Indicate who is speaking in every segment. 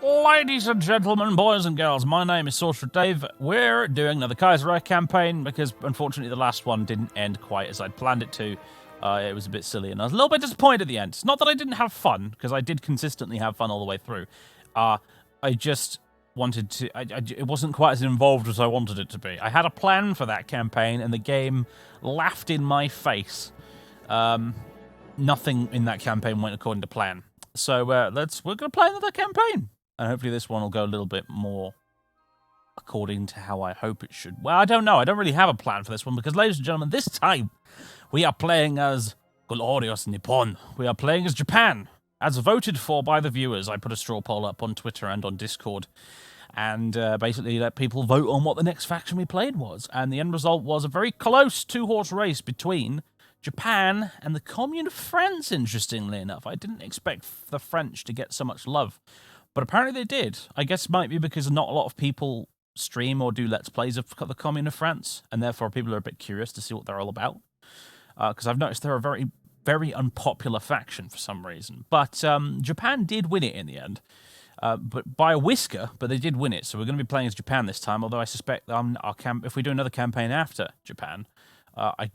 Speaker 1: Ladies and gentlemen, boys and girls, my name is Sorcerer Dave. We're doing another Kaiserreich campaign because, unfortunately, the last one didn't end quite as I'd planned it to. It was a bit silly, and I was a little bit disappointed at the end. It's not that I didn't have fun, because I did consistently have fun all the way through. I just wanted to... it wasn't quite as involved as I wanted it to be. I had a plan for that campaign, and the game laughed in my face. Nothing in that campaign went according to plan. So we're going to play another campaign. And hopefully this one will go a little bit more according to how I hope it should. Well, I don't know. I don't really have a plan for this one because, ladies and gentlemen, this time we are playing as Glorious Nippon. We are playing as Japan, as voted for by the viewers. I put a straw poll up on Twitter and on Discord and basically let people vote on what the next faction we played was. And the end result was a very close two-horse race between Japan and the Commune of France, interestingly enough. I didn't expect the French to get so much love. But apparently they did. I guess it might be because not a lot of people stream or do Let's Plays of the Commune of France, and therefore people are a bit curious to see what they're all about. Because I've noticed they're a very, very unpopular faction for some reason. But Japan did win it in the end. But by a whisker, but they did win it. So we're going to be playing as Japan this time, although I suspect if we do another campaign after Japan,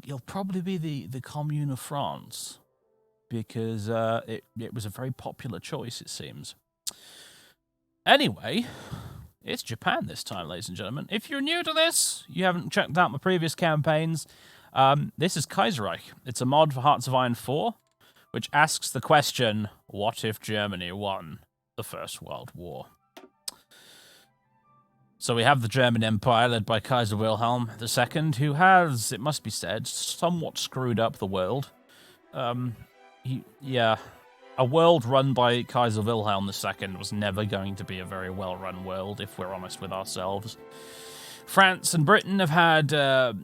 Speaker 1: it'll probably be the Commune of France. Because it was a very popular choice, it seems. Anyway, it's Japan this time, ladies and gentlemen. If you're new to this, you haven't checked out my previous campaigns, this is Kaiserreich. It's a mod for Hearts of Iron 4, which asks the question, what if Germany won the First World War? So we have the German Empire led by Kaiser Wilhelm II, who has, it must be said, somewhat screwed up the world. A world run by Kaiser Wilhelm II was never going to be a very well-run world, if we're honest with ourselves. France and Britain have had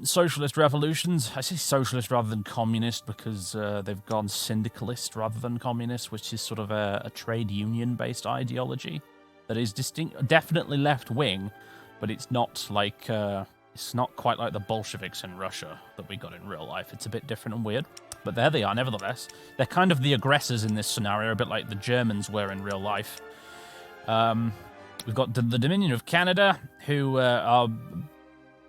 Speaker 1: socialist revolutions. I say socialist rather than communist because they've gone syndicalist rather than communist, which is sort of a trade union-based ideology that is definitely left-wing, but it's not like it's not quite like the Bolsheviks in Russia that we got in real life. It's a bit different and weird. But there they are, nevertheless. They're kind of the aggressors in this scenario, a bit like the Germans were in real life. We've got the Dominion of Canada, who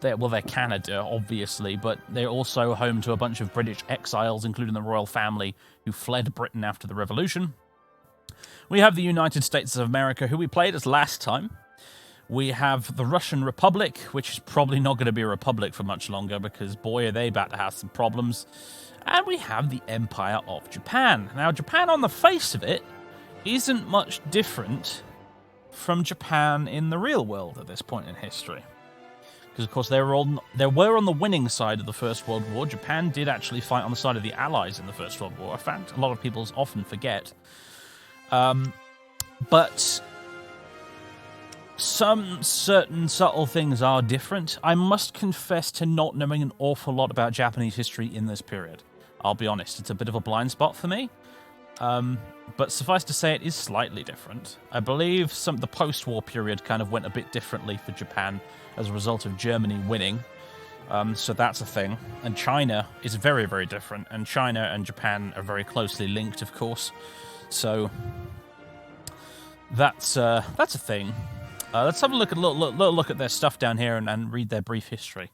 Speaker 1: they're Canada, obviously, but they're also home to a bunch of British exiles, including the royal family, who fled Britain after the Revolution. We have the United States of America, who we played as last time. We have the Russian Republic, which is probably not going to be a republic for much longer, because boy, are they about to have some problems. And we have the Empire of Japan. Now, Japan, on the face of it, isn't much different from Japan in the real world at this point in history. Because, of course, they were on the winning side of the First World War. Japan did actually fight on the side of the Allies in the First World War. In fact, a lot of people often forget. But some certain subtle things are different. I must confess to not knowing an awful lot about Japanese history in this period. I'll be honest, it's a bit of a blind spot for me. But suffice to say, it is slightly different. I believe the post-war period kind of went a bit differently for Japan as a result of Germany winning. So that's a thing. And China is very, very different. And China and Japan are very closely linked, of course. So that's a thing. Let's have a look at their stuff down here and read their brief history.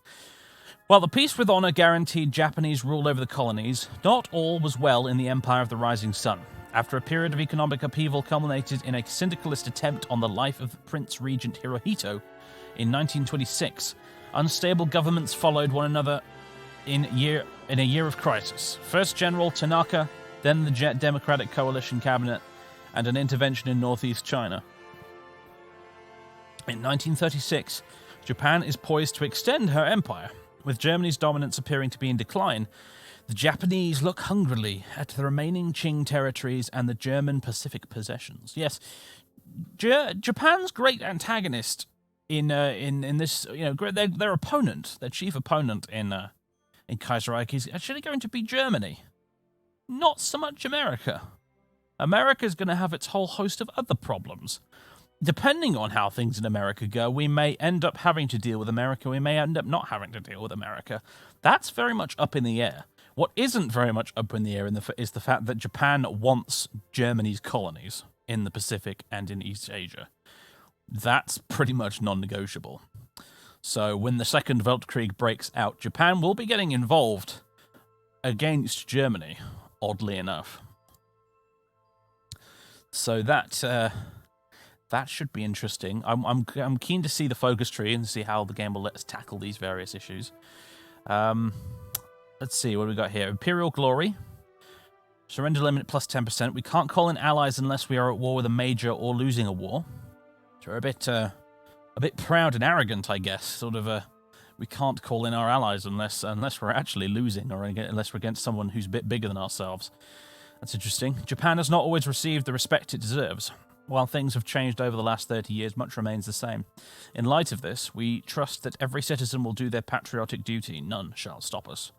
Speaker 1: While the peace with honor guaranteed Japanese rule over the colonies, not all was well in the Empire of the Rising Sun. After a period of economic upheaval culminated in a syndicalist attempt on the life of Prince Regent Hirohito in 1926, unstable governments followed one another in a year of crisis. First General Tanaka, then the Democratic Coalition Cabinet, and an intervention in northeast China. In 1936, Japan is poised to extend her empire. With Germany's dominance appearing to be in decline, the Japanese look hungrily at the remaining Qing territories and the German Pacific possessions. Yes, Japan's great antagonist in this, their opponent, their chief opponent in Kaiserreich is actually going to be Germany, not so much America. America's going to have its whole host of other problems. Depending on how things in America go, we may end up having to deal with America, we may end up not having to deal with America. That's very much up in the air. What isn't very much up in the air is the fact that Japan wants Germany's colonies in the Pacific and in East Asia. That's pretty much non-negotiable. So when the Second Weltkrieg breaks out, Japan will be getting involved against Germany, oddly enough. So that should be interesting. I'm keen to see the focus tree and see how the game will let us tackle these various issues. Let's see what we got here. Imperial Glory. Surrender limit plus 10%. We can't call in allies unless we are at war with a major or losing a war. So we're a bit proud and arrogant, I guess. Sort of we can't call in our allies unless we're actually losing or unless we're against someone who's a bit bigger than ourselves. That's interesting. Japan has not always received the respect it deserves. While things have changed over the last 30 years, much remains the same. In light of this, we trust that every citizen will do their patriotic duty. None shall stop us.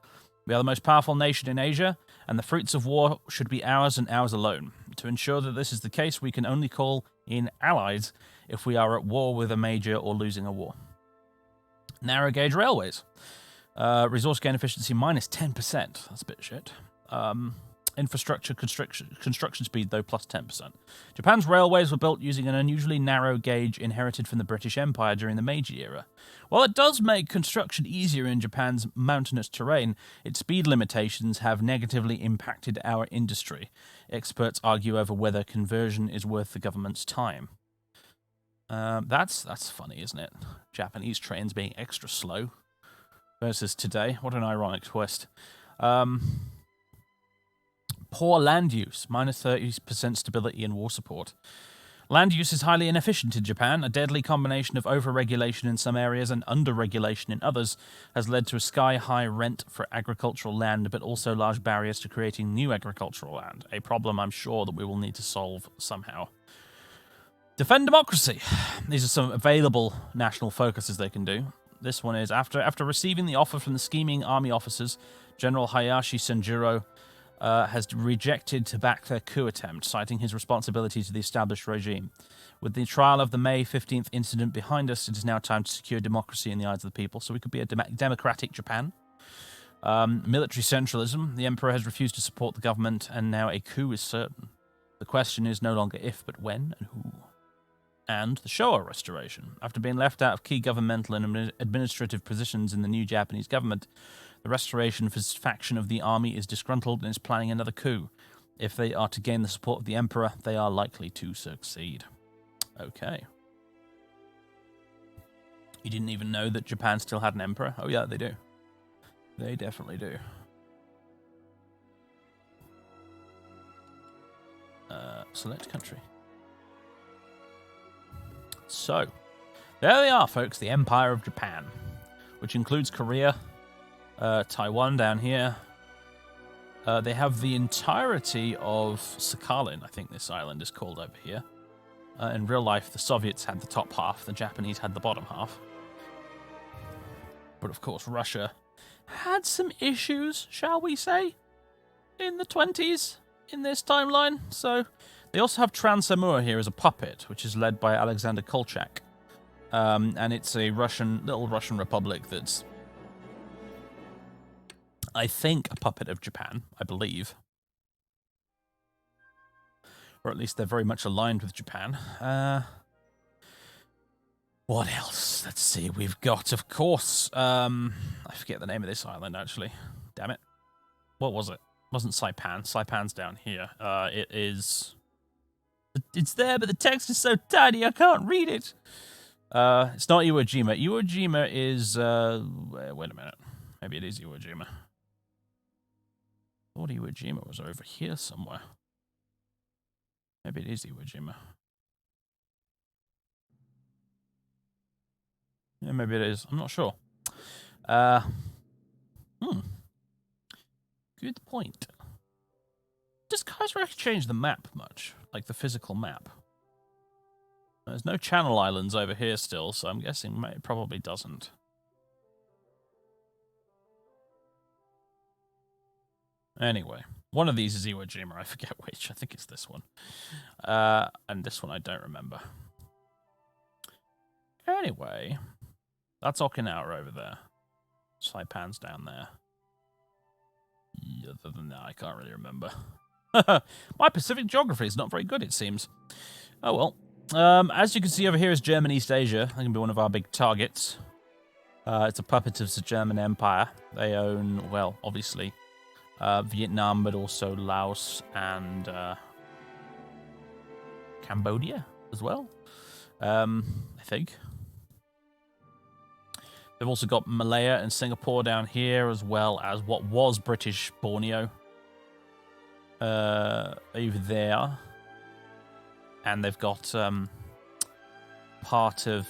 Speaker 1: We are the most powerful nation in Asia, and the fruits of war should be ours and ours alone. To ensure that this is the case, we can only call in allies if we are at war with a major or losing a war. Narrow gauge railways. Resource gain efficiency minus 10%. That's a bit shit. Infrastructure construction speed, though, plus 10%. Japan's railways were built using an unusually narrow gauge inherited from the British Empire during the Meiji era. While it does make construction easier in Japan's mountainous terrain, its speed limitations have negatively impacted our industry. Experts argue over whether conversion is worth the government's time. That's funny, isn't it? Japanese trains being extra slow versus today. What an ironic twist. Poor land use, minus 30% stability and war support. Land use is highly inefficient in Japan. A deadly combination of over-regulation in some areas and under-regulation in others has led to a sky-high rent for agricultural land, but also large barriers to creating new agricultural land, a problem I'm sure that we will need to solve somehow. Defend democracy. These are some available national focuses they can do. This one is, after receiving the offer from the scheming army officers, General Hayashi Senjuro has rejected to back their coup attempt, citing his responsibility to the established regime. With the trial of the May 15th incident behind us, it is now time to secure democracy in the eyes of the people, so we could be a democratic Japan. Military centralism. The emperor has refused to support the government, and now a coup is certain. The question is no longer if, but when and who. And the Showa restoration. After being left out of key governmental and administrative positions in the new Japanese government, the restoration faction of the army is disgruntled and is planning another coup. If they are to gain the support of the emperor, they are likely to succeed. Okay. You didn't even know that Japan still had an emperor? Oh yeah, they do. They definitely do. Select country. So, there they are, folks. The Empire of Japan, which includes Korea, Taiwan down here. They have the entirety of Sakhalin, I think this island is called over here. In real life, the Soviets had the top half, the Japanese had the bottom half. But of course, Russia had some issues, shall we say, in the 20s in this timeline. So they also have Trans-Amur here as a puppet, which is led by Alexander Kolchak. And it's a little Russian republic that's, I think, a puppet of Japan, I believe. Or at least they're very much aligned with Japan. What else? Let's see. We've got, of course, I forget the name of this island, actually. Damn it. What was it? It wasn't Saipan. Saipan's down here. It is... It's there, but the text is so tiny I can't read it. It's not Iwo Jima. Iwo Jima is... wait a minute. Maybe it is Iwo Jima. I thought Iwo Jima was over here somewhere. Maybe it is Iwo Jima. Yeah, maybe it is. I'm not sure. Good point. Does Kaiserreich change the map much? Like the physical map? There's no Channel Islands over here still, so I'm guessing it probably doesn't. Anyway, one of these is Iwo Jima. I forget which. I think it's this one. And this one I don't remember. Anyway, that's Okinawa over there. Saipan's down there. Other than that, I can't really remember. My Pacific geography is not very good, it seems. Oh well. As you can see over here is German East Asia. That can be one of our big targets. It's a puppet of the German Empire. They own, well, obviously, Vietnam, but also Laos and Cambodia as well, I think. They've also got Malaya and Singapore down here, as well as what was British Borneo over there. And they've got part of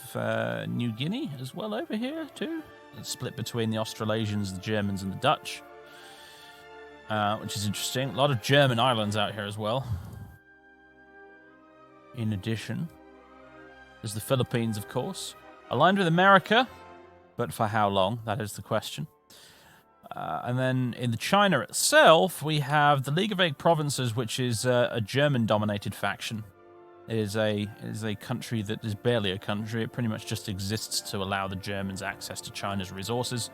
Speaker 1: New Guinea as well over here, too. It's split between the Australasians, the Germans, and the Dutch, which is interesting. A lot of German islands out here as well. In addition, there's the Philippines, of course. Aligned with America, but for how long? That is the question. And then in the China itself, we have the League of Eight Provinces, which is a German-dominated faction. It is a country that is barely a country. It pretty much just exists to allow the Germans access to China's resources.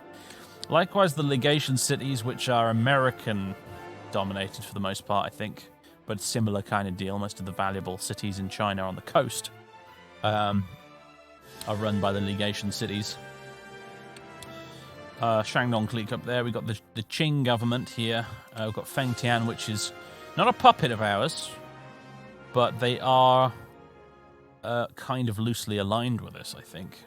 Speaker 1: Likewise, the legation cities, which are American-dominated for the most part, I think, but similar kind of deal. Most of the valuable cities in China on the coast are run by the legation cities. Shandong Clique up there. We've got the Qing government here. We've got Fengtian, which is not a puppet of ours, but they are kind of loosely aligned with us, I think.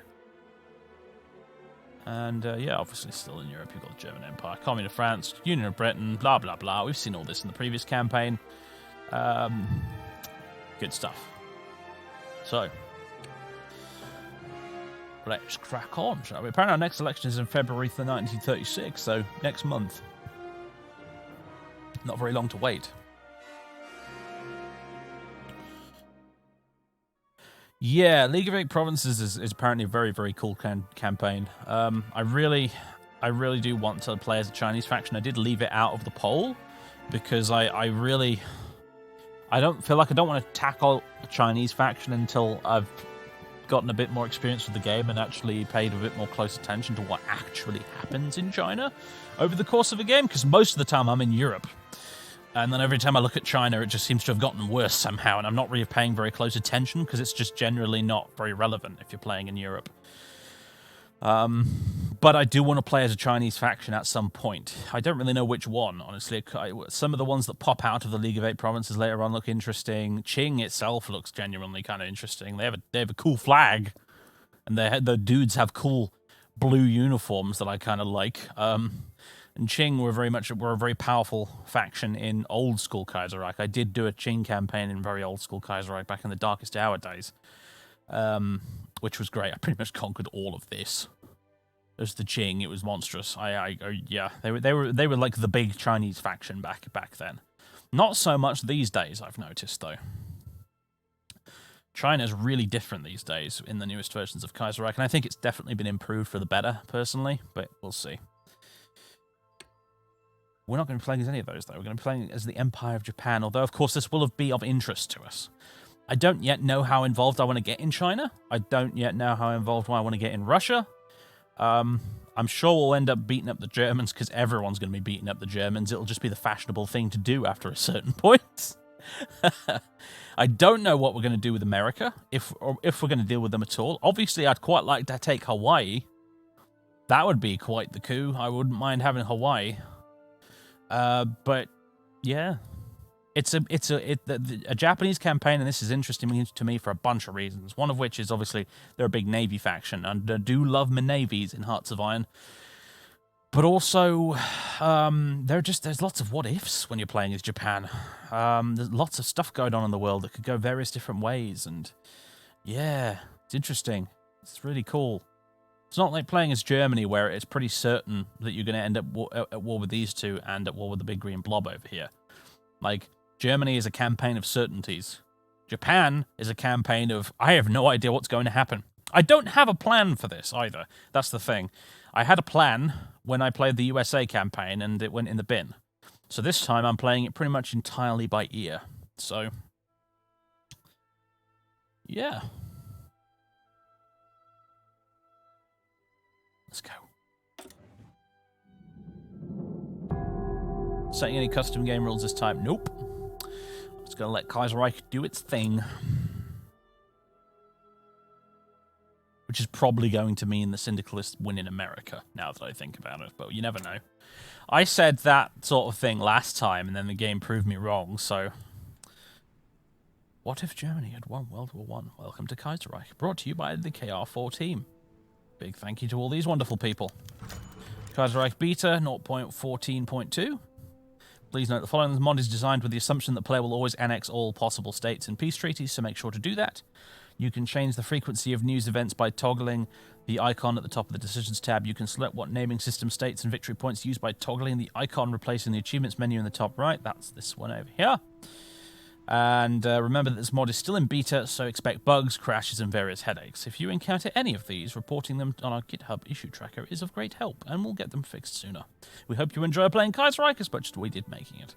Speaker 1: And, yeah, obviously still in Europe, you've got the German Empire, Commune of France, Union of Britain, blah, blah, blah. We've seen all this in the previous campaign. Good stuff. So, let's crack on, shall we? Apparently our next election is in February 1936, so next month. Not very long to wait. Yeah, League of Eight Provinces is apparently a very, very cool campaign. I really do want to play as a Chinese faction. I did leave it out of the poll because I don't feel like I don't want to tackle a Chinese faction until I've gotten a bit more experience with the game and actually paid a bit more close attention to what actually happens in China over the course of a game, because most of the time I'm in Europe. And then every time I look at China, it just seems to have gotten worse somehow, and I'm not really paying very close attention because it's just generally not very relevant if you're playing in Europe. But I do want to play as a Chinese faction at some point. I don't really know which one, honestly. Some of the ones that pop out of the League of Eight Provinces later on look interesting. Qing itself looks genuinely kind of interesting. They have a cool flag, and the dudes have cool blue uniforms that I kind of like. And Qing were a very powerful faction in old school Kaiserreich. I did do a Qing campaign in very old school Kaiserreich back in the Darkest Hour days, which was great. I pretty much conquered all of this. As the Qing, it was monstrous. Yeah, they were like the big Chinese faction back then. Not so much these days, I've noticed though. China's really different these days in the newest versions of Kaiserreich, and I think it's definitely been improved for the better, personally, but we'll see. We're not going to be playing as any of those, though. We're going to be playing as the Empire of Japan, although, of course, this will be of interest to us. I don't yet know how involved I want to get in China. I don't yet know how involved I want to get in Russia. I'm sure we'll end up beating up the Germans, because everyone's going to be beating up the Germans. It'll just be the fashionable thing to do after a certain point. I don't know what we're going to do with America, if we're going to deal with them at all. Obviously, I'd quite like to take Hawaii. That would be quite the coup. I wouldn't mind having Hawaii. But yeah, it's a Japanese campaign, and this is interesting to me for a bunch of reasons. One of which is obviously they're a big Navy faction, and I do love my navies in Hearts of Iron. But also, there's lots of what ifs when you're playing as Japan. There's lots of stuff going on in the world that could go various different ways, and yeah, it's interesting. It's really cool. It's not like playing as Germany, where it's pretty certain that you're going to end up at war with these two and at war with the big green blob over here. Like, Germany is a campaign of certainties. Japan is a campaign of, I have no idea what's going to happen. I don't have a plan for this, either. That's the thing. I had a plan when I played the USA campaign, and it went in the bin. So this time, I'm playing it pretty much entirely by ear. So, yeah. Let's go. Setting any custom game rules this time? Nope. Just gonna let Kaiserreich do its thing. Which is probably going to mean the Syndicalists win in America, now that I think about it, but you never know. I said that sort of thing last time, and then the game proved me wrong, so... What if Germany had won World War I? Welcome to Kaiserreich, brought to you by the KR4 team. Big thank you to all these wonderful people. Kaiserreich Beta 0.14.2. Please note the following mod is designed with the assumption that player will always annex all possible states in peace treaties, so make sure to do that. You can change the frequency of news events by toggling the icon at the top of the Decisions tab. You can select what naming system, states, and victory points used by toggling the icon replacing the Achievements menu in the top right. That's this one over here. And remember that this mod is still in beta, so expect bugs, crashes, and various headaches. If you encounter any of these, reporting them on our GitHub issue tracker is of great help, and we'll get them fixed sooner. We hope you enjoy playing Kaiserreich as much as we did making it.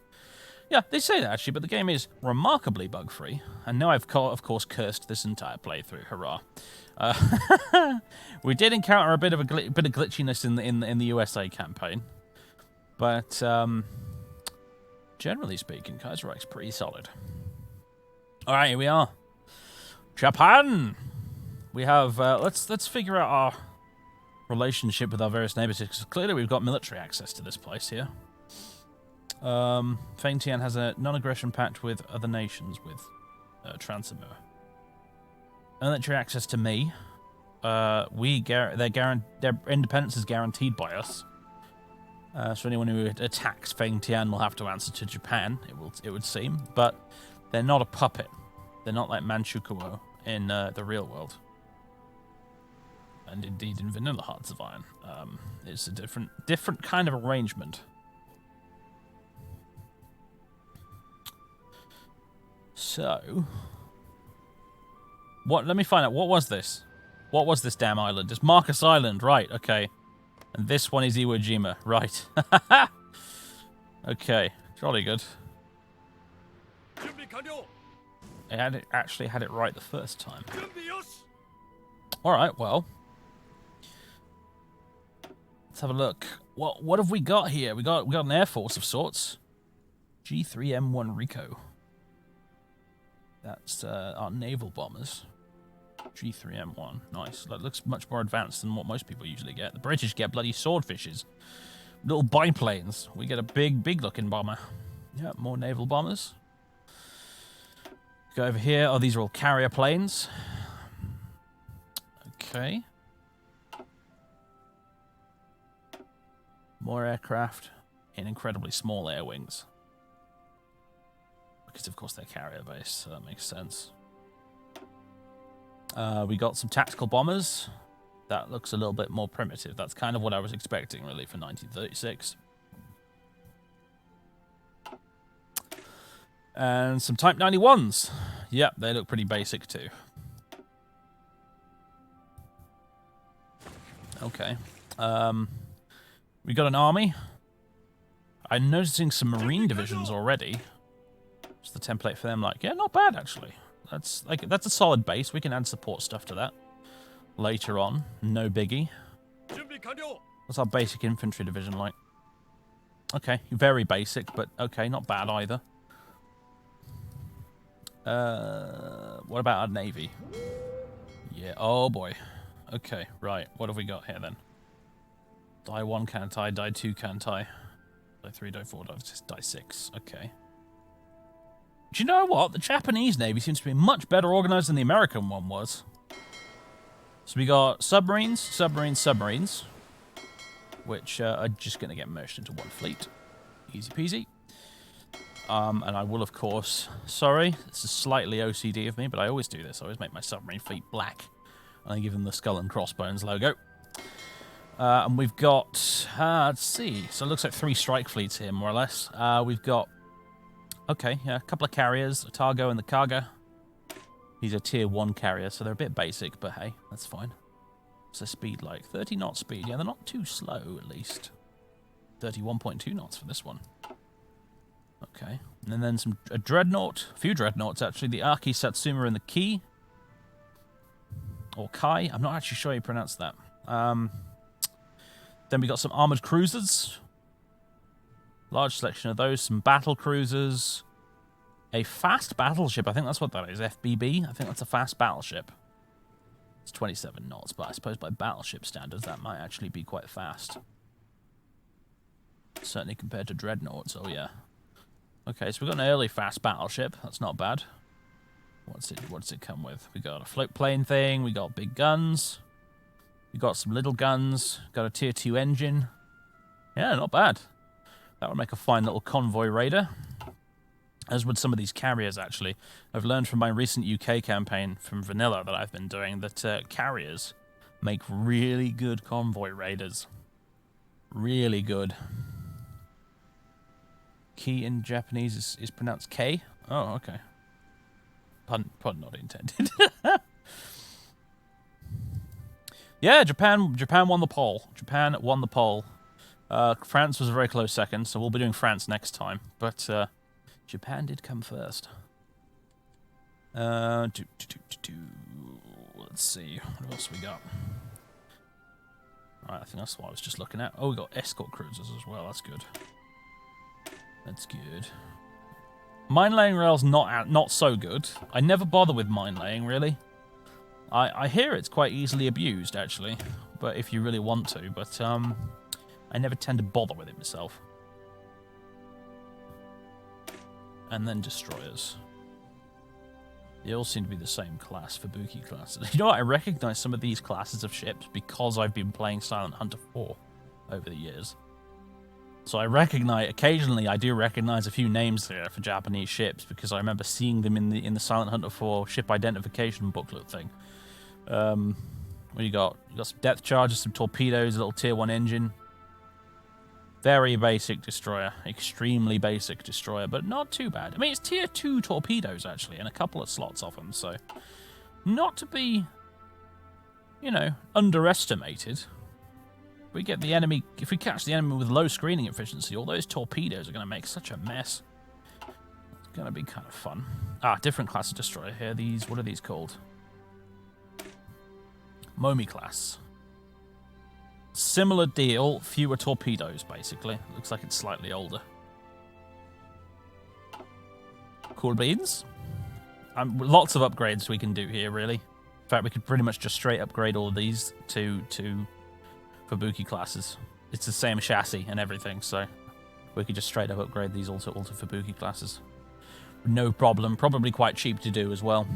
Speaker 1: Yeah, they say that actually, but the game is remarkably bug-free. And now I've, of course, cursed this entire playthrough. Hurrah! We did encounter a bit of glitchiness in the USA campaign, but generally speaking, Kaiserreich's pretty solid. All right, here we are, Japan. We have let's figure out our relationship with our various neighbors, because clearly we've got military access to this place here. Fengtian has a non-aggression pact with other nations, with Transamur. Military access to me. Their independence is guaranteed by us. So anyone who attacks Fengtian will have to answer to Japan. It would seem, but they're not a puppet. They're not like Manchukuo in the real world, and indeed in Vanilla Hearts of Iron. It's a different kind of arrangement. So, let me find out. What was this? What was this damn island? It's Marcus Island, right, okay. And this one is Iwo Jima, right. Okay, jolly good. I actually had it right the first time. Alright, well. Let's have a look. What have we got here? We got an air force of sorts. G3M1 Rico. That's our naval bombers. G3M1. Nice. That looks much more advanced than what most people usually get. The British get bloody swordfishes. Little biplanes. We get a big looking bomber. Yeah, more naval bombers. Go over here. Oh, these are all carrier planes. Okay. More aircraft in incredibly small air wings. Because, of course, they're carrier-based, so that makes sense. We got some tactical bombers. That looks a little bit more primitive. That's kind of what I was expecting, really, for 1936. And some Type 91s. Yep, they look pretty basic, too. Okay. We got an army. I'm noticing some marine divisions already. Just the template for them, like, yeah, not bad, actually. That's a solid base. We can add support stuff to that later on. No biggie. What's our basic infantry division like? Okay, very basic, but okay, not bad either. What about our navy? Yeah, oh boy. Okay, right. What have we got here then? Die 1 can't I, die 2 can't I. Die 3, die 4, die 6. Okay. Do you know what? The Japanese Navy seems to be much better organized than the American one was. So we got submarines, which are just going to get merged into one fleet. Easy peasy. And I will, of course... Sorry, this is slightly OCD of me, but I always do this. I always make my submarine fleet black. And I give them the skull and crossbones logo. And we've got... let's see. So it looks like 3 strike fleets here, more or less. We've got... Okay, yeah, a couple of carriers, a Targo and the Kaga. These are tier 1 carriers, so they're a bit basic, but hey, that's fine. What's their speed like? 30 knot speed. Yeah, they're not too slow, at least. 31.2 knots for this one. Okay, and then a dreadnought, a few dreadnoughts actually. The Aki, Satsuma, and the Ki. Or Kai, I'm not actually sure how you pronounce that. Then we got some armoured cruisers. Large selection of those. Some battle cruisers. A fast battleship. I think that's what that is. FBB. I think that's a fast battleship. It's 27 knots, but I suppose by battleship standards that might actually be quite fast. Certainly compared to dreadnoughts. Oh yeah. Okay, so we've got an early fast battleship. That's not bad. What does it come with? We got a float plane thing. We got big guns. We got some little guns. Got a tier 2 engine. Yeah, not bad. That would make a fine little convoy raider. As would some of these carriers, actually. I've learned from my recent UK campaign from Vanilla that I've been doing that carriers make really good convoy raiders. Really good. Key in Japanese is pronounced K? Oh, okay. Pun not intended. Yeah, Japan won the poll. Japan won the poll. France was a very close second, so we'll be doing France next time. But Japan did come first. Let's see. What else we got? Alright, I think that's what I was just looking at. Oh, we got escort cruisers as well. That's good. That's good. Mine laying rail's not so good. I never bother with mine laying, really. I hear it's quite easily abused, actually. But if you really want to. But I never tend to bother with it myself. And then destroyers. They all seem to be the same class, Fubuki classes. You know what? I recognize some of these classes of ships because I've been playing Silent Hunter 4 over the years. So occasionally I do recognize a few names here for Japanese ships because I remember seeing them in the Silent Hunter 4 ship identification booklet thing. What do you got? You got some depth charges, some torpedoes, a little tier 1 engine. Very basic destroyer. Extremely basic destroyer, but not too bad. I mean, it's tier 2 torpedoes, actually, and a couple of slots of them, so not to be, you know, underestimated. We get the enemy, if we catch the enemy with low screening efficiency, all those torpedoes are going to make such a mess. It's going to be kind of fun. Ah, different class of destroyer here. These, what are these called? Momi class. Similar deal, fewer torpedoes, basically. Looks like it's slightly older. Cool beans. Lots of upgrades we can do here, really. In fact, we could pretty much just straight upgrade all of these to Fubuki classes. It's the same chassis and everything, so we could just straight up upgrade these all to Fubuki classes. No problem. Probably quite cheap to do as well.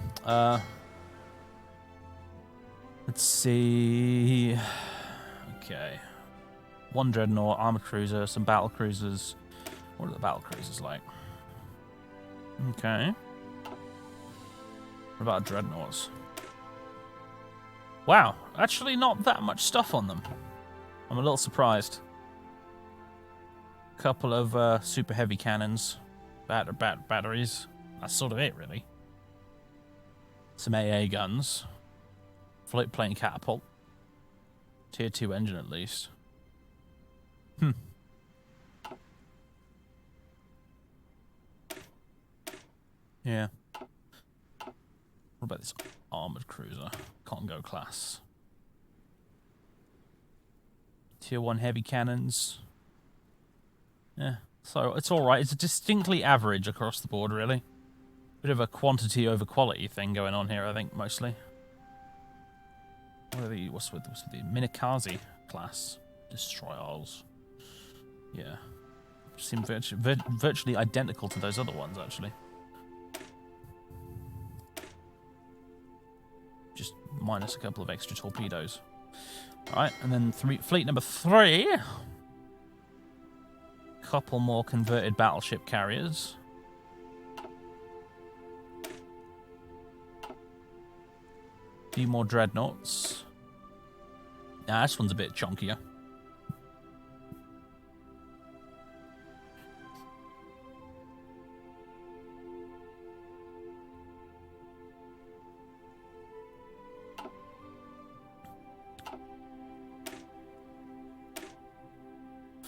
Speaker 1: Let's see... Okay. One dreadnought, armored cruiser, some battle cruisers. What are the battle cruisers like? Okay. What about dreadnoughts? Wow, actually not that much stuff on them. I'm a little surprised. Couple of super heavy cannons, batteries. That's sort of it, really. Some AA guns, float plane catapult. Tier 2 engine, at least. Yeah. What about this armored cruiser? Congo class. Tier 1 heavy cannons. Yeah, so it's alright. It's distinctly average across the board, really. Bit of a quantity over quality thing going on here, I think, mostly. What are the, what's with the Minakaze class? Destroyers. Yeah. Seem virtually identical to those other ones, actually. Just minus a couple of extra torpedoes. Alright, and then fleet number 3. Couple more converted battleship carriers. Few more dreadnoughts. Nah, this one's a bit chunkier.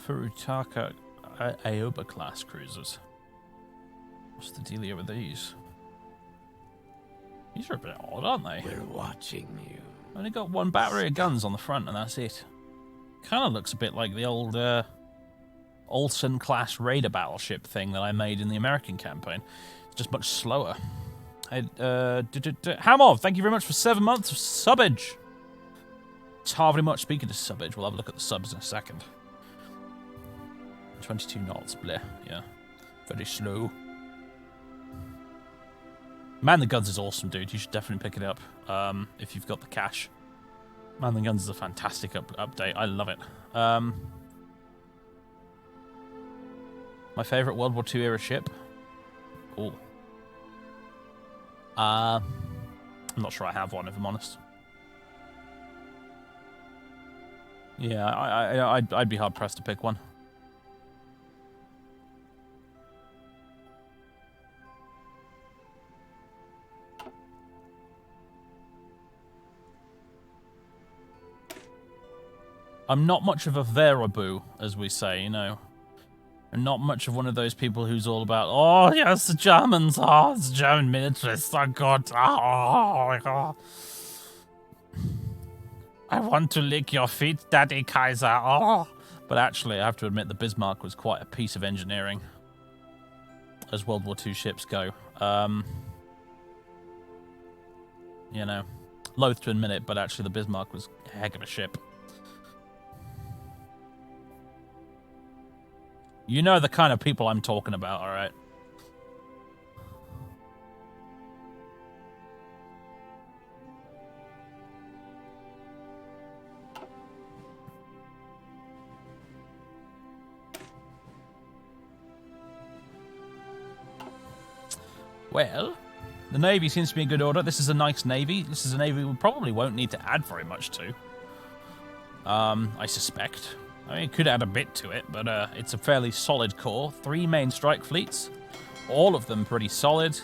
Speaker 1: Furutaka Aoba class cruisers. What's the dealio with these? These are a bit odd, aren't they?
Speaker 2: We're watching you.
Speaker 1: Only got one battery of guns on the front, and that's it. Kind of looks a bit like the old Olsen class raider battleship thing that I made in the American campaign. It's just much slower. Hamov, thank you very much for 7 months of subbage. It's hardly much. Speaking of subbage, we'll have a look at the subs in a second. 22 knots, bleh, yeah. Very slow. Man the Guns is awesome, dude. You should definitely pick it up if you've got the cash. Man the Guns is a fantastic update. I love it. My favourite World War II era ship? Oh. I'm not sure I have one, if I'm honest. Yeah, I'd be hard-pressed to pick one. I'm not much of a Veraboo, as we say, you know. I'm not much of one of those people who's all about, oh, yes, the Germans, oh, it's German militarists, oh, God, oh, my God. I want to lick your feet, Daddy Kaiser, oh. But actually, I have to admit, the Bismarck was quite a piece of engineering, as World War II ships go. You know, loath to admit it, but actually the Bismarck was a heck of a ship. You know the kind of people I'm talking about, alright? Well, the Navy seems to be in good order. This is a nice Navy. This is a Navy we probably won't need to add very much to. I suspect. I mean, it could add a bit to it, but it's a fairly solid core. 3 main strike fleets, all of them pretty solid,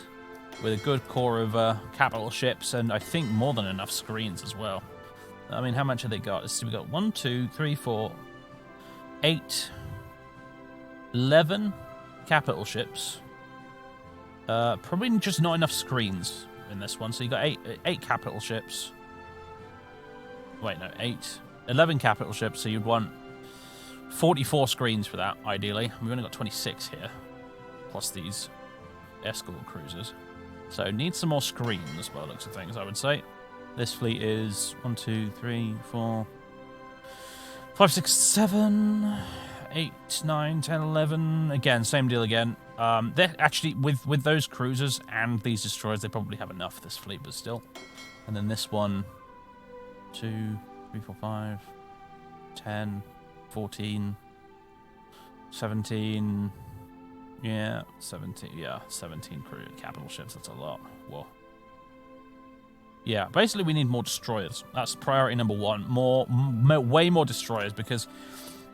Speaker 1: with a good core of capital ships, and I think more than enough screens as well. I mean, how much have they got? So we've got 1, 2, 3, 4, 8, 11 capital ships. Probably just not enough screens in this one. So you got 8 capital ships. Wait, no, 11 capital ships, so you'd want 44 screens for that, ideally. We've only got 26 here, plus these escort cruisers. So need some more screens by the looks of things, I would say. This fleet is 1, 2, 3, 4, 5, 6, 7, 8, 9, 10, 11. Again, same deal again. They're actually, with those cruisers and these destroyers, they probably have enough, this fleet, but still. And then this one, 2, 3, 4, 5, 10, 14, 17, yeah, 17, yeah, 17 capital ships, that's a lot. Whoa. Yeah, basically we need more destroyers. That's priority number 1. Way more destroyers, because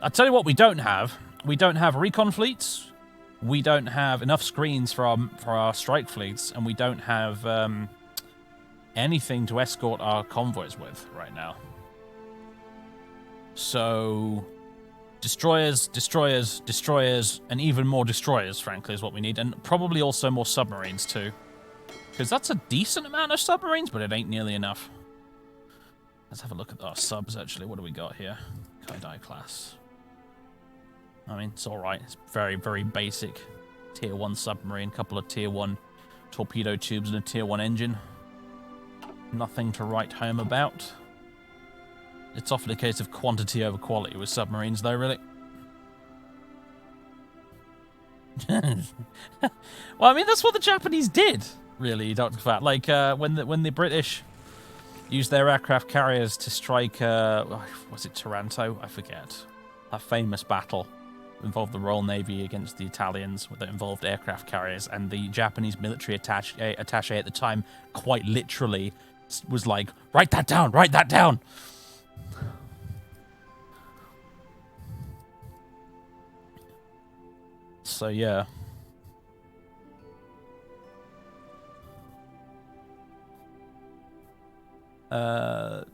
Speaker 1: I'll tell you what we don't have. We don't have recon fleets, we don't have enough screens for our strike fleets, and we don't have anything to escort our convoys with right now. So destroyers, destroyers, destroyers, and even more destroyers, frankly, is what we need. And probably also more submarines, too. Because that's a decent amount of submarines, but it ain't nearly enough. Let's have a look at our subs, actually. What do we got here? Kaidai class. I mean, it's alright. It's very, very basic. Tier 1 submarine, couple of Tier 1 torpedo tubes and a Tier 1 engine. Nothing to write home about. It's often a case of quantity over quality with submarines, though, really. Well, I mean, that's what the Japanese did, really, Dr. Fat. Like, when the British used their aircraft carriers to strike, was it Taranto? I forget. That famous battle involved the Royal Navy against the Italians, that involved aircraft carriers, and the Japanese military attaché at the time quite literally was like, write that down, write that down. So, yeah.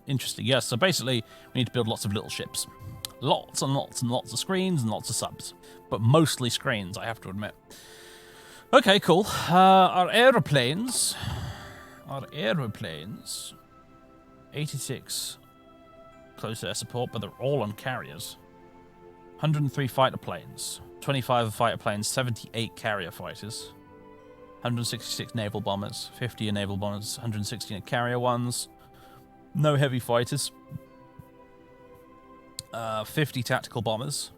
Speaker 1: Interesting. Yes, so basically, we need to build lots of little ships. Lots and lots and lots of screens and lots of subs. But mostly screens, I have to admit. Okay, cool. Our aeroplanes... 86 close air support, but they're all on carriers. 103 fighter planes. 25 fighter planes, 78 carrier fighters. 166 naval bombers, 50 naval bombers, 116 carrier ones, no heavy fighters, 50 tactical bombers,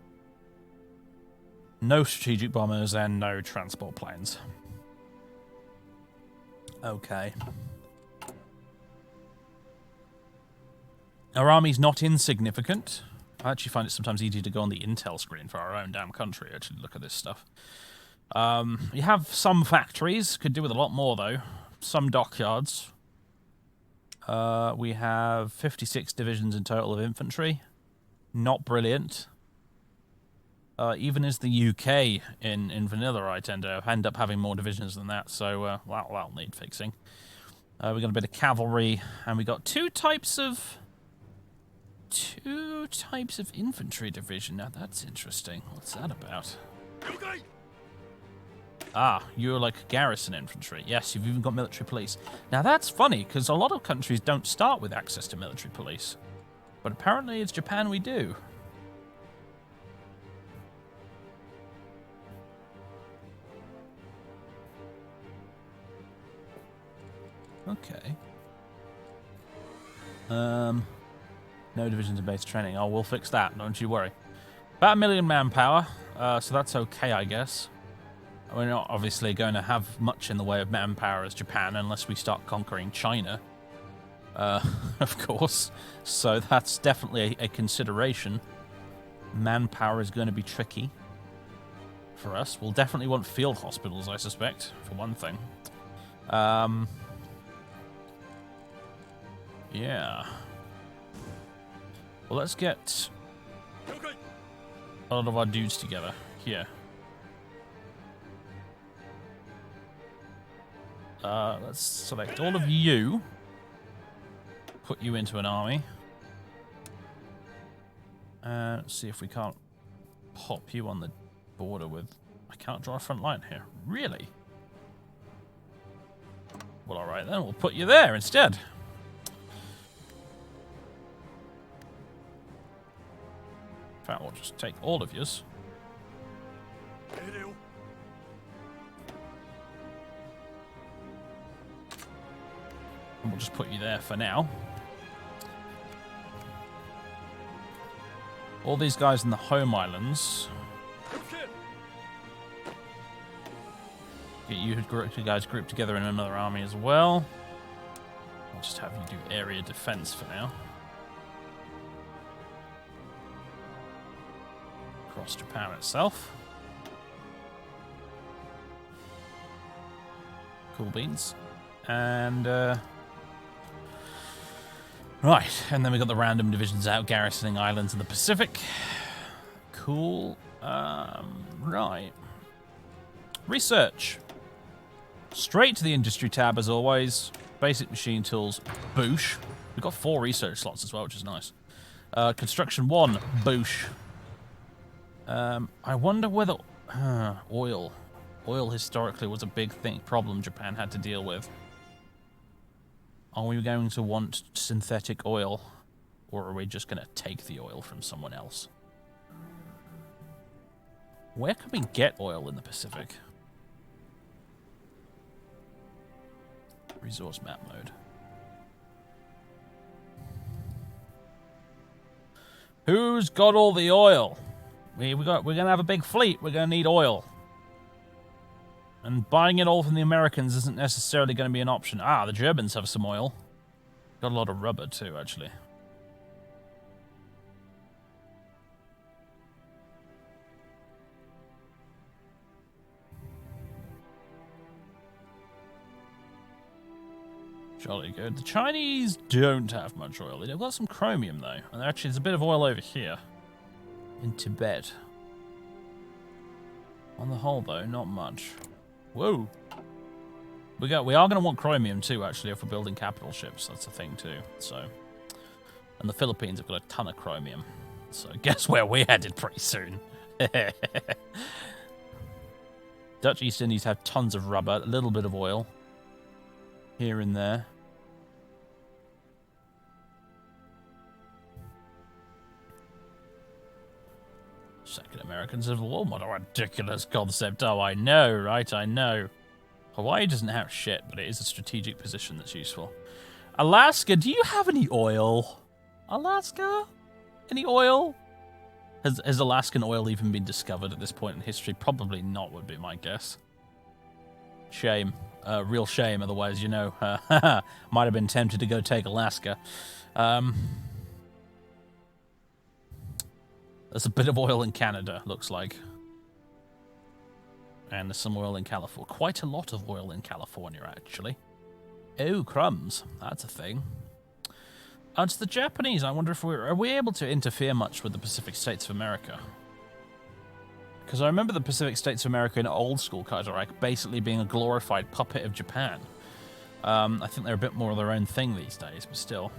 Speaker 1: no strategic bombers, and no transport planes. Okay. Our army's not insignificant. I actually find it sometimes easier to go on the intel screen for our own damn country, actually, look at this stuff. You have some factories, could do with a lot more, though. Some dockyards. We have 56 divisions in total of infantry. Not brilliant. Even as the UK in vanilla, I tend to end up having more divisions than that, so that'll need fixing. We got a bit of cavalry, and we got two types of infantry division. Now that's interesting. What's that about? Ah, you're like garrison infantry. Yes, you've even got military police. Now that's funny, because a lot of countries don't start with access to military police. But apparently it's Japan we do. Okay. No divisions in base training. Oh, we'll fix that, don't you worry. About 1 million manpower, so that's okay, I guess. We're not obviously going to have much in the way of manpower as Japan unless we start conquering China. Of course. So that's definitely a consideration. Manpower is going to be tricky for us. We'll definitely want field hospitals, I suspect, for one thing. Yeah. Well, let's get a lot of our dudes together here. Let's select all of you. Put you into an army. Let's see if we can't pop you on the border with... I can't draw a front line here. Really? Well, alright then. We'll put you there instead. In fact, we'll just take all of yours. And we'll just put you there for now. All these guys in the home islands. Get you guys grouped together in another army as well. I'll just have you do area defense for now. Across Japan itself. Cool beans. And, right, and then we got the random divisions out garrisoning islands in the Pacific. Cool. Right. Research. Straight to the industry tab as always. Basic machine tools, boosh. We've got 4 research slots as well, which is nice. Construction 1, boosh. I wonder whether oil historically was a big problem Japan had to deal with. Are we going to want synthetic oil, or are we just going to take the oil from someone else? Where can we get oil in the Pacific? Resource map mode. Who's got all the oil? We're gonna have a big fleet. We're gonna need oil, and buying it all from the Americans isn't necessarily going to be an option. Ah, the Germans have some oil. Got a lot of rubber too, actually. Jolly good. The Chinese don't have much oil. They've got some chromium, though. And actually, there's a bit of oil over here. In Tibet. On the whole, though, not much. Whoa. We are going to want chromium, too, actually, if we're building capital ships. That's a thing, too. So. And the Philippines have got a ton of chromium. So, guess where we're headed pretty soon. Dutch East Indies have tons of rubber, a little bit of oil. Here and there. Second American Civil War, what a ridiculous concept. Oh, I know, right? I know. Hawaii doesn't have shit, but it is a strategic position that's useful. Alaska, do you have any oil? Alaska? Any oil? Has Alaskan oil even been discovered at this point in history? Probably not, would be my guess. Shame. Real shame, otherwise, you know, might have been tempted to go take Alaska. There's a bit of oil in Canada, looks like. And there's some oil in California. Quite a lot of oil in California, actually. Oh, crumbs. That's a thing. It's the Japanese. I wonder if are we able to interfere much with the Pacific States of America? Because I remember the Pacific States of America in old school Kaiserreich basically being a glorified puppet of Japan. I think they're a bit more of their own thing these days, but still.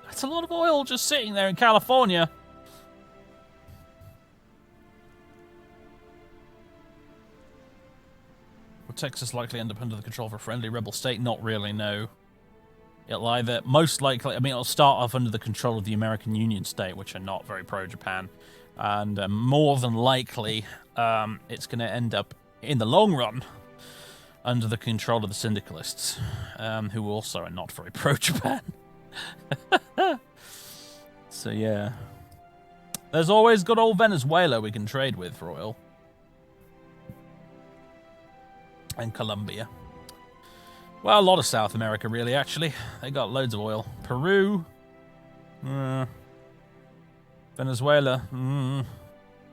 Speaker 1: That's a lot of oil just sitting there in California. Will Texas likely end up under the control of a friendly rebel state? Not really, no. It'll either, most likely, I mean, it'll start off under the control of the American Union state, which are not very pro-Japan. And more than likely, it's going to end up, in the long run, under the control of the syndicalists, who also are not very pro-Japan. So, yeah. There's always good old Venezuela we can trade with for oil. And Colombia. Well, a lot of South America, really, actually. They got loads of oil. Peru. Venezuela.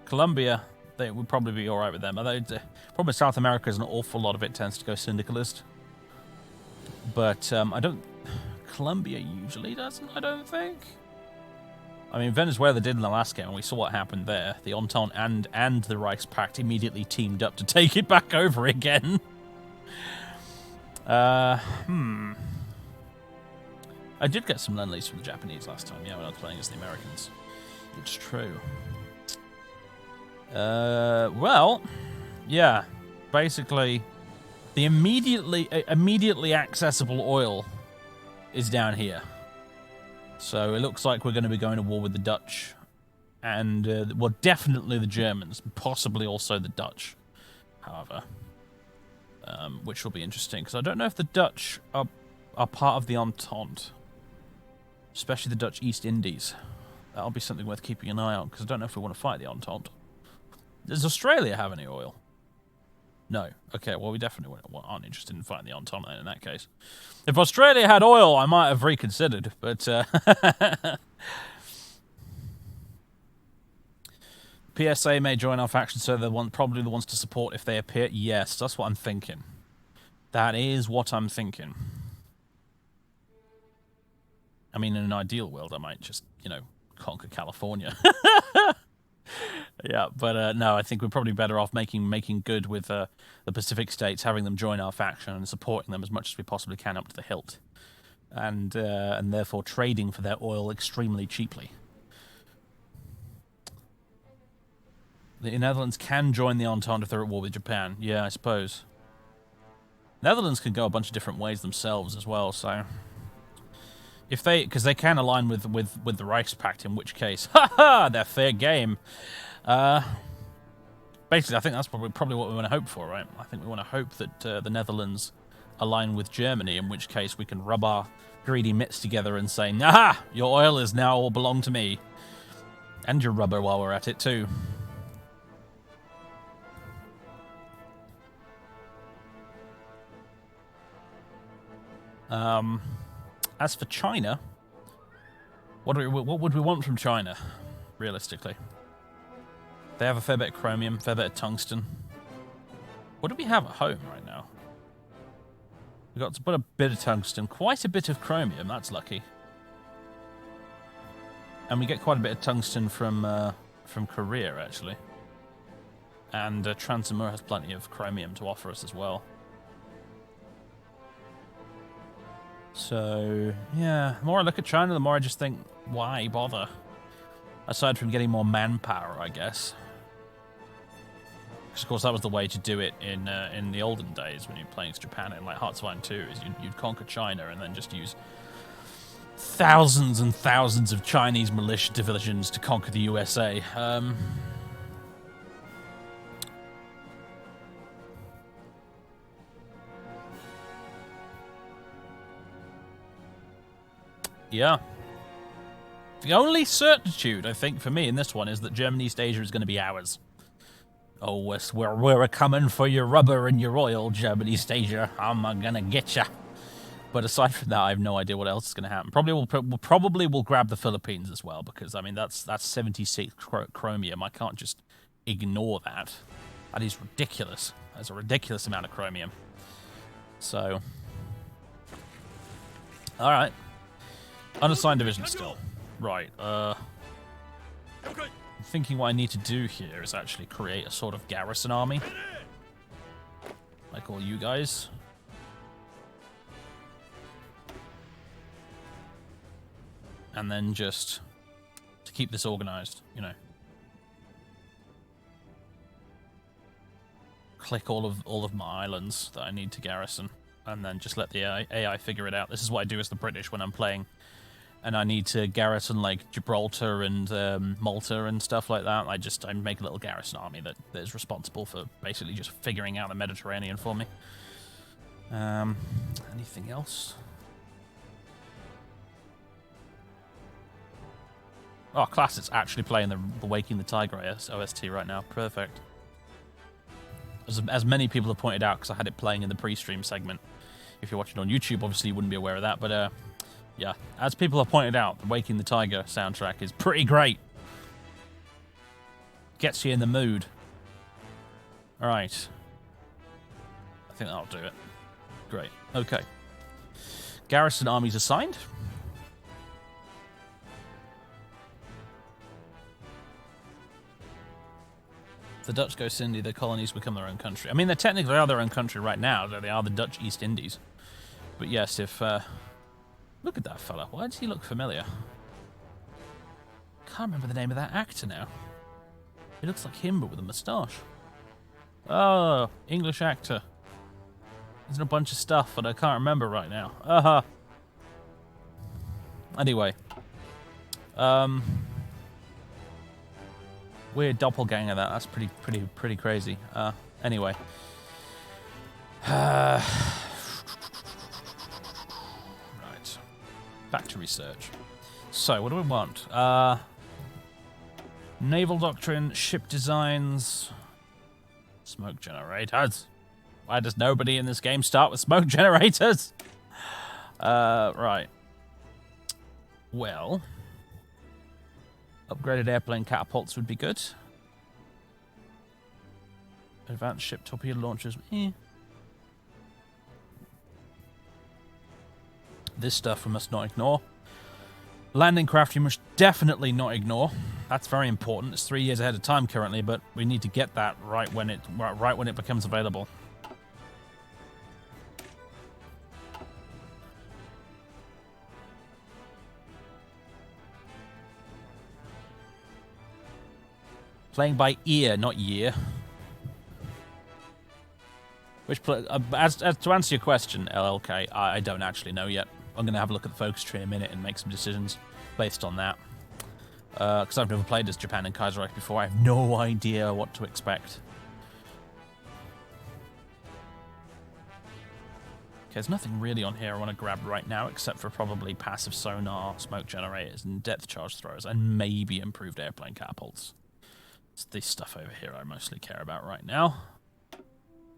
Speaker 1: Colombia. They would probably be alright with them. Although, probably South America is an awful lot of it tends to go syndicalist. But, I don't... Colombia usually doesn't, I don't think. I mean, Venezuela did in Alaska, and we saw what happened there. The Entente and the Reichspakt immediately teamed up to take it back over again. I did get some Lend-Lease from the Japanese last time, yeah, when I was playing as the Americans. It's true. Well, yeah, basically, the immediately accessible oil is down here. So it looks like we're going to be going to war with the Dutch, and, well, definitely the Germans, possibly also the Dutch, however. Which will be interesting, because I don't know if the Dutch are part of the Entente. Especially the Dutch East Indies. That'll be something worth keeping an eye on, because I don't know if we want to fight the Entente. Does Australia have any oil? No. Okay, well, we definitely aren't interested in fighting the Entente in that case. If Australia had oil, I might have reconsidered, but... PSA may join our faction, so they're probably the ones to support if they appear. Yes, that's what I'm thinking. That is what I'm thinking. I mean, in an ideal world, I might just, you know, conquer California. Yeah, but no, I think we're probably better off making good with the Pacific states, having them join our faction and supporting them as much as we possibly can up to the hilt, and therefore trading for their oil extremely cheaply. The Netherlands can join the Entente if they're at war with Japan. Yeah, I suppose. Netherlands can go a bunch of different ways themselves as well, so... If they... Because they can align with the Reichspakt, in which case... Ha-ha! They're fair game. Basically, I think that's probably what we want to hope for, right? I think we want to hope that the Netherlands align with Germany, in which case we can rub our greedy mitts together and say, aha! Your oil is now all belong to me. And your rubber while we're at it, too. As for China, what would we want from China, realistically? They have a fair bit of chromium, fair bit of tungsten. What do we have at home right now? We've got to put a bit of tungsten, quite a bit of chromium, that's lucky. And we get quite a bit of tungsten from Korea, actually. And Transamur has plenty of chromium to offer us as well. So, yeah, the more I look at China, the more I just think, why bother? Aside from getting more manpower, I guess. Because, of course, that was the way to do it in the olden days when you're playing Japan in, like, Hearts of Iron 2, is you'd conquer China and then just use thousands and thousands of Chinese militia divisions to conquer the USA. Yeah. The only certitude, I think, for me in this one is that German East Asia is going to be ours. Oh, we're coming for your rubber and your oil, German East Asia. I'm going to get ya. But aside from that, I have no idea what else is going to happen. Probably we'll grab the Philippines as well, because, I mean, that's 76 chromium. I can't just ignore that. That is ridiculous. That's a ridiculous amount of chromium. So, all right. Unassigned division still. Right, I'm thinking what I need to do here is actually create a sort of garrison army. Like all you guys. And then just to keep this organized, you know. Click all of my islands that I need to garrison. And then just let the AI figure it out. This is what I do as the British when I'm playing. And I need to garrison like Gibraltar and Malta and stuff like that. I make a little garrison army that is responsible for basically just figuring out the Mediterranean for me. Anything else? Oh, class! It's actually playing the Waking the Tiger OST right now. Perfect. As many people have pointed out, because I had it playing in the pre-stream segment. If you're watching on YouTube, obviously you wouldn't be aware of that, but yeah, as people have pointed out, the Waking the Tiger soundtrack is pretty great. Gets you in the mood. Alright. I think that'll do it. Great. Okay. Garrison armies assigned. If the Dutch go Cindy, the colonies become their own country. I mean, they technically are their own country right now. They are the Dutch East Indies. But yes, if... Look at that fella. Why does he look familiar? Can't remember the name of that actor now. He looks like him, but with a moustache. Oh, English actor. He's in a bunch of stuff, but I can't remember right now. Anyway. Weird doppelganger that. That's pretty crazy. Anyway. Back to research. So, what do we want? Naval doctrine, ship designs, smoke generators. Why does nobody in this game start with smoke generators? Right. Well, upgraded airplane catapults would be good. Advanced ship torpedo launchers. This stuff we must not ignore. Landing craft you must definitely not ignore. That's very important. It's 3 years ahead of time currently, but we need to get that right when it becomes available. Playing by ear, not year. As to answer your question, LLK, I don't actually know yet. I'm going to have a look at the focus tree in a minute and make some decisions based on that. Because I've never played as Japan and Kaiserreich before. I have no idea what to expect. Okay, there's nothing really on here I want to grab right now, except for probably passive sonar, smoke generators, and depth charge throwers, and maybe improved airplane catapults. It's this stuff over here I mostly care about right now.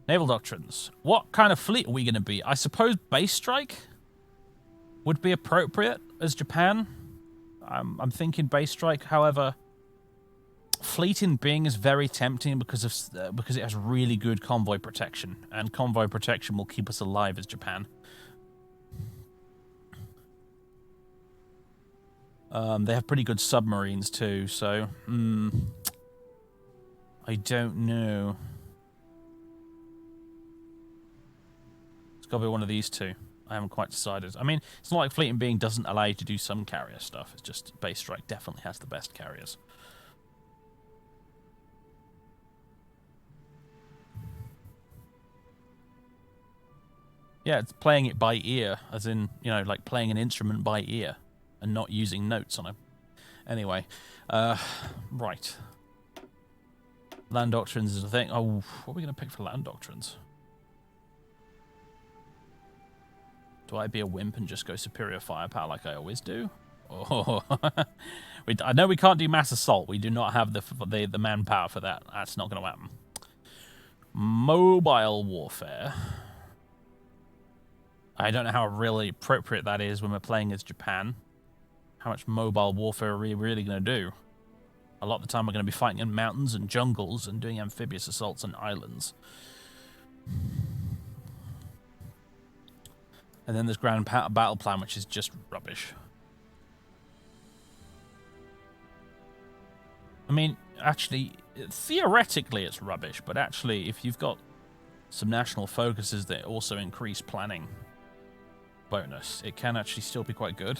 Speaker 1: Naval doctrines. What kind of fleet are we going to be? I suppose base strike would be appropriate as Japan. I'm thinking base strike. However, fleet in Bing is very tempting because it has really good convoy protection, and convoy protection will keep us alive as Japan. They have pretty good submarines too, so I don't know. It's got to be one of these two. I haven't quite decided. I mean, it's not like Fleet and Being doesn't allow you to do some carrier stuff. It's just Base Strike definitely has the best carriers. Yeah, it's playing it by ear, as in, you know, like playing an instrument by ear and not using notes on it. Anyway, right. Land doctrines is a thing. Oh, what are we going to pick for land doctrines? Do I be a wimp and just go superior firepower like I always do? Oh, I know we can't do mass assault. We do not have the manpower for that. That's not going to happen. Mobile warfare. I don't know how really appropriate that is when we're playing as Japan. How much mobile warfare are we really going to do? A lot of the time we're going to be fighting in mountains and jungles and doing amphibious assaults on islands. And then there's ground battle plan, which is just rubbish. I mean, actually, theoretically it's rubbish, but actually, if you've got some national focuses that also increase planning bonus, it can actually still be quite good.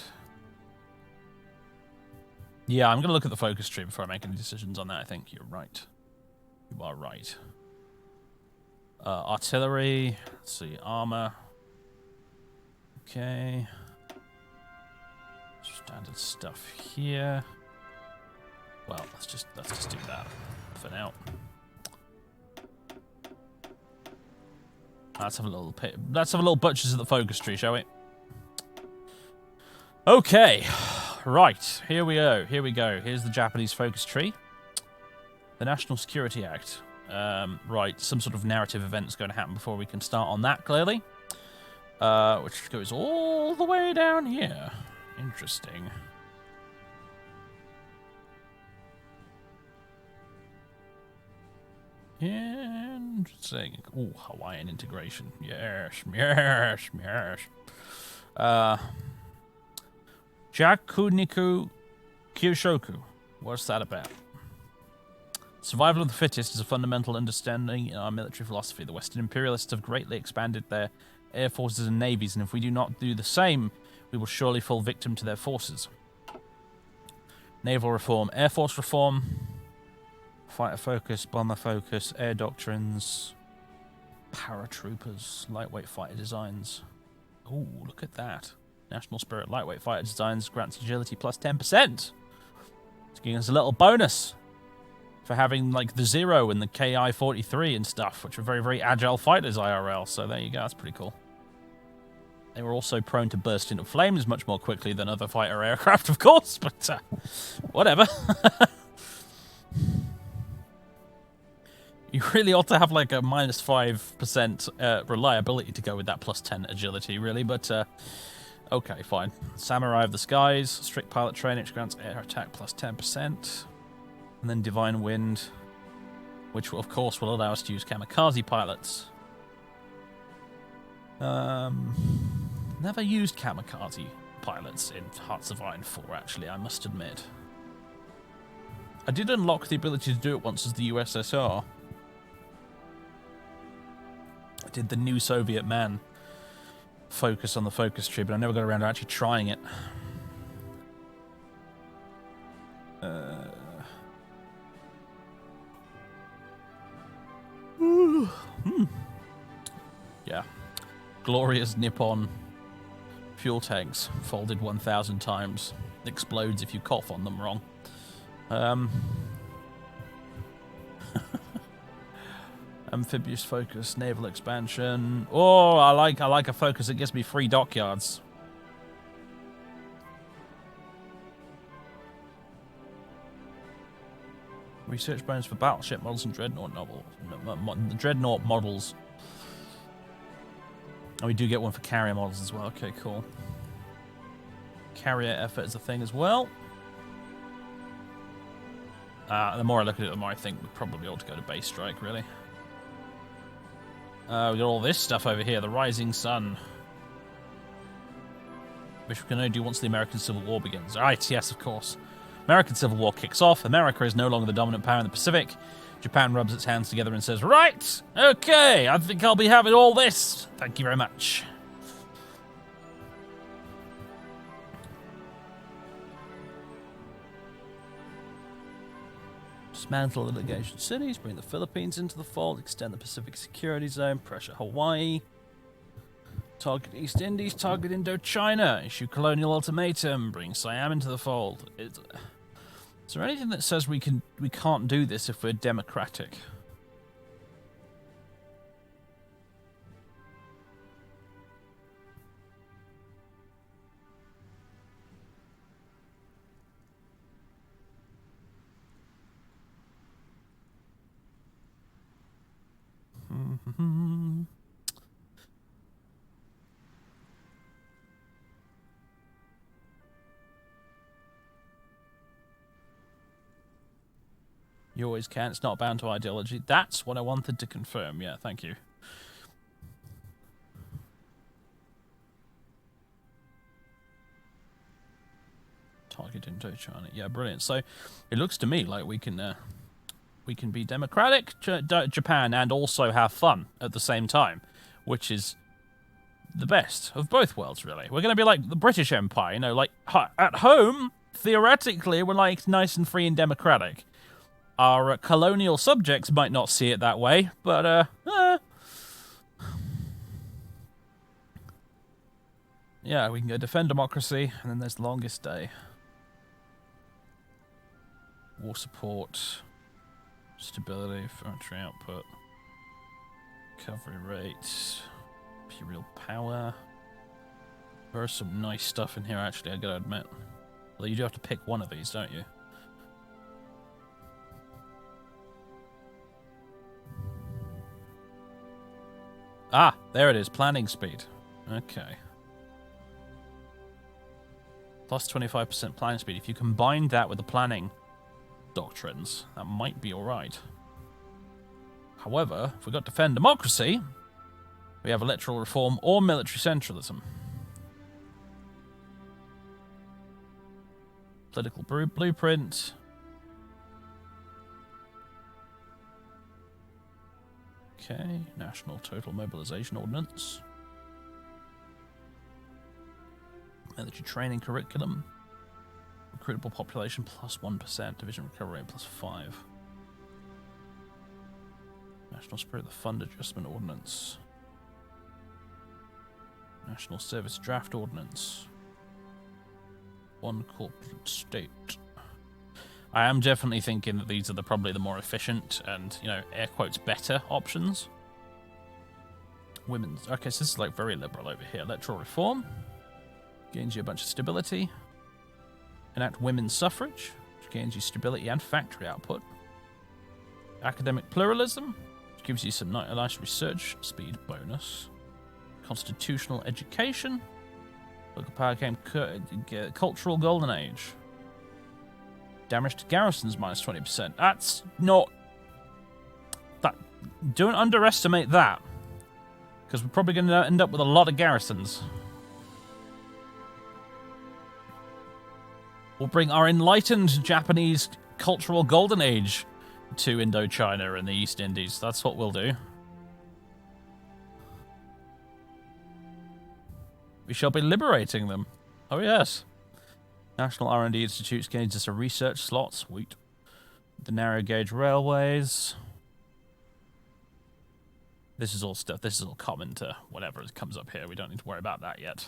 Speaker 1: Yeah, I'm going to look at the focus tree before I make any decisions on that. I think you're right. You are right. Artillery. Let's see, armor. Okay. Standard stuff here. Well, let's just do that for now. Let's have a little butchers at the focus tree, shall we? Okay, right. Here we go. Here's the Japanese focus tree. The National Security Act. Right, some sort of narrative event is going to happen before we can start on that, clearly. Which goes all the way down here. Interesting. Interesting. Ooh, Hawaiian integration. Yes. Jakuniku Kyoshoku. What's that about? Survival of the fittest is a fundamental understanding in our military philosophy. The Western imperialists have greatly expanded their air forces and navies, and if we do not do the same, we will surely fall victim to their forces. Naval reform, air force reform, fighter focus, bomber focus, air doctrines, paratroopers, lightweight fighter designs. Ooh, look at that. National Spirit lightweight fighter designs grants agility plus 10%. It's giving us a little bonus for having like the Zero and the KI-43 and stuff, which are very, very agile fighters IRL. So there you go, that's pretty cool. They were also prone to burst into flames much more quickly than other fighter aircraft, of course, but whatever. You really ought to have like a minus 5% reliability to go with that plus 10 agility, really, but okay, fine. Samurai of the Skies, strict pilot training, which grants air attack plus 10%. And then Divine Wind, which of course will allow us to use kamikaze pilots. Never used kamikaze pilots in Hearts of Iron 4, actually, I must admit. I did unlock the ability to do it once as the USSR. I did the New Soviet Man focus on the focus tree, but I never got around to actually trying it. Yeah. Glorious Nippon fuel tanks, folded 1,000 times. Explodes if you cough on them wrong. Amphibious focus, naval expansion. Oh, I like a focus that gives me free dockyards. Research bonus for battleship models and dreadnought dreadnought models. Oh, we do get one for carrier models as well. Okay, cool. Carrier effort is a thing as well. The more I look at it, the more I think we probably ought to go to base strike, really. We got all this stuff over here. The Rising Sun. Which we can only do once the American Civil War begins. Right, yes, of course. American Civil War kicks off. America is no longer the dominant power in the Pacific. Japan rubs its hands together and says, right, okay, I think I'll be having all this. Thank you very much. Dismantle the legation cities, bring the Philippines into the fold, extend the Pacific Security Zone, pressure Hawaii, target East Indies, target Indochina, issue colonial ultimatum, bring Siam into the fold. Is there anything that says we can't do this if we're democratic? You always can. It's not bound to ideology. That's what I wanted to confirm. Yeah, thank you. Target Indochina. Yeah, brilliant. So it looks to me like we can be democratic Japan and also have fun at the same time, which is the best of both worlds, really. We're going to be like the British Empire, you know, like at home, theoretically, we're like nice and free and democratic. Our colonial subjects might not see it that way, but, yeah, we can go defend democracy, and then there's the longest day. War support, stability, factory output, recovery rate, imperial power. There is some nice stuff in here, actually, I gotta admit. Although you do have to pick one of these, don't you? Ah, there it is, planning speed. Okay. Plus 25% planning speed. If you combine that with the planning doctrines, that might be alright. However, if we got defend democracy, we have electoral reform or military centralism. Political blueprint. Okay, National Total Mobilization Ordinance. Military training curriculum. Recruitable population plus 1%. Division recovery rate plus 5. National Spirit of the Fund Adjustment Ordinance. National Service Draft Ordinance. One corporate state. I am definitely thinking that these are probably the more efficient and, you know, air quotes, better options. Women's... Okay, so this is, like, very liberal over here. Electoral reform. Gains you a bunch of stability. Enact women's suffrage, which gains you stability and factory output. Academic pluralism, which gives you some nice research speed bonus. Constitutional education. Local power game cultural golden age. Damage to garrisons minus 20%. That's not... That, don't underestimate that. Because we're probably going to end up with a lot of garrisons. We'll bring our enlightened Japanese cultural golden age to Indochina and the East Indies. That's what we'll do. We shall be liberating them. Oh, yes. National R&D Institutes gains us a research slot. Sweet. The narrow gauge railways. This is all stuff. This is all common to whatever comes up here. We don't need to worry about that yet.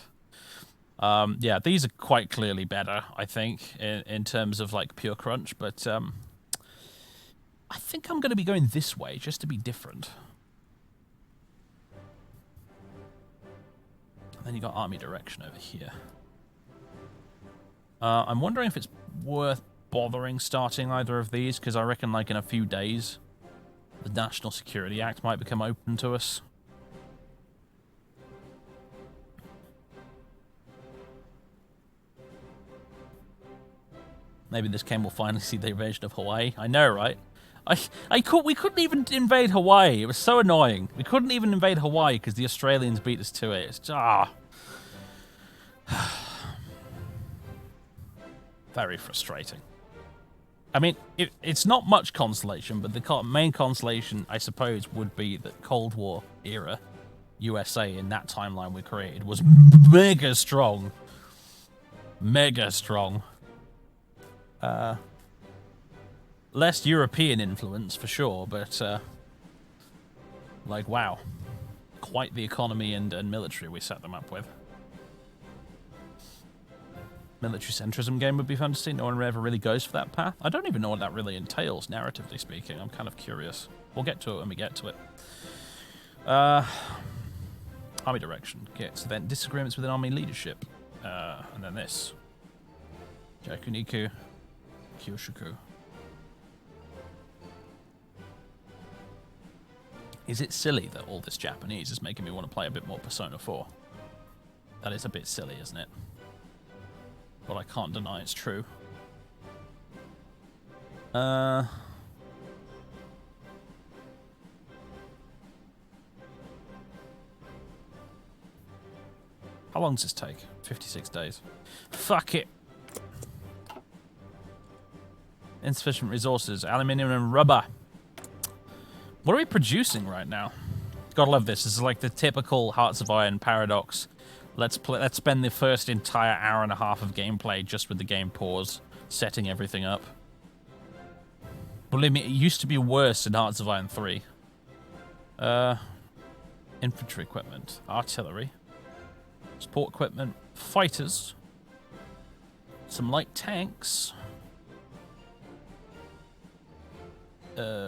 Speaker 1: Yeah, these are quite clearly better, I think, in terms of, like, pure crunch, but I think I'm going to be going this way, just to be different. And then you got army direction over here. I'm wondering if it's worth bothering starting either of these, because I reckon, like, in a few days, the National Security Act might become open to us. Maybe this game will finally see the invasion of Hawaii. I know, right? We couldn't even invade Hawaii. It was so annoying. We couldn't even invade Hawaii because the Australians beat us to it. It's very frustrating. I mean, it's not much consolation, but the main consolation, I suppose, would be that Cold War era USA in that timeline we created was mega strong. Mega strong. Less European influence, for sure, but, like, wow. Quite the economy and military we set them up with. Military centrism game would be fun to see. No one ever really goes for that path. I don't even know what that really entails, narratively speaking. I'm kind of curious. We'll get to it when we get to it. Army direction. Gets event disagreements within army leadership. And then this. Jakuniku. Kyoshiku. Is it silly that all this Japanese is making me want to play a bit more Persona 4? That is a bit silly, isn't it? But I can't deny it's true. How long does this take? 56 days. Fuck it. Insufficient resources. Aluminium and rubber. What are we producing right now? Gotta love this. This is like the typical Hearts of Iron paradox. Let's spend the first entire hour and a half of gameplay just with the game pause, setting everything up. Believe me, it used to be worse in Hearts of Iron 3. Infantry equipment, artillery, support equipment, fighters, some light tanks,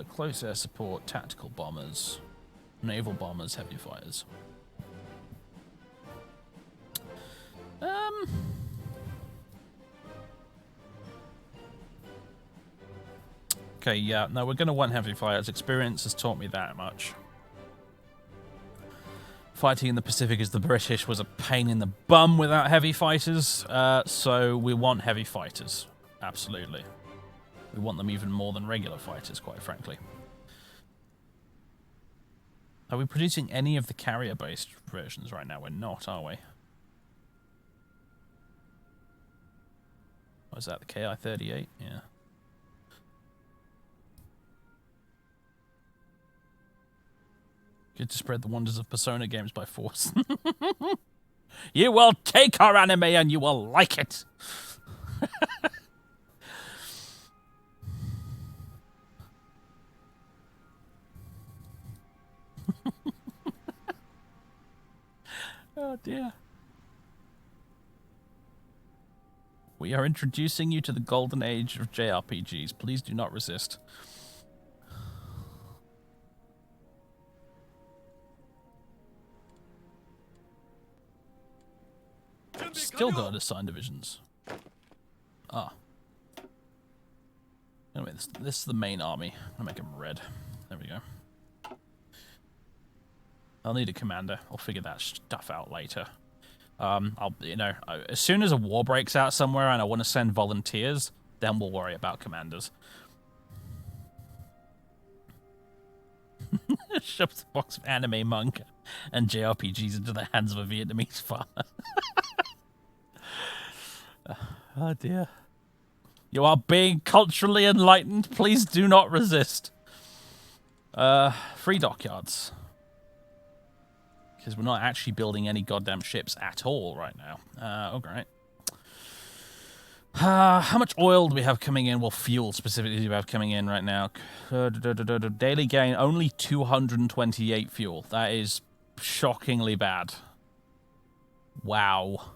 Speaker 1: close air support, tactical bombers, naval bombers, heavy fighters. Okay, yeah, no, we're going to want heavy fighters. Experience has taught me that much. Fighting in the Pacific as the British was a pain in the bum without heavy fighters, so we want heavy fighters. Absolutely. We want them even more than regular fighters, quite frankly. Are we producing any of the carrier-based versions right now? We're not, are we? Oh, is that the KI-38? Yeah. Good to spread the wonders of Persona games by force. You will take our anime and you will like it. Oh dear. We are introducing you to the golden age of JRPGs. Please do not resist. Still got assigned divisions. Ah. Anyway, this is the main army. I'll make them red. There we go. I'll need a commander. I'll figure that stuff out later. As soon as a war breaks out somewhere and I want to send volunteers, then we'll worry about commanders. Shoves a box of anime, manga, and JRPGs into the hands of a Vietnamese farmer. Oh dear. You are being culturally enlightened. Please do not resist. Free dockyards. Because we're not actually building any goddamn ships at all right now. Okay. How much oil do we have coming in? Well, fuel specifically do we have coming in right now? Daily gain, only 228 fuel. That is shockingly bad. Wow.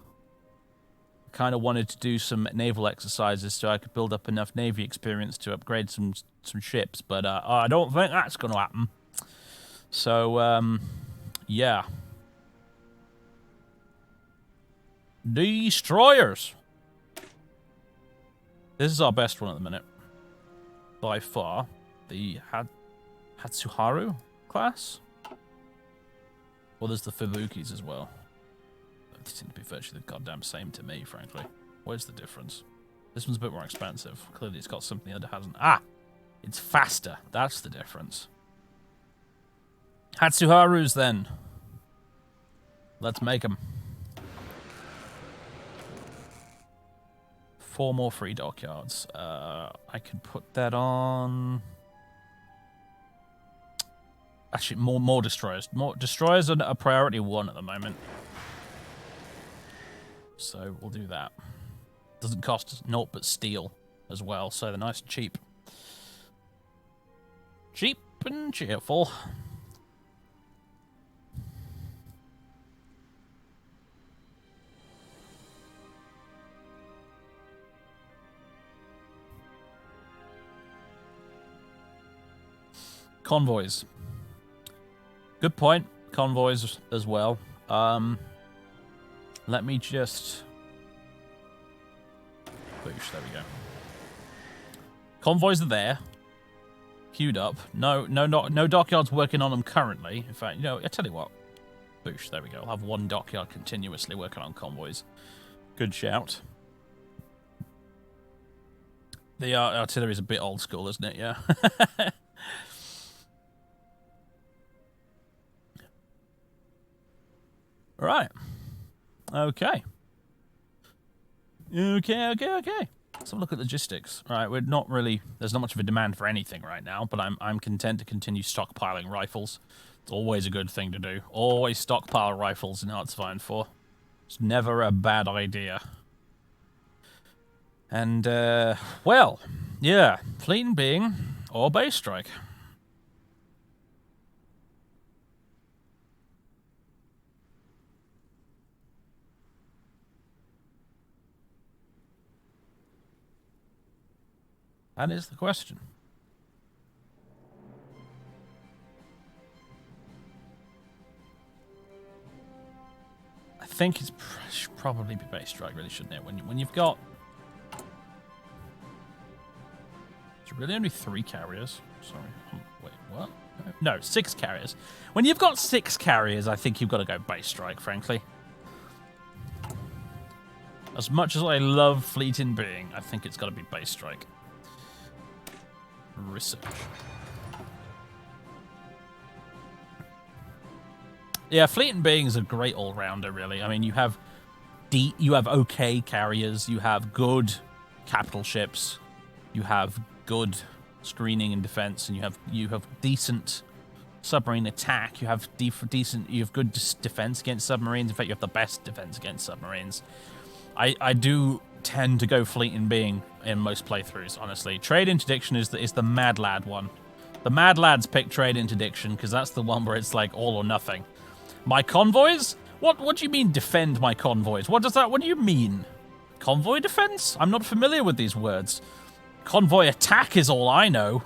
Speaker 1: Kind of wanted to do some naval exercises so I could build up enough Navy experience to upgrade some ships, but I don't think that's going to happen. So, yeah. Destroyers! This is our best one at the minute. By far. The Hatsuharu class? Well, there's the Fubukis as well. They seem to be virtually the goddamn same to me, frankly. Where's the difference? This one's a bit more expensive. Clearly it's got something the other hasn't. Ah! It's faster. That's the difference. Hatsuharus, then. Let's make them. 4 more free dockyards. I can put that on... Actually, more destroyers. More destroyers are a priority 1 at the moment. So we'll do that. Doesn't cost naught but steel as well, so they're nice and cheap. Cheap and cheerful. Convoys. Good point. Convoys as well. Let me just... Boosh, there we go. Convoys are there. queued up. No dockyards working on them currently. In fact, you know, I tell you what. Boosh, there we go. I'll have one dockyard continuously working on convoys. Good shout. The artillery's a bit old school, isn't it? Yeah. Right. Okay. Okay. Let's have a look at logistics. All right, we're not really... There's not much of a demand for anything right now, but I'm content to continue stockpiling rifles. It's always a good thing to do. Always stockpile rifles in Hearts of Iron 4. It's never a bad idea. And, well, yeah, fleet and being or base strike. That is the question. I think it should probably be base strike, really, shouldn't it? When you've got... It's really only 3 carriers. Sorry. Wait, what? No, 6 carriers. When you've got 6 carriers, I think you've got to go base strike, frankly. As much as I love fleet in being, I think it's got to be base strike. Research. Yeah, fleet and being is a great all-rounder, really. I mean, you have okay carriers, you have good capital ships, you have good screening and defense, and you have decent submarine attack. You have good defense against submarines. In fact, you have the best defense against submarines. I do tend to go fleet and being in most playthroughs, honestly. Trade interdiction is the mad lad one. The mad lads pick trade interdiction because that's the one where it's like all or nothing. My convoys? What do you mean defend my convoys? What do you mean? Convoy defense? I'm not familiar with these words. Convoy attack is all I know.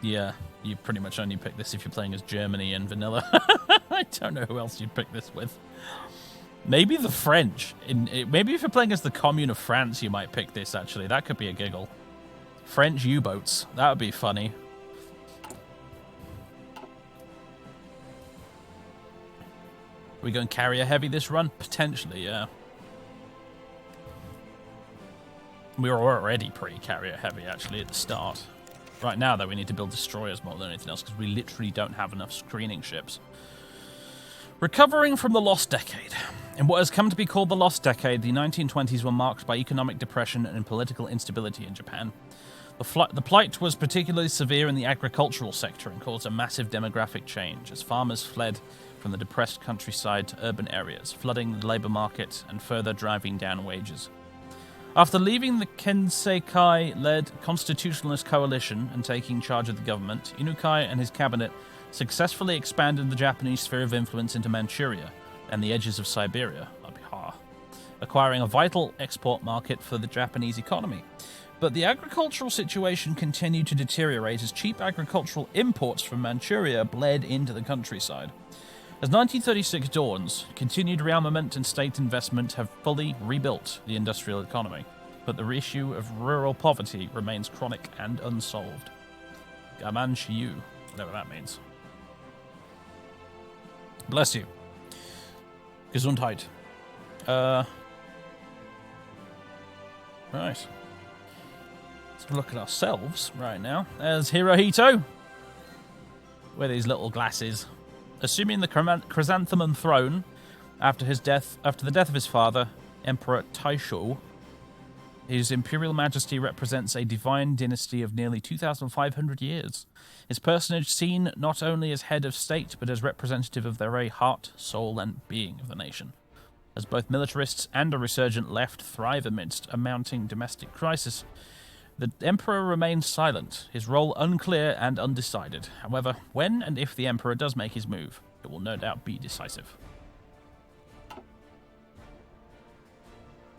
Speaker 1: Yeah, you pretty much only pick this if you're playing as Germany and vanilla. I don't know who else you'd pick this with. Maybe the French. Maybe if you're playing as the Commune of France, you might pick this, actually. That could be a giggle. French U-boats. That would be funny. Are we going carrier heavy this run? Potentially, yeah. We were already pretty carrier heavy, actually, at the start. Right now, though, we need to build destroyers more than anything else, because we literally don't have enough screening ships. Recovering from the lost decade. In what has come to be called the lost decade, the 1920s were marked by economic depression and political instability in Japan. The plight was particularly severe in the agricultural sector and caused a massive demographic change as farmers fled from the depressed countryside to urban areas, flooding the labour market and further driving down wages. After leaving the Kenseikai-led constitutionalist coalition and taking charge of the government, Inukai and his cabinet successfully expanded the Japanese sphere of influence into Manchuria and the edges of Siberia, acquiring a vital export market for the Japanese economy. But the agricultural situation continued to deteriorate as cheap agricultural imports from Manchuria bled into the countryside. As 1936 dawns, continued rearmament and state investment have fully rebuilt the industrial economy, but the issue of rural poverty remains chronic and unsolved. Gaman Shiyu, whatever that means. Bless you. Gesundheit. Right. Let's have a look at ourselves right now. There's Hirohito. With his little glasses. Assuming the chrysanthemum throne after the death of his father, Emperor Taisho, his imperial majesty represents a divine dynasty of nearly 2,500 years. His personage seen not only as head of state, but as representative of the very heart, soul, and being of the nation. As both militarists and a resurgent left thrive amidst a mounting domestic crisis, the Emperor remains silent, his role unclear and undecided. However, when and if the Emperor does make his move, it will no doubt be decisive.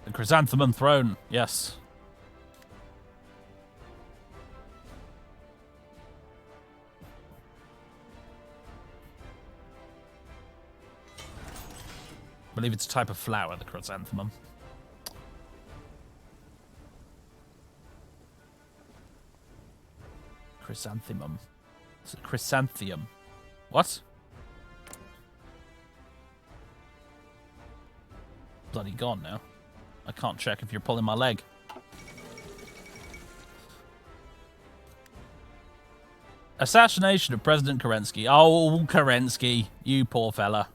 Speaker 1: The chrysanthemum throne, yes. I believe it's a type of flower, the chrysanthemum. Chrysanthemum. It's a chrysanthemum. What? Bloody gone now. I can't check if you're pulling my leg. Assassination of President Kerensky. Oh, Kerensky. You poor fella.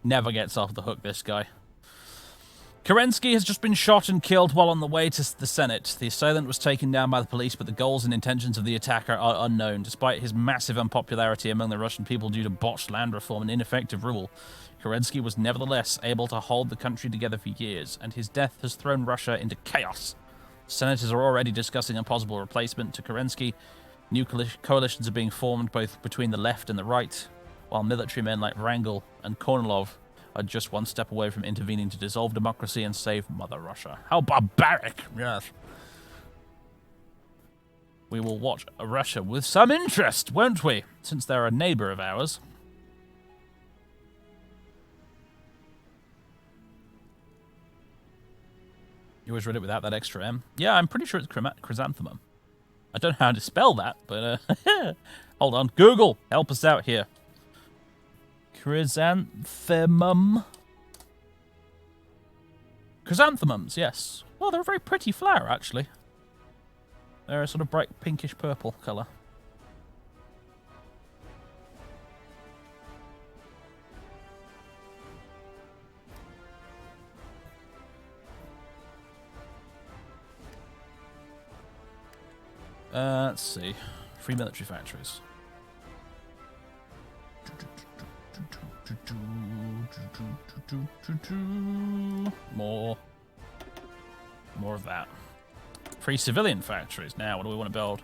Speaker 1: Never gets off the hook, this guy. Kerensky has just been shot and killed while on the way to the Senate. The assailant was taken down by the police, but the goals and intentions of the attacker are unknown. Despite his massive unpopularity among the Russian people due to botched land reform and ineffective rule, Kerensky was nevertheless able to hold the country together for years, and his death has thrown Russia into chaos. Senators are already discussing a possible replacement to Kerensky. New coalitions are being formed both between the left and the right, while military men like Wrangel and Kornilov are just one step away from intervening to dissolve democracy and save Mother Russia. How barbaric! Yes. We will watch Russia with some interest, won't we? Since they're a neighbour of ours. You always read it without that extra M? Yeah, I'm pretty sure it's chrysanthemum. I don't know how to spell that, but hold on. Google, help us out here. Chrysanthemum. Chrysanthemums, yes. Well, they're a very pretty flower, actually. They're a sort of bright pinkish purple colour. Let's see. Free military factories. More of that. Free civilian factories. Now, what do we want to build?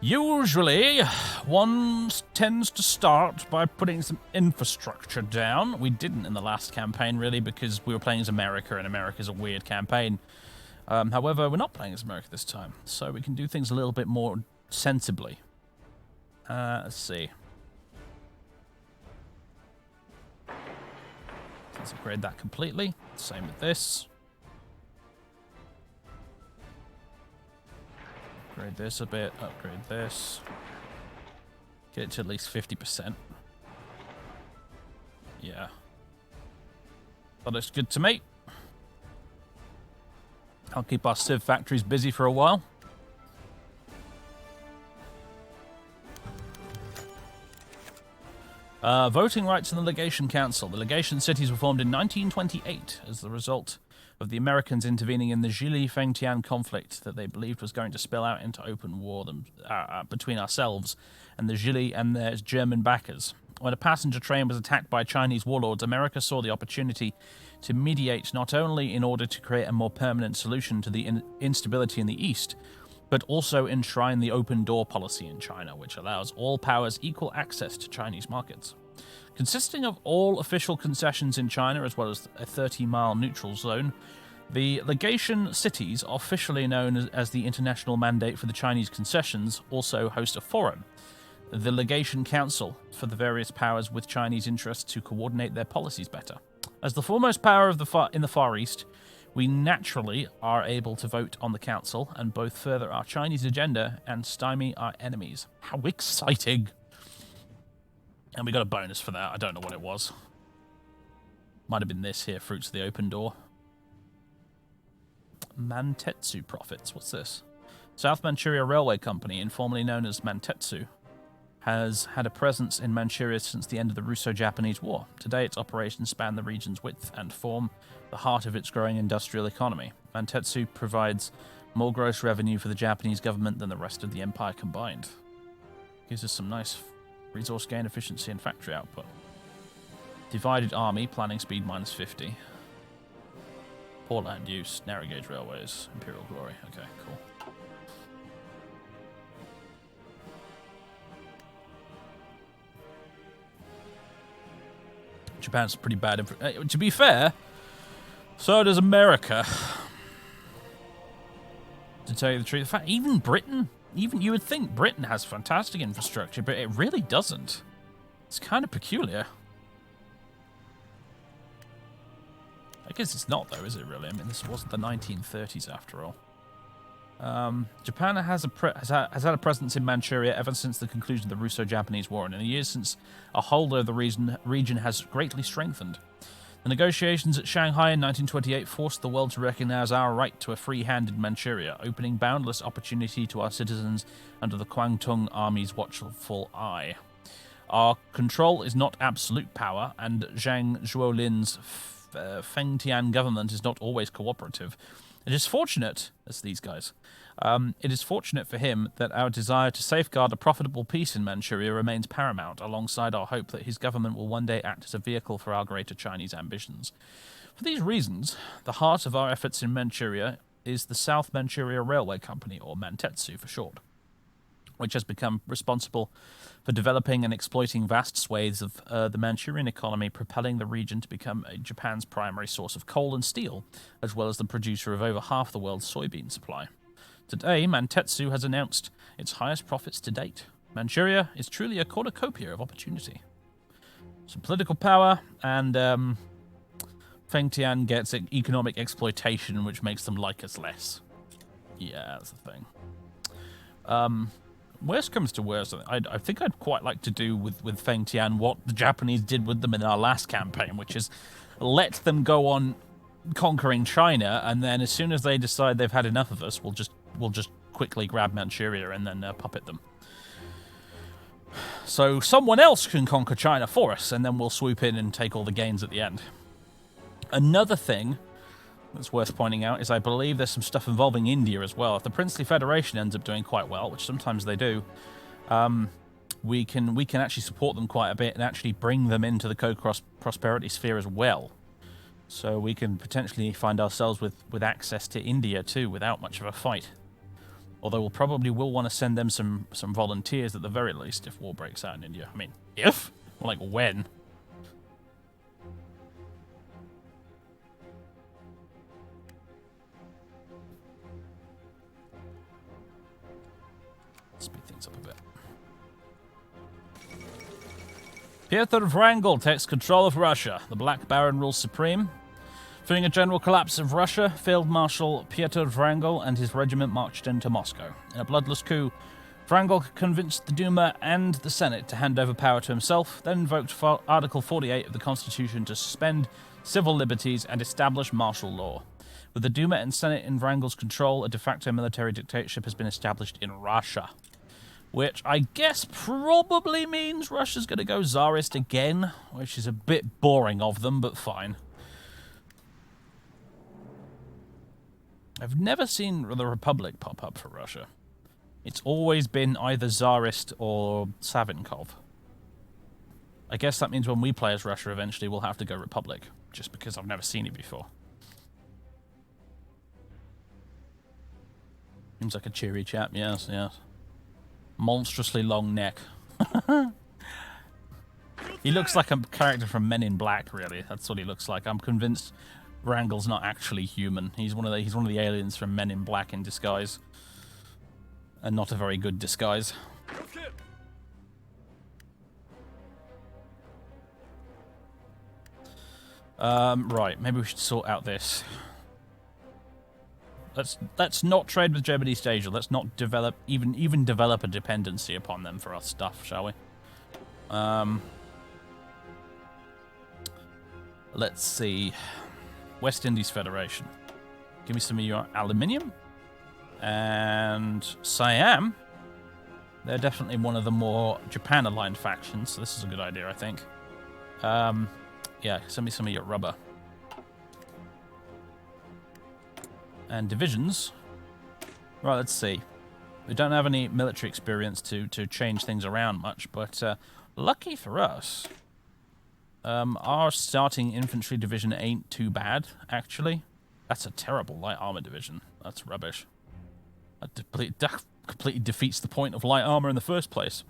Speaker 1: Usually, one tends to start by putting some infrastructure down. We didn't in the last campaign, really, because we were playing as America, and America's a weird campaign. However, we're not playing as America this time, so we can do things a little bit more sensibly. Let's see. Let's upgrade that completely. Same with this. Upgrade this a bit. Upgrade this. Get it to at least 50%. Yeah. That looks good to me. I'll keep our civ factories busy for a while. Voting rights in the Legation Council. The legation cities were formed in 1928 as the result of the Americans intervening in the Jilly-Fengtian conflict that they believed was going to spill out into open war between ourselves and the Jilly and their German backers. When a passenger train was attacked by Chinese warlords, America saw the opportunity to mediate not only in order to create a more permanent solution to the instability in the East, but also enshrine the open door policy in China, which allows all powers equal access to Chinese markets. Consisting of all official concessions in China, as well as a 30-mile neutral zone, the legation cities, officially known as the International Mandate for the Chinese Concessions, also host a forum, the Legation Council, for the various powers with Chinese interests to coordinate their policies better. As the foremost power of in the Far East, we naturally are able to vote on the council and both further our Chinese agenda and stymie our enemies. How exciting! And we got a bonus for that. I don't know what it was. Might have been this here, Fruits of the Open Door. Mantetsu profits. What's this? South Manchuria Railway Company, informally known as Mantetsu, has had a presence in Manchuria since the end of the Russo-Japanese War. Today, its operations span the region's width and form the heart of its growing industrial economy. Mantetsu provides more gross revenue for the Japanese government than the rest of the empire combined. Gives us some nice resource gain, efficiency, and factory output. Divided army, planning speed -50. Poor land use, narrow gauge railways, imperial glory. Okay, cool. Japan's pretty bad. To be fair, so does America. To tell you the truth, in fact, even Britain, you would think Britain has fantastic infrastructure, but it really doesn't. It's kind of peculiar. I guess it's not, though, is it really? I mean, this wasn't the 1930s after all. Japan has had a presence in Manchuria ever since the conclusion of the Russo-Japanese War, and in the years since, our hold over the region has greatly strengthened. The negotiations at Shanghai in 1928 forced the world to recognize our right to a free-handed Manchuria, opening boundless opportunity to our citizens under the Kwangtung Army's watchful eye. Our control is not absolute power, and Zhang Zhuolin's Fengtian government is not always cooperative. It is fortunate, as these guys, it is fortunate for him that our desire to safeguard a profitable peace in Manchuria remains paramount, alongside our hope that his government will one day act as a vehicle for our greater Chinese ambitions. For these reasons, the heart of our efforts in Manchuria is the South Manchuria Railway Company, or Mantetsu for short, which has become responsible for developing and exploiting vast swathes of the Manchurian economy, propelling the region to become Japan's primary source of coal and steel, as well as the producer of over half the world's soybean supply. Today, Mantetsu has announced its highest profits to date. Manchuria is truly a cornucopia of opportunity. Some political power, and Fengtian gets economic exploitation, which makes them like us less. Yeah, that's the thing. Worst comes to worst, I think I'd quite like to do with Fengtian what the Japanese did with them in our last campaign, which is let them go on conquering China, and then as soon as they decide they've had enough of us, we'll just quickly grab Manchuria and then puppet them. So someone else can conquer China for us, and then we'll swoop in and take all the gains at the end. Another thing that's worth pointing out is I believe there's some stuff involving India as well. If the Princely Federation ends up doing quite well, which sometimes they do, we can actually support them quite a bit and actually bring them into the co-prosperity sphere as well. So we can potentially find ourselves with access to India too without much of a fight. Although we'll probably want to send them some volunteers at the very least if war breaks out in India. I mean, if? Like when? Speed things up a bit. Pyotr Wrangel takes control of Russia. The Black Baron rules supreme. Fearing a general collapse of Russia, Field Marshal Pyotr Wrangel and his regiment marched into Moscow. In a bloodless coup, Wrangel convinced the Duma and the Senate to hand over power to himself, then invoked Article 48 of the Constitution to suspend civil liberties and establish martial law. With the Duma and Senate in Wrangel's control, a de facto military dictatorship has been established in Russia. Which I guess probably means Russia's going to go Tsarist again, which is a bit boring of them, but fine. I've never seen the Republic pop up for Russia. It's always been either Tsarist or Savinkov. I guess that means when we play as Russia, eventually we'll have to go Republic, just because I've never seen it before. Seems like a cheery chap, yes, yes. Monstrously long neck. He looks like a character from Men in Black, really. That's what he looks like. I'm convinced Wrangel's not actually human. He's one of the aliens from Men in Black in disguise. And not a very good disguise. Right, maybe we should sort out this. Let's not trade with German East Asia. Let's not develop even develop a dependency upon them for our stuff, shall we? Let's see. West Indies Federation. Give me some of your aluminium. And Siam. They're definitely one of the more Japan-aligned factions, so this is a good idea, I think. Yeah, send me some of your rubber. And divisions. Right, let's see. We don't have any military experience to change things around much, but lucky for us, our starting infantry division ain't too bad, actually. That's a terrible light armor division. That's rubbish. That completely defeats the point of light armor in the first place.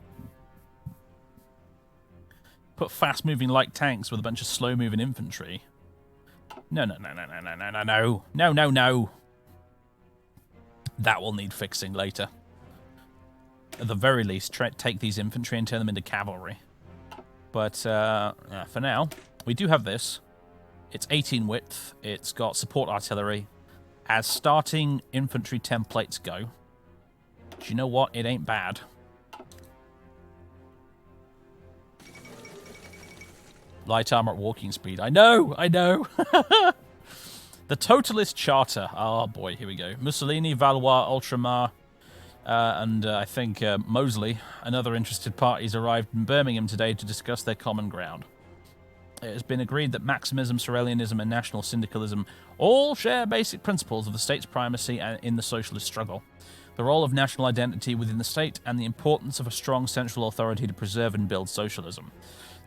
Speaker 1: Put fast-moving light tanks with a bunch of slow-moving infantry. No. That will need fixing later. At the very least, take these infantry and turn them into cavalry. But yeah, for now, we do have this. It's 18 width. It's got support artillery. as starting infantry templates go, do you know what? It ain't bad. Light armor at walking speed. I know! The Totalist Charter. Oh boy, here we go. Mussolini, Valois, Ultramar, and I think Mosley and other interested parties arrived in Birmingham today to discuss their common ground. It has been agreed that Maximism, Sorelianism, and National Syndicalism all share basic principles of the state's primacy in the socialist struggle, the role of national identity within the state, and the importance of a strong central authority to preserve and build socialism.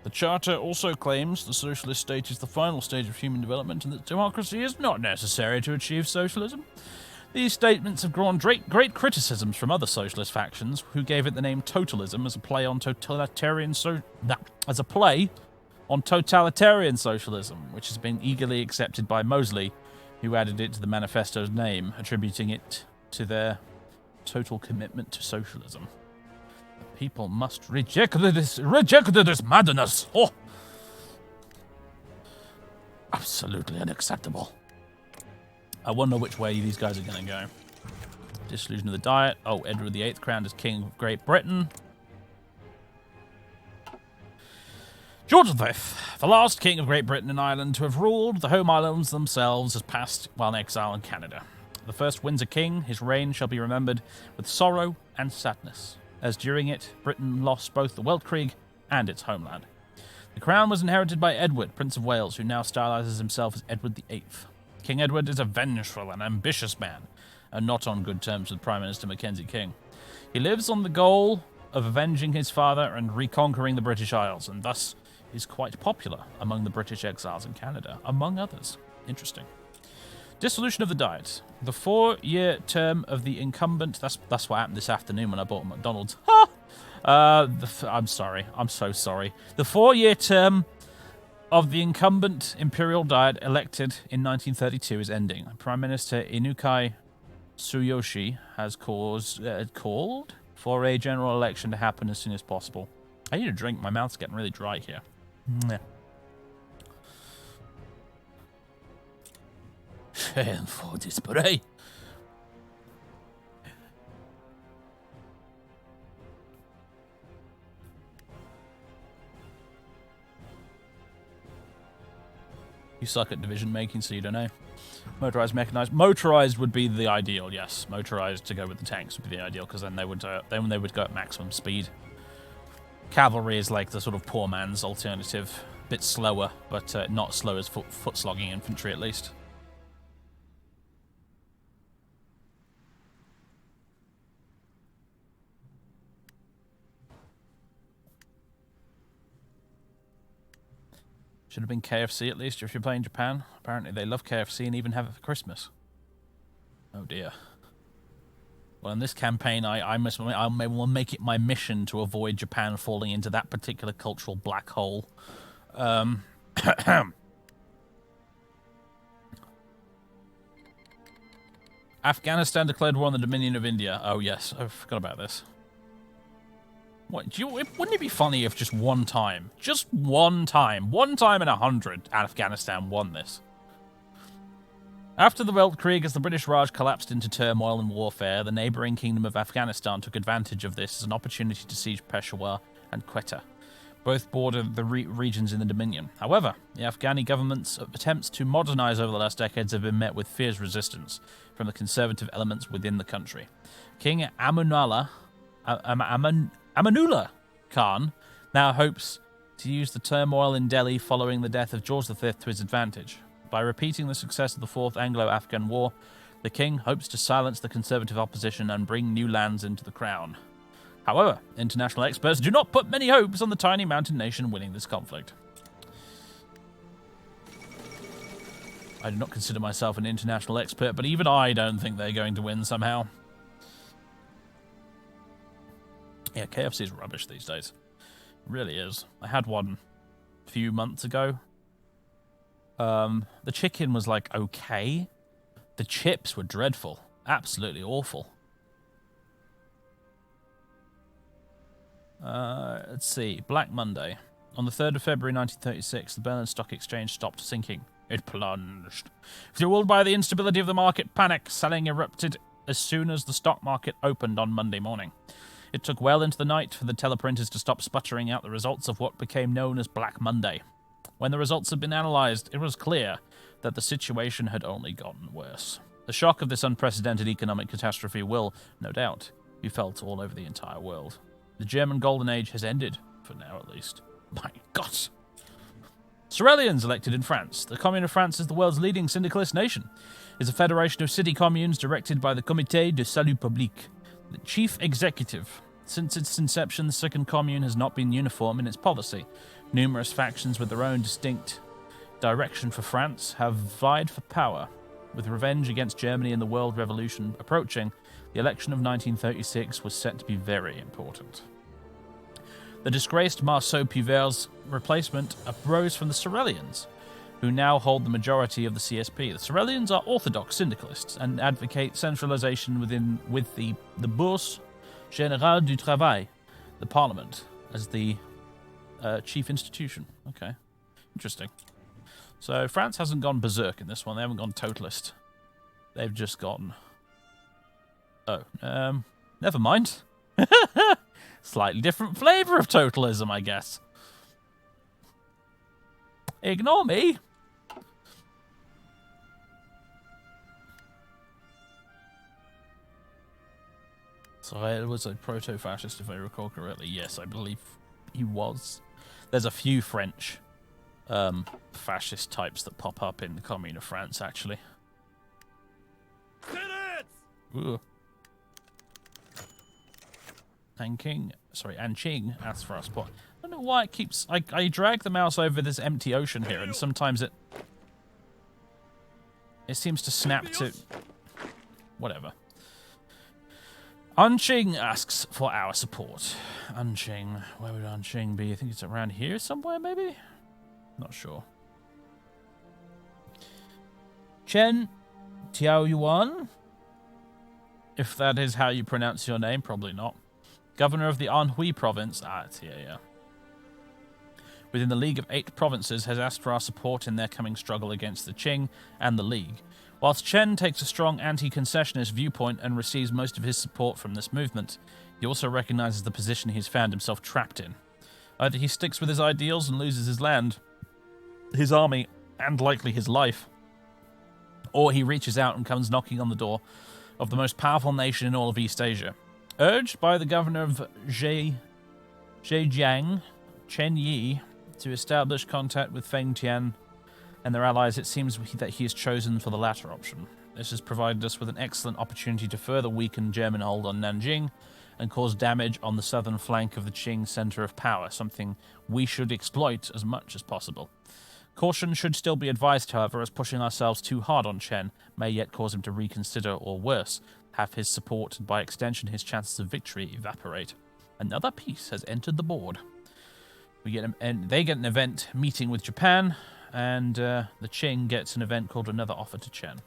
Speaker 1: The Charter also claims the socialist state is the final stage of human development and that democracy is not necessary to achieve socialism. These statements have drawn great criticisms from other socialist factions who gave it the name totalism as a play on totalitarian socialism, which has been eagerly accepted by Mosley, who added it to the manifesto's name, attributing it to their total commitment to socialism. The people must reject this madness. Oh, absolutely unacceptable. I wonder which way these guys are going to go. Dissolution of the Diet. Oh, Edward VIII crowned as King of Great Britain. George V, the last King of Great Britain and Ireland to have ruled the home islands themselves, has passed while in exile in Canada. The first Windsor King, his reign shall be remembered with sorrow and sadness, as during it Britain lost both the Weltkrieg and its homeland. The crown was inherited by Edward, Prince of Wales, who now stylises himself as Edward VIII. King Edward is a vengeful and ambitious man, and not on good terms with Prime Minister Mackenzie King. He lives on the goal of avenging his father and reconquering the British Isles, and thus is quite popular among the British exiles in Canada, among others. Interesting. Dissolution of the Diet. The 4-year term of the incumbent... That's what happened this afternoon when I bought McDonald's. I'm sorry. I'm so sorry. The 4-year term of the incumbent Imperial Diet elected in 1932 is ending. Prime Minister Inukai Tsuyoshi has called for a general election to happen as soon as possible. I need a drink. My mouth's getting really dry here. Shame for display. You suck at division making, so you don't know. Motorized, mechanized. Motorized would be the ideal, yes. Motorized to go with the tanks would be the ideal, because then they would go at maximum speed. Cavalry is like the sort of poor man's alternative. A bit slower, but not slow as foot-slogging infantry, at least. Should have been KFC, at least, if you're playing Japan. Apparently they love KFC and even have it for Christmas. Oh, dear. Well, in this campaign, I will make it my mission to avoid Japan falling into that particular cultural black hole. Afghanistan declared war on the Dominion of India. Oh, yes. I forgot about this. Wouldn't it be funny if just one time in 100, Afghanistan won this? After the Weltkrieg, as the British Raj collapsed into turmoil and warfare, the neighbouring kingdom of Afghanistan took advantage of this as an opportunity to siege Peshawar and Quetta. Both border the regions in the Dominion. However, the Afghani government's attempts to modernise over the last decades have been met with fierce resistance from the conservative elements within the country. King Amanullah Khan now hopes to use the turmoil in Delhi following the death of George V to his advantage. By repeating the success of the Fourth Anglo-Afghan War, the king hopes to silence the conservative opposition and bring new lands into the crown. However, international experts do not put many hopes on the tiny mountain nation winning this conflict. I do not consider myself an international expert, but even I don't think they're going to win somehow. Yeah, KFC is rubbish these days. It really is. I had one a few months ago. The chicken was like okay. The chips were dreadful. Absolutely awful. Let's see. Black Monday. On the 3rd of February 1936, the Berlin Stock Exchange stopped sinking. It plunged. Fueled by the instability of the market, panic selling erupted as soon as the stock market opened on Monday morning. It took well into the night for the teleprinters to stop sputtering out the results of what became known as Black Monday. When the results had been analysed, it was clear that the situation had only gotten worse. The shock of this unprecedented economic catastrophe will, no doubt, be felt all over the entire world. The German Golden Age has ended, for now at least. My God! Sorelians elected in France. The Commune of France is the world's leading syndicalist nation. It is a federation of city communes directed by the Comité de Salut Public, the chief executive. Since its inception, the Second Commune has not been uniform in its policy. Numerous factions with their own distinct direction for France have vied for power. With revenge against Germany and the World Revolution approaching, the election of 1936 was set to be very important. The disgraced Marceau Piver's replacement arose from the Sorelians, who now hold the majority of the CSP. The Sorelians are orthodox syndicalists and advocate centralization with the Bourse Générale du Travail, the Parliament, as the chief institution. Okay, interesting. So France hasn't gone berserk in this one. They haven't gone totalist. They've just gone... Oh, never mind. Slightly different flavour of totalism, I guess. Ignore me. Sorel was a proto-fascist, if I recall correctly. Yes, I believe he was. There's a few French fascist types that pop up in the Commune of France, actually. Ooh. Anqing asks for our spot. I don't know why it keeps... I drag the mouse over this empty ocean here, and sometimes it seems to snap to... Whatever. Anqing asks for our support. Anqing, where would Anqing be? I think it's around here somewhere, maybe? Not sure. Chen Tiaoyuan? If that is how you pronounce your name, probably not. Governor of the Anhui province. Ah, it's here, yeah. Within the League of 8 provinces, has asked for our support in their coming struggle against the Qing and the League. Whilst Chen takes a strong anti-concessionist viewpoint and receives most of his support from this movement, he also recognizes the position he's found himself trapped in. Either he sticks with his ideals and loses his land, his army, and likely his life, or he reaches out and comes knocking on the door of the most powerful nation in all of East Asia. Urged by the governor of Zhejiang, Chen Yi, to establish contact with Feng Tian and their allies, it seems that he has chosen for the latter option. This has provided us with an excellent opportunity to further weaken German hold on Nanjing and cause damage on the southern flank of the Qing center of power, something we should exploit as much as possible. Caution should still be advised, however, as pushing ourselves too hard on Chen may yet cause him to reconsider, or worse, have his support and by extension his chances of victory evaporate. Another piece has entered the board. They get an event meeting with Japan, and the Qing gets an event called Another Offer to Chen.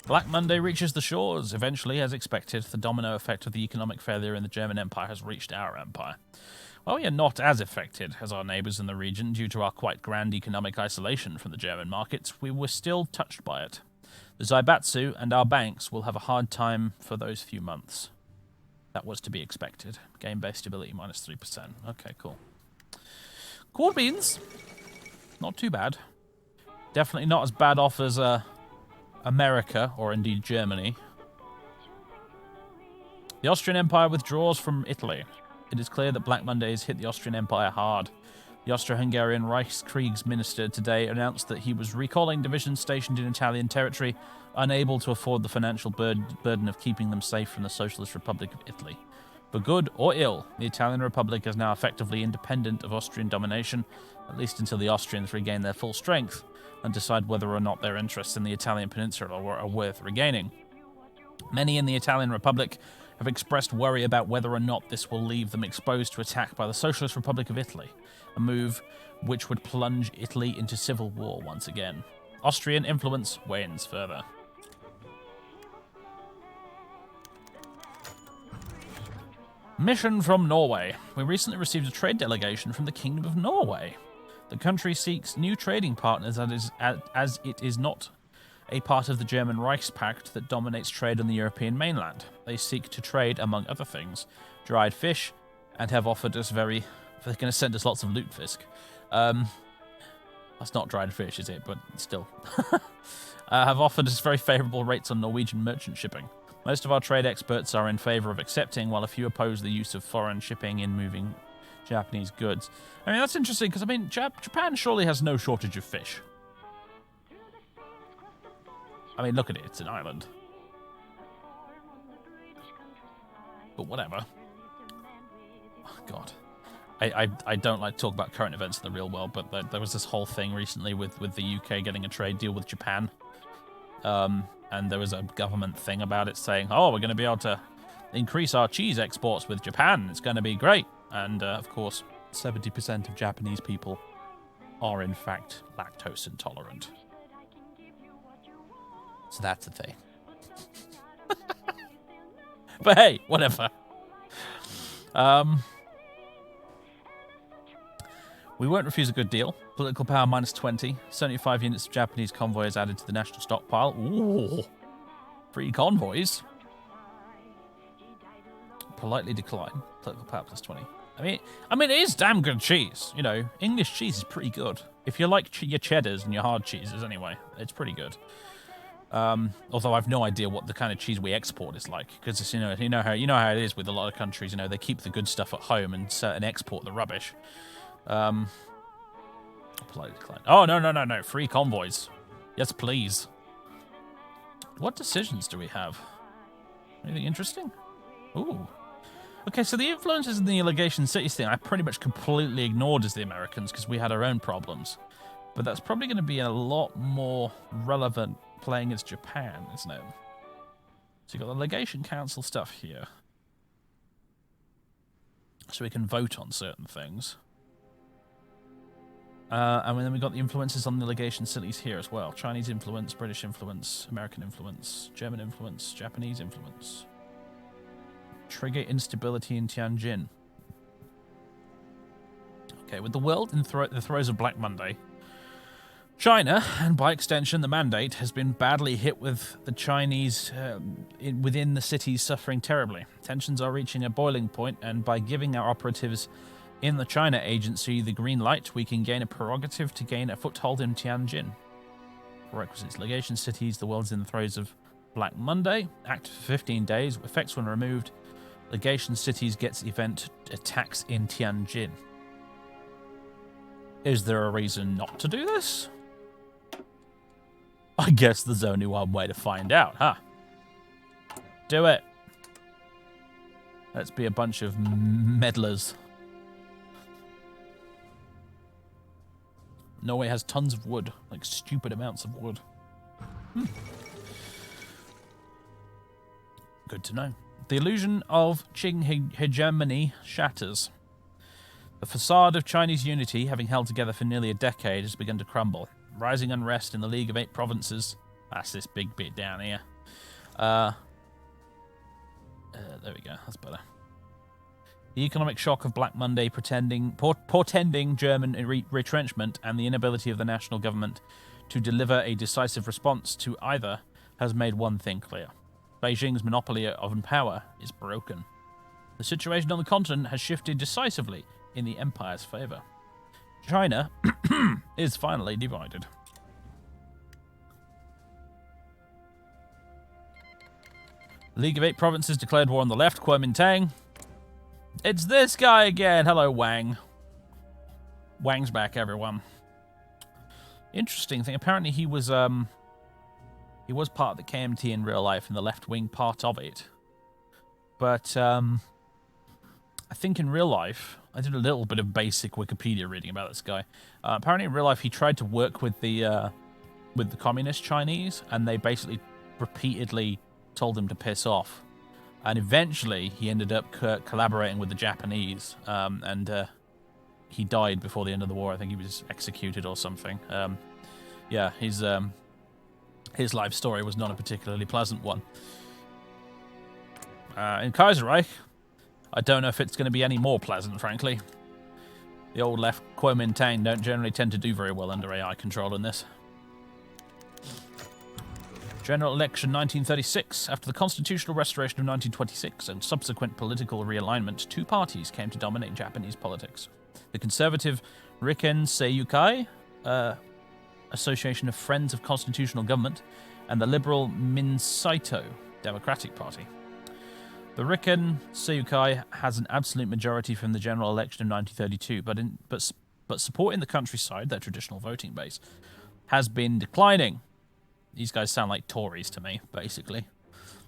Speaker 1: Black Monday reaches the shores. Eventually, as expected, the domino effect of the economic failure in the German Empire has reached our empire. While we are not as affected as our neighbours in the region due to our quite grand economic isolation from the German markets, we were still touched by it. The Zaibatsu and our banks will have a hard time for those few months. That was to be expected. Game-based stability minus 3%. Okay, cool. Corn beans. Not too bad. Definitely not as bad off as America, or indeed Germany. The Austrian Empire withdraws from Italy. It is clear that Black Mondays hit the Austrian Empire hard. The Austro-Hungarian Reichskriegsminister today announced that he was recalling divisions stationed in Italian territory, unable to afford the financial burden of keeping them safe from the Socialist Republic of Italy. For good or ill, the Italian Republic is now effectively independent of Austrian domination, at least until the Austrians regain their full strength and decide whether or not their interests in the Italian peninsula are worth regaining. Many in the Italian Republic have expressed worry about whether or not this will leave them exposed to attack by the Socialist Republic of Italy, a move which would plunge Italy into civil war once again. Austrian influence wanes further. Mission from Norway. We recently received a trade delegation from the Kingdom of Norway. The country seeks new trading partners as it is not a part of the German Reichspakt that dominates trade on the European mainland. They seek to trade, among other things, dried fish, and have offered us they're going to send us lots of lutefisk. That's not dried fish, is it? But still. Have offered us very favourable rates on Norwegian merchant shipping. Most of our trade experts are in favour of accepting, while a few oppose the use of foreign shipping in moving Japanese goods. I mean, that's interesting, because, I mean, Japan surely has no shortage of fish. I mean, look at it, it's an island. But whatever. Oh, God. I don't like to talk about current events in the real world, but there was this whole thing recently with the UK getting a trade deal with Japan. And there was a government thing about it saying, oh, we're going to be able to increase our cheese exports with Japan. It's going to be great. And, of course, 70% of Japanese people are, in fact, lactose intolerant. So that's a thing. But hey, whatever. We won't refuse a good deal. Political power minus 20. 75 units of Japanese convoys added to the national stockpile. Ooh. Free convoys. Politely decline. Political power plus 20. I mean, it is damn good cheese. You know, English cheese is pretty good. If you like your cheddars and your hard cheeses anyway, it's pretty good. Although I've no idea what the kind of cheese we export is like, because you know how it is with a lot of countries. You know, they keep the good stuff at home and export the rubbish. Politely decline. Oh, no. Free convoys. Yes, please. What decisions do we have? Anything interesting? Ooh. Okay, so the influences in the Legation Cities thing I pretty much completely ignored as the Americans because we had our own problems. But that's probably going to be a lot more relevant playing as Japan, isn't it? So you've got the Legation Council stuff here. So we can vote on certain things. And then we've got the influences on the legation cities here as well. Chinese influence, British influence, American influence, German influence, Japanese influence. Trigger instability in Tianjin. Okay, with the world in the throes of Black Monday, China, and by extension the Mandate, has been badly hit with the Chinese within the cities suffering terribly. Tensions are reaching a boiling point, and by giving our operatives in the China agency the green light, we can gain a prerogative to gain a foothold in Tianjin. Requisites: legation cities, the world's in the throes of Black Monday. Active for 15 days, effects when removed. Legation cities gets event attacks in Tianjin. Is there a reason not to do this? I guess there's only one way to find out, huh? Do it. Let's be a bunch of meddlers. Norway has tons of wood, like stupid amounts of wood. Good to know. The illusion of Qing hegemony shatters. The facade of Chinese unity, having held together for nearly a decade, has begun to crumble. Rising unrest in the League of Eight Provinces. That's this big bit down here. There we go. That's better. The economic shock of Black Monday portending German retrenchment and the inability of the national government to deliver a decisive response to either has made one thing clear. Beijing's monopoly of power is broken. The situation on the continent has shifted decisively in the empire's favour. China is finally divided. League of Eight Provinces declared war on the left, Kuomintang. It's this guy again. Hello, Wang. Wang's back, everyone. Interesting thing. Apparently, he was part of the KMT in real life, in the left-wing part of it. But I think in real life, I did a little bit of basic Wikipedia reading about this guy. Apparently, in real life, he tried to work with the communist Chinese, and they basically repeatedly told him to piss off. And eventually, he ended up collaborating with the Japanese, and he died before the end of the war. I think he was executed or something. Yeah, his life story was not a particularly pleasant one. In Kaiserreich, I don't know if it's going to be any more pleasant, frankly. The old left Kuomintang don't generally tend to do very well under AI control in this. General election 1936. After the constitutional restoration of 1926 and subsequent political realignment, two parties came to dominate Japanese politics. The conservative Rikken Seiyukai, Association of Friends of Constitutional Government, and the liberal Minsaito Democratic Party. The Rikken Seiyukai has an absolute majority from the general election of 1932, but support in the countryside, their traditional voting base, has been declining. These guys sound like Tories to me, basically.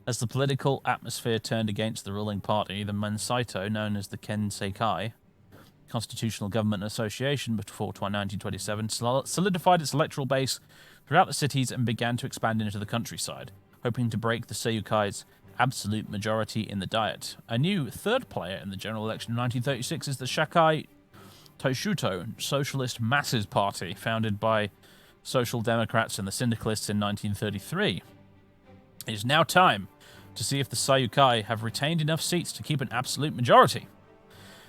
Speaker 1: As the political atmosphere turned against the ruling party, the Minsaito, known as the Kenseikai, Constitutional Government Association before 1927, solidified its electoral base throughout the cities and began to expand into the countryside, hoping to break the Seiyukai's absolute majority in the Diet. A new third player in the general election of 1936 is the Shakai Taishuto Socialist Masses Party, founded by Social Democrats and the Syndicalists in 1933. It is now time to see if the Seiyukai have retained enough seats to keep an absolute majority.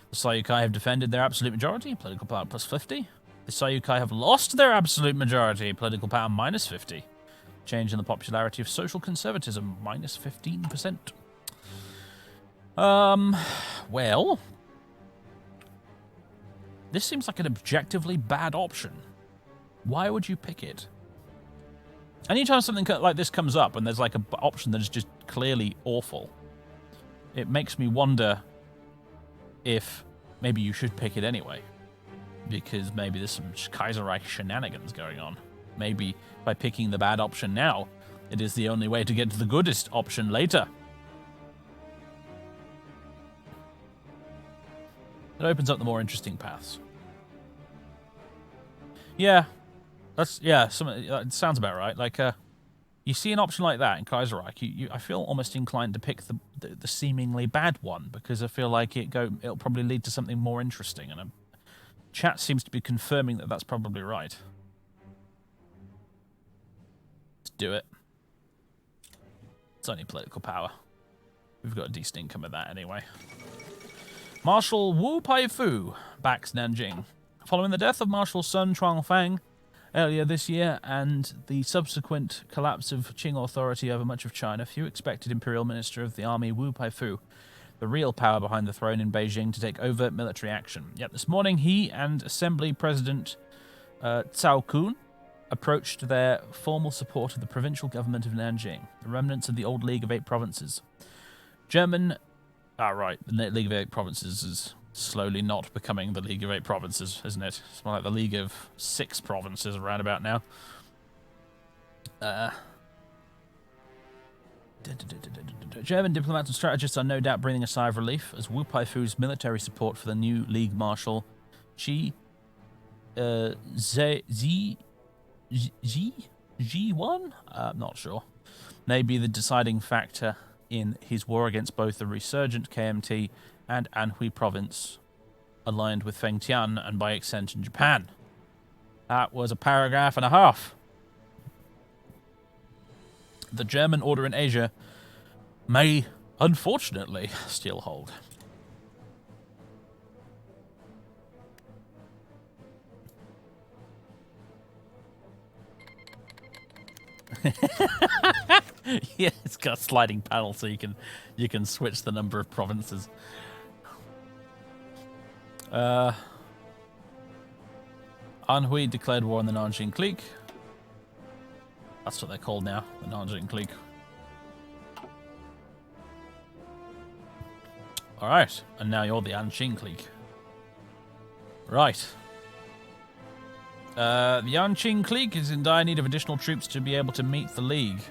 Speaker 1: The Seiyukai have defended their absolute majority, political power plus 50. The Seiyukai have lost their absolute majority, political power minus 50. Change in the popularity of social conservatism, minus 15%. Well, this seems like an objectively bad option. Why would you pick it? Anytime something like this comes up and there's like an option that is just clearly awful, it makes me wonder if maybe you should pick it anyway. Because maybe there's some Kaiserreich shenanigans going on. Maybe by picking the bad option now, it is the only way to get to the goodest option later. It opens up the more interesting paths. Yeah. It sounds about right. Like, you see an option like that in Kaiserreich, I feel almost inclined to pick the seemingly bad one, because I feel like it'll probably lead to something more interesting, and chat seems to be confirming that that's probably right. Let's do it. It's only political power. We've got a decent income of that anyway. Marshal Wu Peifu backs Nanjing. Following the death of Marshal Sun Chuanfang earlier this year and the subsequent collapse of Qing authority over much of China, few expected Imperial Minister of the Army Wu Peifu, the real power behind the throne in Beijing, to take overt military action. Yet this morning he and Assembly President Cao Kun approached their formal support of the provincial government of Nanjing, the remnants of the old League of Eight Provinces. The League of Eight Provinces is slowly not becoming the League of Eight Provinces, isn't it? It's more like the League of Six Provinces around about now. German diplomats and strategists are no doubt breathing a sigh of relief as Wu Peifu's military support for the new League Marshal Ji Ji1? I'm not sure. May be the deciding factor in his war against both the resurgent KMT and Anhui province, aligned with Fengtian and by extension Japan. That was a paragraph and a half. The German order in Asia may, unfortunately, still hold. Yeah, it's got a sliding panel so you can switch the number of provinces. Anhui declared war on the Nanjing clique. That's what they're called now, the Nanjing clique. Alright, and now you're the Anqing clique. Right. The Anqing clique is in dire need of additional troops to be able to meet the League.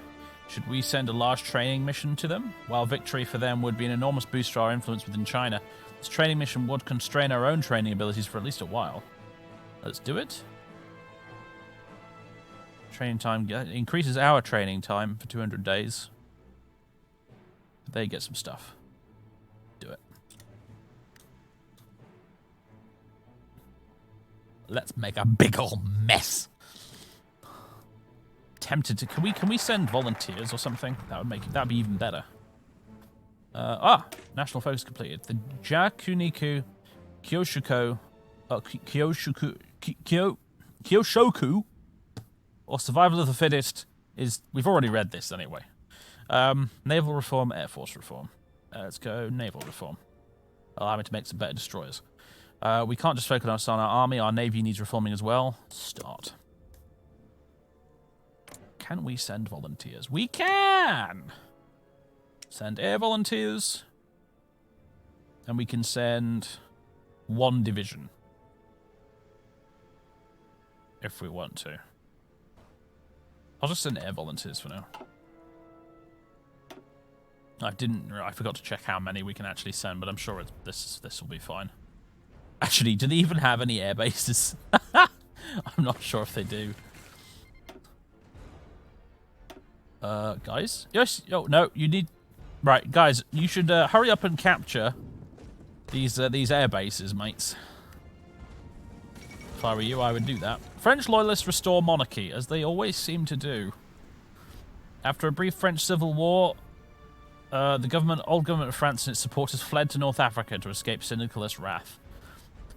Speaker 1: Should we send a large training mission to them? While victory for them would be an enormous boost to our influence within China, this training mission would constrain our own training abilities for at least a while. Let's do it. Training time increases our training time for 200 days. They get some stuff. Do it. Let's make a big old mess. Tempted to can we send volunteers or something? That'd be even better. National focus completed. The Jakuniku Kyoshoku, Kyoshoku, or Survival of the Fittest is... We've already read this anyway. Naval reform, Air Force reform. Let's go naval reform. Allow me to make some better destroyers. We can't just focus on our army. Our navy needs reforming as well. Start. Can we send volunteers? We can! Send air volunteers. And we can send 1 division. If we want to. I'll just send air volunteers for now. I forgot to check how many we can actually send, but I'm sure this will be fine. Actually, do they even have any air bases? I'm not sure if they do. Guys? Yes. Oh, no, you need... Right, guys, you should hurry up and capture these air bases, mates. If I were you, I would do that. French loyalists restore monarchy, as they always seem to do. After a brief French civil war, the old government of France and its supporters fled to North Africa to escape syndicalist wrath.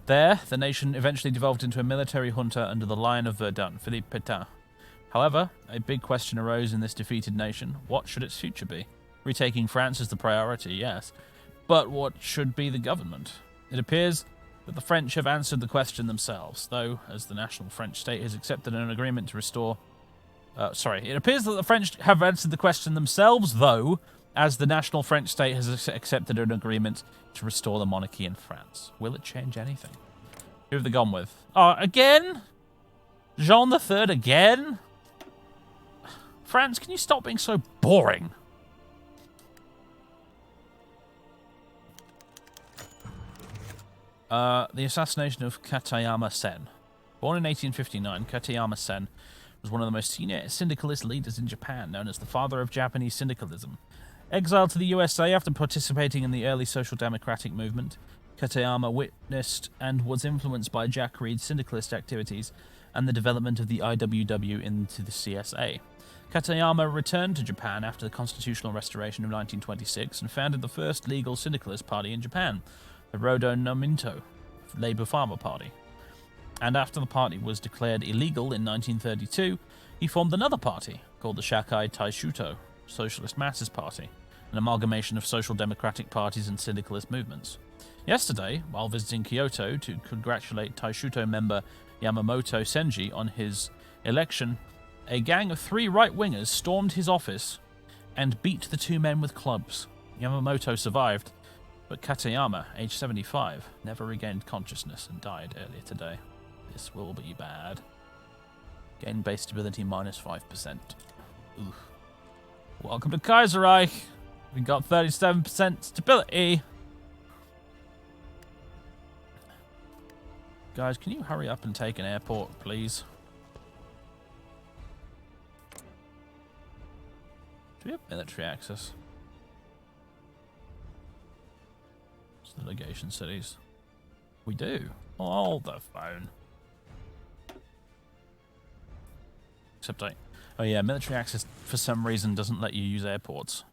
Speaker 1: There, the nation eventually devolved into a military junta under the Lion of Verdun, Philippe Pétain. However, a big question arose in this defeated nation. What should its future be? Retaking France is the priority, yes. But what should be the government? It appears that the French have answered the question themselves, though, as the national French state has accepted an agreement to restore... It appears that the French have answered the question themselves, though, as the national French state has accepted an agreement to restore the monarchy in France. Will it change anything? Who have they gone with? Again? Jean III again? France, can you stop being so boring? The assassination of Katayama Sen. Born in 1859, Katayama Sen was one of the most senior syndicalist leaders in Japan, known as the father of Japanese syndicalism. Exiled to the USA after participating in the early social democratic movement, Katayama witnessed and was influenced by Jack Reed's syndicalist activities and the development of the IWW into the CSA. Katayama returned to Japan after the constitutional restoration of 1926 and founded the first legal syndicalist party in Japan, the Rodo Nominto Labour Farmer Party. And after the party was declared illegal in 1932, he formed another party called the Shakai Taishuto Socialist Masses Party, an amalgamation of social democratic parties and syndicalist movements. Yesterday, while visiting Kyoto to congratulate Taishuto member Yamamoto Senji on his election, a gang of 3 right-wingers stormed his office and beat the 2 men with clubs. Yamamoto survived, but Katayama, aged 75, never regained consciousness and died earlier today. This will be bad. Gain base stability minus 5%. Oof. Welcome to Kaiserreich. We got 37% stability. Guys, can you hurry up and take an airport, please? Do we have military access? It's the legation cities. We do. Hold the phone. Except oh yeah, military access for some reason doesn't let you use airports.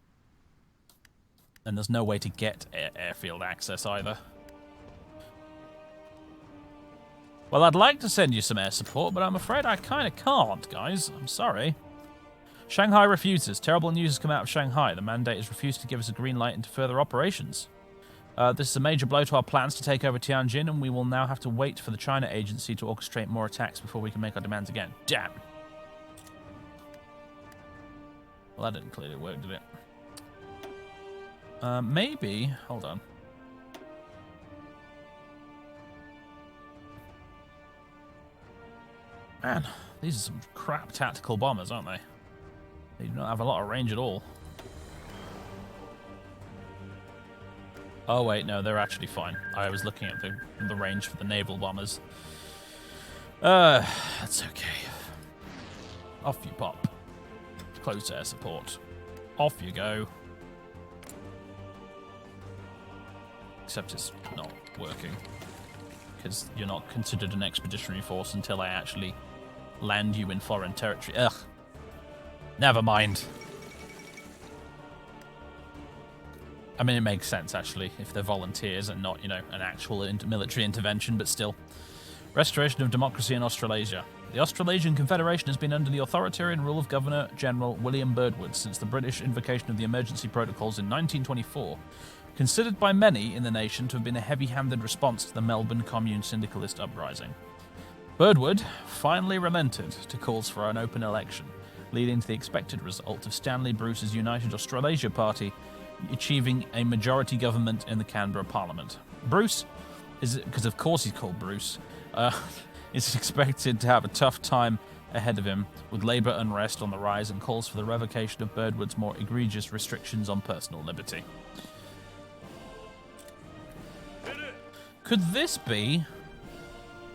Speaker 1: And there's no way to get airfield access either. Well, I'd like to send you some air support, but I'm afraid I kind of can't, guys. I'm sorry. Shanghai refuses. Terrible news has come out of Shanghai. The mandate has refused to give us a green light into further operations. This is a major blow to our plans to take over Tianjin, and we will now have to wait for the China agency to orchestrate more attacks before we can make our demands again. Damn. Well, that didn't clearly work, did it? Maybe... Hold on. Man, these are some crap tactical bombers, aren't they? They do not have a lot of range at all. Oh wait, no, they're actually fine. I was looking at the range for the naval bombers. That's okay. Off you pop. Close air support. Off you go. Except it's not working. Because you're not considered an expeditionary force until I actually land you in foreign territory. Ugh. Never mind. I mean, it makes sense, actually, if they're volunteers and not, an actual military intervention, but still. Restoration of democracy in Australasia. The Australasian Confederation has been under the authoritarian rule of Governor-General William Birdwood since the British invocation of the emergency protocols in 1924, considered by many in the nation to have been a heavy-handed response to the Melbourne Commune syndicalist uprising. Birdwood finally relented to calls for an open election, leading to the expected result of Stanley Bruce's United Australasia Party achieving a majority government in the Canberra Parliament. Bruce, because of course he's called Bruce, is expected to have a tough time ahead of him, with Labour unrest on the rise and calls for the revocation of Birdwood's more egregious restrictions on personal liberty. Could this be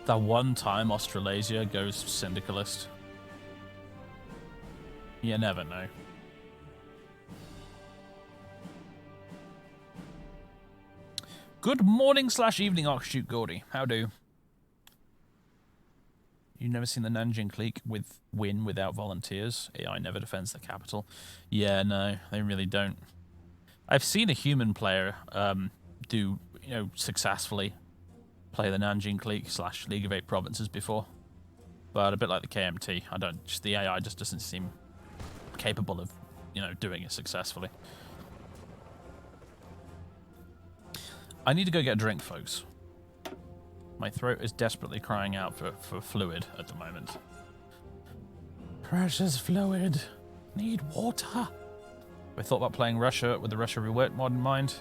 Speaker 1: the one time Australasia goes syndicalist? You never know. Good morning / evening, Offshoot Gordy. How do? You've never seen the Nanjing clique win without volunteers? AI never defends the capital. Yeah, no, they really don't. I've seen a human player do, successfully play the Nanjing clique / League of Eight Provinces before. But a bit like the KMT, the AI just doesn't seem capable of, doing it successfully. I need to go get a drink, folks. My throat is desperately crying out for fluid at the moment. Precious fluid. Need water. I thought about playing Russia with the Russia Reworked mod in mind.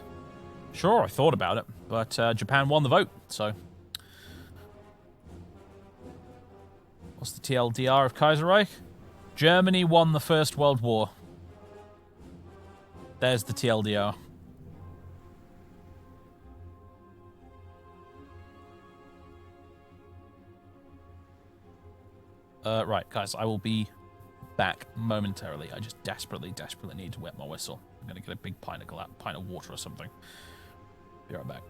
Speaker 1: Sure, I thought about it, but Japan won the vote, so... What's the TLDR of Kaiserreich? Germany won the First World War. There's the TLDR. Right, guys, I will be back momentarily. I just desperately need to wet my whistle. I'm going to get a big pint of water or something. Be right back.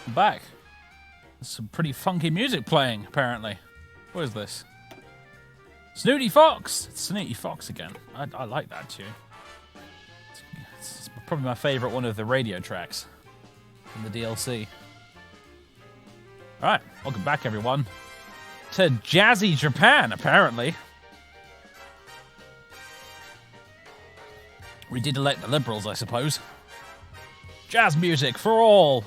Speaker 1: I'm back. There's some pretty funky music playing, apparently. What is this? Snooty Fox! It's Snooty Fox again. I like that tune. It's probably my favourite one of the radio tracks from the DLC. Alright, welcome back everyone to Jazzy Japan, apparently. We did elect the Liberals, I suppose. Jazz music for all!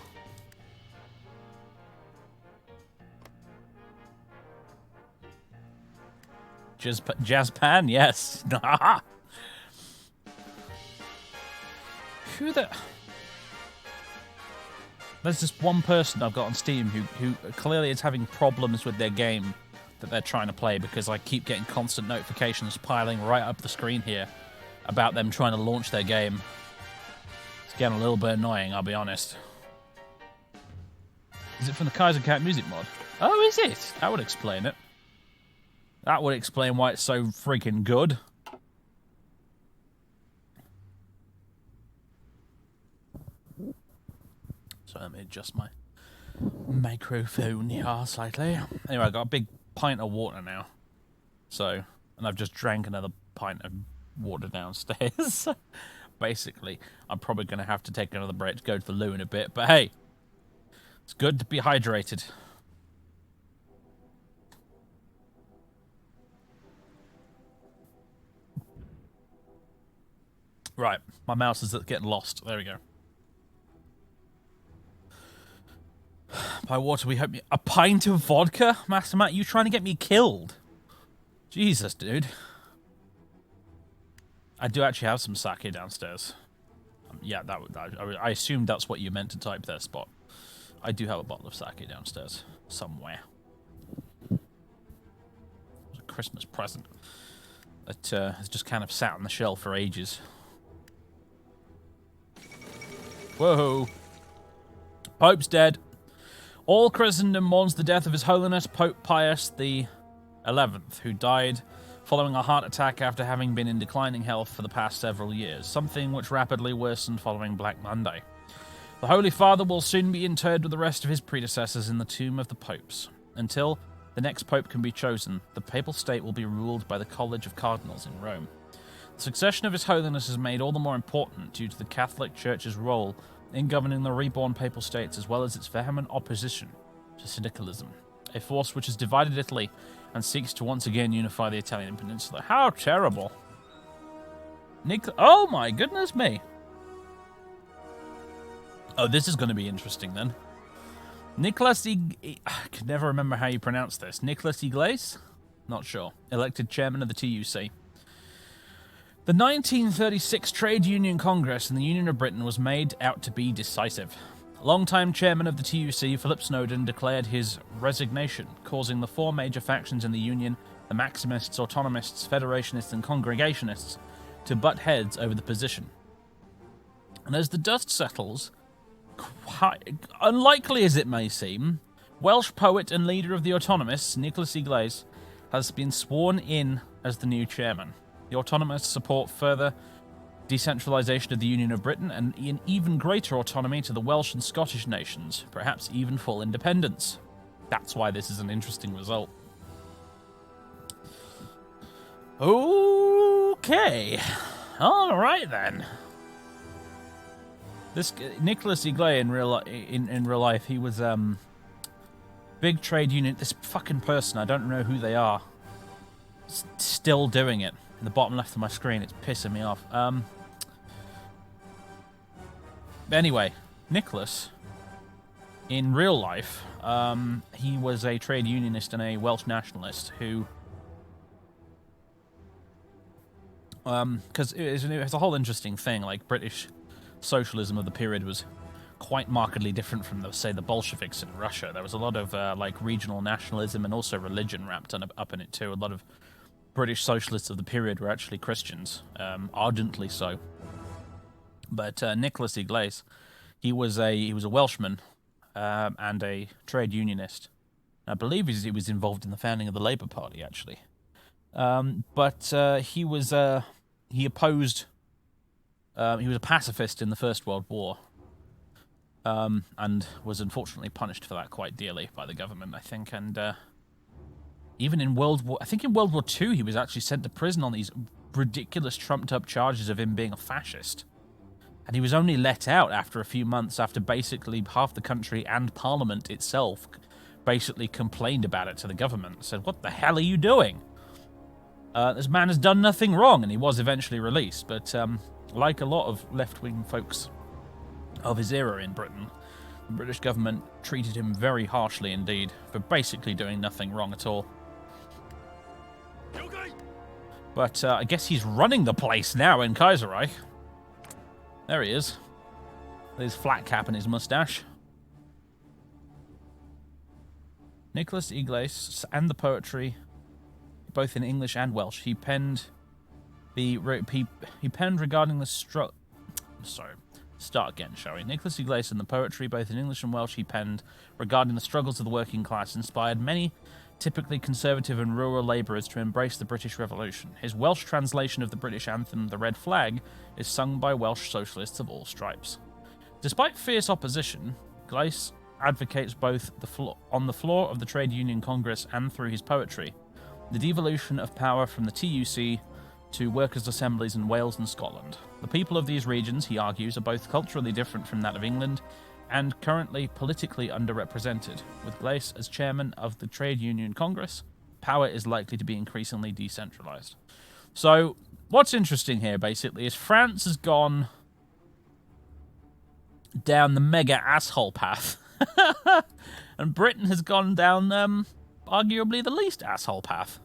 Speaker 1: Jazzpan, yes. Who the... There's just one person I've got on Steam who clearly is having problems with their game that they're trying to play, because I keep getting constant notifications piling right up the screen here about them trying to launch their game. It's getting a little bit annoying, I'll be honest. Is it from the Kaiserreich music mod? Oh, is it? That would explain it. That would explain why it's so freaking good. So let me adjust my microphone here slightly. Anyway, I've got a big pint of water now. So, and I've just drank another pint of water downstairs. Basically, I'm probably going to have to take another break to go to the loo in a bit. But hey, it's good to be hydrated. Right, my mouse is getting lost. There we go. By water, we hope... A pint of vodka? Master Matt, you trying to get me killed? Jesus, dude. I do actually have some sake downstairs. Yeah, I assumed that's what you meant to type there, Spot. I do have a bottle of sake downstairs. Somewhere. It was a Christmas present. That has just kind of sat on the shelf for ages. Whoa. Pope's dead. All Christendom mourns the death of His Holiness Pope Pius the 11th, who died following a heart attack after having been in declining health for the past several years, something which rapidly worsened following Black Monday. The Holy Father will soon be interred with the rest of his predecessors in the tomb of the popes. Until the next pope can be chosen, the papal state will be ruled by the College of Cardinals in Rome. The succession of His Holiness is made all the more important due to the Catholic Church's role in governing the reborn papal states, as well as its vehement opposition to syndicalism, a force which has divided Italy and seeks to once again unify the Italian peninsula. How terrible. Oh my goodness me. Oh, this is going to be interesting then. Nicholas I can never remember how you pronounce this. Nicholas Igles? Not sure. Elected chairman of the TUC. The 1936 Trade Union Congress in the Union of Britain was made out to be decisive. Longtime chairman of the TUC, Philip Snowden, declared his resignation, causing the four major factions in the Union, the Maximists, Autonomists, Federationists, and Congregationists, to butt heads over the position. And as the dust settles, quite unlikely as it may seem, Welsh poet and leader of the Autonomists, Nicholas Igles, has been sworn in as the new chairman. The Autonomists support further decentralisation of the Union of Britain and an even greater autonomy to the Welsh and Scottish nations, perhaps even full independence. That's why this is an interesting result. Okay. Alright then. This Nicholas Igles in real life, he was big trade union. This fucking person, I don't know who they are. Still doing it. In the bottom left of my screen, it's pissing me off. Anyway, Nicholas, in real life, he was a trade unionist and a Welsh nationalist who, because it's a whole interesting thing. Like, British socialism of the period was quite markedly different from, say, the Bolsheviks in Russia. There was a lot of like regional nationalism and also religion wrapped up in it too. A lot of British socialists of the period were actually Christians, ardently so. But Nicholas Igles, he was a Welshman and a trade unionist. I believe he was involved in the founding of the Labour Party, actually. But he was he opposed. He was a pacifist in the First World War, and was unfortunately punished for that quite dearly by the government, I think. And even in World War II, he was actually sent to prison on these ridiculous trumped-up charges of him being a fascist. And he was only let out after a few months, after basically half the country and Parliament itself basically complained about it to the government. Said, what the hell are you doing? This man has done nothing wrong, and he was eventually released. But like a lot of left-wing folks of his era in Britain, the British government treated him very harshly indeed for basically doing nothing wrong at all. But I guess he's running the place now in Kaiserreich. There he is. With his flat cap and his mustache. Nicholas Igles and the poetry, both in English and Welsh. He penned regarding the Start again, shall we? Nicholas Igles and the poetry, both in English and Welsh, he penned regarding the struggles of the working class, inspired many typically conservative and rural labourers to embrace the British Revolution. His Welsh translation of the British anthem, The Red Flag, is sung by Welsh socialists of all stripes. Despite fierce opposition, Gleis advocates both on the floor of the Trade Union Congress and through his poetry the devolution of power from the TUC to workers' assemblies in Wales and Scotland. The people of these regions, he argues, are both culturally different from that of England and currently politically underrepresented. With Gleis as chairman of the Trade Union Congress, power is likely to be increasingly decentralized. So, what's interesting here, basically, is France has gone down the mega asshole path, and Britain has gone down, arguably the least asshole path.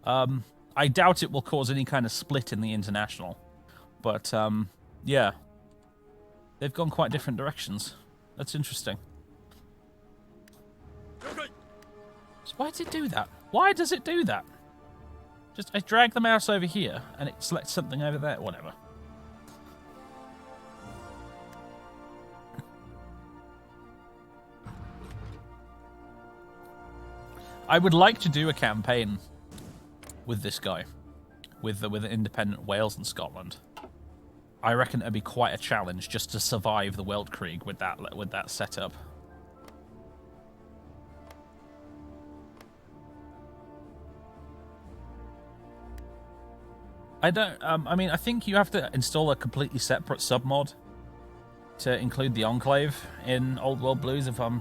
Speaker 1: I doubt it will cause any kind of split in the international, but, yeah. They've gone quite different directions. That's interesting. So why does it do that? Why does it do that? Just, I drag the mouse over here, and it selects something over there. Whatever. I would like to do a campaign with this guy, with independent Wales and Scotland. I reckon it'd be quite a challenge just to survive the Weltkrieg with that setup. I mean, I think you have to install a completely separate submod to include the Enclave in Old World Blues, if I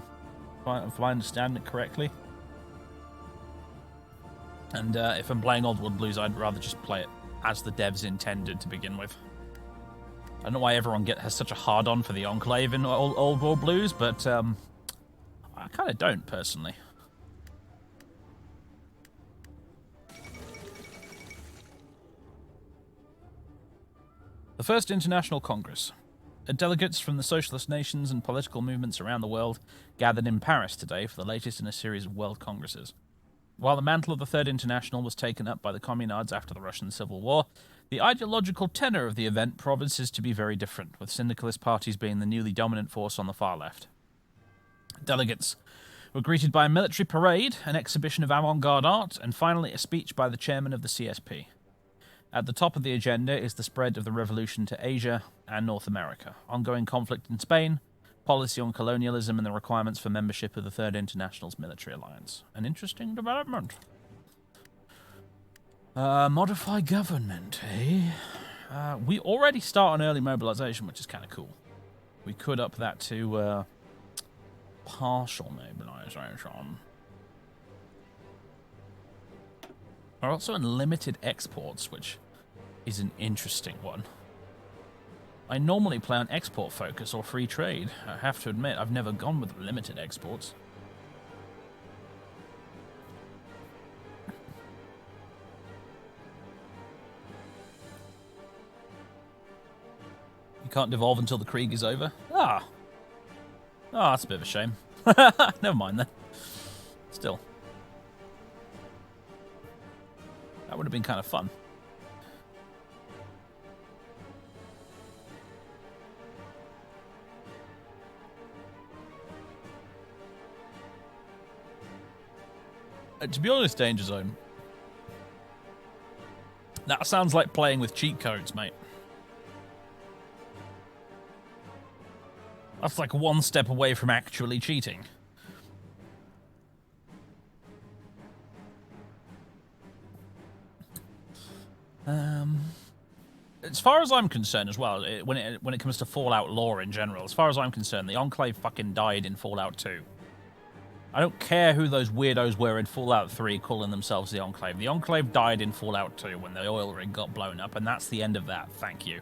Speaker 1: understand it correctly. And if I'm playing Old World Blues, I'd rather just play it as the devs intended to begin with. I don't know why everyone has such a hard-on for the Enclave in Old World Blues, but I kind of don't, personally. The First International Congress. Delegates from the socialist nations and political movements around the world gathered in Paris today for the latest in a series of world congresses. While the mantle of the Third International was taken up by the Communards after the Russian Civil War, the ideological tenor of the event promises to be very different, with syndicalist parties being the newly dominant force on the far left. Delegates were greeted by a military parade, an exhibition of avant-garde art, and finally a speech by the chairman of the CSP. At the top of the agenda is the spread of the revolution to Asia and North America, ongoing conflict in Spain, policy on colonialism, and the requirements for membership of the Third International's military alliance. An interesting development. Modify government, eh? We already start on early mobilization, which is kind of cool. We could up that to partial mobilization. We're also in limited exports, which is an interesting one. I normally play on export focus or free trade. I have to admit, I've never gone with limited exports. You can't devolve until the Krieg is over? Ah, that's a bit of a shame. Never mind then. Still. That would have been kind of fun. To be honest, Danger Zone, that sounds like playing with cheat codes, mate. That's like one step away from actually cheating. As far as I'm concerned as well, when it comes to Fallout lore in general, as far as I'm concerned, the Enclave fucking died in Fallout 2. I don't care who those weirdos were in Fallout 3 calling themselves the Enclave. The Enclave died in Fallout 2 when the oil rig got blown up, and that's the end of that. Thank you.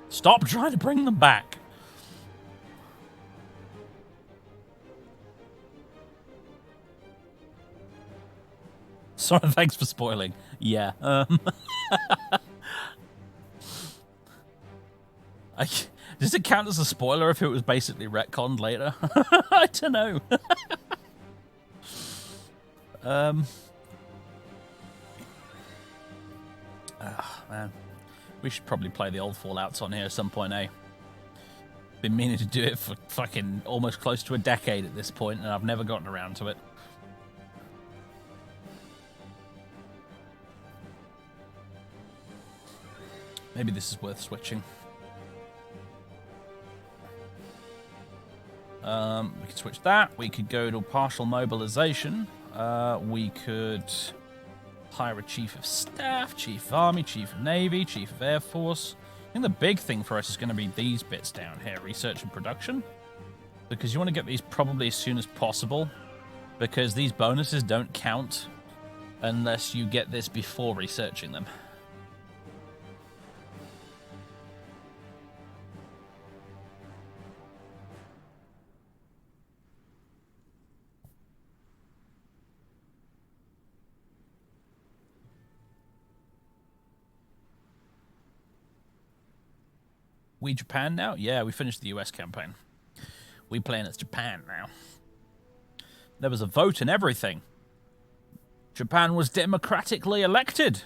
Speaker 1: Stop trying to bring them back. Sorry, thanks for spoiling. Yeah. Does it count as a spoiler if it was basically retconned later? I don't know. Man. We should probably play the old Fallouts on here at some point, eh? Been meaning to do it for fucking almost close to a decade at this point, and I've never gotten around to it. Maybe this is worth switching. We could switch that. We could go to partial mobilization. We could hire a chief of staff, chief of army, chief of navy, chief of air force. I think the big thing for us is going to be these bits down here, research and production. Because you want to get these probably as soon as possible. Because these bonuses don't count unless you get this before researching them. We Japan now? Yeah, we finished the US campaign. We playing as Japan now. There was a vote and everything. Japan was democratically elected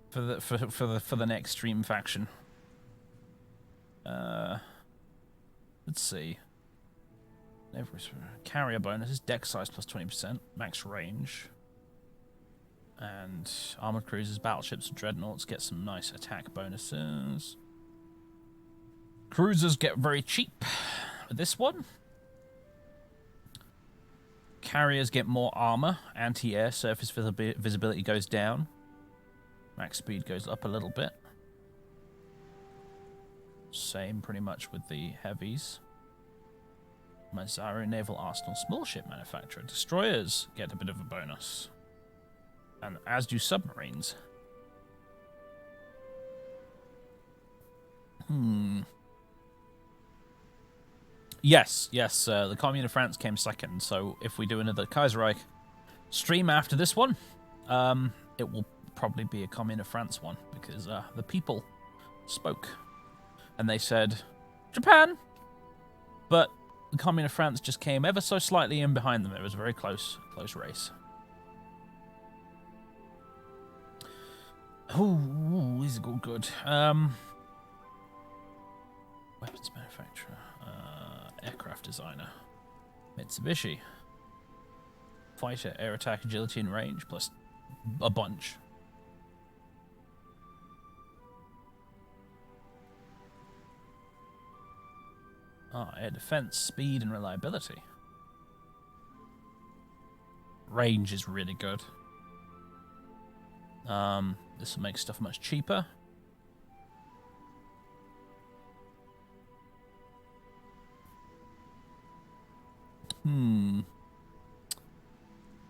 Speaker 1: for the next stream faction. Let's see. Carrier bonuses, deck size plus 20%, max range. And armored cruisers, battleships, and dreadnoughts get some nice attack bonuses. Cruisers get very cheap with this one. Carriers get more armor. Anti-air surface visibility goes down. Max speed goes up a little bit. Same pretty much with the heavies. Mazaru Naval Arsenal small ship manufacturer. Destroyers get a bit of a bonus. And as do submarines. Yes, the Commune of France came second, so if we do another Kaiserreich stream after this one, it will probably be a Commune of France one, because the people spoke, and they said, Japan! But the Commune of France just came ever so slightly in behind them. It was a very close race. Ooh, these are all good. Weapons manufacturer. Aircraft designer. Mitsubishi. Fighter, air attack, agility, and range, plus a bunch. Air defense, speed, and reliability. Range is really good. This will make stuff much cheaper.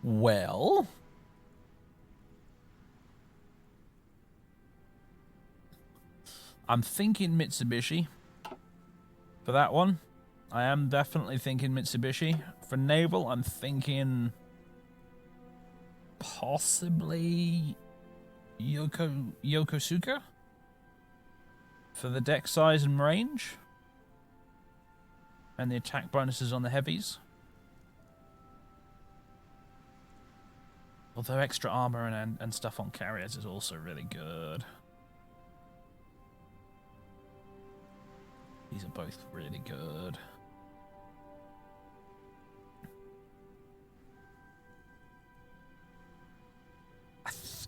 Speaker 1: Well, I'm thinking Mitsubishi for that one. I am definitely thinking Mitsubishi. For naval, I'm thinking possibly Yokosuka for the deck size and range and the attack bonuses on the heavies. Although extra armor and stuff on carriers is also really good. These are both really good.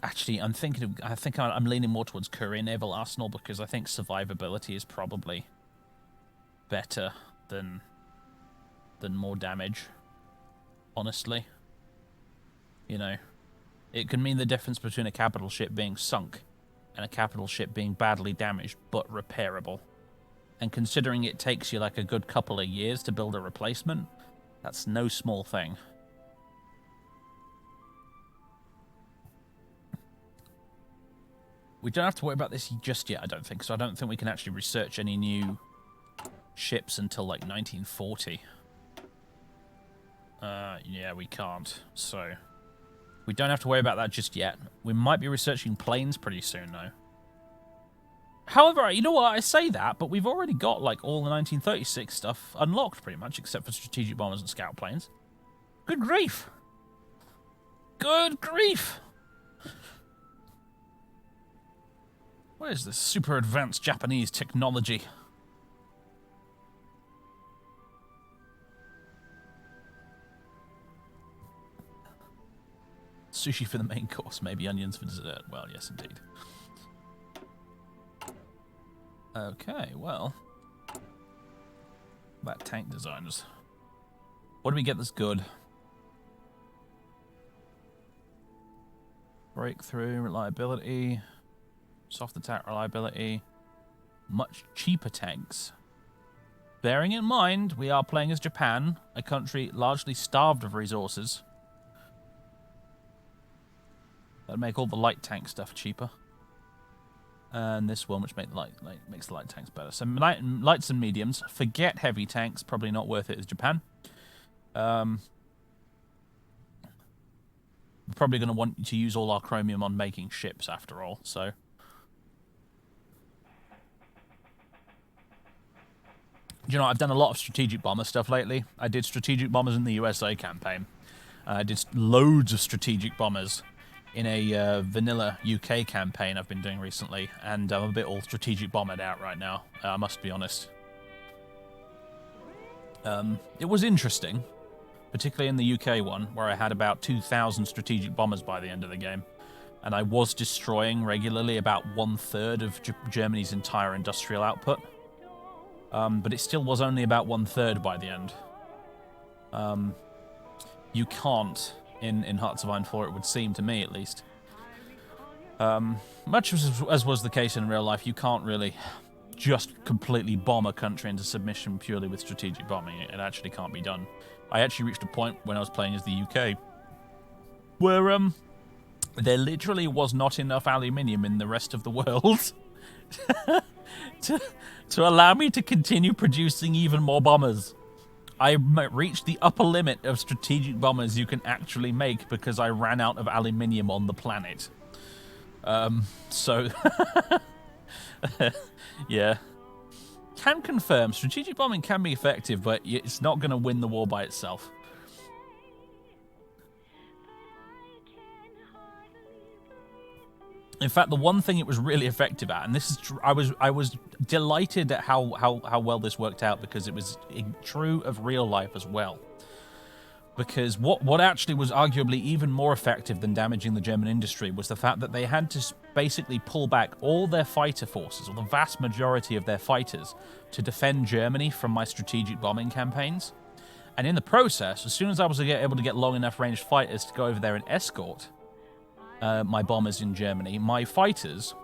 Speaker 1: I Actually, I think I'm leaning more towards Korean naval arsenal because I think survivability is probably better than more damage. Honestly, you know, it can mean the difference between a capital ship being sunk and a capital ship being badly damaged but repairable. And considering it takes you like a good couple of years to build a replacement, that's no small thing. We don't have to worry about this just yet, I don't think. So I don't think we can actually research any new ships until like 1940. Yeah, we can't. So we don't have to worry about that just yet. We might be researching planes pretty soon, though. However, you know what? I say that, but we've already got like all the 1936 stuff unlocked pretty much, except for strategic bombers and scout planes. Good grief! Good grief! What is this super advanced Japanese technology? Sushi for the main course, maybe onions for dessert. Well, yes, indeed. Okay, well. That tank designs. What do we get that's good? Breakthrough, reliability, soft attack reliability, much cheaper tanks. Bearing in mind, we are playing as Japan, a country largely starved of resources. That'd make all the light tank stuff cheaper. And this one, which makes the light tanks better. So lights and mediums. Forget heavy tanks. Probably not worth it as Japan. We're probably going to want to use all our chromium on making ships after all. So you know, I've done a lot of strategic bomber stuff lately. I did strategic bombers in the USA campaign. I did loads of strategic bombers in a vanilla UK campaign I've been doing recently, and I'm a bit all strategic bombered out right now, I must be honest. It was interesting, particularly in the UK one, where I had about 2,000 strategic bombers by the end of the game, and I was destroying regularly about 1/3 of Germany's entire industrial output. But it still was only about 1/3 by the end. You can't, in Hearts of Iron 4, it would seem to me at least. Much as was the case in real life, you can't really just completely bomb a country into submission purely with strategic bombing. It actually can't be done. I actually reached a point when I was playing as the UK where there literally was not enough aluminium in the rest of the world to allow me to continue producing even more bombers. I reached the upper limit of strategic bombers you can actually make because I ran out of aluminium on the planet. So, yeah. Can confirm, strategic bombing can be effective, but it's not going to win the war by itself. In fact, the one thing it was really effective at, and this is I was delighted at how well this worked out because it was true of real life as well. Because what actually was arguably even more effective than damaging the German industry was the fact that they had to basically pull back all their fighter forces, or the vast majority of their fighters, to defend Germany from my strategic bombing campaigns. And in the process, as soon as I was able to get long enough ranged fighters to go over there and escort my bombers in Germany, my fighters,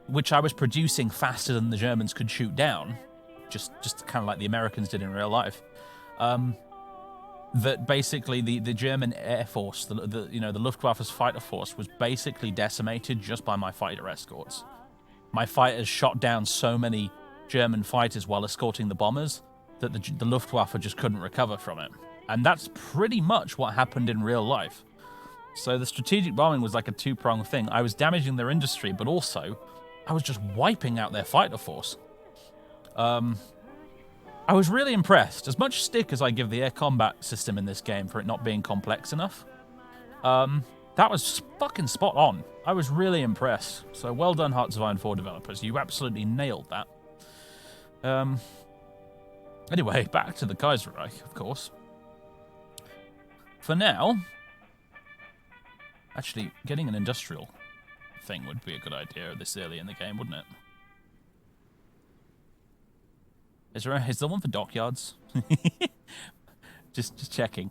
Speaker 1: which I was producing faster than the Germans could shoot down, just kind of like the Americans did in real life, that basically the German Air Force, the Luftwaffe's fighter force, was basically decimated just by my fighter escorts. My fighters shot down so many German fighters while escorting the bombers that the Luftwaffe just couldn't recover from it. And that's pretty much what happened in real life. So the strategic bombing was like a two-pronged thing. I was damaging their industry, but also I was just wiping out their fighter force. I was really impressed. As much stick as I give the air combat system in this game for it not being complex enough, that was fucking spot on. I was really impressed. So well done, Hearts of Iron 4 developers. You absolutely nailed that. Anyway, back to the Kaiserreich, of course. For now, Actually, getting an industrial thing would be a good idea this early in the game, wouldn't it? Is there one for dockyards? just checking.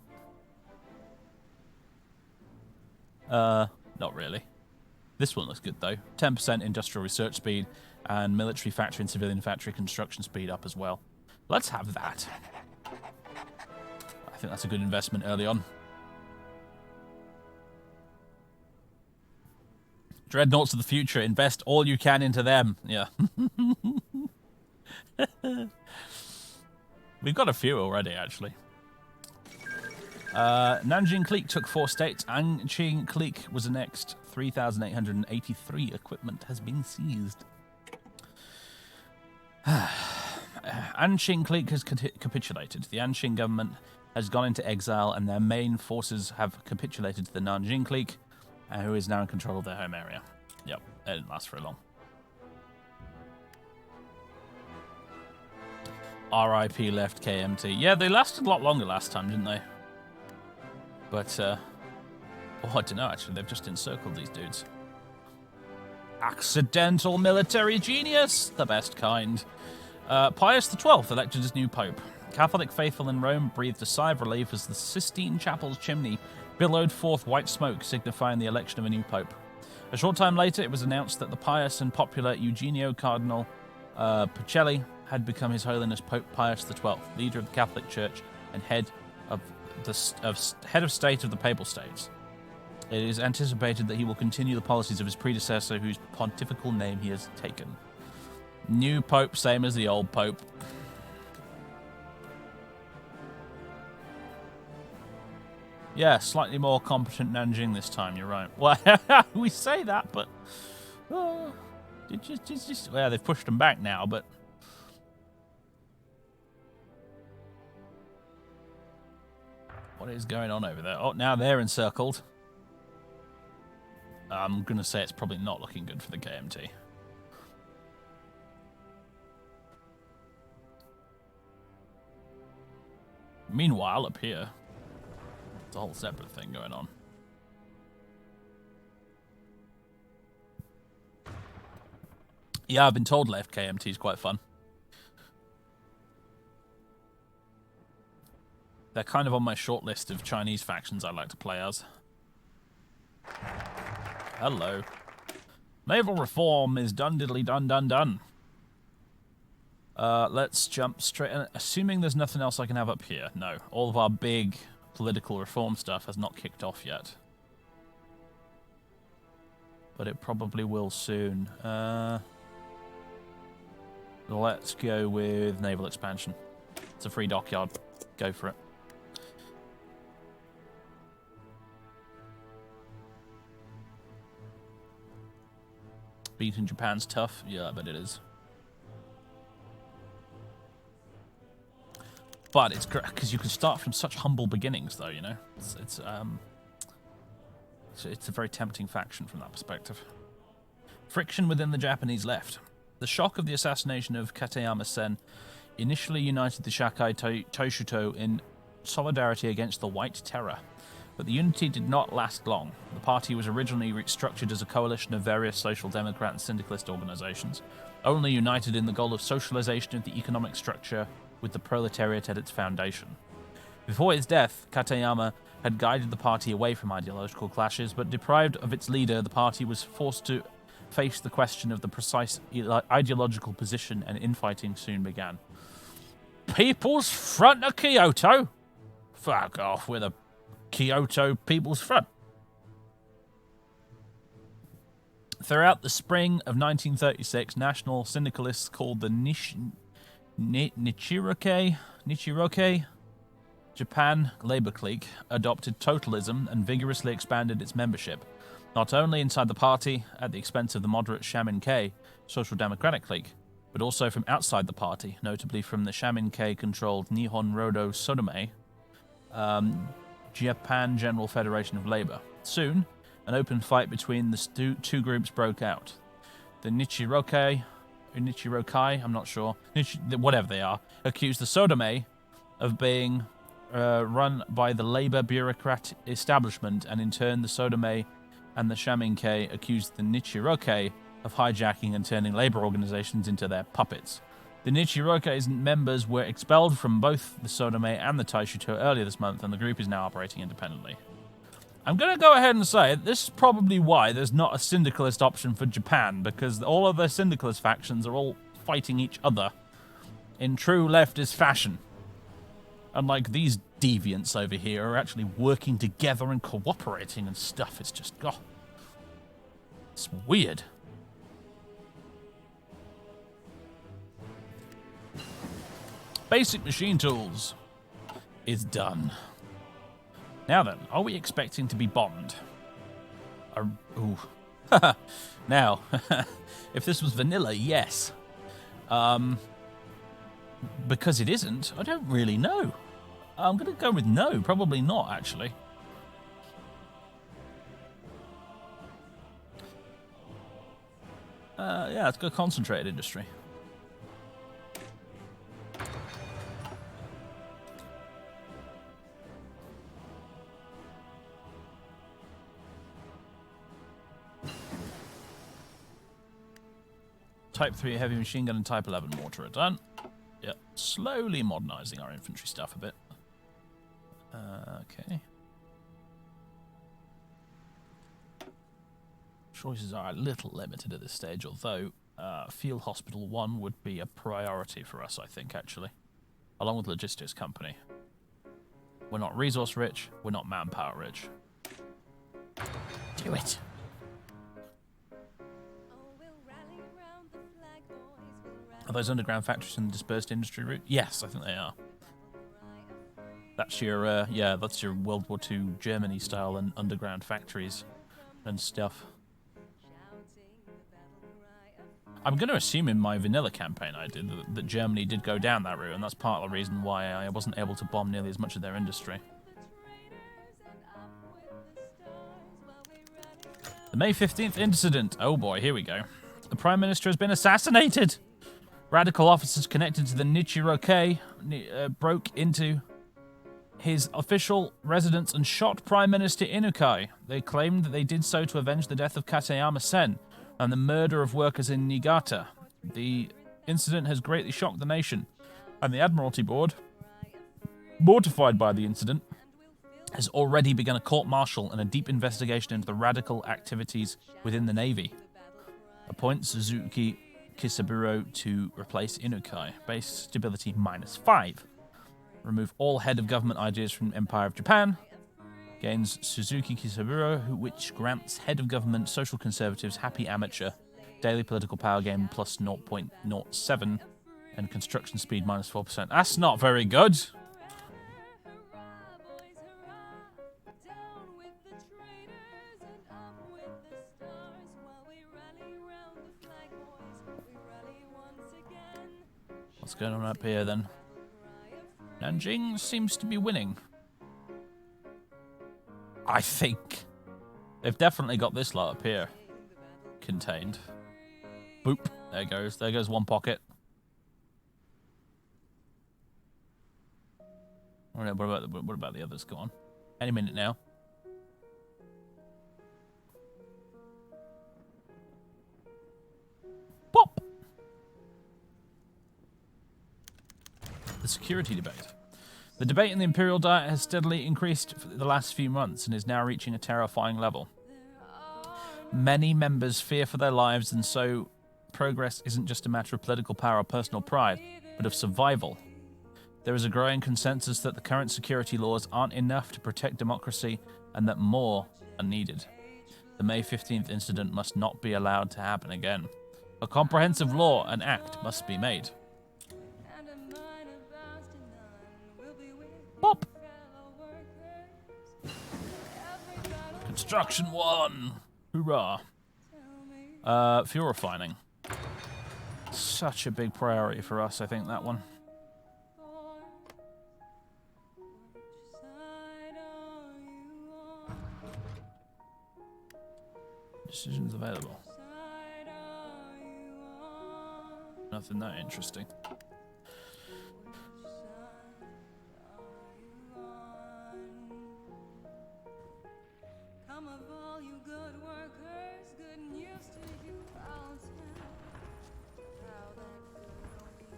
Speaker 1: Not really. This one looks good though. 10% industrial research speed and military factory and civilian factory construction speed up as well. Let's have that. I think that's a good investment early on. Dreadnoughts of the future. Invest all you can into them. Yeah. We've got a few already, actually. Nanjing Clique took 4 states. Anqing Clique was annexed. 3,883 equipment has been seized. Anqing Clique has capitulated. The Anqing government has gone into exile and their main forces have capitulated to the Nanjing Clique, who is now in control of their home area. Yep, it didn't last very long. RIP left KMT. Yeah, they lasted a lot longer last time, didn't they? But, oh, I don't know, actually. They've just encircled these dudes. Accidental military genius! The best kind. Pius XII elected as new pope. Catholic faithful in Rome breathed a sigh of relief as the Sistine Chapel's chimney billowed forth white smoke, signifying the election of a new pope. A short time later, it was announced that the pious and popular Eugenio Cardinal Pacelli had become His Holiness Pope Pius XII, leader of the Catholic Church and head of state of the Papal States. It is anticipated that he will continue the policies of his predecessor, whose pontifical name he has taken. New pope, same as the old pope. Yeah, slightly more competent Nanjing this time, you're right. Well, we say that, but... well, they've pushed them back now, but... what is going on over there? Oh, now they're encircled. I'm going to say it's probably not looking good for the KMT. Meanwhile, up here, it's a whole separate thing going on. Yeah, I've been told left KMT is quite fun. They're kind of on my short list of Chinese factions I'd like to play as. Hello. Naval reform is done diddly done done done. Let's jump straight in. Assuming there's nothing else I can have up here. No. All of our big political reform stuff has not kicked off yet. But it probably will soon. Let's go with naval expansion. It's a free dockyard. Go for it. Beating Japan's tough. Yeah, I bet it is. But it's great because you can start from such humble beginnings, though. You know, it's a very tempting faction from that perspective. Friction within the Japanese left. The shock of the assassination of Katayama Sen initially united the Shakai Taishuto in solidarity against the White Terror. But the unity did not last long. The party was originally restructured as a coalition of various social democrat and syndicalist organizations, only united in the goal of socialization of the economic structure with the proletariat at its foundation. Before his death, Katayama had guided the party away from ideological clashes, but deprived of its leader, the party was forced to face the question of the precise ideological position, and infighting soon began. People's Front of Kyoto? Fuck off with a Kyoto People's Front. Throughout the spring of 1936, national syndicalists called the Nichiroke Japan Labor Clique adopted totalism and vigorously expanded its membership, not only inside the party at the expense of the moderate Shamin-Kei Social Democratic Clique, but also from outside the party, notably from the Shamin-Kei-controlled Nihon Rodo Sodome, Japan General Federation of Labor. Soon, an open fight between the two groups broke out. The Nichirokai, I'm not sure, whatever they are, accused the Sodome of being run by the labor bureaucrat establishment, and in turn the Sodome and the Shaminke accused the Nichiroke of hijacking and turning labor organizations into their puppets. The Nichiroke's members were expelled from both the Sodome and the Taishuto earlier this month, and the group is now operating independently. I'm going to go ahead and say this is probably why there's not a syndicalist option for Japan, because all of the syndicalist factions are all fighting each other in true leftist fashion. Unlike these deviants over here are actually working together and cooperating and stuff. It's just, oh, it's weird. Basic machine tools is done. Now then, are we expecting to be bombed? Ooh. Now, if this was vanilla, yes. Because it isn't, I don't really know. I'm going to go with no, probably not, actually. Yeah, let's go concentrated industry. Type 3 heavy machine gun and Type 11 mortar are done. Yep, slowly modernising our infantry stuff a bit. Okay. Choices are a little limited at this stage, although Field Hospital 1 would be a priority for us, I think, actually. Along with Logistics Company. We're not resource rich, we're not manpower rich. Do it! Are those underground factories in the dispersed industry route? Yes, I think they are. That's your, yeah, that's your World War II Germany style and underground factories and stuff. I'm going to assume in my vanilla campaign I did that Germany did go down that route, and that's part of the reason why I wasn't able to bomb nearly as much of their industry. The May 15th incident. Oh boy, here we go. The Prime Minister has been assassinated! Radical officers connected to the Nichiroke broke into his official residence and shot Prime Minister Inukai. They claimed that they did so to avenge the death of Katayama Sen and the murder of workers in Niigata. The incident has greatly shocked the nation, and the Admiralty Board, mortified by the incident, has already begun a court-martial and a deep investigation into the radical activities within the Navy. Appoint Suzuki Kisaburo to replace Inukai. Base stability -5. Remove all head of government ideas from Empire of Japan. Gains Suzuki Kisaburo, which grants head of government social conservatives happy amateur. Daily political power gain plus 0.07 and construction speed -4%. That's not very good. What's going on up here, then? Nanjing seems to be winning. I think. They've definitely got this lot up here contained. Boop. There goes. There goes one pocket. What about the others? Go on. Any minute now. Pop! The security debate. The debate in the Imperial Diet has steadily increased for the last few months and is now reaching a terrifying level. Many members fear for their lives, and so progress isn't just a matter of political power or personal pride, but of survival. There is a growing consensus that the current security laws aren't enough to protect democracy and that more are needed. The May 15th incident must not be allowed to happen again. A comprehensive law and act must be made. Pop! Construction 1! Hoorah! Fuel refining. Such a big priority for us, I think, that one. Decisions available. Nothing that interesting.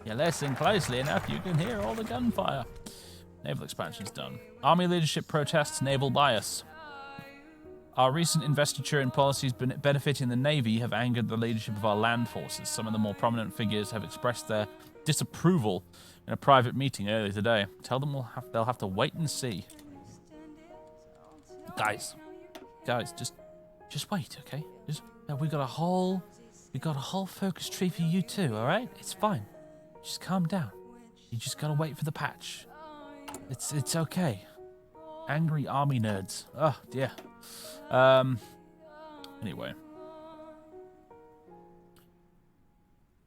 Speaker 1: you listen closely enough, you can hear all the gunfire. Naval expansion's done. Army leadership protests naval bias. Our recent investiture in policies benefiting the Navy have angered the leadership of our land forces. Some of the more prominent figures have expressed their disapproval in a private meeting earlier today. Tell them they'll have to wait and see. Guys, just wait, okay? We got a whole focus tree for you too, all right? It's fine. Just calm down. You just gotta wait for the patch. It's okay. Angry army nerds. Oh dear. Anyway.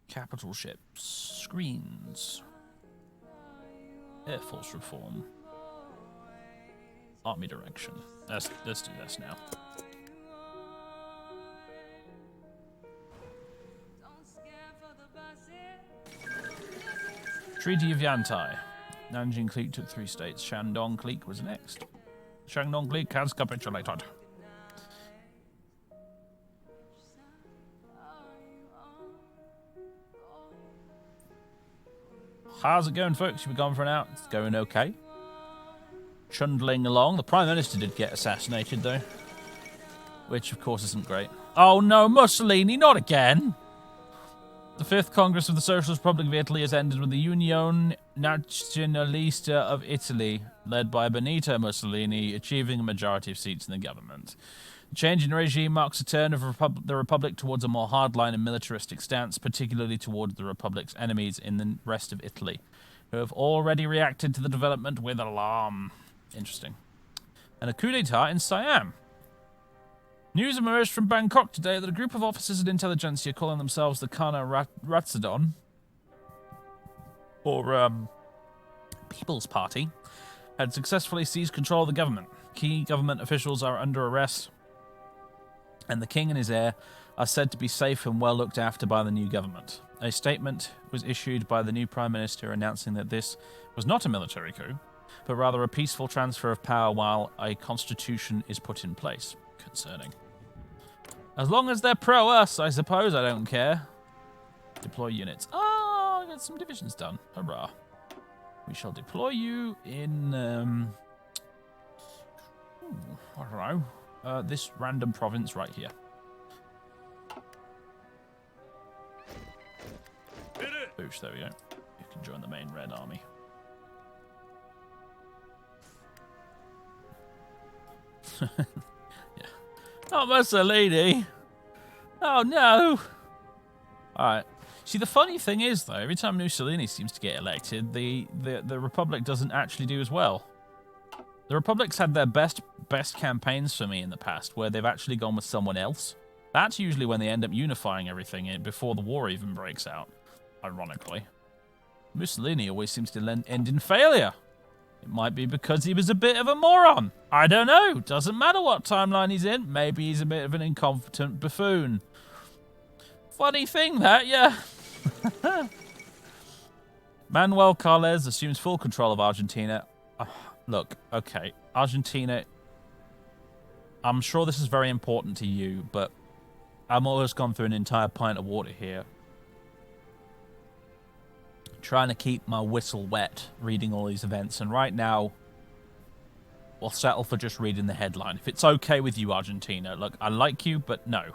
Speaker 1: Capital ships. Screens. Air Force reform. Army direction. Let's do this now. Treaty of Yantai. Nanjing Clique took 3 states. Shandong Clique was next. Shandong Clique has capitulated. How's it going, folks? You've been gone for an hour. It's going okay. Trundling along. The Prime Minister did get assassinated, though. Which, of course, isn't great. Oh, no, Mussolini, not again! The 5th Congress of the Socialist Republic of Italy has ended with the Unione Nazionalista of Italy, led by Benito Mussolini, achieving a majority of seats in the government. The change in regime marks a turn of the Republic towards a more hardline and militaristic stance, particularly towards the Republic's enemies in the rest of Italy, who have already reacted to the development with alarm. Interesting. And a coup d'etat in Siam. News emerged from Bangkok today that a group of officers and intelligentsia calling themselves the Kana Ratsadon, or People's Party, had successfully seized control of the government. Key government officials are under arrest, and the king and his heir are said to be safe and well looked after by the new government. A statement was issued by the new Prime Minister announcing that this was not a military coup, but rather a peaceful transfer of power while a constitution is put in place. Concerning. As long as they're pro-us, I suppose, I don't care. Deploy units. Oh, I got some divisions done. Hurrah. We shall deploy you in, I don't know, this random province right here. Boosh, there we go. You can join the main Red Army. Yeah. Not Mussolini. Oh no. Alright. See, the funny thing is, though, every time Mussolini seems to get elected, the Republic doesn't actually do as well. The Republic's had their best campaigns for me in the past, where they've actually gone with someone else. That's usually when they end up unifying everything before the war even breaks out, ironically. Mussolini always seems to end in failure. It might be because he was a bit of a moron. I don't know. Doesn't matter what timeline he's in. Maybe he's a bit of an incompetent buffoon. Funny thing, that, yeah. Manuel Carles assumes full control of Argentina. Look, okay. Argentina, I'm sure this is very important to you, but I'm almost gone through an entire pint of water here. Trying to keep my whistle wet, reading all these events, and right now, we'll settle for just reading the headline. If it's okay with you, Argentina. Look, I like you, but no.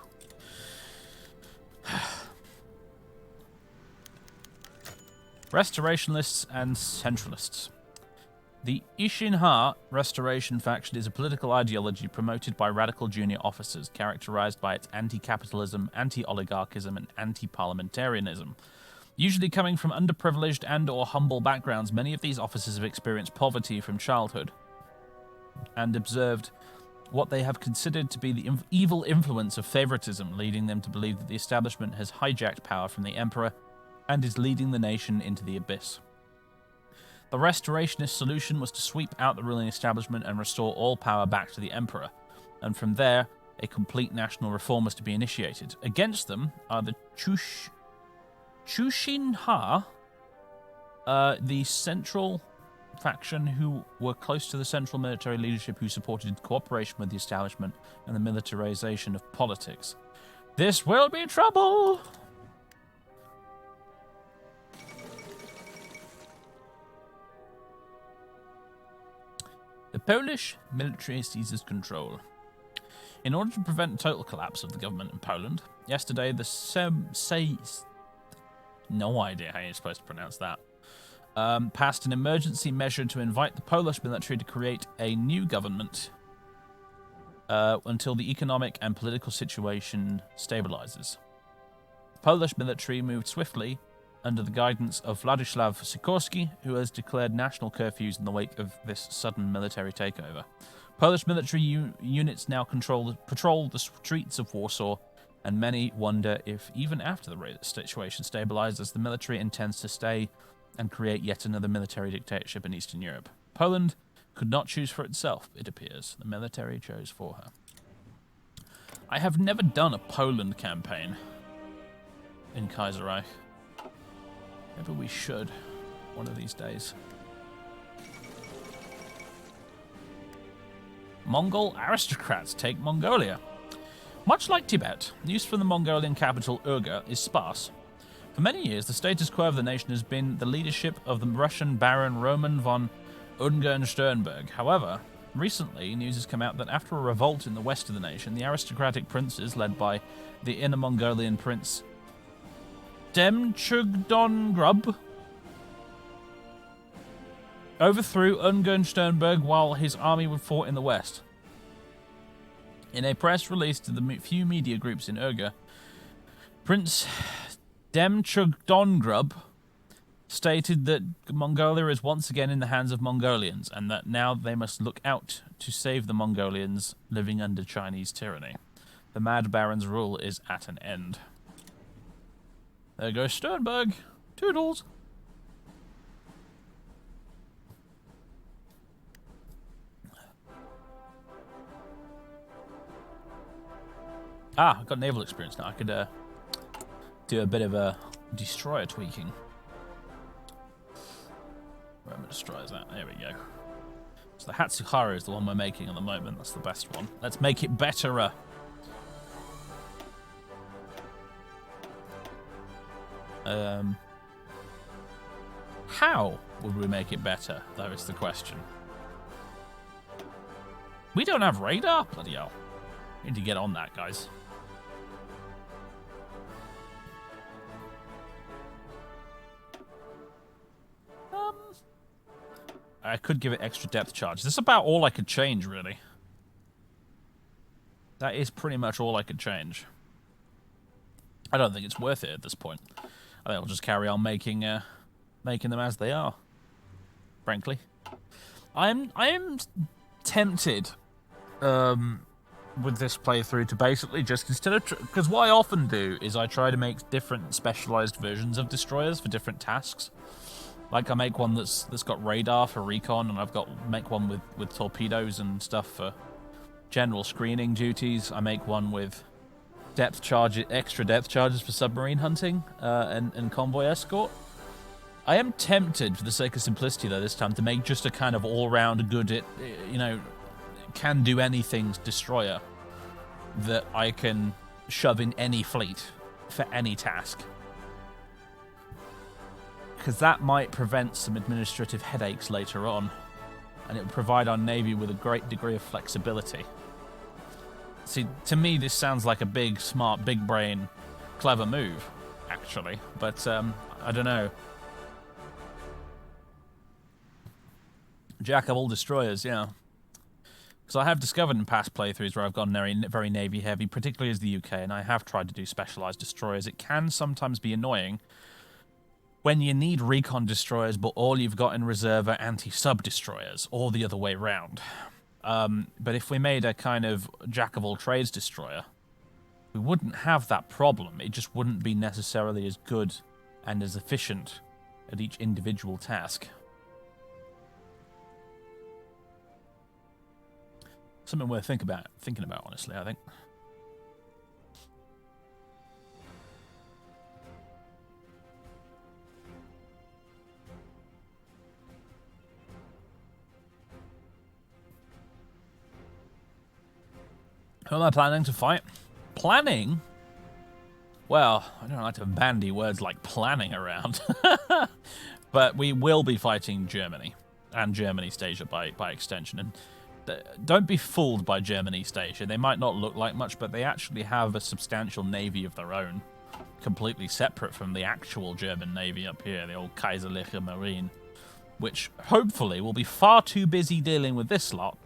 Speaker 1: Restorationists and Centralists. The Ishinha Restoration faction is a political ideology promoted by radical junior officers, characterized by its anti-capitalism, anti-oligarchism, and anti-parliamentarianism. Usually coming from underprivileged and or humble backgrounds, many of these officers have experienced poverty from childhood and observed what they have considered to be the evil influence of favoritism, leading them to believe that the establishment has hijacked power from the emperor and is leading the nation into the abyss. The restorationist solution was to sweep out the ruling establishment and restore all power back to the emperor, and from there, a complete national reform was to be initiated. Against them are the Chushinha, the central faction who were close to the central military leadership who supported cooperation with the establishment and the militarization of politics. This will be trouble! Polish military seizes control. In order to prevent total collapse of the government in Poland, yesterday the no idea how you're supposed to pronounce that, passed an emergency measure to invite the Polish military to create a new government until the economic and political situation stabilizes. The Polish military moved swiftly under the guidance of Władysław Sikorski, who has declared national curfews in the wake of this sudden military takeover. Polish military units now patrol the streets of Warsaw, and many wonder if, even after the situation stabilizes, the military intends to stay and create yet another military dictatorship in Eastern Europe. Poland could not choose for itself, it appears. The military chose for her. I have never done a Poland campaign in Kaiserreich. Maybe we should one of these days. Mongol aristocrats take Mongolia. Much like Tibet, news from the Mongolian capital Urga is sparse. For many years, the status quo of the nation has been the leadership of the Russian Baron Roman von Ungern-Sternberg. However, recently, news has come out that after a revolt in the west of the nation, the aristocratic princes, led by the Inner Mongolian prince Demchugdongrub, overthrew Ungern-Sternberg while his army fought in the west. In a press release to the few media groups in Urga, Prince Demchugdongrub stated that Mongolia is once again in the hands of Mongolians, and that now they must look out to save the Mongolians living under Chinese tyranny. The Mad Baron's rule is at an end. There goes Sternberg. Toodles. Ah, I've got naval experience now. I could do a bit of a destroyer tweaking. Where am I destroyers at? There we go. So the Hatsuharu is the one we're making at the moment. That's the best one. Let's make it better. How would we make it better, though, is the question. We don't have radar? Bloody hell. We need to get on that, guys. I could give it extra depth charge. This is about all I could change, really. That is pretty much all I could change. I don't think it's worth it at this point. I think I'll just carry on making them as they are. Frankly, I am tempted with this playthrough to basically just, instead of, because what I often do is I try to make different specialized versions of destroyers for different tasks. Like I make one that's got radar for recon, and I've got make one with torpedoes and stuff for general screening duties. I make one with extra depth charges for submarine hunting and convoy escort. I am tempted, for the sake of simplicity, though, this time to make just a kind of all-round good, can do anything destroyer that I can shove in any fleet for any task. Because that might prevent some administrative headaches later on, and it would provide our Navy with a great degree of flexibility. See, to me, this sounds like a big, smart, big brain, clever move, actually. But, I don't know. Jack of all destroyers, yeah. Because I have discovered in past playthroughs where I've gone very Navy heavy, particularly as the UK, and I have tried to do specialized destroyers. It can sometimes be annoying when you need recon destroyers, but all you've got in reserve are anti-sub destroyers, or the other way round. But if we made a kind of jack-of-all-trades destroyer, we wouldn't have that problem. It just wouldn't be necessarily as good and as efficient at each individual task. Something worth thinking about, honestly, I think. Who am I planning to fight? Planning? Well, I don't like to bandy words like planning around. But we will be fighting Germany. and German East Asia by extension. And don't be fooled by German East Asia. They might not look like much, but they actually have a substantial navy of their own, completely separate from the actual German navy up here, the old Kaiserreich Marine, which hopefully will be far too busy dealing with this lot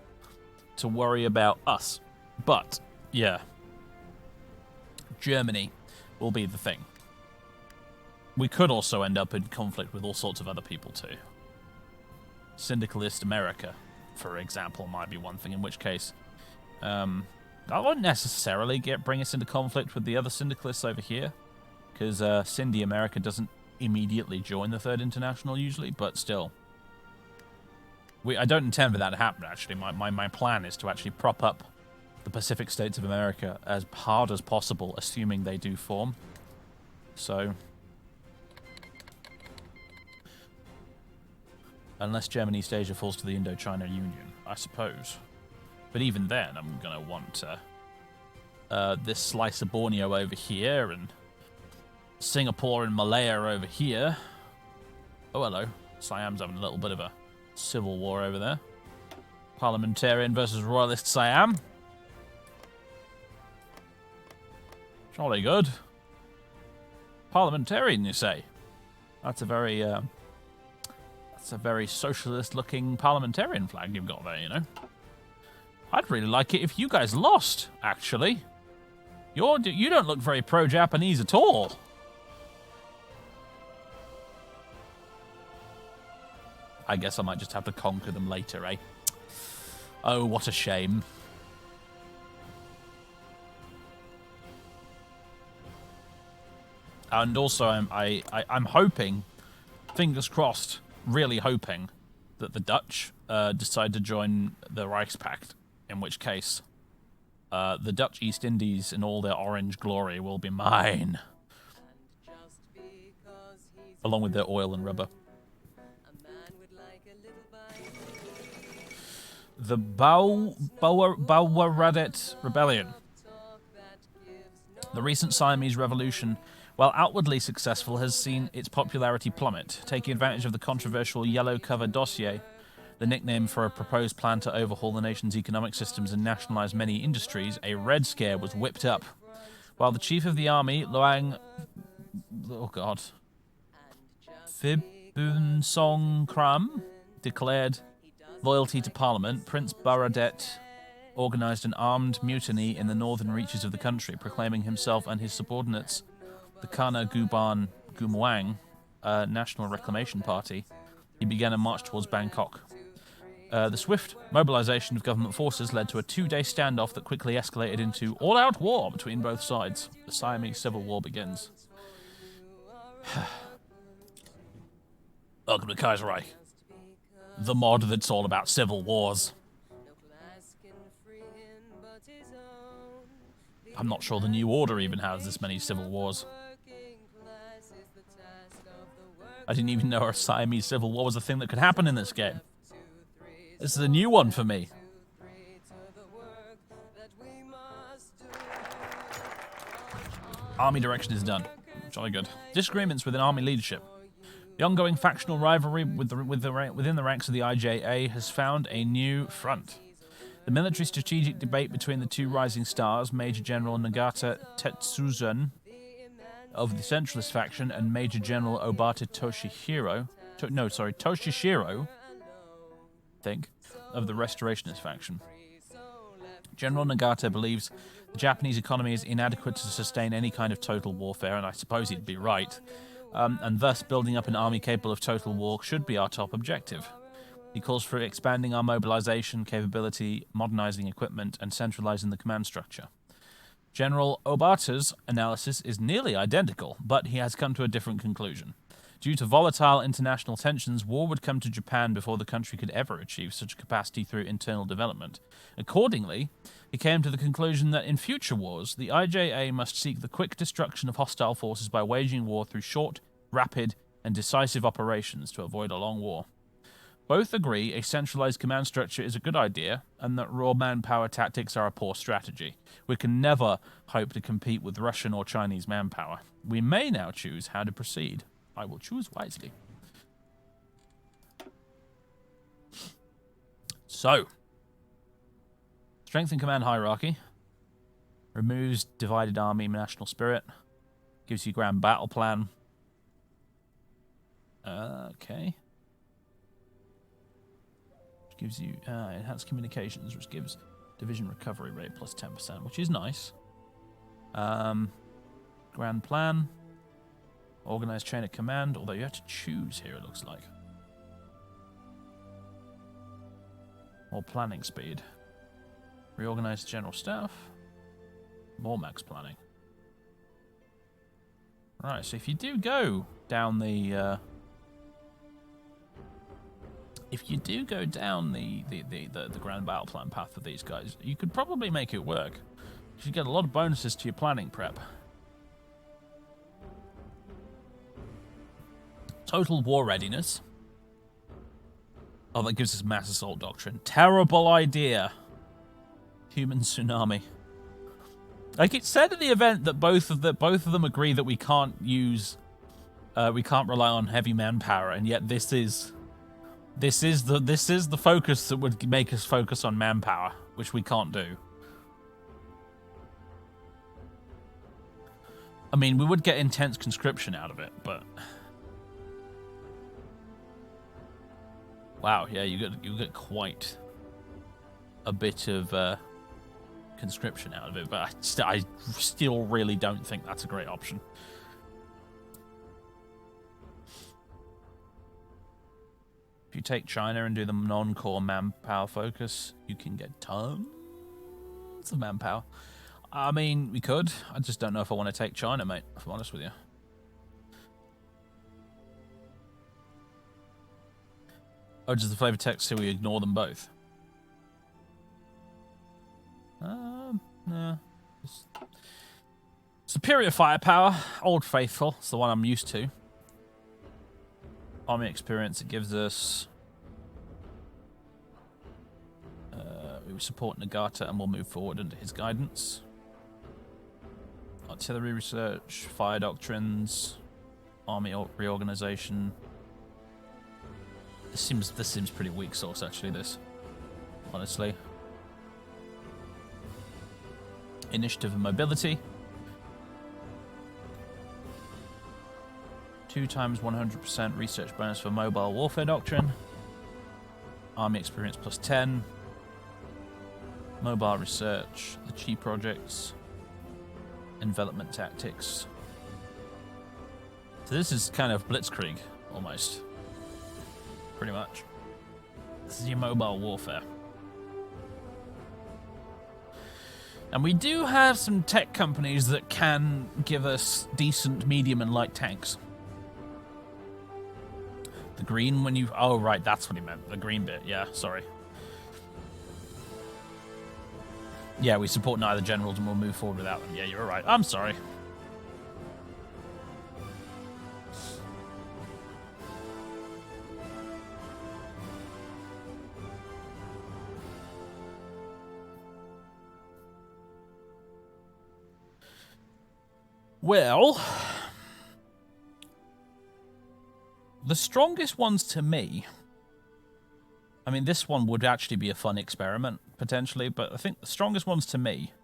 Speaker 1: to worry about us. But, yeah, Germany will be the thing. We could also end up in conflict with all sorts of other people too. Syndicalist America, for example, might be one thing, in which case that won't necessarily bring us into conflict with the other syndicalists over here, because Cindy America doesn't immediately join the Third International usually, but still. I don't intend for that to happen, actually. My plan is to actually prop up the Pacific States of America as hard as possible, assuming they do form. So, unless German East Asia falls to the Indochina Union, I suppose. But even then, I'm going to want this slice of Borneo over here, and Singapore and Malaya over here. Oh, hello. Siam's having a little bit of a civil war over there. Parliamentarian versus Royalist Siam. Jolly good. Parliamentarian, you say? That's a very socialist-looking parliamentarian flag you've got there, you know. I'd really like it if you guys lost, actually. You don't look very pro-Japanese at all. I guess I might just have to conquer them later, eh? Oh, what a shame. And also, I'm hoping, fingers crossed, really hoping, that the Dutch decide to join the Reichspakt, in which case the Dutch East Indies in all their orange glory will be mine. Along with their oil and rubber. The Bauwaradet Rebellion. The recent Siamese revolution, while outwardly successful, has seen its popularity plummet. Taking advantage of the controversial Yellow Cover dossier, the nickname for a proposed plan to overhaul the nation's economic systems and nationalize many industries, a Red Scare was whipped up. While the chief of the army, Phibun Song Kram, declared loyalty to Parliament, Prince Baradet organized an armed mutiny in the northern reaches of the country, proclaiming himself and his subordinates the Kana Guban Gumwang National Reclamation Party. He began a march towards Bangkok. The swift mobilization of government forces led to a 2-day standoff that quickly escalated into all-out war between both sides. The Siamese Civil War begins. Welcome to Kaiserreich, the mod that's all about civil wars. I'm not sure the New Order even has this many civil wars. I didn't even know a Siamese Civil War was a thing that could happen in this game. This is a new one for me. Army direction is done. Jolly good. Disagreements within army leadership. The ongoing factional rivalry within the ranks of the IJA has found a new front. The military strategic debate between the two rising stars, Major General Nagata Tetsuzan of the Centralist faction and Major General Obata Toshishiro, of the Restorationist faction. General Nagata believes the Japanese economy is inadequate to sustain any kind of total warfare, and I suppose he'd be right, and thus building up an army capable of total war should be our top objective. He calls for expanding our mobilization capability, modernizing equipment, and centralizing the command structure. General Obata's analysis is nearly identical, but he has come to a different conclusion. Due to volatile international tensions, war would come to Japan before the country could ever achieve such a capacity through internal development. Accordingly, he came to the conclusion that in future wars, the IJA must seek the quick destruction of hostile forces by waging war through short, rapid, and decisive operations to avoid a long war. Both agree a centralized command structure is a good idea, and that raw manpower tactics are a poor strategy. We can never hope to compete with Russian or Chinese manpower. We may now choose how to proceed. I will choose wisely. So, strength and command hierarchy. Removes divided army national spirit. Gives you grand battle plan. Okay. Gives you enhanced communications, which gives division recovery rate plus 10%, which is nice. Grand plan. Organized chain of command, although you have to choose here, it looks like. More planning speed. Reorganized general staff. More max planning. Right, so if you do go down the the grand battle plan path for these guys, you could probably make it work. You should get a lot of bonuses to your planning prep. Total war readiness. Oh, that gives us mass assault doctrine. Terrible idea. Human tsunami. Like it said in the event that both of them agree that we can't rely on heavy manpower, and yet this is the focus that would make us focus on manpower, which we can't do. I mean, we would get intense conscription out of it, but wow, yeah, you get quite a bit of conscription out of it, but I still really don't think that's a great option. If you take China and do the non-core manpower focus, you can get tons of manpower. I mean, we could. I just don't know if I want to take China, mate, if I'm honest with you. Oh, does the flavor text say we ignore them both? No. Superior firepower, Old Faithful. It's the one I'm used to. Army experience, it gives us... we support Nagata and we'll move forward under his guidance. Artillery research, fire doctrines, army reorganization. This seems pretty weak sauce, actually, this. Honestly. Initiative and mobility. 2 times 100% research bonus for mobile warfare doctrine. Army experience plus 10. Mobile research, the Chi projects, envelopment tactics. So this is kind of blitzkrieg, almost. Pretty much. This is your mobile warfare. And we do have some tech companies that can give us decent medium and light tanks. The green when you... Oh, right, that's what he meant. The green bit, yeah, sorry. Yeah, we support neither generals and we'll move forward without them. Yeah, you're right. I'm sorry. Well, the strongest ones to me, I mean, this one would actually be a fun experiment, potentially, but I think the strongest ones to me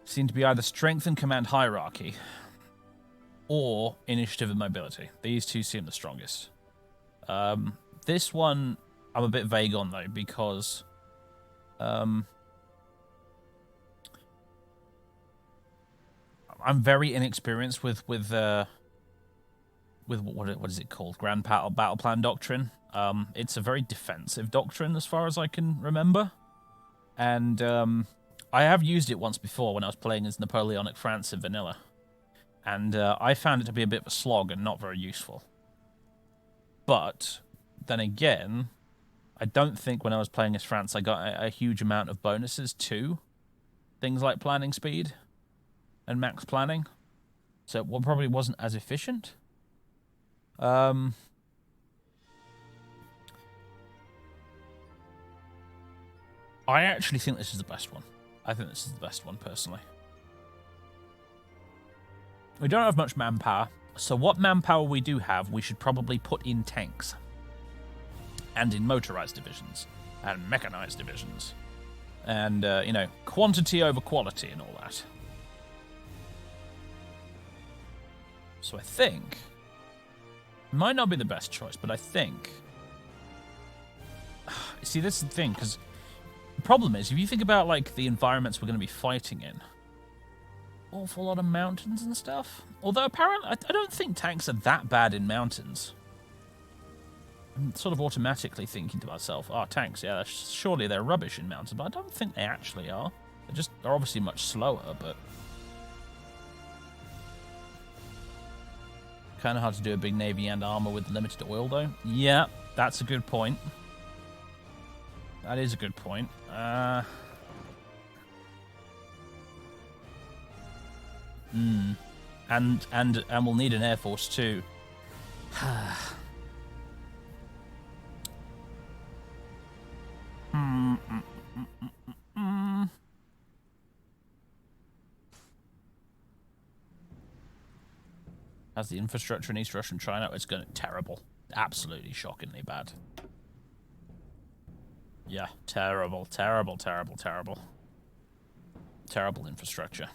Speaker 1: seem to be either strength and command hierarchy or initiative and mobility. These two seem the strongest. This one I'm a bit vague on, though, because... I'm very inexperienced with what is it called? Grand Battle Plan Doctrine. It's a very defensive doctrine as far as I can remember. And I have used it once before when I was playing as Napoleonic France in vanilla. And I found it to be a bit of a slog and not very useful. But then again, I don't think when I was playing as France I got a huge amount of bonuses to things like planning speed and max planning, so it probably wasn't as efficient. I actually think this is the best one. I think this is the best one, personally. We don't have much manpower, so what manpower we do have, we should probably put in tanks and in motorized divisions. and mechanized divisions. And, you know, quantity over quality and all that. So I think... It might not be the best choice, but I think... See, this is the thing, because the problem is, if you think about, like, the environments we're going to be fighting in, awful lot of mountains and stuff. Although, apparently, I don't think tanks are that bad in mountains. I'm sort of automatically thinking to myself, oh, tanks, yeah, surely they're rubbish in mountains, but I don't think they actually are. They're obviously much slower, but... Kind of hard to do a big navy and armor with limited oil, though. Yeah, that's a good point. That is a good point. And we'll need an air force too. As the infrastructure in East Russia and China, it's going to terrible. Absolutely shockingly bad. Yeah, terrible, terrible, terrible, terrible. Terrible infrastructure.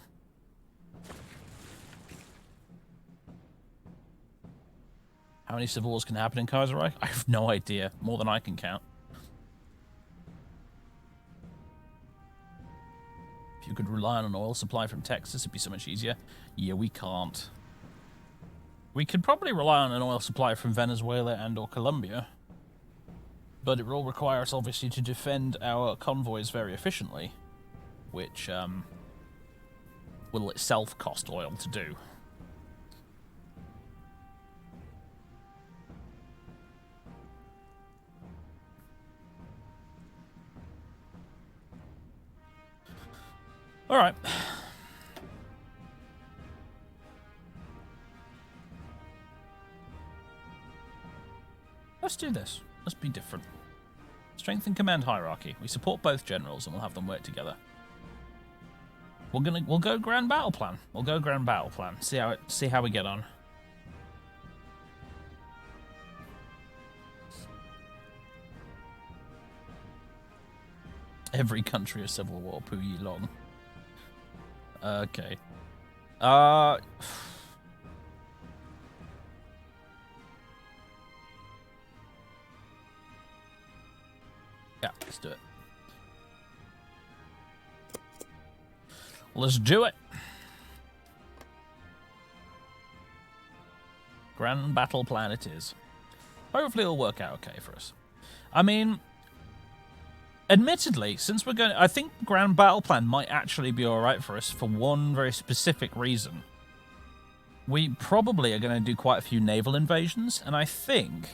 Speaker 1: How many civil wars can happen in Kaiserreich? I have no idea. More than I can count. If you could rely on an oil supply from Texas, it'd be so much easier. Yeah, we can't. We could probably rely on an oil supply from Venezuela and or Colombia. But it will require us, obviously, to defend our convoys very efficiently. Which, will itself cost oil to do. Alright. Let's do this. Let's be different. Strengthen command hierarchy. We support both generals and we'll have them work together. We'll go grand battle plan. We'll go grand battle plan. See how we get on. Every country a civil war, poo ye long. Okay. Yeah, let's do it. Let's do it. Grand battle plan it is. Hopefully it'll work out okay for us. I mean, admittedly, since we're going, I think grand battle plan might actually be alright for us for one very specific reason. We probably are going to do quite a few naval invasions, and I think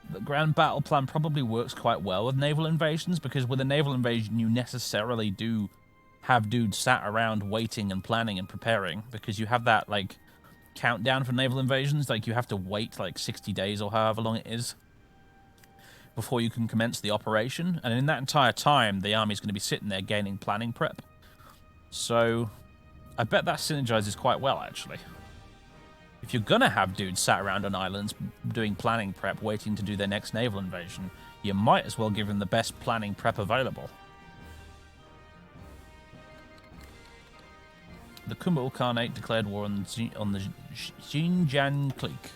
Speaker 1: the grand battle plan probably works quite well with naval invasions, because with a naval invasion you necessarily do have dudes sat around waiting and planning and preparing, because you have that, like, countdown for naval invasions. Like, you have to wait, like, 60 days or however long it is before you can commence the operation, and in that entire time, the army's going to be sitting there gaining planning prep. So, I bet that synergizes quite well, actually. If you're going to have dudes sat around on islands doing planning prep, waiting to do their next naval invasion, you might as well give them the best planning prep available. The Kumul Khanate declared war on the Xinjiang clique.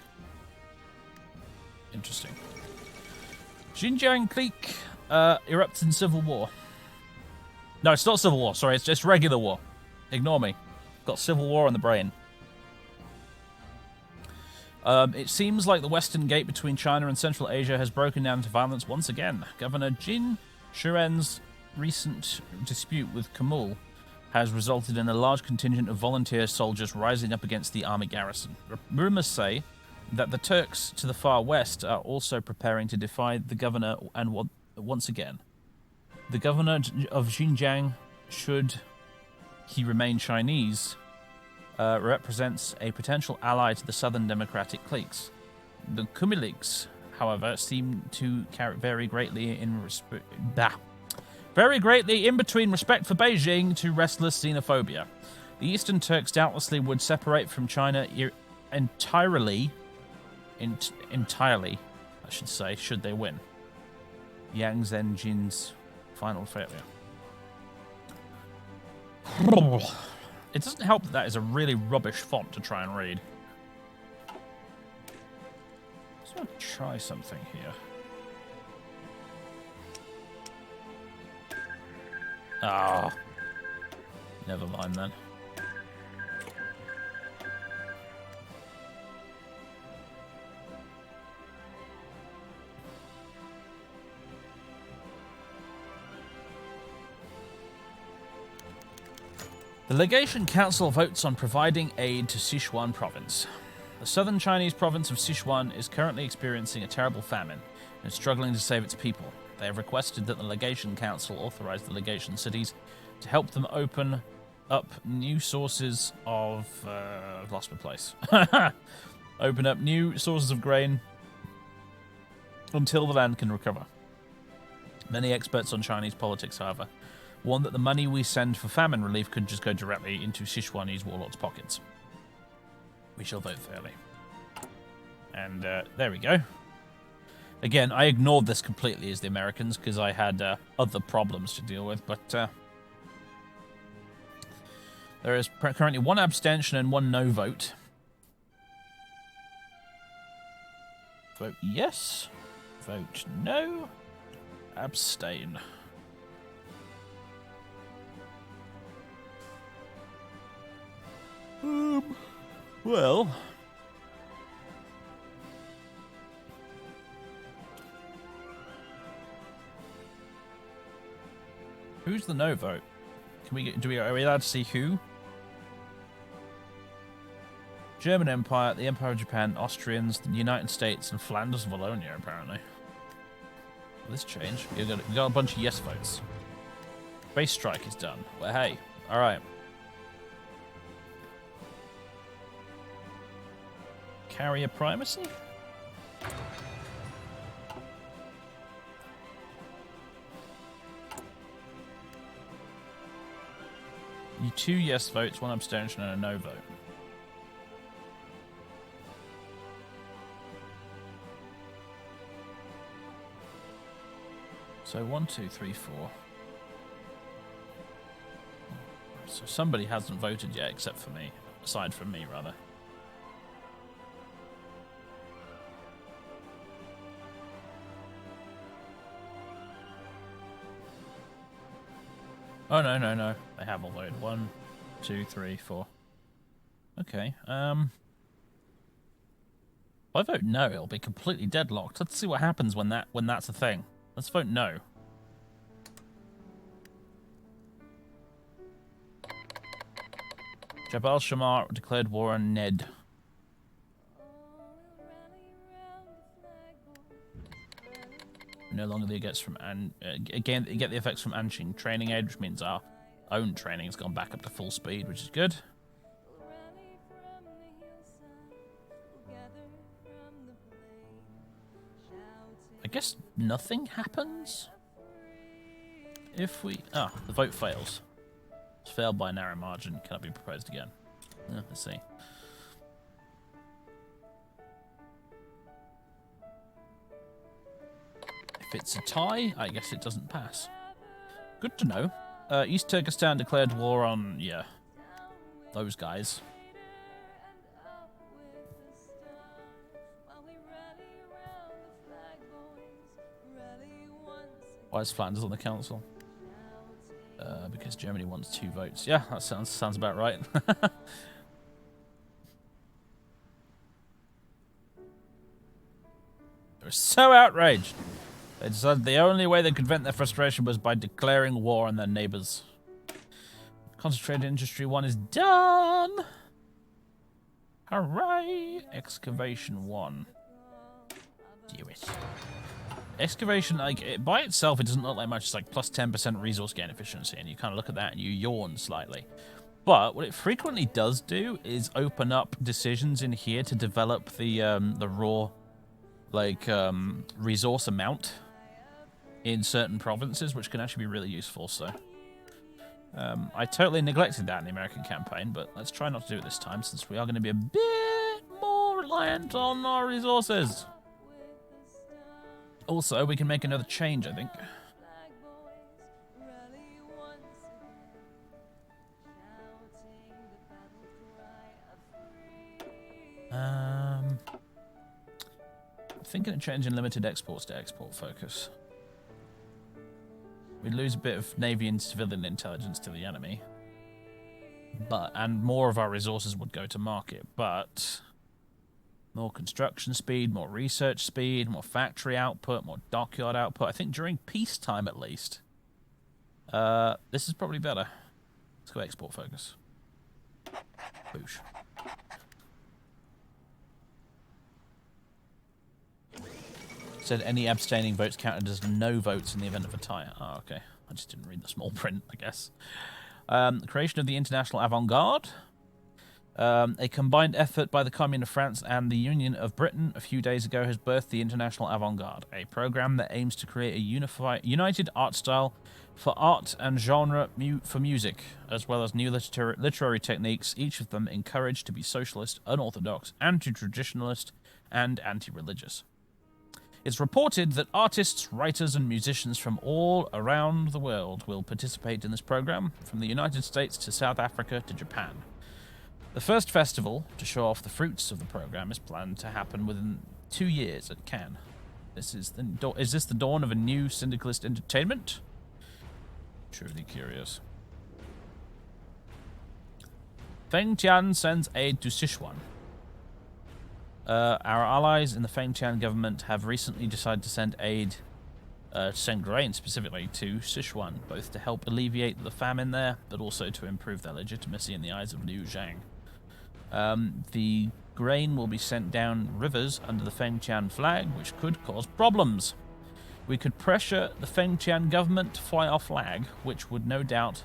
Speaker 1: Interesting. Xinjiang clique erupts in civil war. No, it's not civil war. Sorry, it's just regular war. Ignore me. Got civil war on the brain. It seems like the western gate between China and Central Asia has broken down into violence once again. Governor Jin Shuren's recent dispute with Kumul has resulted in a large contingent of volunteer soldiers rising up against the army garrison. Rumors say that the Turks to the far west are also preparing to defy the governor, and once again, the governor of Xinjiang, should he remain Chinese, represents a potential ally to the southern democratic cliques. The Kumiliks, however, seem to vary greatly in between respect for Beijing to restless xenophobia. The Eastern Turks doubtlessly would separate from China entirely, I should say, should they win. Yang Zenjin's final failure. It doesn't help that is a really rubbish font to try and read. Just want to try something here. Ah, never mind then. The Legation Council votes on providing aid to Sichuan province. The southern Chinese province of Sichuan is currently experiencing a terrible famine and is struggling to save its people. They have requested that the Legation Council authorize the legation cities to help them open up new sources of... I've lost my place. Open up new sources of grain until the land can recover. Many experts on Chinese politics, however, warn that the money we send for famine relief could just go directly into Sichuanese warlords' pockets. We shall vote fairly. And there we go. Again, I ignored this completely as the Americans because I had other problems to deal with, but there is currently 1 abstention and 1 no vote. Vote yes. Vote no. Abstain. Well... Who's the no vote? Can we get, are we allowed to see who? German Empire, the Empire of Japan, Austrians, the United States, and Flanders and Wallonia, apparently. Will this change? We got a bunch of yes votes. Base strike is done. Well, hey, alright. Carrier primacy? You 2 yes votes, 1 abstention, and a no vote. So 1, 2, 3, 4. So somebody hasn't voted yet, except for me. Aside from me, rather. Oh, no, no, no. They have all voted. 1, 2, 3, 4. Okay, if I vote no, it'll be completely deadlocked. Let's see what happens when that's a thing. Let's vote no. Jabal Shammar declared war on Ned. No longer the effects from again get the effects from Anqing training aid, which means our own training has gone back up to full speed, which is good. I guess nothing happens if we... Ah, the vote fails. It's failed by a narrow margin. Cannot be proposed again. Let's see. If it's a tie, I guess it doesn't pass. Good to know. East Turkestan declared war on, yeah, those guys. Why is Flanders on the council? Because Germany wants 2 votes. Yeah, that sounds about right. They're so outraged. They decided the only way they could vent their frustration was by declaring war on their neighbours. Concentrated Industry 1 is done! Hooray! Excavation 1. Do it. Excavation, like, by itself, it doesn't look like much. It's like plus 10% resource gain efficiency, and you kind of look at that and you yawn slightly. But what it frequently does do is open up decisions in here to develop the raw, like, resource amount in certain provinces, which can actually be really useful, so... I totally neglected that in the American campaign, but let's try not to do it this time, since we are going to be a bit more reliant on our resources. Also, we can make another change, I think. Thinking of changing limited exports to export focus. We'd lose a bit of Navy and civilian intelligence to the enemy. And more of our resources would go to market, but more construction speed, more research speed, more factory output, more dockyard output. I think during peacetime at least. This is probably better. Let's go export focus. Boosh. Said any abstaining votes counted as no votes in the event of a tie. Oh, okay. I just didn't read the small print, I guess. The creation of the International Avant-Garde. A combined effort by the Commune of France and the Union of Britain a few days ago has birthed the International Avant-Garde, a program that aims to create a united art style for art and genre for music, as well as new literary techniques, each of them encouraged to be socialist, unorthodox, anti-traditionalist, and anti-religious. It's reported that artists, writers, and musicians from all around the world will participate in this program, from the United States to South Africa to Japan. The first festival to show off the fruits of the program is planned to happen within 2 years at Cannes. Is this the dawn of a new syndicalist entertainment? Truly curious. Feng Tian sends aid to Sichuan. Our allies in the Feng Tian government have recently decided to send aid, send grain specifically, to Sichuan, both to help alleviate the famine there, but also to improve their legitimacy in the eyes of Liu Zhang. The grain will be sent down rivers under the Feng Tian flag, which could cause problems. We could pressure the Feng Tian government to fly our flag, which would no doubt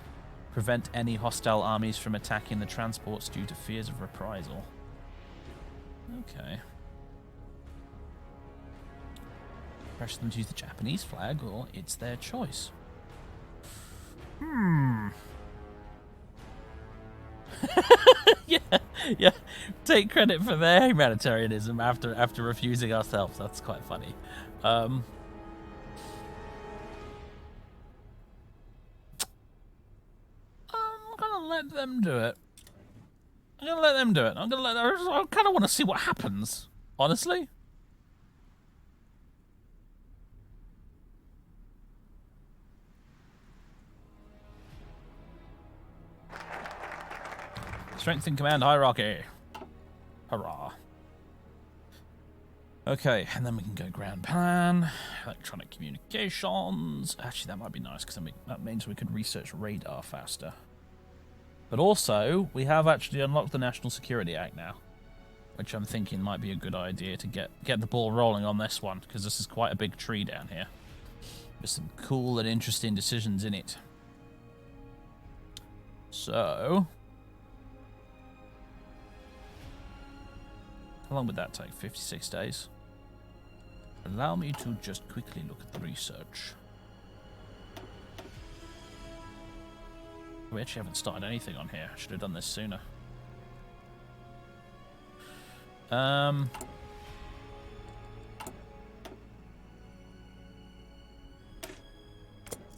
Speaker 1: prevent any hostile armies from attacking the transports due to fears of reprisal. Okay. Pressure them to use the Japanese flag, or it's their choice. yeah. Take credit for their humanitarianism after refusing ourselves. That's quite funny. I'm gonna let them do it. I kind of want to see what happens, honestly. Strength in command hierarchy. Hurrah. Okay, and then we can go ground plan, electronic communications. Actually, that might be nice, because that means we could research radar faster. But also, we have actually unlocked the National Security Act now, which I'm thinking might be a good idea to get the ball rolling on this one, because this is quite a big tree down here. There's some cool and interesting decisions in it. So, how long would that take? 56 days. Allow me to just quickly look at the research. We actually haven't started anything on here. I should have done this sooner.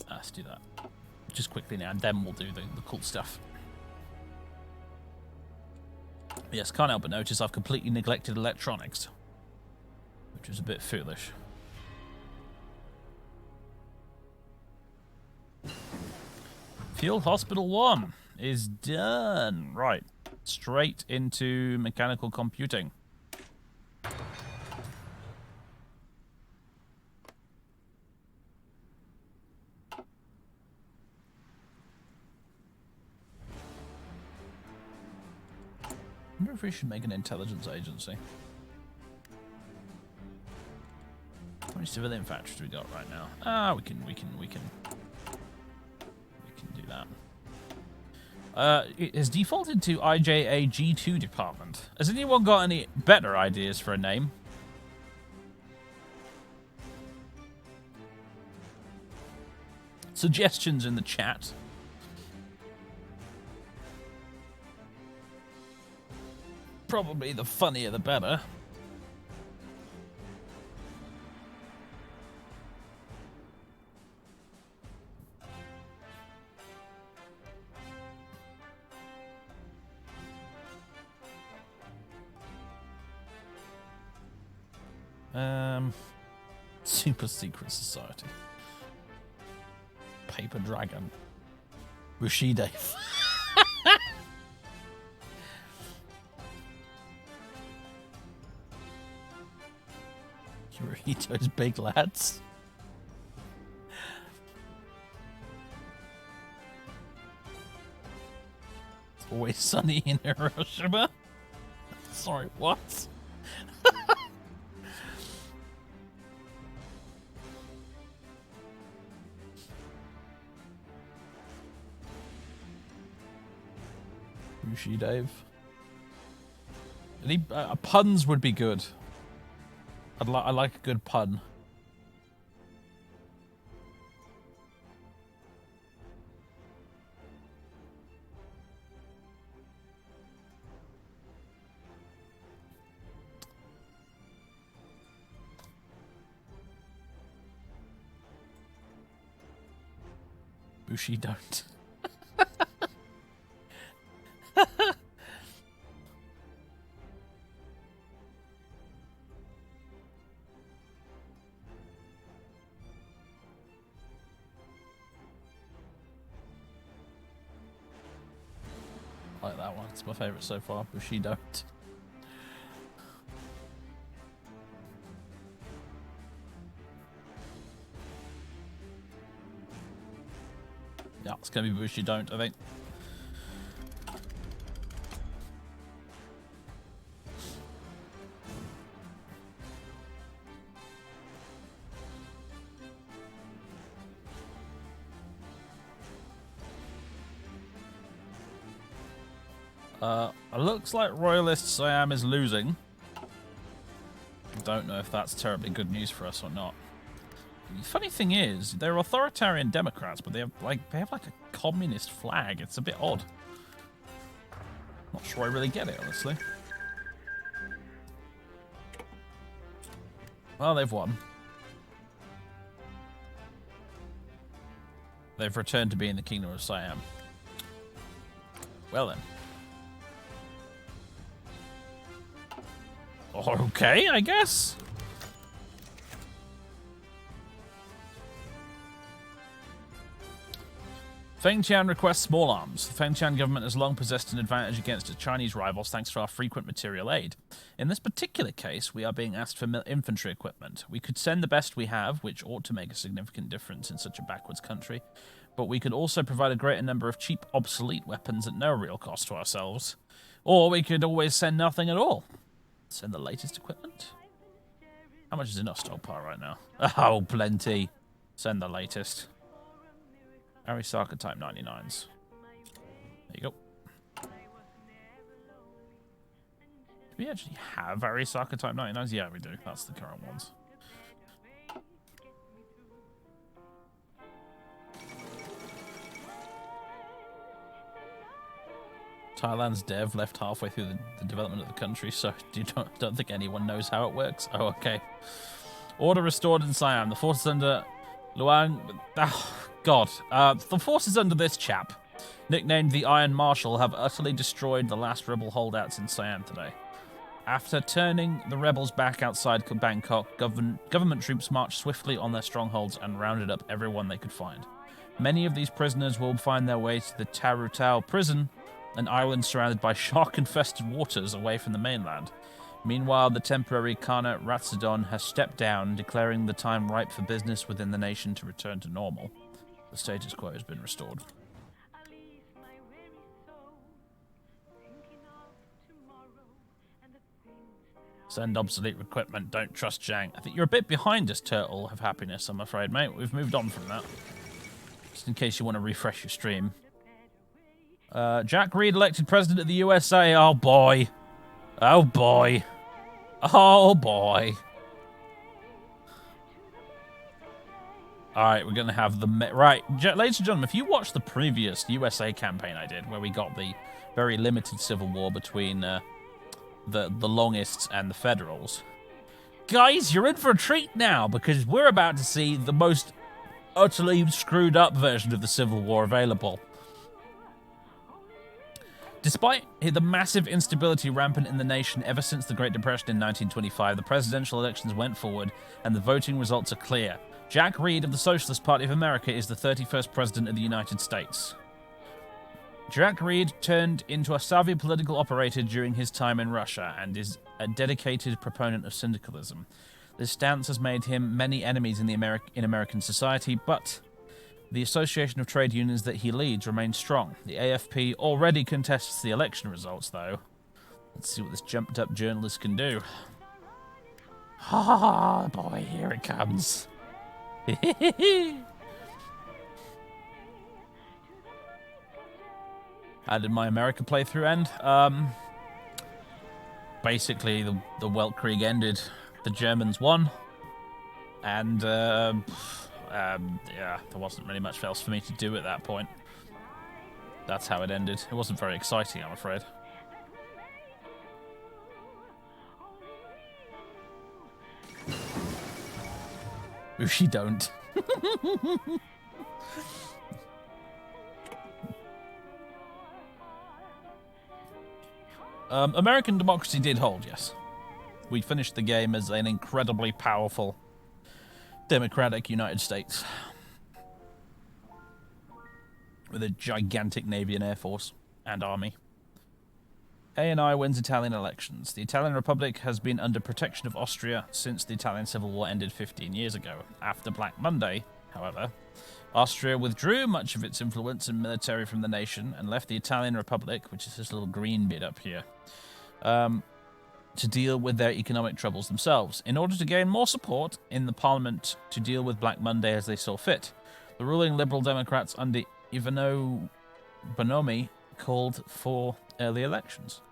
Speaker 1: Let's do that. Just quickly now, and then we'll do the cool stuff. Yes, can't help but notice I've completely neglected electronics, which is a bit foolish. Field Hospital 1 is done. Right, straight into mechanical computing. I wonder if we should make an intelligence agency. How many civilian factories we got right now? We can do that. It has defaulted to IJA G2 department. Has anyone got any better ideas for a name? Suggestions in the chat. Probably the funnier the better. Super secret society. Paper dragon. Bushide. Doritos big lads. It's always sunny in Hiroshima. Sorry, what? Bushi Dave. Puns would be good. I like a good pun. Bushi don't. I like that one. It's my favourite so far. Bushi don't. Yeah, it's gonna be Bushi don't, I think. It looks like Royalist Siam is losing. Don't know if that's terribly good news for us or not. The funny thing is, they're authoritarian Democrats, but they have like a communist flag. It's a bit odd. Not sure I really get it, honestly. Well, they've won. They've returned to being the Kingdom of Siam. Well then. Okay, I guess. Fengtian requests small arms. The Fengtian government has long possessed an advantage against its Chinese rivals thanks to our frequent material aid. In this particular case, we are being asked for infantry equipment. We could send the best we have, which ought to make a significant difference in such a backwards country, but we could also provide a greater number of cheap, obsolete weapons at no real cost to ourselves. Or we could always send nothing at all. Send the latest equipment? How much is in our stockpile right now? Oh, plenty. Send the latest. Arisaka Type 99s. There you go. Do we actually have Arisaka Type 99s? Yeah, we do. That's the current ones. Thailand's dev left halfway through the development of the country, so don't think anyone knows how it works. Oh, okay. Order restored in Siam. The forces under Luang... Oh, God. The forces under this chap, nicknamed the Iron Marshal, have utterly destroyed the last rebel holdouts in Siam today. After turning the rebels back outside Bangkok, government troops marched swiftly on their strongholds and rounded up everyone they could find. Many of these prisoners will find their way to the Tarutao prison, an island surrounded by shark-infested waters away from the mainland. Meanwhile, the temporary Khanate Ratsadon has stepped down, declaring the time ripe for business within the nation to return to normal. The status quo has been restored. Send obsolete equipment, don't trust Zhang. I think you're a bit behind us, Turtle of Happiness, I'm afraid, mate. We've moved on from that. Just in case you want to refresh your stream. Jack Reed elected president of the USA. Oh boy. Oh boy. Oh boy. Alright, we're going to have the... Right, ladies and gentlemen, if you watched the previous USA campaign I did, where we got the very limited civil war between the Longists and the Federals, guys, you're in for a treat now, because we're about to see the most utterly screwed up version of the Civil War available. Despite the massive instability rampant in the nation ever since the Great Depression in 1925, the presidential elections went forward, and the voting results are clear. Jack Reed of the Socialist Party of America is the 31st president of the United States. Jack Reed turned into a savvy political operator during his time in Russia and is a dedicated proponent of syndicalism. This stance has made him many enemies in American society, but the Association of Trade Unions that he leads remains strong. The AFP already contests the election results, though. Let's see what this jumped-up journalist can do. Ha, boy, here it comes. How did my America playthrough end? Basically, the Weltkrieg ended. The Germans won. And, yeah, there wasn't really much else for me to do at that point. That's how it ended. It wasn't very exciting, I'm afraid. Usually don't. American democracy did hold, yes. We finished the game as an incredibly powerful democratic United States. With a gigantic navy and air force and army. ANI wins Italian elections. The Italian Republic has been under protection of Austria since the Italian Civil War ended 15 years ago. After Black Monday, however, Austria withdrew much of its influence and military from the nation and left the Italian Republic, which is this little green bit up here, to deal with their economic troubles themselves, in order to gain more support in the parliament to deal with Black Monday as they saw fit. The ruling Liberal Democrats under Ivano Bonomi called for early elections.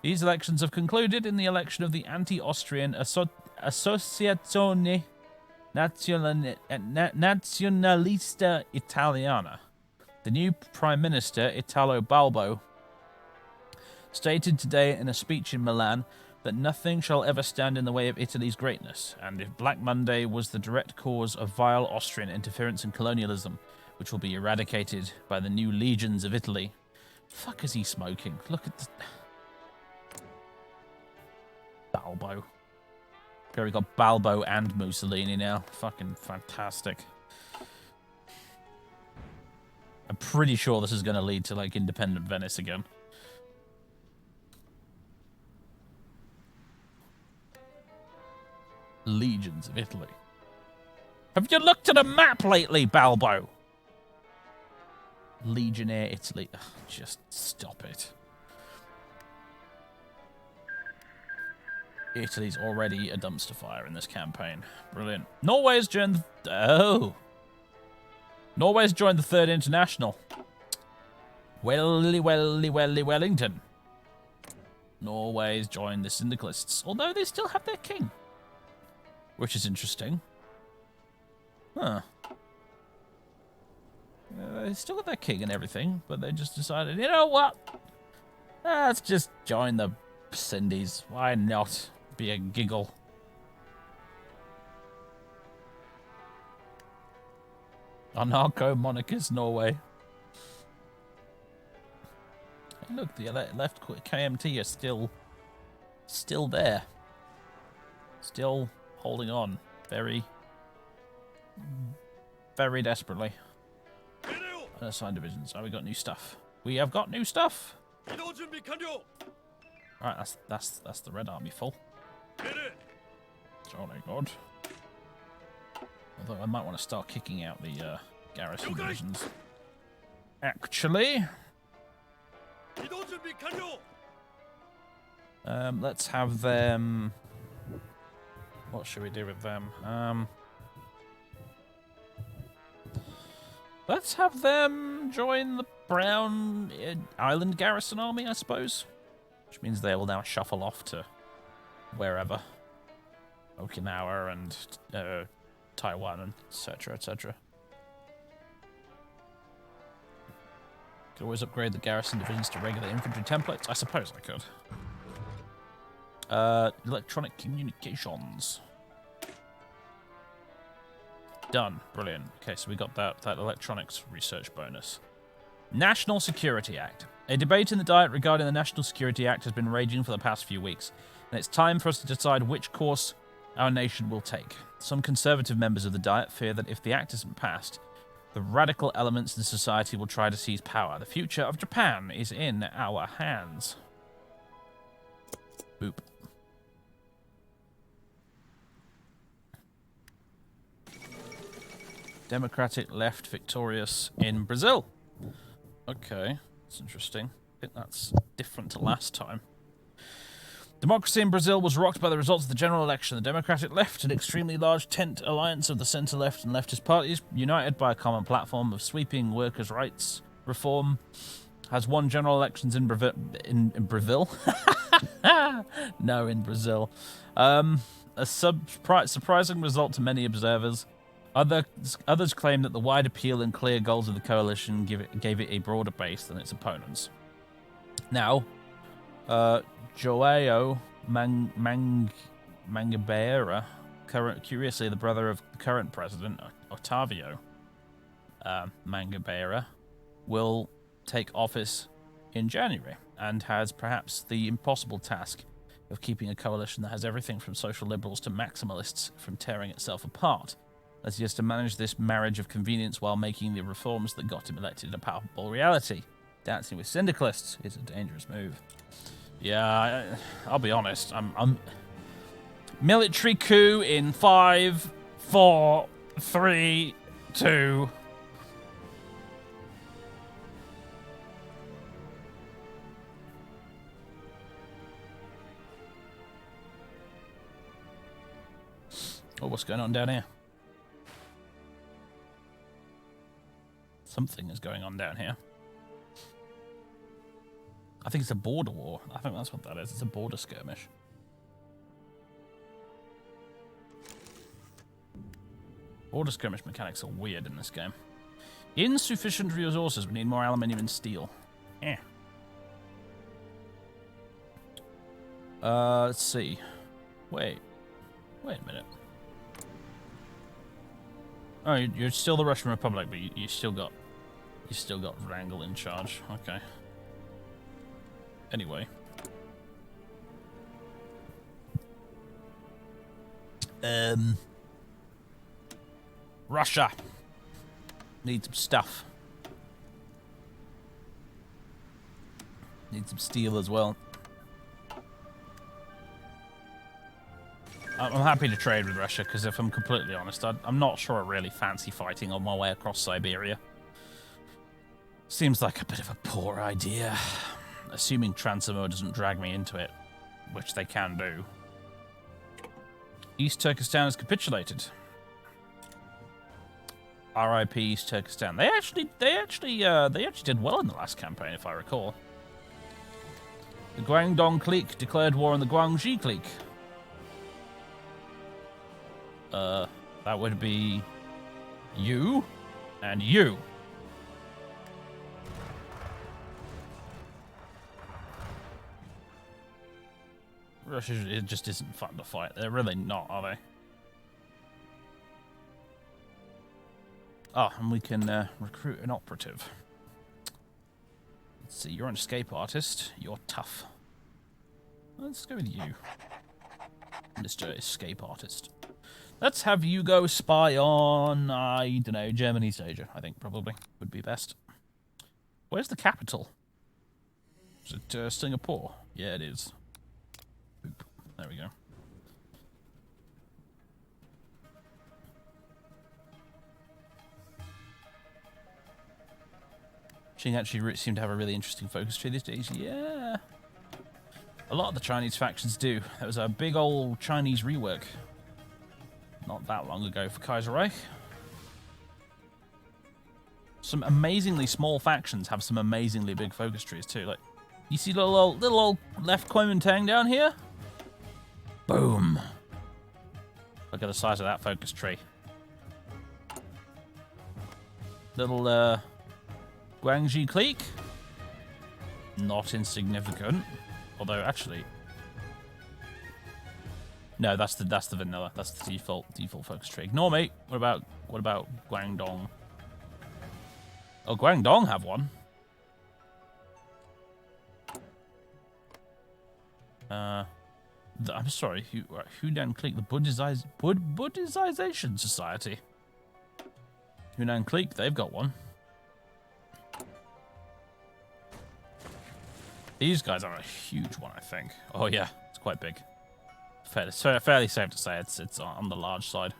Speaker 1: These elections have concluded in the election of the anti-Austrian Associazione Nazionalista Italiana. The new Prime Minister, Italo Balbo, stated today in a speech in Milan that nothing shall ever stand in the way of Italy's greatness, and if Black Monday was the direct cause of vile Austrian interference and colonialism, which will be eradicated by the new legions of Italy. Fuck is he smoking? Look at the... Balbo. Okay, we got Balbo and Mussolini now. Fucking fantastic. I'm pretty sure this is going to lead to, like, independent Venice again. Legions of Italy. Have you looked at a map lately, Balbo? Legionnaire Italy. Ugh, just stop it. Italy's already a dumpster fire in this campaign. Brilliant. Norway's joined Norway's joined the Third International. Wellington. Norway's joined the Syndicalists, although they still have their king. Which is interesting. Huh. They still got their king and everything, but they just decided, you know what? Let's just join the Cindies. Why not? Be a giggle. Anarcho-monarchist Norway. Hey, look, the left KMT are still there. Still holding on very, very desperately. Unassigned divisions. Oh, we got new stuff. We have got new stuff. Alright, that's the Red Army full. Jolly good. Although I might want to start kicking out the garrison divisions. Actually, let's have them. What should we do with them? Let's have them join the Brown Island Garrison Army, I suppose. Which means they will now shuffle off to wherever. Okinawa and Taiwan, and etc., etc. Could always upgrade the garrison divisions to regular infantry templates. I suppose I could. Electronic communications. Done. Brilliant. Okay, so we got that electronics research bonus. National Security Act. A debate in the Diet regarding the National Security Act has been raging for the past few weeks, and it's time for us to decide which course our nation will take. Some conservative members of the Diet fear that if the act isn't passed, the radical elements in society will try to seize power. The future of Japan is in our hands. Boop. Democratic left victorious in Brazil. Okay, that's interesting. I think that's different to last time. Democracy in Brazil was rocked by the results of the general election. The Democratic left, an extremely large tent alliance of the centre-left and leftist parties, united by a common platform of sweeping workers' rights reform, has won general elections in Brazil. No, in Brazil. A surprising result to many observers. Others claim that the wide appeal and clear goals of the coalition gave it a broader base than its opponents. Now, Joao Mangabeira, curiously the brother of the current president, Otávio Mangabeira, will take office in January and has perhaps the impossible task of keeping a coalition that has everything from social liberals to maximalists from tearing itself apart, as he has to manage this marriage of convenience while making the reforms that got him elected a palpable reality. Dancing with syndicalists is a dangerous move. Yeah, I'll be honest. I'm military coup in 5, 4, 3, 2. Oh, what's going on down here? Something is going on down here. I think it's a border war. I think that's what that is. It's a border skirmish. Border skirmish mechanics are weird in this game. Insufficient resources. We need more aluminium and steel. Eh. Let's see. Wait a minute. Oh, you're still the Russian Republic, but you still got Wrangel in charge. Okay. Anyway. Russia. Need some stuff. Need some steel as well. I'm happy to trade with Russia, because if I'm completely honest, I'm not sure I really fancy fighting on my way across Siberia. Seems like a bit of a poor idea. Assuming Transimo doesn't drag me into it, which they can do. East Turkestan has capitulated. R.I.P. East Turkestan. They actually did well in the last campaign, if I recall. The Guangdong clique declared war on the Guangxi clique. That would be you and you. Russia, it just isn't fun to fight. They're really not, are they? Oh, and we can recruit an operative. Let's see, you're an escape artist. You're tough. Let's go with you, Mr. Escape Artist. Let's have you go spy on, I don't know, German East Asia, I think probably would be best. Where's the capital? Is it Singapore? Yeah, it is. Boop. There we go. Qing actually seem to have a really interesting focus tree these days. Yeah. A lot of the Chinese factions do. There was a big old Chinese rework not that long ago for Kaiserreich. Some amazingly small factions have some amazingly big focus trees too. Like, you see little old left Kuomintang down here? Boom. Look at the size of that focus tree. Little Guangxi clique. Not insignificant. Although actually, no, that's the vanilla. That's the default focus tree. Ignore me. What about Guangdong? Oh, Guangdong have one. I'm sorry, Hunan Clique, the Buddhization Society. Hunan Clique, they've got one. These guys are a huge one, I think. Oh yeah, it's quite big. Fairly safe to say it's on the large side.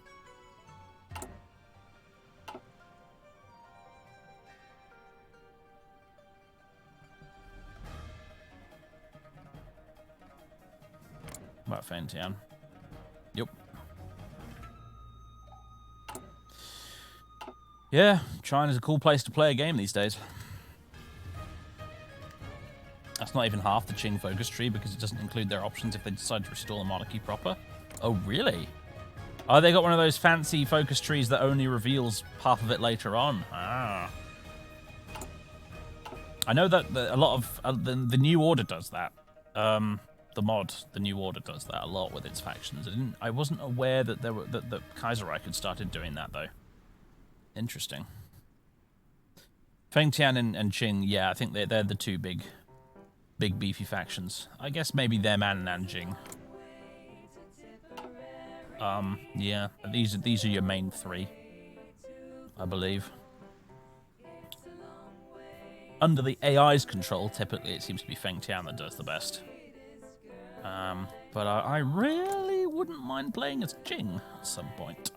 Speaker 1: About Fengtian. Yep. Yeah, China's a cool place to play a game these days. That's not even half the Qing focus tree because it doesn't include their options if they decide to restore the monarchy proper. Oh, really? Oh, they got one of those fancy focus trees that only reveals half of it later on. Ah. I know that a lot of the New Order does that. The mod, the New Order, does that a lot with its factions. I wasn't aware that that Kaiserreich had started doing that though. Interesting. Fengtian and Qing, yeah, I think they're the two big beefy factions. I guess maybe them and Nanjing. Yeah, these are your main three, I believe. Under the AI's control, typically it seems to be Fengtian that does the best. But I really wouldn't mind playing as Qing at some point.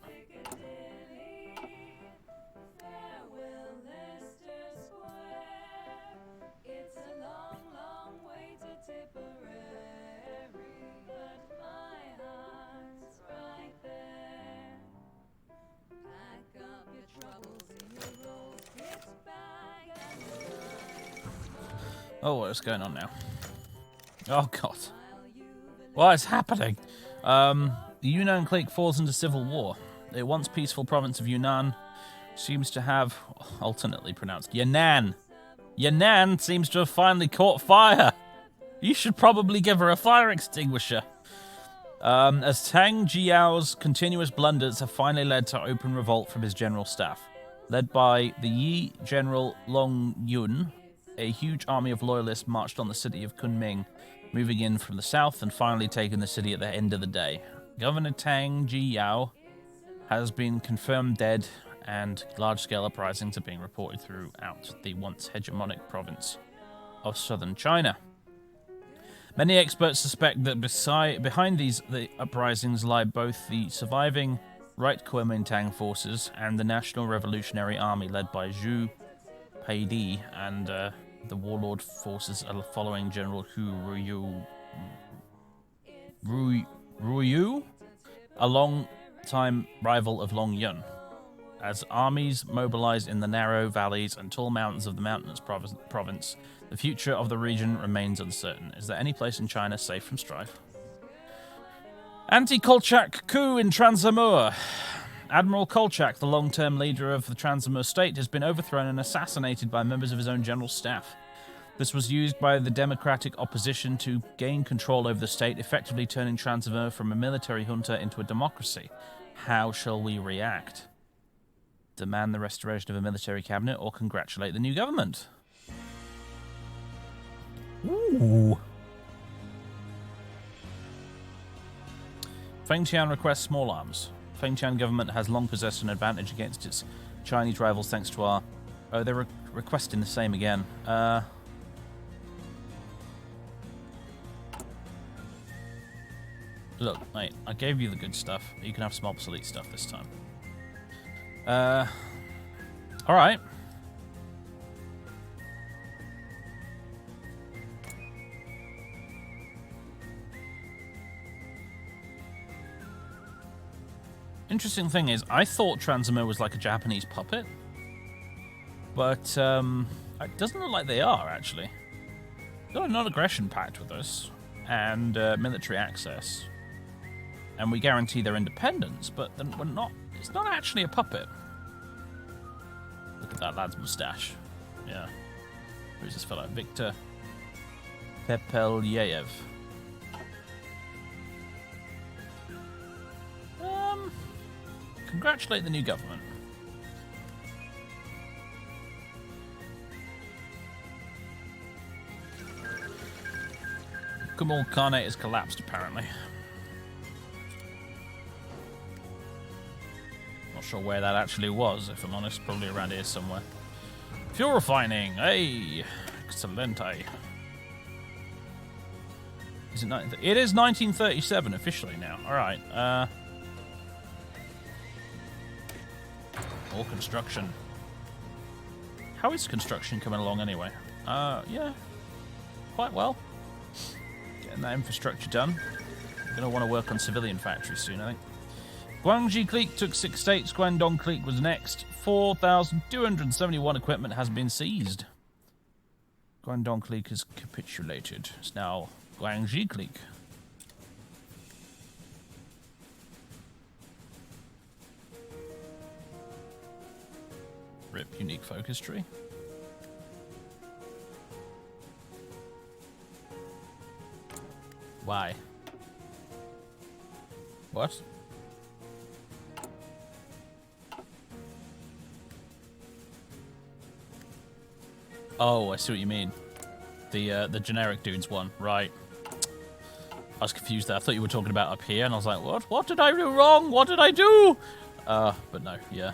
Speaker 1: Oh, what's going on now? Oh, God. What is happening? The Yunnan clique falls into civil war. The once peaceful province of Yunnan seems to have, alternately pronounced, Yan'an. Yan'an seems to have finally caught fire. You should probably give her a fire extinguisher. As Tang Jiao's continuous blunders have finally led to open revolt from his general staff. Led by the Yi General Long Yun, a huge army of loyalists marched on the city of Kunming, moving in from the south and finally taking the city at the end of the day. Governor Tang Jiao has been confirmed dead, and large-scale uprisings are being reported throughout the once hegemonic province of southern China. Many experts suspect that behind the uprisings lie both the surviving right Kuomintang forces and the National Revolutionary Army led by Zhu Peidi and the warlord forces following General Hu Ruiyu, a long-time rival of Long Yun. As armies mobilize in the narrow valleys and tall mountains of the mountainous province, the future of the region remains uncertain. Is there any place in China safe from strife? Anti-Kolchak coup in Transamur. Admiral Kolchak, the long-term leader of the Transamur state, has been overthrown and assassinated by members of his own general staff. This was used by the democratic opposition to gain control over the state, effectively turning Transamur from a military junta into a democracy. How shall we react? Demand the restoration of a military cabinet or congratulate the new government? Ooh. Fengtian requests small arms. Fengtian government has long possessed an advantage against its Chinese rivals thanks to our... Oh, they're requesting the same again. Look, mate, I gave you the good stuff. You can have some obsolete stuff this time. Alright. Interesting thing is, I thought Transamur was like a Japanese puppet. But, it doesn't look like they are, actually. Got a non-aggression pact with us. And, military access. And we guarantee their independence, but then we're not... It's not actually a puppet. Look at that lad's moustache. Yeah. Who's this fellow? Victor Pepelyev. Congratulate the new government. Kumal Khanate has collapsed, apparently. Not sure where that actually was, if I'm honest. Probably around here somewhere. Fuel refining. Hey! Excelente. Is it 19... It is 1937 officially now. Alright. More construction. How is construction coming along anyway? Yeah. Quite well. Getting that infrastructure done. Gonna want to work on civilian factories soon, I think. Guangxi Clique took 6 states. Guangdong Clique was next. 4,271 equipment has been seized. Guangdong Clique has capitulated. It's now Guangxi Clique. RIP unique focus tree. Why? What? Oh, I see what you mean. The generic dudes one, right. I was confused there. I thought you were talking about up here, and I was like, what? What did I do wrong? What did I do? But no, yeah.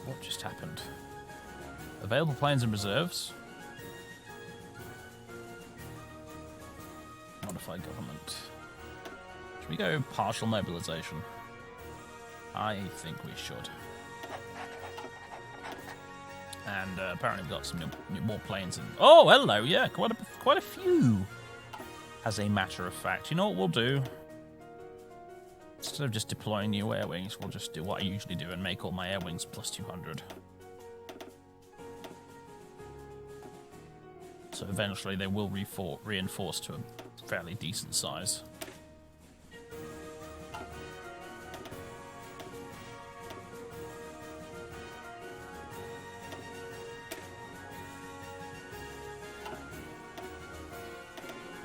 Speaker 1: What just happened? Available planes and reserves. Modify government. Should we go partial mobilization? I think we should. And apparently we've got some more planes. Oh, hello, yeah, quite a few. As a matter of fact, you know what we'll do? Instead of just deploying new air wings, we'll just do what I usually do and make all my air wings plus 200. So eventually they will reinforce to a fairly decent size.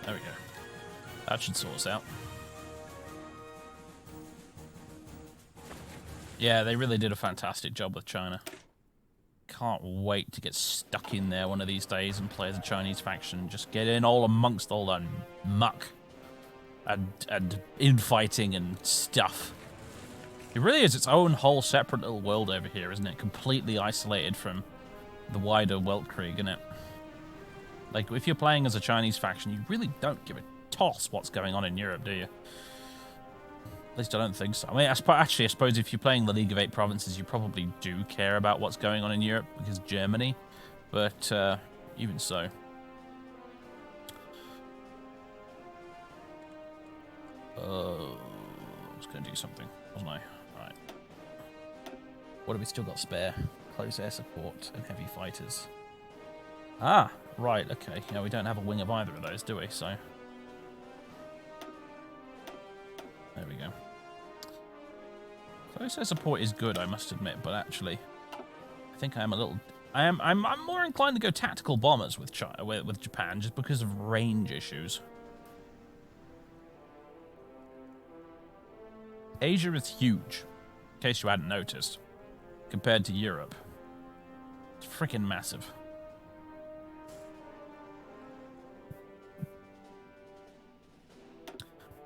Speaker 1: There we go. That should sort us out. Yeah, they really did a fantastic job with China. Can't wait to get stuck in there one of these days and play as a Chinese faction. Just get in all amongst all the muck and infighting and stuff. It really is its own whole separate little world over here, isn't it? Completely isolated from the wider Weltkrieg, isn't it? Like, if you're playing as a Chinese faction, you really don't give a toss what's going on in Europe, do you? At least I don't think so. I mean, actually, I suppose if you're playing the League of Eight Provinces, you probably do care about what's going on in Europe, because Germany. But even so. I was going to do something, wasn't I? Alright. What have we still got spare? Close air support and heavy fighters. Ah, right, okay. Yeah, we don't have a wing of either of those, do we? So there we go. Close air support is good, I must admit, but actually, I think I am a little. I'm more inclined to go tactical bombers with Japan just because of range issues. Asia is huge, in case you hadn't noticed, compared to Europe. It's freaking massive.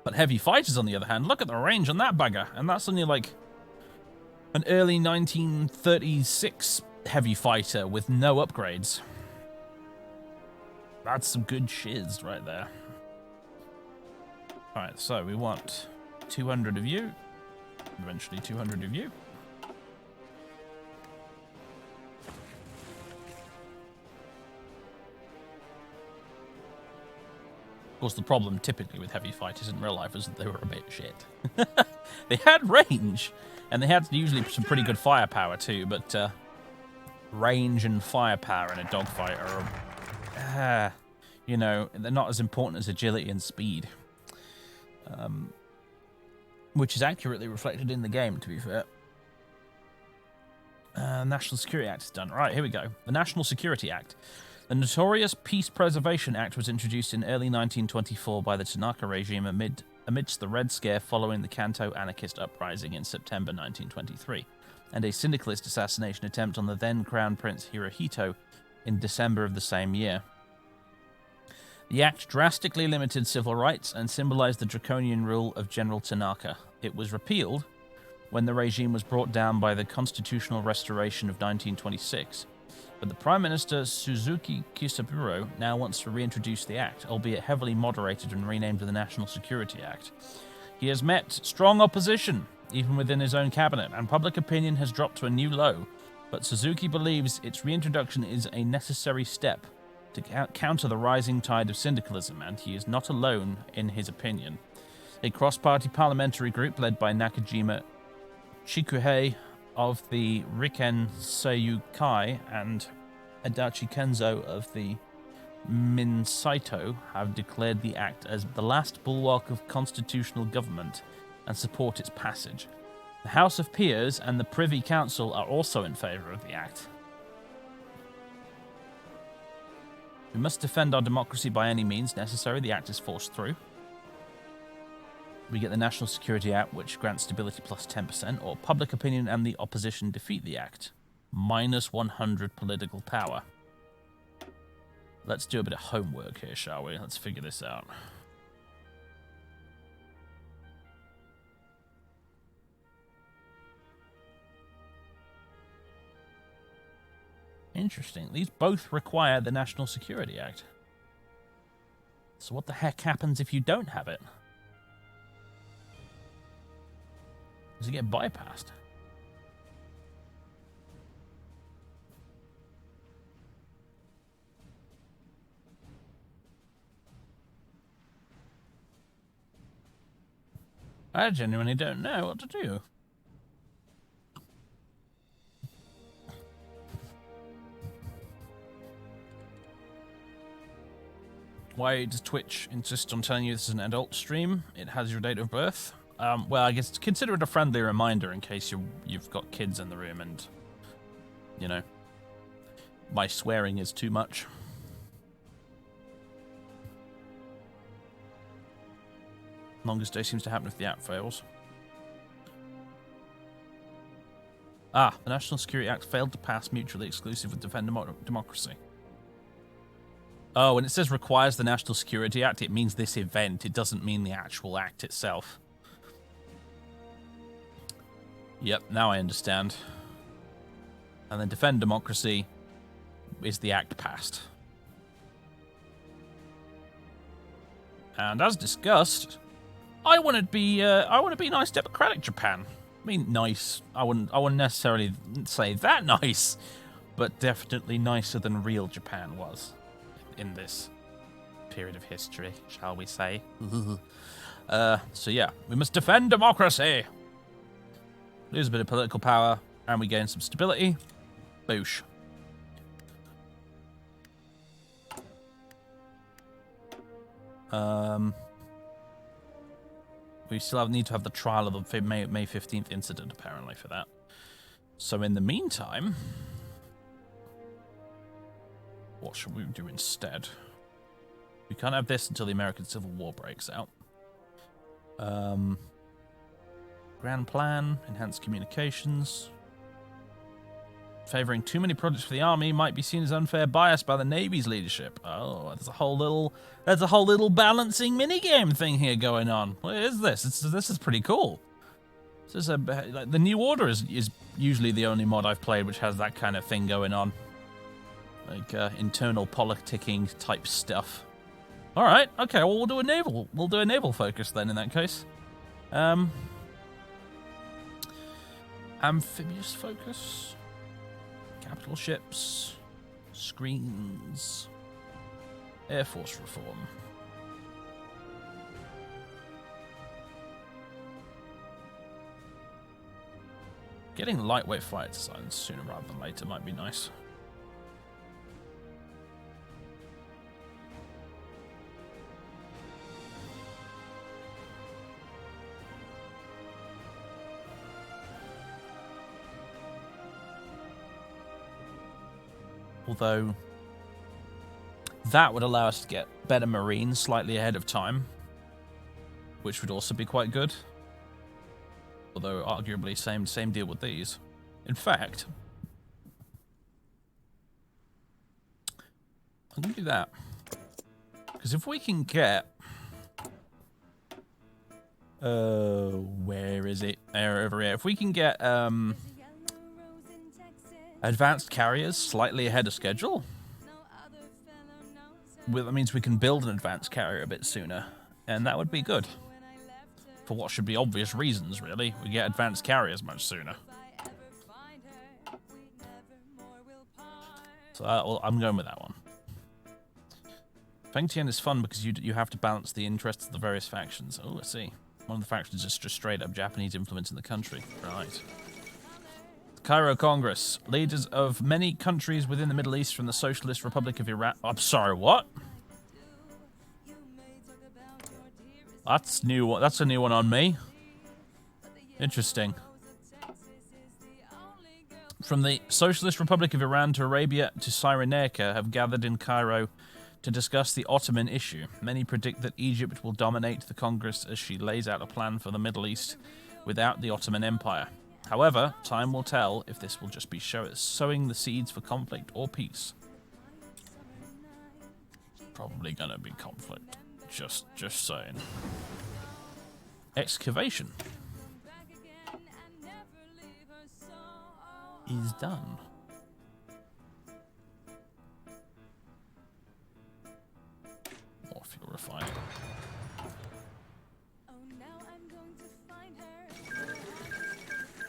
Speaker 1: But heavy fighters, on the other hand, look at the range on that bugger. And that's only like an early 1936 heavy fighter with no upgrades. That's some good shiz right there. Alright, so we want 200 of you. Eventually 200 of you. Of course, the problem typically with heavy fighters in real life is that they were a bit shit. They had range, and they had usually some pretty good firepower too, but range and firepower in a dogfight are, you know, they're not as important as agility and speed. Which is accurately reflected in the game, to be fair. National Security Act is done. Right, here we go. The National Security Act. The notorious Peace Preservation Act was introduced in early 1924 by the Tanaka regime amidst the Red Scare following the Kanto anarchist uprising in September 1923, and a syndicalist assassination attempt on the then Crown Prince Hirohito in December of the same year. The act drastically limited civil rights and symbolized the draconian rule of General Tanaka. It was repealed when the regime was brought down by the constitutional restoration of 1926. But the Prime Minister Suzuki Kisaburo now wants to reintroduce the act, albeit heavily moderated and renamed the National Security Act. He has met strong opposition, even within his own cabinet, and public opinion has dropped to a new low. But Suzuki believes its reintroduction is a necessary step to counter the rising tide of syndicalism, and he is not alone in his opinion. A cross-party parliamentary group led by Nakajima Chikuhei of the Riken Seiyukai and Adachi Kenzo of the Minsaito have declared the act as the last bulwark of constitutional government and support its passage. The House of Peers and the Privy Council are also in favour of the act. We must defend our democracy by any means necessary. The act is forced through. We get the National Security Act, which grants stability plus 10%, or public opinion and the opposition defeat the act. Minus 100 political power. Let's do a bit of homework here, shall we? Let's figure this out. Interesting. These both require the National Security Act. So what the heck happens if you don't have it? Does it get bypassed? I genuinely don't know what to do. Why does Twitch insist on telling you this is an adult stream? It has your date of birth. Well, I guess consider it a friendly reminder in case you've got kids in the room and, you know, my swearing is too much. Longest day seems to happen if the app fails. The National Security Act failed to pass mutually exclusive with Defend Democracy. Oh, when it says requires the National Security Act, it means this event. It doesn't mean the actual act itself. Yep, now I understand. And then Defend Democracy is the act passed. And as discussed, I want to be nice democratic Japan. I mean, nice. I wouldn't necessarily say that nice, but definitely nicer than real Japan was in this period of history, shall we say. So yeah, we must defend democracy. Lose a bit of political power, and we gain some stability. Boosh. We still need to have the trial of the May 15th incident, apparently, for that. So in the meantime, what should we do instead? We can't have this until the American Civil War breaks out. Grand plan, enhanced communications. Favoring too many projects for the army might be seen as unfair bias by the Navy's leadership. Oh, there's a whole little balancing minigame thing here going on. What is this? This is pretty cool. This is like, the New Order is usually the only mod I've played which has that kind of thing going on, like internal politicking type stuff. All right, okay. Well, we'll do a naval focus then in that case. Amphibious focus. Capital ships, screens, Air Force reform. Getting lightweight fighter designs sooner rather than later might be nice. Although, That would allow us to get better marines slightly ahead of time, which would also be quite good. Although, arguably, same deal with these. In fact, I'm going to do that. Because if we can get... where is it? Over here. If we can get advanced carriers slightly ahead of schedule, that means we can build an advanced carrier a bit sooner, and that would be good. For what should be obvious reasons, really. We get advanced carriers much sooner. So I'm going with that one. Feng Tian is fun because you have to balance the interests of the various factions. Oh, I see. One of the factions is just straight up Japanese influence in the country. Right. Cairo Congress. Leaders of many countries within the Middle East from the Socialist Republic of Iran. I'm sorry, what? That's new. That's a new one on me. Interesting. From the Socialist Republic of Iran to Arabia to Cyrenaica have gathered in Cairo to discuss the Ottoman issue. Many predict that Egypt will dominate the Congress as she lays out a plan for the Middle East without the Ottoman Empire. However, time will tell if this will just be sowing the seeds for conflict or peace. Probably gonna be conflict. Just saying. Excavation is done. More fuel refining.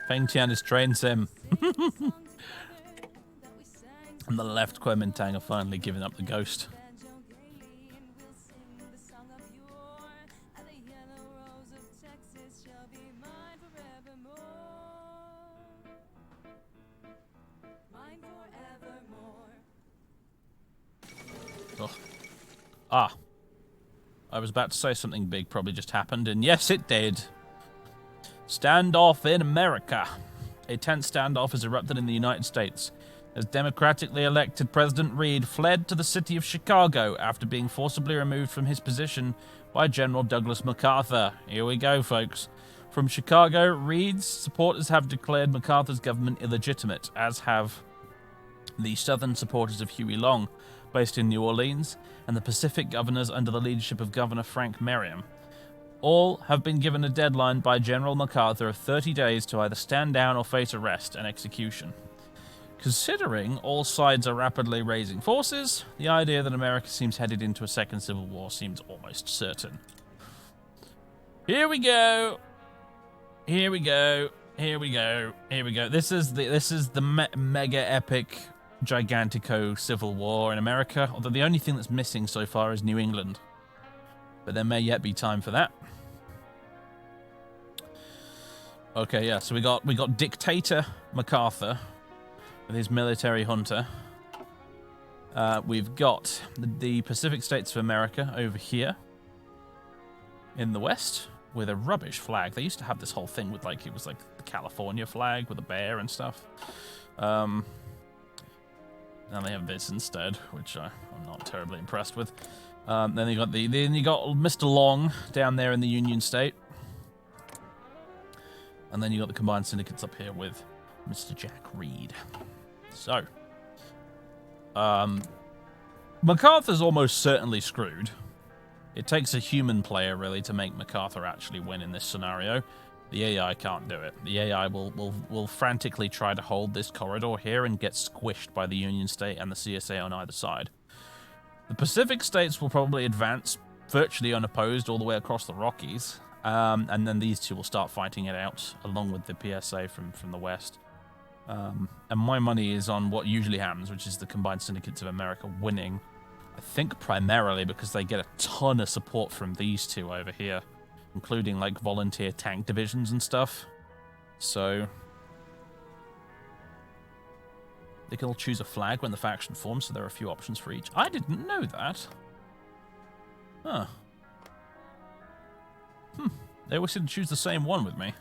Speaker 1: Feng Tian is train sim. On the left, Kuomintang have finally given up the ghost. Oh. Ah. I was about to say something big probably just happened, and yes, it did. Standoff in America. A tense standoff has erupted in the United States as democratically elected President Reed fled to the city of Chicago after being forcibly removed from his position by General Douglas MacArthur. Here we go, folks. From Chicago, Reed's supporters have declared MacArthur's government illegitimate, as have the Southern supporters of Huey Long, based in New Orleans, and the Pacific governors under the leadership of Governor Frank Merriam. All have been given a deadline by General MacArthur of 30 days to either stand down or face arrest and execution. Considering all sides are rapidly raising forces, the idea that America seems headed into a second civil war seems almost certain. Here we go. Here we go. Here we go. Here we go. This is the mega epic Gigantico Civil War in America, although the only thing that's missing so far is New England. But there may yet be time for that. Okay, yeah, so we got Dictator MacArthur with his military junta. We've got the Pacific States of America over here in the west with a rubbish flag. They used to have this whole thing with it was like the California flag with a bear and stuff. Now they have this instead, which I'm not terribly impressed with. Then you got Mr. Long down there in the Union State, and then you got the combined syndicates up here with Mr. Jack Reed. So, MacArthur's almost certainly screwed. It takes a human player really to make MacArthur actually win in this scenario. The AI can't do it. The AI will frantically try to hold this corridor here and get squished by the Union State and the CSA on either side. The Pacific States will probably advance virtually unopposed all the way across the Rockies, and then these two will start fighting it out, along with the PSA from the west. And my money is on what usually happens, which is the Combined Syndicates of America winning. I think primarily because they get a ton of support from these two over here, including like volunteer tank divisions and stuff. So they can all choose a flag when the faction forms, so there are a few options for each. I didn't know that. Huh. They always seem to choose the same one with me.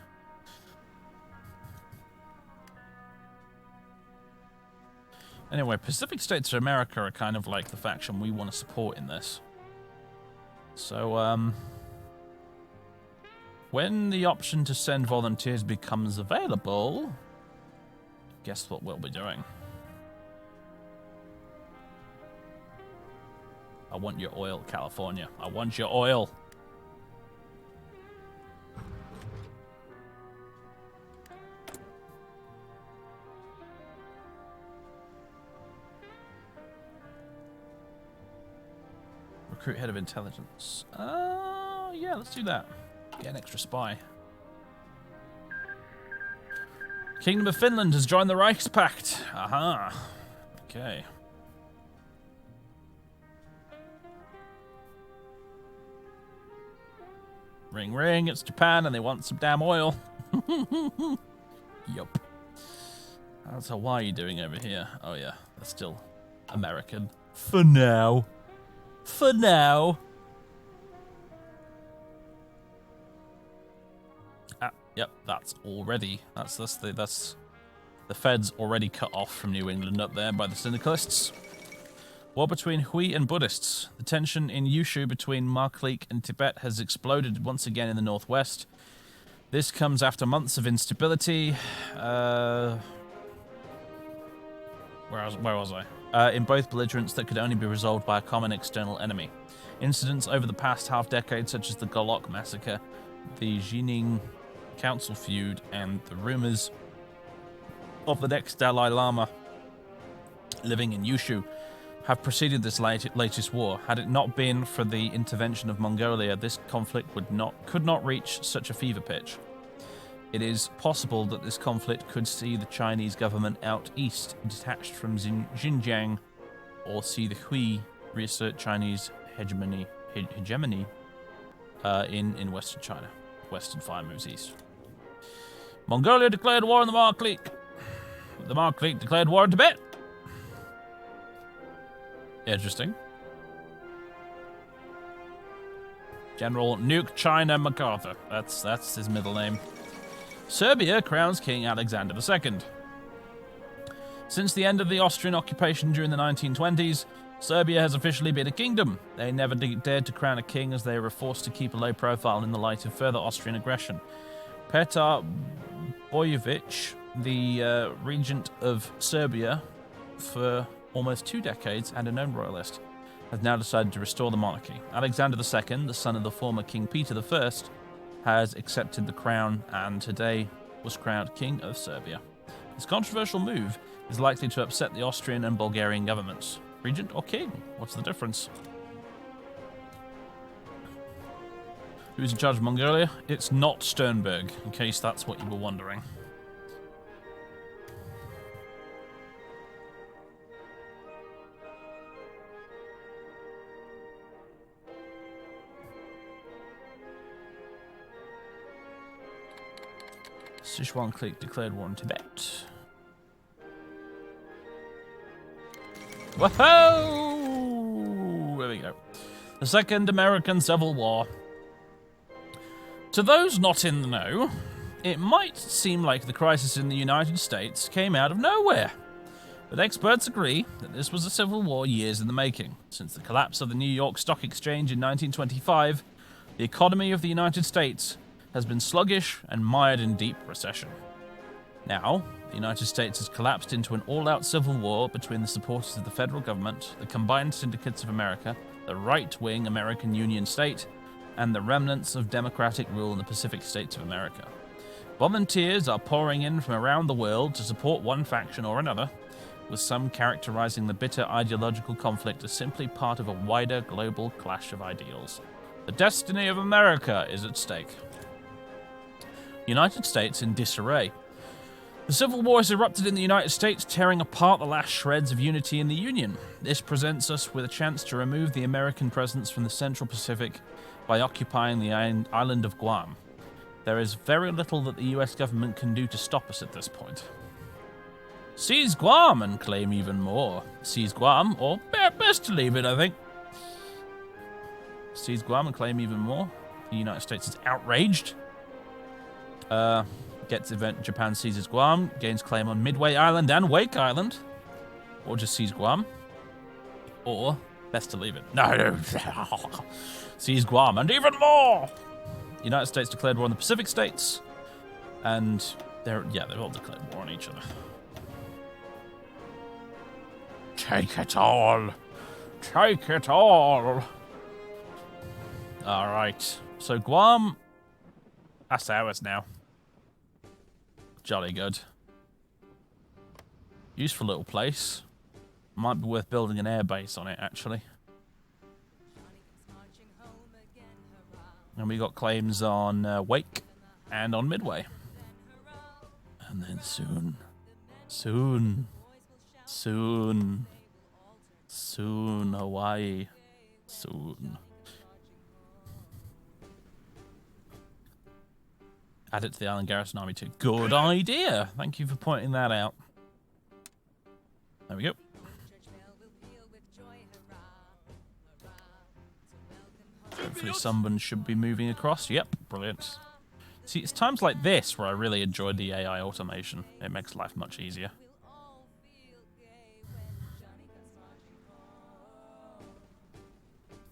Speaker 1: Anyway, Pacific States of America are kind of like the faction we want to support in this. So, when the option to send volunteers becomes available, guess what we'll be doing? I want your oil, California. I want your oil. Recruit head of intelligence. Yeah, let's do that. Get an extra spy. Kingdom of Finland has joined the Reichspakt. Aha. Okay. Ring, ring. It's Japan, and they want some damn oil. Yup. So why are you doing over here? Oh yeah, that's still American. For now. For now. Yep, that's already. That's the Feds already cut off from New England up there by the syndicalists. War between Hui and Buddhists. The tension in Yushu between Markleek and Tibet has exploded once again in the northwest. This comes after months of instability. Where was I? In both belligerents that could only be resolved by a common external enemy. Incidents over the past half-decade, such as the Golok massacre, the Jining Council feud, and the rumors of the next Dalai Lama living in Yushu, have preceded this latest war. Had it not been for the intervention of Mongolia, this conflict could not reach such a fever pitch. It is possible that this conflict could see the Chinese government out east, detached from Xinjiang, or see the Hui reassert Chinese hegemony in Western China. Western fire moves east. Mongolia declared war on the Markleek. The Markleek declared war on Tibet. Interesting. General Nuke China MacArthur. That's his middle name. Serbia crowns King Alexander II. Since the end of the Austrian occupation during the 1920s, Serbia has officially been a kingdom. They never dared to crown a king, as they were forced to keep a low profile in the light of further Austrian aggression. Petar Bojovic, the regent of Serbia for almost 2 decades and a known royalist, has now decided to restore the monarchy. Alexander II, the son of the former King Peter I, has accepted the crown and today was crowned King of Serbia. This controversial move is likely to upset the Austrian and Bulgarian governments. Regent or king? What's the difference? Who's in charge of Mongolia? It's not Sternberg, in case that's what you were wondering. Sichuan clique declared war on Tibet. Whoa! There we go. The Second American Civil War. To those not in the know, it might seem like the crisis in the United States came out of nowhere. But experts agree that this was a civil war years in the making. Since the collapse of the New York Stock Exchange in 1925, the economy of the United States has been sluggish and mired in deep recession. Now, the United States has collapsed into an all-out civil war between the supporters of the federal government, the combined syndicates of America, the right-wing American Union State, and the remnants of democratic rule in the Pacific States of America. Volunteers are pouring in from around the world to support one faction or another, with some characterizing the bitter ideological conflict as simply part of a wider global clash of ideals. The destiny of America is at stake. United States in disarray. The Civil War has erupted in the United States, tearing apart the last shreds of unity in the Union. This presents us with a chance to remove the American presence from the Central Pacific by occupying the island of Guam. There is very little that the US government can do to stop us at this point. Seize Guam and claim even more. Seize Guam, or best to leave it, I think. Seize Guam and claim even more. The United States is outraged. Gets event Japan seizes Guam, gains claim on Midway Island and Wake Island. Or just seize Guam. Or best to leave it. No. Seize Guam and even more. The United States declared war on the Pacific states. And they've all declared war on each other. Take it all. Take it all. All right. So Guam, that's ours now. Jolly good. Useful little place. Might be worth building an air base on it, actually. And we got claims on Wake and on Midway. And then soon, Hawaii, soon. Add it to the Island Garrison Army too. Good idea. Thank you for pointing that out. There we go. Hopefully someone should be moving across. Yep, brilliant. See, it's times like this where I really enjoy the AI automation. It makes life much easier.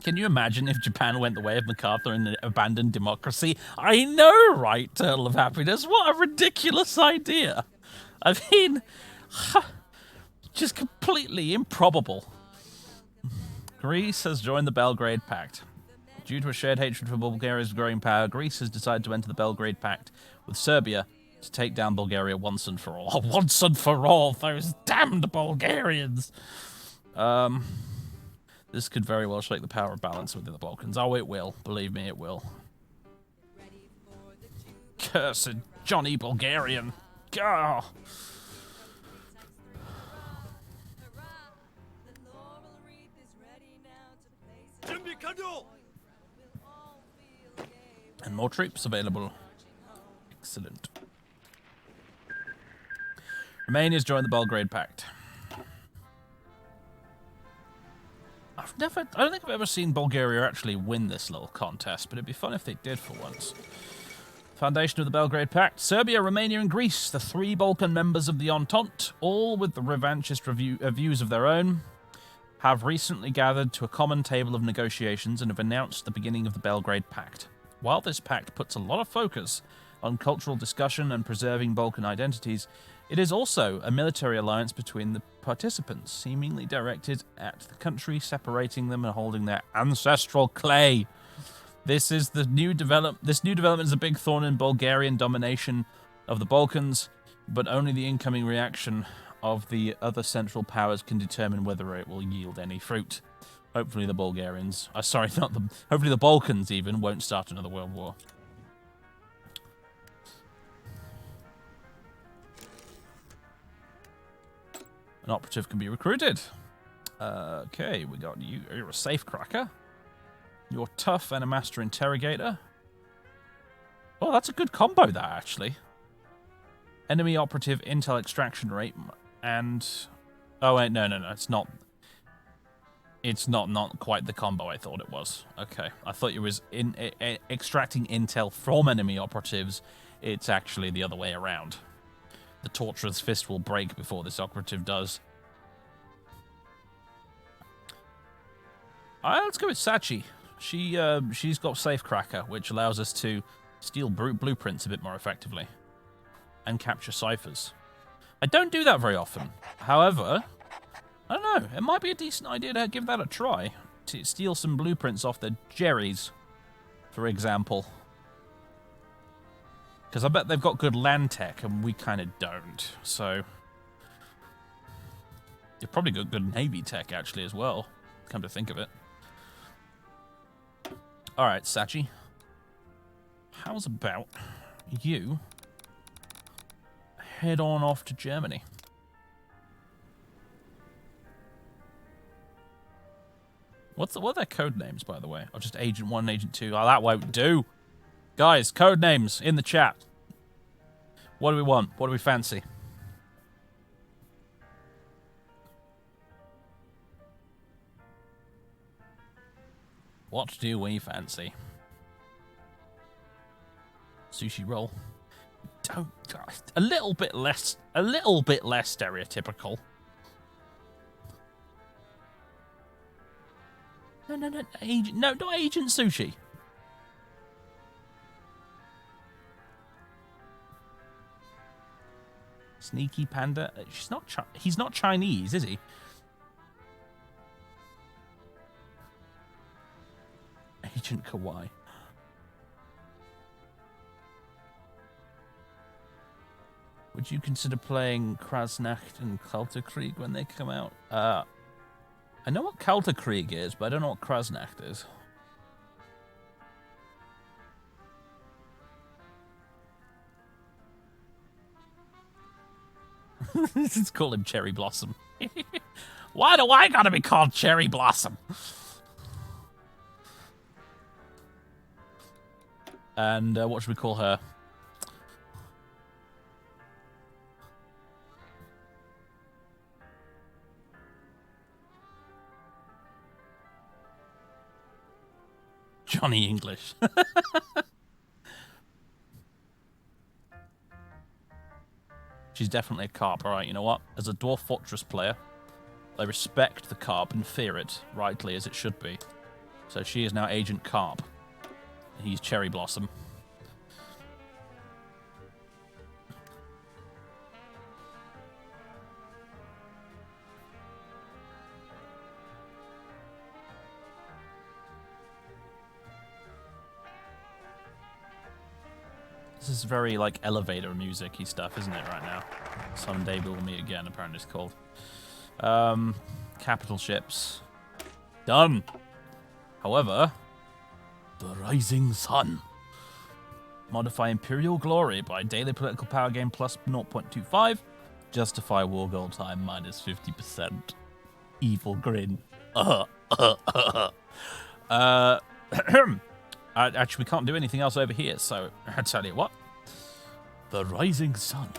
Speaker 1: Can you imagine if Japan went the way of MacArthur and abandoned democracy? I know, right, Turtle of Happiness? What a ridiculous idea. I mean, just completely improbable. Greece has joined the Belgrade Pact. Due to a shared hatred for Bulgaria's growing power, Greece has decided to enter the Belgrade Pact with Serbia to take down Bulgaria once and for all. Once and for all, those damned Bulgarians! This could very well shake the power balance within the Balkans. Oh, it will. Believe me, it will. Cursed Johnny Bulgarian. Gah! And more troops available. Excellent. Romania's joined the Belgrade Pact. I don't think I've ever seen Bulgaria actually win this little contest, but it'd be fun if they did for once. Foundation of the Belgrade Pact. Serbia, Romania, and Greece, the three Balkan members of the Entente, all with the revanchist views of their own, have recently gathered to a common table of negotiations and have announced the beginning of the Belgrade Pact. While this pact puts a lot of focus on cultural discussion and preserving Balkan identities, it is also a military alliance between the participants, seemingly directed at the country, separating them and holding their ancestral clay. This new development is a big thorn in Bulgarian domination of the Balkans, but only the incoming reaction of the other central powers can determine whether it will yield any fruit. Hopefully the Bulgarians... hopefully the Balkans even won't start another world war. An operative can be recruited. Okay, we got you. You're a safe cracker. You're tough and a master interrogator. Oh, that's a good combo, that, actually. Enemy operative intel extraction rate and... Oh, wait, no. It's not... It's not quite the combo I thought it was. Okay, I thought it was extracting intel from enemy operatives. It's actually the other way around. The torturer's fist will break before this operative does. Let's go with Sachi. She's got Safecracker, which allows us to steal blueprints a bit more effectively. And capture ciphers. I don't do that very often. However... I don't know, it might be a decent idea to give that a try. To steal some blueprints off the Jerrys, for example. Because I bet they've got good land tech, and we kind of don't, so... You've probably got good Navy tech, actually, as well, come to think of it. Alright, Sachi. How's about you head on off to Germany? What are their code names, by the way? Or just Agent 1 and Agent 2? Oh, that won't do. Guys, code names in the chat. What do we want? What do we fancy? What do we fancy? Sushi roll. A little bit less stereotypical. No, Agent, no, not Agent Sushi. Sneaky Panda. She's not. He's not Chinese, is he? Agent Kawaii. Would you consider playing Krasnacht and Kalterkrieg when they come out? I know what Kalterkrieg is, but I don't know what Krasnacht is. Let's call him Cherry Blossom. Why do I gotta be called Cherry Blossom? And what should we call her? Johnny English. She's definitely a carp. Alright, you know what? As a Dwarf Fortress player, I respect the carp and fear it, rightly as it should be. So she is now Agent Carp. He's Cherry Blossom. This is very, like, elevator music-y stuff, isn't it, right now? Someday we'll meet again, apparently it's called. Capital ships. Done! However, the Rising Sun. Modify Imperial Glory by daily political power gain plus 0.25. Justify war goal time minus 50%. Evil grin. Actually, we can't do anything else over here, so I tell you what. The Rising Sun.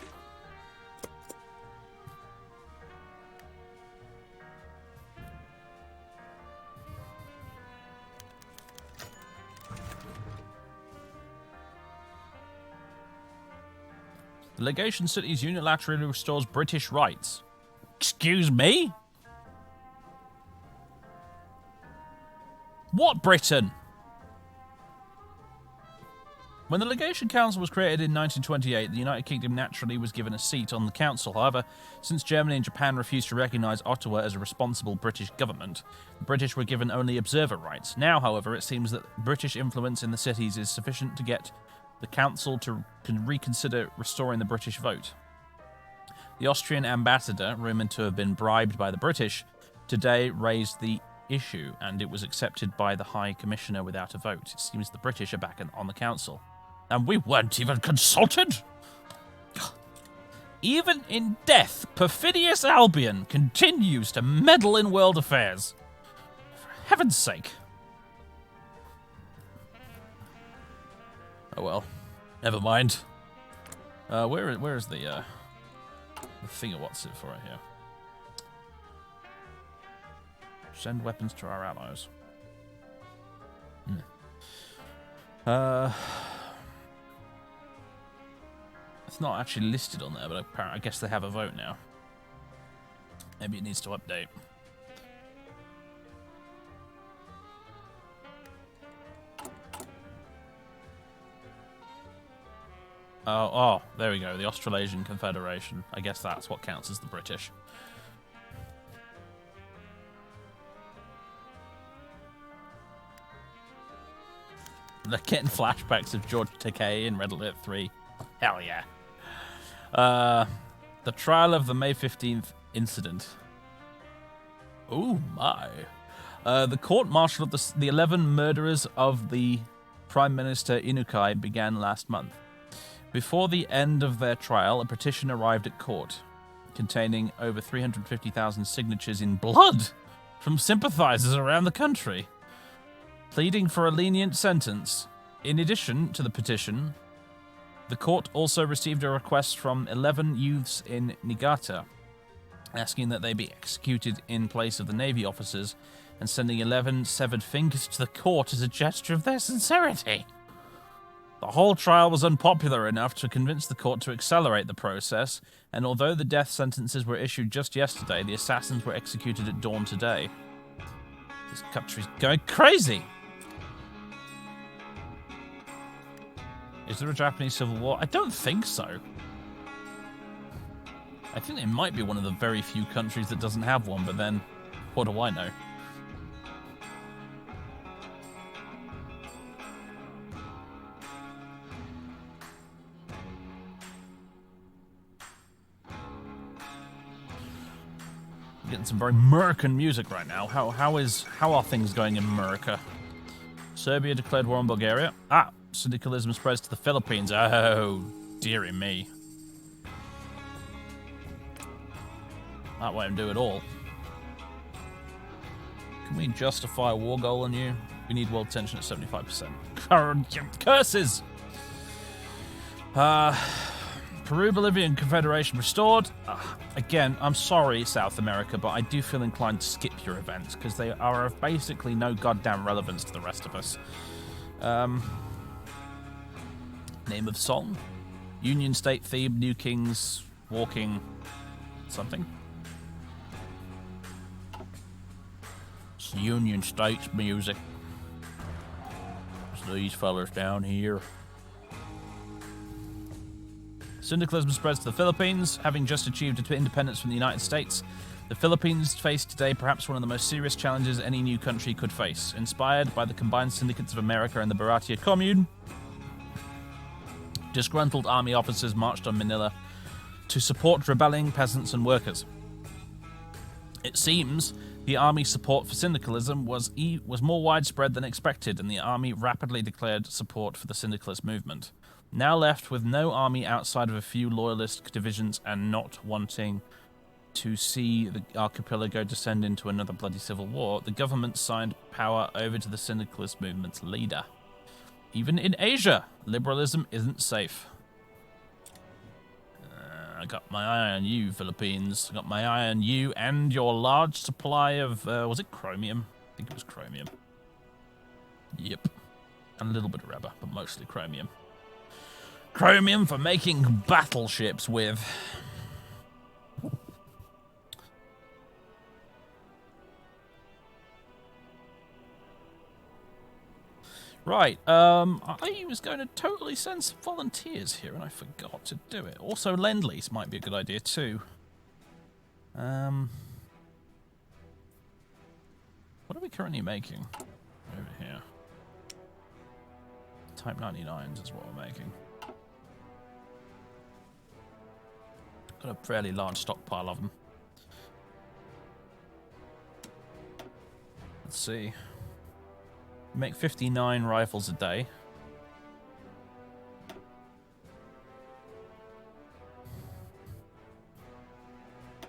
Speaker 1: The Legation Cities unilaterally restores British rights. Excuse me? What Britain? When the Legation Council was created in 1928, the United Kingdom naturally was given a seat on the council. However, since Germany and Japan refused to recognise Ottawa as a responsible British government, the British were given only observer rights. Now, however, it seems that British influence in the cities is sufficient to get the council to reconsider restoring the British vote. The Austrian ambassador, rumoured to have been bribed by the British, today raised the issue, and it was accepted by the High Commissioner without a vote. It seems the British are back on the council. And we weren't even consulted? Even in death, perfidious Albion continues to meddle in world affairs. For heaven's sake. Oh well. Never mind. Where is the thing of what's it for right here? Send weapons to our allies. It's not actually listed on there, but apparently I guess they have a vote now. Maybe it needs to update. Oh, there we go. The Australasian Confederation. I guess that's what counts as the British. They're getting flashbacks of George Takei in Red Alert 3. Hell yeah. The trial of the May 15th incident. Oh my. The court-martial of the 11 murderers of the Prime Minister Inukai began last month. Before the end of their trial, a petition arrived at court containing over 350,000 signatures in blood from sympathizers around the country, pleading for a lenient sentence. In addition to the petition, the court also received a request from 11 youths in Niigata, asking that they be executed in place of the Navy officers and sending 11 severed fingers to the court as a gesture of their sincerity. The whole trial was unpopular enough to convince the court to accelerate the process, and although the death sentences were issued just yesterday, the assassins were executed at dawn today. This country's going crazy. Is there a Japanese civil war? I don't think so. I think it might be one of the very few countries that doesn't have one, but then, what do I know? Getting some very American music right now. How are things going in America? Serbia declared war on Bulgaria. Ah, syndicalism spreads to the Philippines. Oh, dearie me. That won't do it all. Can we justify a war goal on you? We need world tension at 75%. Curses! Peru-Bolivian Confederation restored. Again, I'm sorry, South America, but I do feel inclined to skip your events because they are of basically no goddamn relevance to the rest of us. Name of song? Union State theme, New Kings, Walking, something. It's Union States music. It's these fellas down here. Syndicalism spreads to the Philippines. Having just achieved independence from the United States, the Philippines face today perhaps one of the most serious challenges any new country could face. Inspired by the combined syndicates of America and the Baratia Commune, disgruntled army officers marched on Manila to support rebelling peasants and workers. It seems the army's support for syndicalism was more widespread than expected, and the army rapidly declared support for the syndicalist movement. Now left with no army outside of a few loyalist divisions and not wanting to see the archipelago descend into another bloody civil war, the government signed power over to the syndicalist movement's leader. Even in Asia, liberalism isn't safe. I got my eye on you, Philippines. I got my eye on you and your large supply of, was it chromium? I think it was chromium. Yep. And a little bit of rubber, but mostly chromium. Chromium for making battleships with. Right, I was going to totally send some volunteers here and I forgot to do it. Also, Lend-Lease might be a good idea too. What are we currently making over here? Type 99s is what we're making. Got a fairly large stockpile of them. Let's see. We make 59 rifles a day.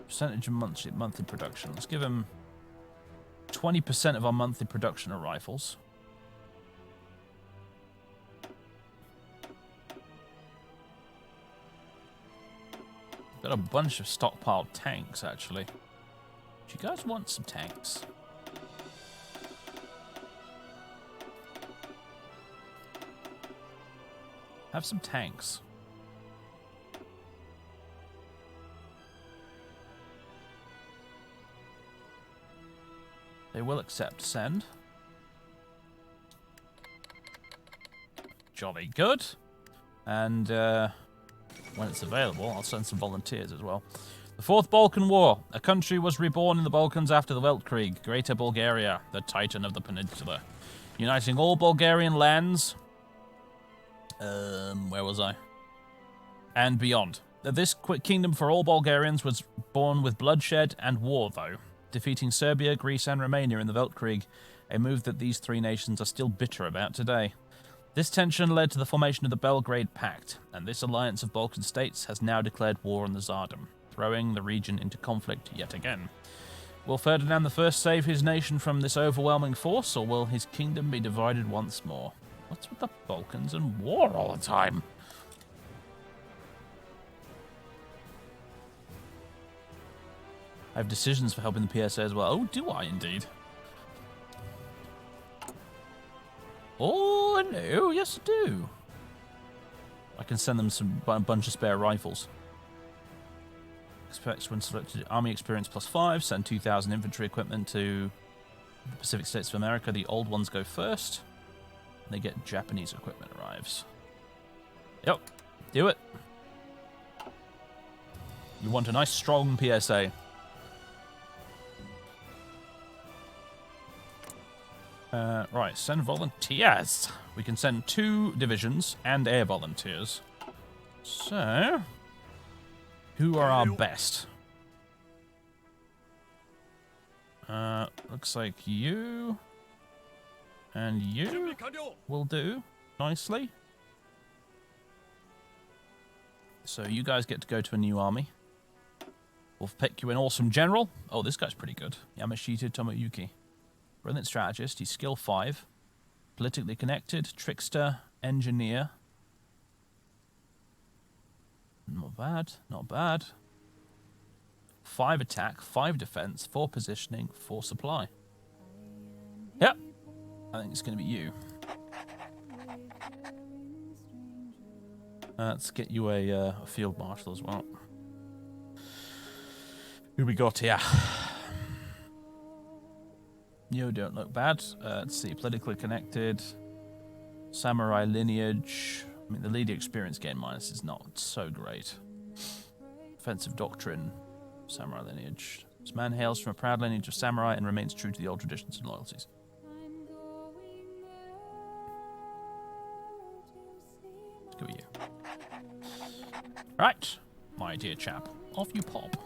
Speaker 1: Percentage of monthly production. Let's give him 20% of our monthly production of rifles. Got a bunch of stockpiled tanks, actually. Do you guys want some tanks? Have some tanks. They will accept send. Jolly good. And when it's available, I'll send some volunteers as well. The Fourth Balkan War. A country was reborn in the Balkans after the Weltkrieg. Greater Bulgaria, the titan of the peninsula. Uniting all Bulgarian lands. Where was I? And beyond. This kingdom for all Bulgarians was born with bloodshed and war, though. Defeating Serbia, Greece, and Romania in the Weltkrieg, a move that these three nations are still bitter about today. This tension led to the formation of the Belgrade Pact, and this alliance of Balkan states has now declared war on the Tsardom, throwing the region into conflict yet again. Will Ferdinand I save his nation from this overwhelming force, or will his kingdom be divided once more? What's with the Balkans and war all the time? I have decisions for helping the PSA as well. Oh, do I indeed? Oh, no, yes I do. I can send them a bunch of spare rifles. Expects when selected army experience +5. Send 2,000 infantry equipment to The Pacific States of America, the old ones go first. And they get Japanese equipment arrives. Yep, do it. You want a nice strong PSA. Right, send volunteers. We can send 2 divisions and air volunteers. So, who are our best? Looks like you and you will do nicely. So you guys get to go to a new army. We'll pick you an awesome general. Oh, this guy's pretty good. Yamashita Tomoyuki. Brilliant strategist. He's skill 5. Politically connected. Trickster. Engineer. Not bad. Not bad. 5 attack. 5 defense. 4 positioning. 4 supply. Yep. I think it's going to be you. Let's get you a field marshal as well. Who we got here? You don't look bad. Let's see, politically connected, samurai lineage. I mean, the leader experience gain minus is not so great. Offensive doctrine, samurai lineage. This man hails from a proud lineage of samurai and remains true to the old traditions and loyalties. Let's go with you. Right, my dear chap, off you pop.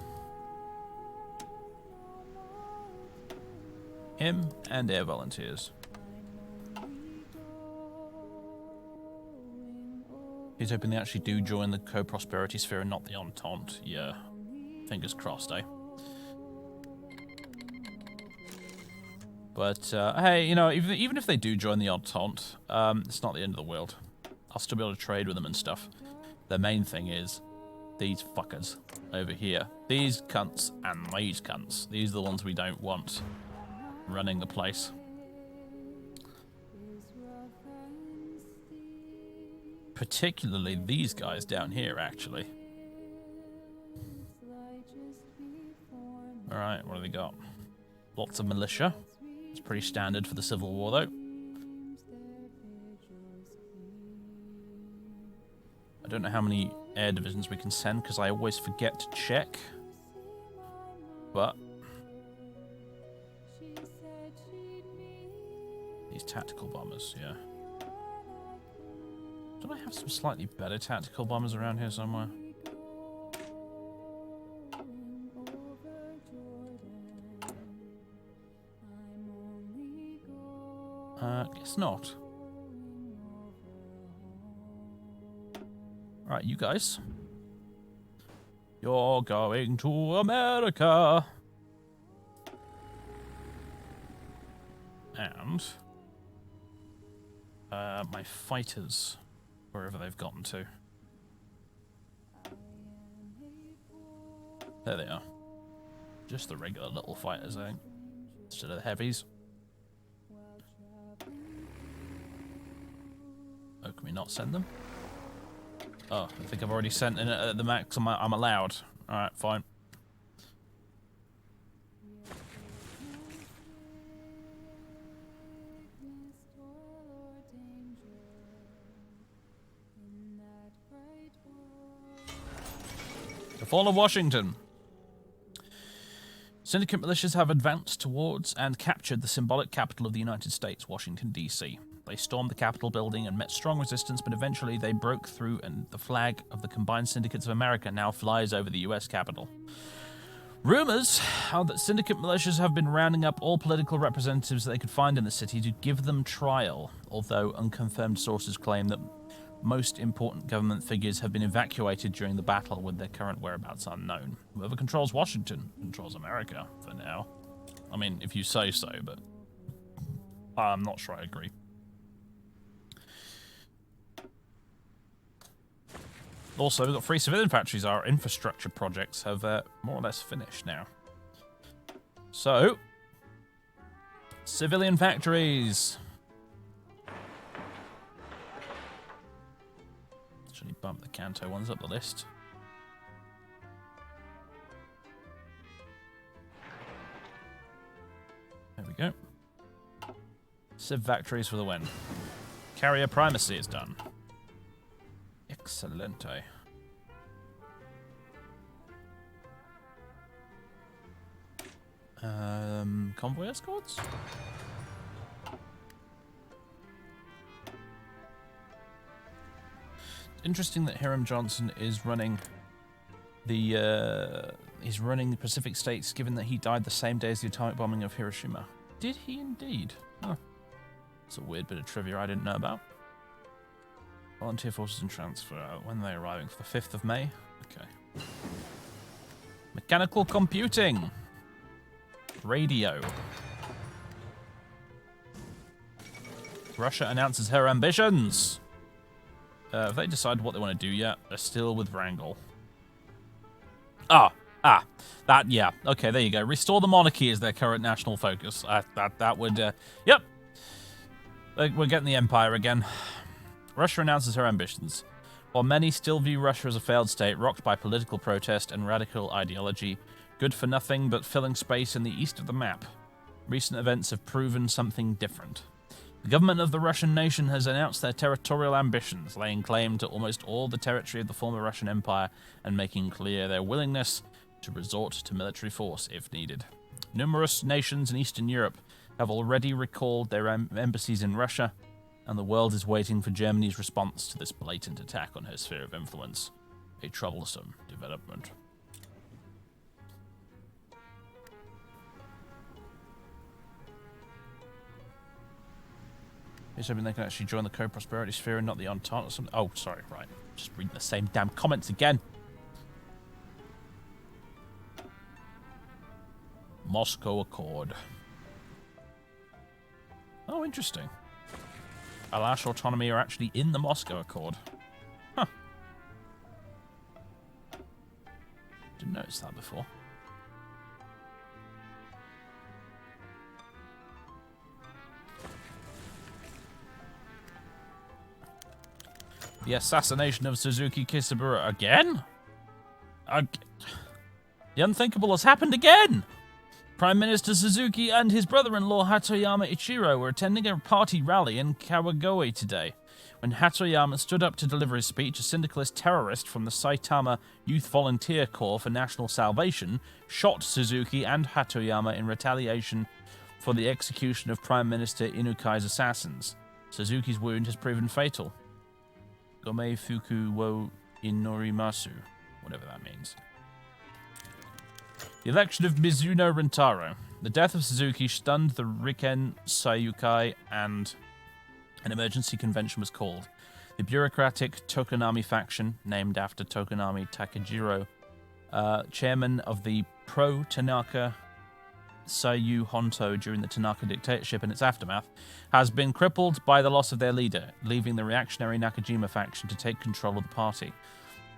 Speaker 1: Him and air volunteers. He's hoping they actually do join the co-prosperity sphere and not the Entente. Yeah. Fingers crossed, eh? But, hey, you know, even if they do join the Entente, it's not the end of the world. I'll still be able to trade with them and stuff. The main thing is these fuckers over here. These cunts and these cunts. These are the ones we don't want running the place. Particularly these guys down here, actually. Alright, what do they got? Lots of militia. It's pretty standard for the Civil War, though. I don't know how many air divisions we can send, because I always forget to check. But these tactical bombers, yeah. Don't I have some slightly better tactical bombers around here somewhere? Guess not. Alright, you guys. You're going to America. And my fighters, wherever they've gotten to. There they are. Just the regular little fighters, I think, instead of the heavies. Oh, can we not send them? Oh, I think I've already sent in at the max I'm allowed. Alright, fine. The fall of Washington. Syndicate militias have advanced towards and captured the symbolic capital of the United States, Washington, D.C. They stormed the Capitol building and met strong resistance, but eventually they broke through and the flag of the Combined Syndicates of America now flies over the U.S. Capitol. Rumors are that syndicate militias have been rounding up all political representatives that they could find in the city to give them trial, although unconfirmed sources claim that most important government figures have been evacuated during the battle, with their current whereabouts unknown. Whoever controls Washington controls America, for now. I mean, if you say so, but I'm not sure I agree. Also, we've got 3 civilian factories. Our infrastructure projects have more or less finished now. So, civilian factories. Actually, bump the Kanto ones up the list. There we go. Civ factories for the win. Carrier primacy is done. Excelente. Convoy escorts? Interesting that Hiram Johnson is running the he's running the Pacific States, given that he died the same day as the atomic bombing of Hiroshima. Did he indeed? Huh. It's a weird bit of trivia I didn't know about. Volunteer forces in transfer. When are they arriving? For the 5th of May? Okay. Mechanical computing. Radio. Russia announces her ambitions. Have they decided what they want to do yet? They're still with Wrangel. That, yeah. Okay, there you go. Restore the monarchy is their current national focus. That would, yep. We're getting the empire again. Russia announces her ambitions. While many still view Russia as a failed state, rocked by political protest and radical ideology, good for nothing but filling space in the east of the map, recent events have proven something different. The government of the Russian nation has announced their territorial ambitions, laying claim to almost all the territory of the former Russian Empire and making clear their willingness to resort to military force if needed. Numerous nations in Eastern Europe have already recalled their embassies in Russia, and the world is waiting for Germany's response to this blatant attack on her sphere of influence. A troublesome development. Here's hoping they can actually join the co-prosperity sphere and not the Entente or something. Oh, sorry, right. Just reading the same damn comments again. Moscow Accord. Oh, interesting. Alash autonomy are actually in the Moscow Accord. Huh. Didn't notice that before. The assassination of Suzuki Kisabura again? The unthinkable has happened again! Prime Minister Suzuki and his brother-in-law Hatoyama Ichiro were attending a party rally in Kawagoe today. When Hatoyama stood up to deliver his speech, a syndicalist terrorist from the Saitama Youth Volunteer Corps for National Salvation shot Suzuki and Hatoyama in retaliation for the execution of Prime Minister Inukai's assassins. Suzuki's wound has proven fatal. Gomei Fuku wo Inorimasu, whatever that means. The election of Mizuno Rentaro. The death of Suzuki stunned the Riken Sayukai and an emergency convention was called. The bureaucratic Tokonami faction, named after Tokonami Takejiro, chairman of the pro-Tanaka Sayu Honto during the Tanaka dictatorship and its aftermath, has been crippled by the loss of their leader, leaving the reactionary Nakajima faction to take control of the party.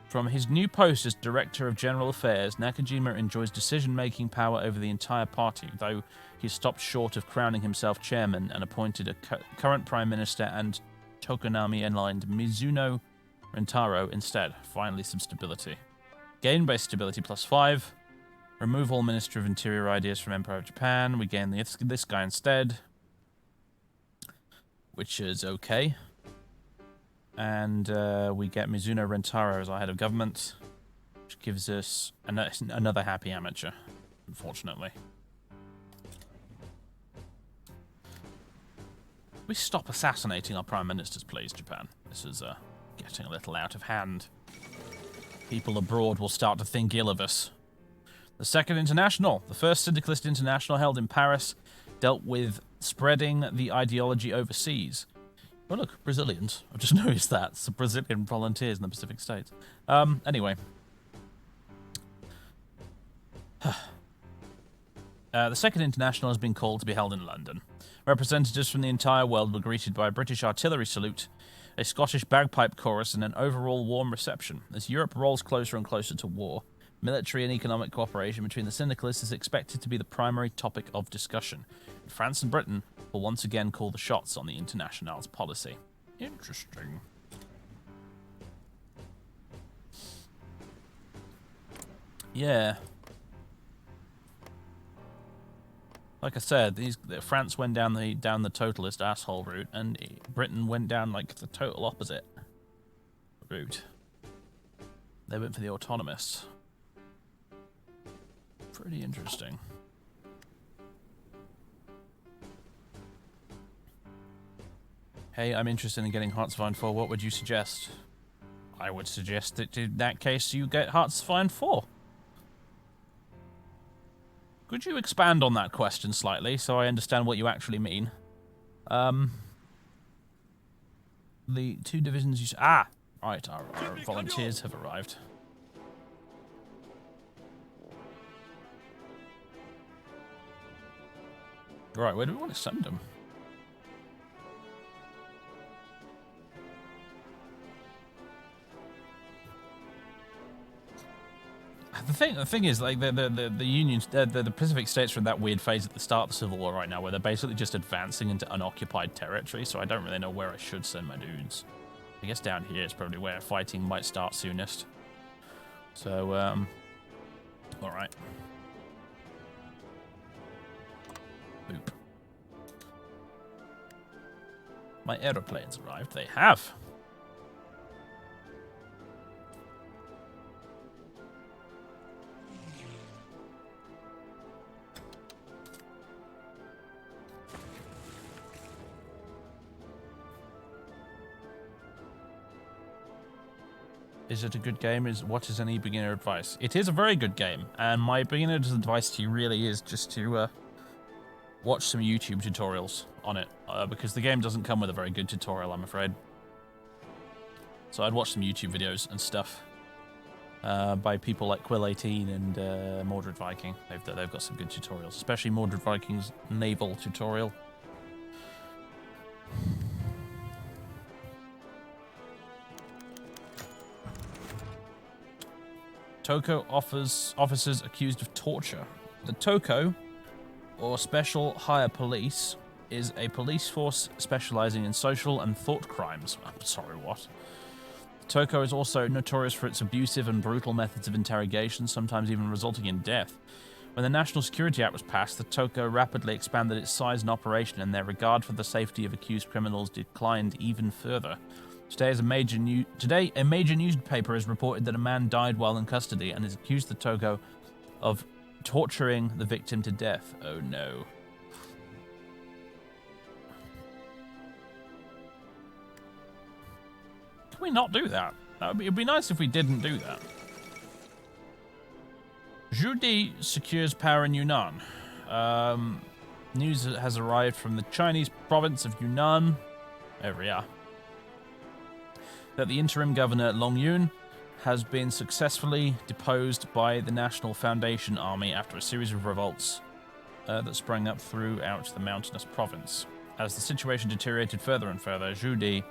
Speaker 1: From his new post as Director of General Affairs, Nakajima enjoys decision-making power over the entire party, though he stopped short of crowning himself chairman and appointed a current Prime Minister and Tokonami-aligned Mizuno Rentaro instead. Finally, some stability. Gain base stability +5. Remove all Minister of Interior ideas from Empire of Japan. We gain this guy instead, which is okay. And we get Mizuno Rentaro as our head of government, which gives us another happy amateur, unfortunately. We stop assassinating our prime ministers, please, Japan. This is getting a little out of hand. People abroad will start to think ill of us. The Second International, the first syndicalist international held in Paris, dealt with spreading the ideology overseas. Oh look, Brazilians. I've just noticed that. It's the Brazilian volunteers in the Pacific States. Anyway. The Second International has been called to be held in London. Representatives from the entire world were greeted by a British artillery salute, a Scottish bagpipe chorus, and an overall warm reception. As Europe rolls closer and closer to war, military and economic cooperation between the syndicalists is expected to be the primary topic of discussion. France and Britain will once again call the shots on the Internationale's policy. Interesting. Yeah. Like I said, France went down the totalist asshole route, and Britain went down like the total opposite route. They went for the autonomists. Pretty interesting. Hey, I'm interested in getting Hearts of Iron 4. What would you suggest? I would suggest that in that case you get Hearts of Iron 4. Could you expand on that question slightly so I understand what you actually mean? The 2 divisions you... Ah! Right, our volunteers have arrived. Right, where do we want to send them? The thing is, like the unions, the Pacific states are in that weird phase at the start of the Civil War right now, where they're basically just advancing into unoccupied territory. So I don't really know where I should send my dudes. I guess down here is probably where fighting might start soonest. So, all right. Boop. My aeroplanes arrived. They have. Is it a good game? What is any beginner advice? It is a very good game, and my beginner's advice to you really is just to watch some YouTube tutorials on it, because the game doesn't come with a very good tutorial, I'm afraid. So I'd watch some YouTube videos and stuff by people like Quill18 and Mordred Viking. They've got some good tutorials, especially Mordred Viking's Naval tutorial. Toko officers accused of torture. The Toko, or Special Hire Police, is a police force specializing in social and thought crimes. I'm sorry, what? The Toko is also notorious for its abusive and brutal methods of interrogation, sometimes even resulting in death. When the National Security Act was passed, the Toko rapidly expanded its size and operation, and their regard for the safety of accused criminals declined even further. Today, a major newspaper has reported that a man died while in custody and has accused the Toko of torturing the victim to death. Oh no. Can we not do that? It'd be nice if we didn't do that. Zhu secures power in Yunnan. News has arrived from the Chinese province of Yunnan. There we are. That the interim governor, Long Yun, has been successfully deposed by the National Foundation Army after a series of revolts that sprang up throughout the mountainous province. As the situation deteriorated further and further, Zhu Di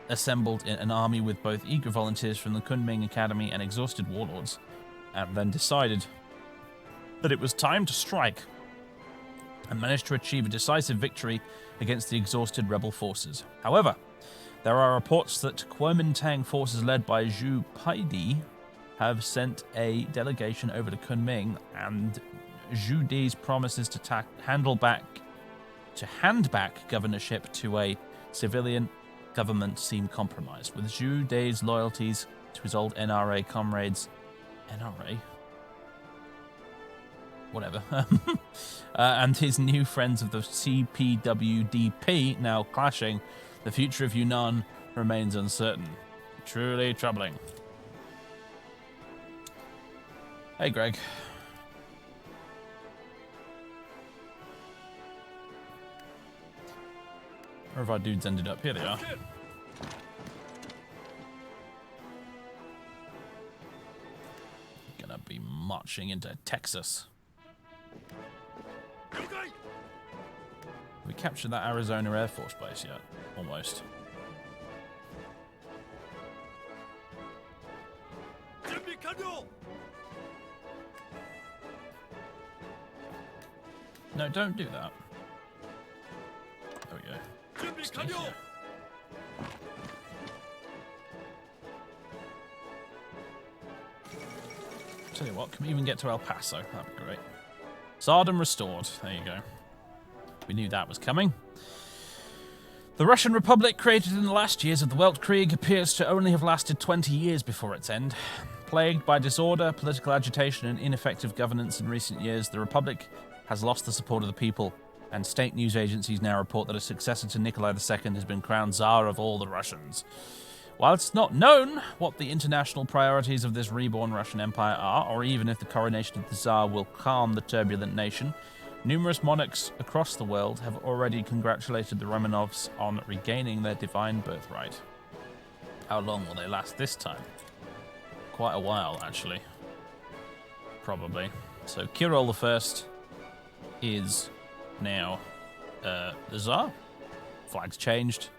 Speaker 1: assembled an army with both eager volunteers from the Kunming Academy and exhausted warlords, and then decided that it was time to strike, and managed to achieve a decisive victory against the exhausted rebel forces. However, there are reports that Kuomintang forces led by Zhu Paidi have sent a delegation over to Kunming, and Zhu Di's promises to hand back governorship to a civilian government seem compromised, with Zhu Di's loyalties to his old NRA comrades, NRA? Whatever. And his new friends of the CPWDP now clashing. The future of Yunnan remains uncertain. Truly troubling. Hey, Greg. Where have our dudes ended up? Here they are. Gonna be marching into Texas. Have we captured that Arizona Air Force base yet? Almost. No, don't do that. There we go. Stay here. Tell you what, can we even get to El Paso? That'd be great. Tsardom restored. There you go. We knew that was coming. The Russian Republic, created in the last years of the Weltkrieg, appears to only have lasted 20 years before its end. Plagued by disorder, political agitation, and ineffective governance in recent years, the Republic has lost the support of the people, and state news agencies now report that a successor to Nikolai II has been crowned Tsar of all the Russians. While it's not known what the international priorities of this reborn Russian Empire are, or even if the coronation of the Tsar will calm the turbulent nation, numerous monarchs across the world have already congratulated the Romanovs on regaining their divine birthright. How long will they last this time? Quite a while, actually. Probably. So Kirill I is now the Tsar. Flag's changed.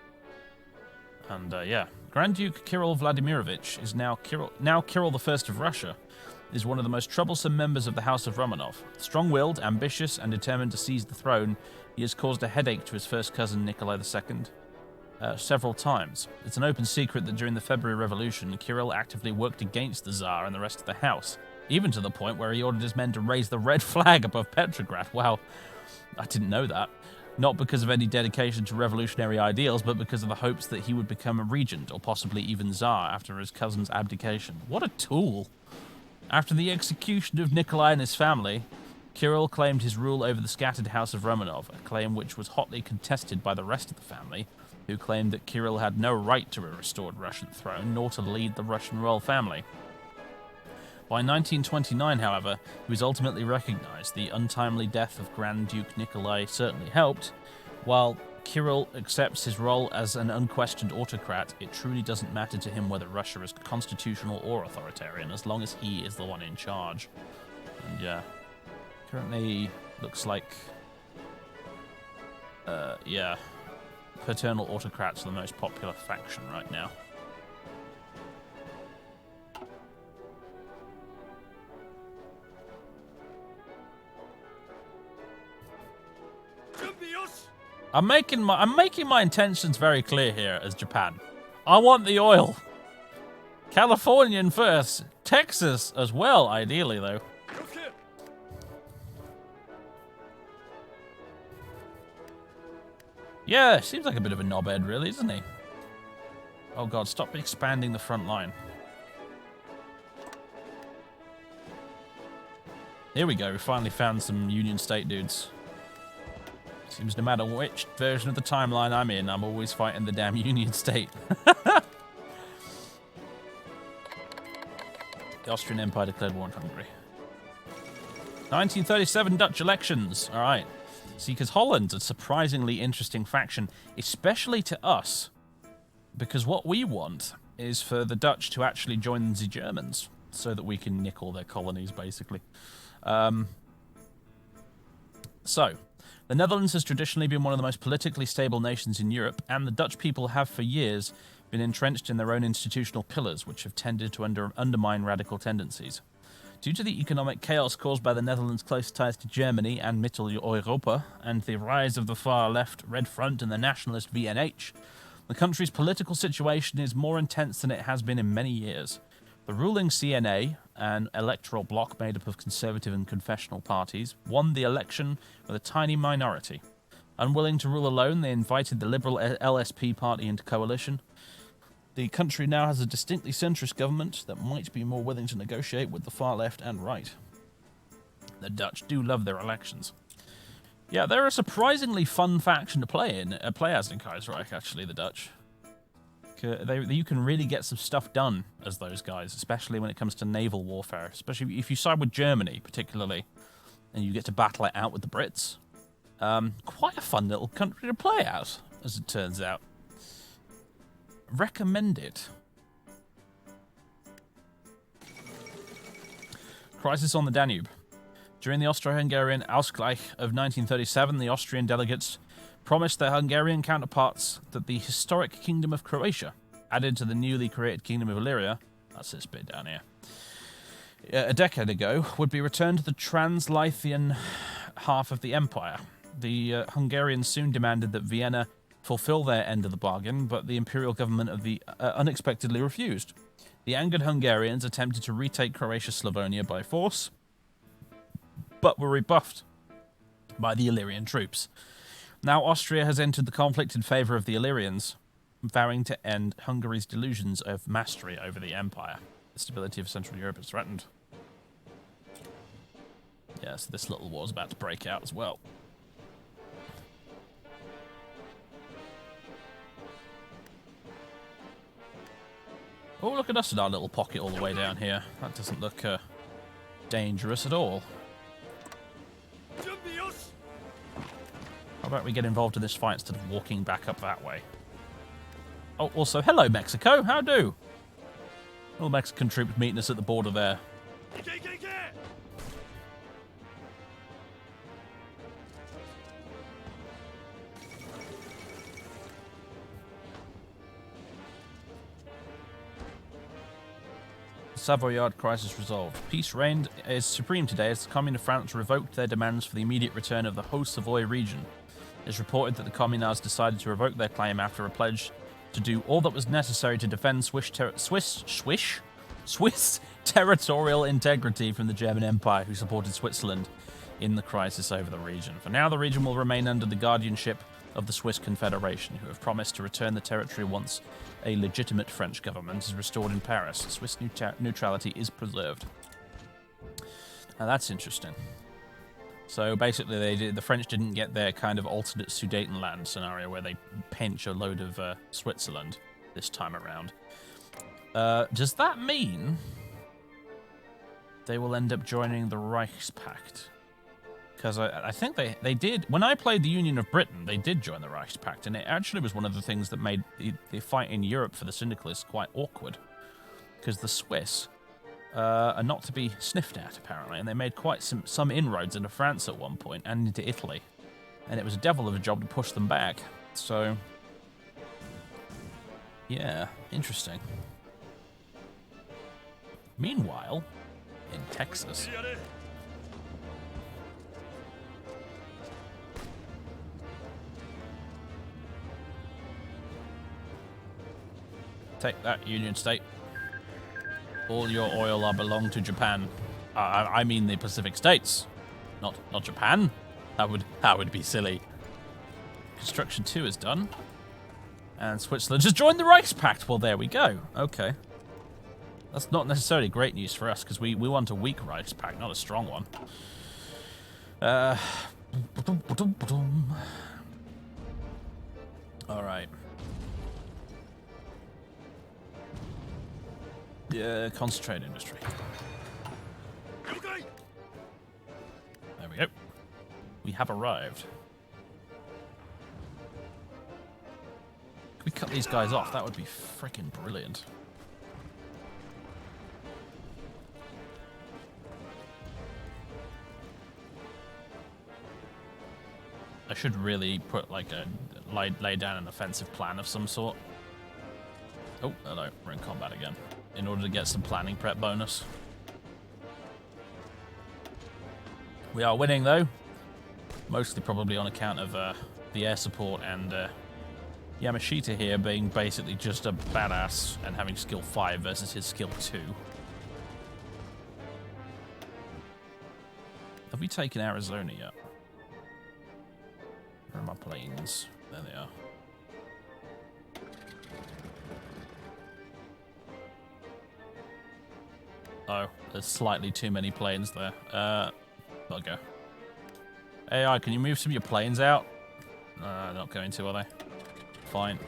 Speaker 1: And yeah, Grand Duke Kirill Vladimirovich is now Kirill I of Russia, is one of the most troublesome members of the House of Romanov. Strong-willed, ambitious, and determined to seize the throne, he has caused a headache to his first cousin Nikolai II several times. It's an open secret that during the February Revolution, Kirill actively worked against the Tsar and the rest of the house, even to the point where he ordered his men to raise the red flag above Petrograd. Wow, I didn't know that. Not because of any dedication to revolutionary ideals, but because of the hopes that he would become a regent, or possibly even Tsar, after his cousin's abdication. What a tool! After the execution of Nikolai and his family, Kirill claimed his rule over the scattered House of Romanov, a claim which was hotly contested by the rest of the family, who claimed that Kirill had no right to a restored Russian throne, nor to lead the Russian royal family. By 1929, however, he was ultimately recognized. The untimely death of Grand Duke Nikolai certainly helped. While Kirill accepts his role as an unquestioned autocrat, it truly doesn't matter to him whether Russia is constitutional or authoritarian, as long as he is the one in charge. And yeah, currently looks like, yeah, paternal autocrats are the most popular faction right now. I'm making my intentions very clear here as Japan. I want the oil. Californian first. Texas as well, ideally, though. Yeah, seems like a bit of a knobhead, really, isn't he? Oh god, stop expanding the front line. Here we go, we finally found some Union State dudes. Seems no matter which version of the timeline I'm in, I'm always fighting the damn Union State. The Austrian Empire declared war on Hungary. 1937 Dutch elections. All right. See, because Holland's a surprisingly interesting faction, especially to us, because what we want is for the Dutch to actually join the Germans so that we can nick all their colonies, basically. So, the Netherlands has traditionally been one of the most politically stable nations in Europe, and the Dutch people have for years been entrenched in their own institutional pillars, which have tended to undermine radical tendencies. Due to the economic chaos caused by the Netherlands' close ties to Germany and Mittel-Europa, and the rise of the far-left Red Front and the nationalist VNH, the country's political situation is more intense than it has been in many years. The ruling CNA, an electoral bloc made up of conservative and confessional parties, won the election with a tiny minority. Unwilling to rule alone, they invited the liberal LSP party into coalition. The country now has a distinctly centrist government that might be more willing to negotiate with the far left and right. The Dutch do love their elections. Yeah, they're a surprisingly fun faction to play as in Kaiserreich, actually, the Dutch. You can really get some stuff done as those guys, especially when it comes to naval warfare, especially if you side with Germany, particularly, and you get to battle it out with the Brits. Quite a fun little country to play as it turns out. Recommend it. Crisis on the Danube. During the Austro-Hungarian Ausgleich of 1937, the Austrian delegates promised their Hungarian counterparts that the historic Kingdom of Croatia, added to the newly created Kingdom of Illyria, that's this bit down here, a decade ago, would be returned to the Transleithian half of the empire. The Hungarians soon demanded that Vienna fulfill their end of the bargain, but the imperial government unexpectedly refused. The angered Hungarians attempted to retake Croatia-Slavonia by force, but were rebuffed by the Illyrian troops. Now Austria has entered the conflict in favour of the Illyrians, vowing to end Hungary's delusions of mastery over the empire. The stability of Central Europe is threatened. Yeah, so this little war's about to break out as well. Oh, look at us in our little pocket all the way down here. That doesn't look dangerous at all. How about we get involved in this fight instead of walking back up that way? Oh, also, hello, Mexico. How do? Little Mexican troops meeting us at the border there. Savoyard crisis resolved. Peace reigned is supreme today as the Commune of France revoked their demands for the immediate return of the whole Savoy region. It's reported that the Communards decided to revoke their claim after a pledge to do all that was necessary to defend Swiss territorial integrity from the German Empire, who supported Switzerland in the crisis over the region. For now, the region will remain under the guardianship of the Swiss Confederation, who have promised to return the territory once a legitimate French government is restored in Paris. Swiss neutrality is preserved. Now that's interesting. So basically, the French didn't get their kind of alternate Sudetenland scenario where they pinch a load of Switzerland this time around. Does that mean they will end up joining the Reichspakt? Because I think they did. When I played the Union of Britain, they did join the Reichspakt, and it actually was one of the things that made the fight in Europe for the Syndicalists quite awkward. Because the Swiss are not to be sniffed at, apparently, and they made quite some inroads into France at one point, and into Italy. And it was a devil of a job to push them back. So, yeah, interesting. Meanwhile, in Texas... Take that, Union State. All your oil are belong to Japan. I mean the Pacific States, not Japan. That would be silly. Construction 2 is done, and Switzerland just joined the Reichspakt. Well, there we go. Okay, that's not necessarily great news for us because we want a weak Reichspakt, not a strong one. All right. Yeah, concentrate industry. There we go. We have arrived. Could we cut these guys off? That would be freaking brilliant. I should really put like lay down an offensive plan of some sort. Oh, hello, we're in combat again. In order to get some planning prep bonus. We are winning though. Mostly probably on account of the air support and Yamashita here being basically just a badass and having skill 5 versus his skill 2. Have we taken Arizona yet? Where are my planes? There they are. Oh, there's slightly too many planes there. Bugger. AI, can you move some of your planes out? Not going to, are they? Fine.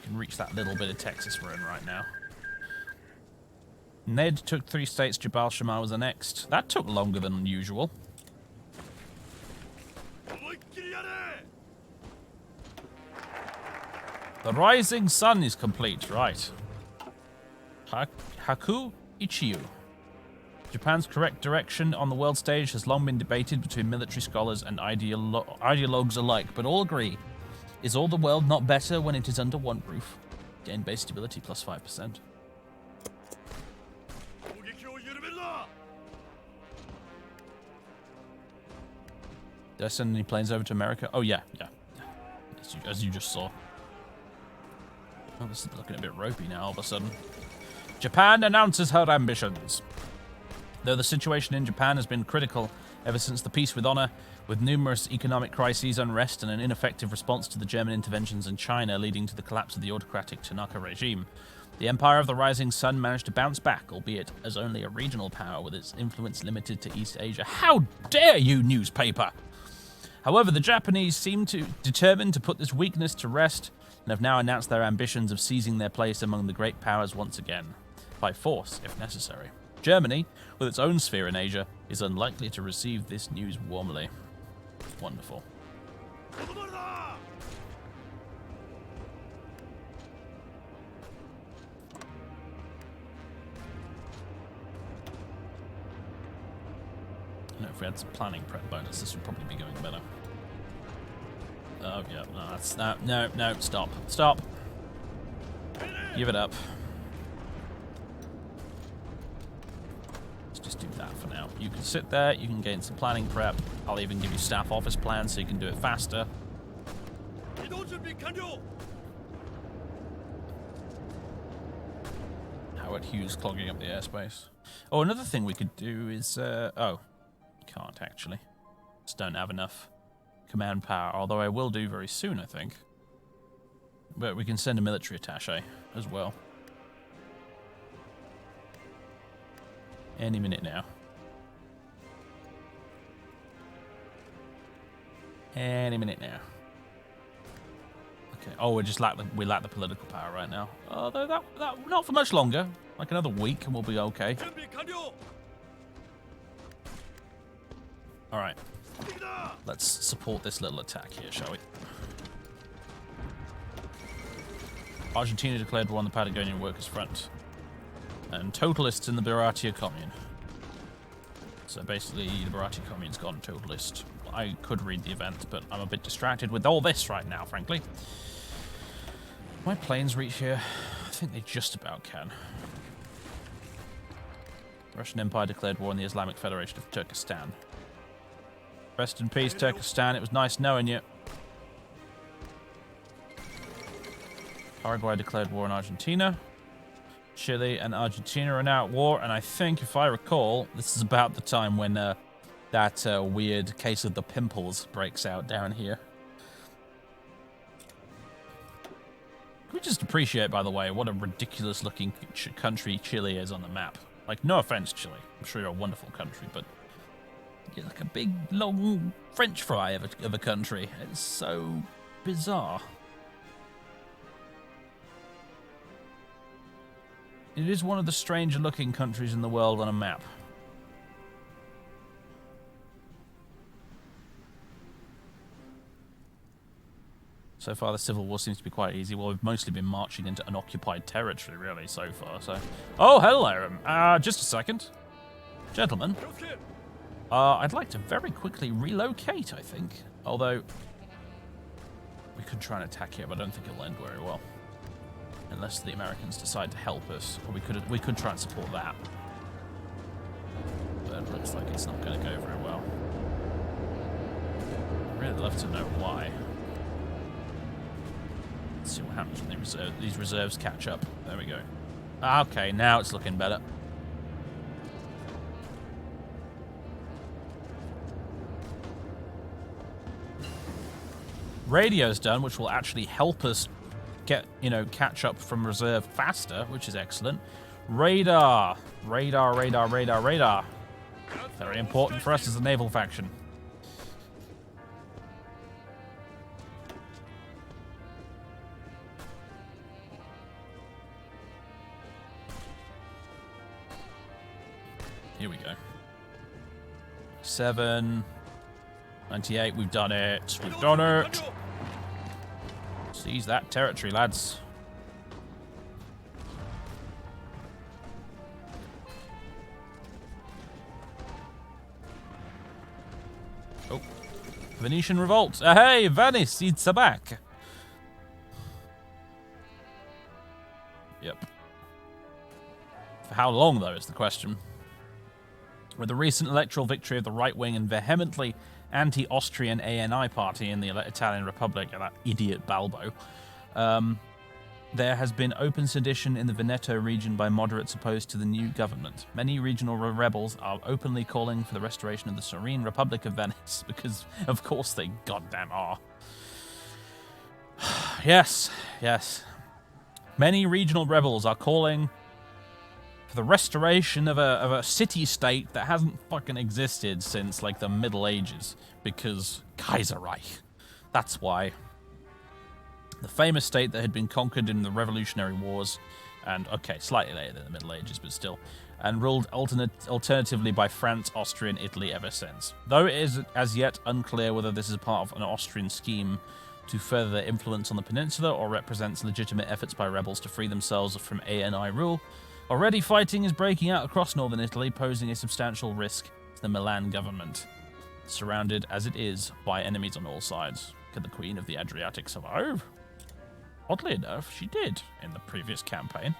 Speaker 1: We can reach that little bit of Texas we're in right now. Ned took 3 states, Jabal Shammar was the next. That took longer than usual. The rising sun is complete, right. Haku Ichiyu. Japan's correct direction on the world stage has long been debated between military scholars and ideologues alike, but all agree. Is all the world not better when it is under one roof? Gain base stability plus 5%. Did I send any planes over to America? Oh yeah. As you just saw. Oh, this is looking a bit ropey now all of a sudden. Japan announces her ambitions. Though the situation in Japan has been critical ever since the peace with honor, with numerous economic crises, unrest, and an ineffective response to the German interventions in China leading to the collapse of the autocratic Tanaka regime, the Empire of the Rising Sun managed to bounce back, albeit as only a regional power with its influence limited to East Asia. How dare you, newspaper! However, the Japanese seem determined to put this weakness to rest and have now announced their ambitions of seizing their place among the great powers once again, by force if necessary. Germany, with its own sphere in Asia, is unlikely to receive this news warmly. Wonderful. You know, if we had some planning prep bonus, this would probably be going better. Oh, yeah, no, that's... No, stop. Stop. Give it up. Let's just do that for now. You can sit there, you can gain some planning prep. I'll even give you staff office plans so you can do it faster. Howard Hughes clogging up the airspace. Oh, another thing we could do is... oh, can't actually. Just don't have enough command power, although I will do very soon, I think. But we can send a military attaché as well. Any minute now. Any minute now. Okay. Oh, we lack the political power right now. Although that not for much longer. Like another week, and we'll be okay. All right. Let's support this little attack here, shall we? Argentina declared war on the Patagonian Workers' Front. And totalists in the Baratia Commune. So basically, the Baratia Commune's gone totalist. I could read the event, but I'm a bit distracted with all this right now, frankly. My planes reach here? I think they just about can. Russian Empire declared war on the Islamic Federation of Turkestan. Rest in peace, Turkestan. It was nice knowing you. Paraguay declared war on Argentina. Chile and Argentina are now at war, and I think, if I recall, this is about the time when that weird case of the pimples breaks out down here. Can we just appreciate, by the way, what a ridiculous-looking country Chile is on the map? Like, no offense, Chile. I'm sure you're a wonderful country, but you're like a big, long French fry of a country. It's so bizarre. It is one of the stranger-looking countries in the world on a map. So far, the Civil War seems to be quite easy. Well, we've mostly been marching into unoccupied territory, really, so far. So, oh, hello. Just a second. Gentlemen. I'd like to very quickly relocate, I think. Although, we could try and attack here, but I don't think it'll end very well. Unless the Americans decide to help us. Or we could try and support that. But it looks like it's not going to go very well. I'd really love to know why. Let's see what happens when these reserves catch up. There we go. Okay, now it's looking better. Radio's done, which will actually help us get, catch up from reserve faster, which is excellent. Radar. Radar. Very important for us as a naval faction. Here we go. 798, we've done it. We've done it. Seize that territory, lads. Oh. Venetian revolt. Hey, Venice, it's back. Yep. For how long, though, is the question. With the recent electoral victory of the right-wing and vehemently anti-Austrian ANI party in the Italian Republic, that idiot Balbo, There has been open sedition in the Veneto region by moderates opposed to the new government. Many regional rebels are openly calling for the restoration of the serene Republic of Venice, because of course they goddamn are. Yes, yes. Many regional rebels are calling for the restoration of a city-state that hasn't fucking existed since, like, the Middle Ages, because Kaiserreich. That's why. The famous state that had been conquered in the Revolutionary Wars, and, okay, slightly later than the Middle Ages, but still, and ruled alternatively by France, Austria, and Italy ever since. Though it is as yet unclear whether this is part of an Austrian scheme to further their influence on the peninsula or represents legitimate efforts by rebels to free themselves from ANI rule, already fighting is breaking out across northern Italy, posing a substantial risk to the Milan government, surrounded as it is by enemies on all sides. Could the Queen of the Adriatic survive? Oddly enough, she did in the previous campaign.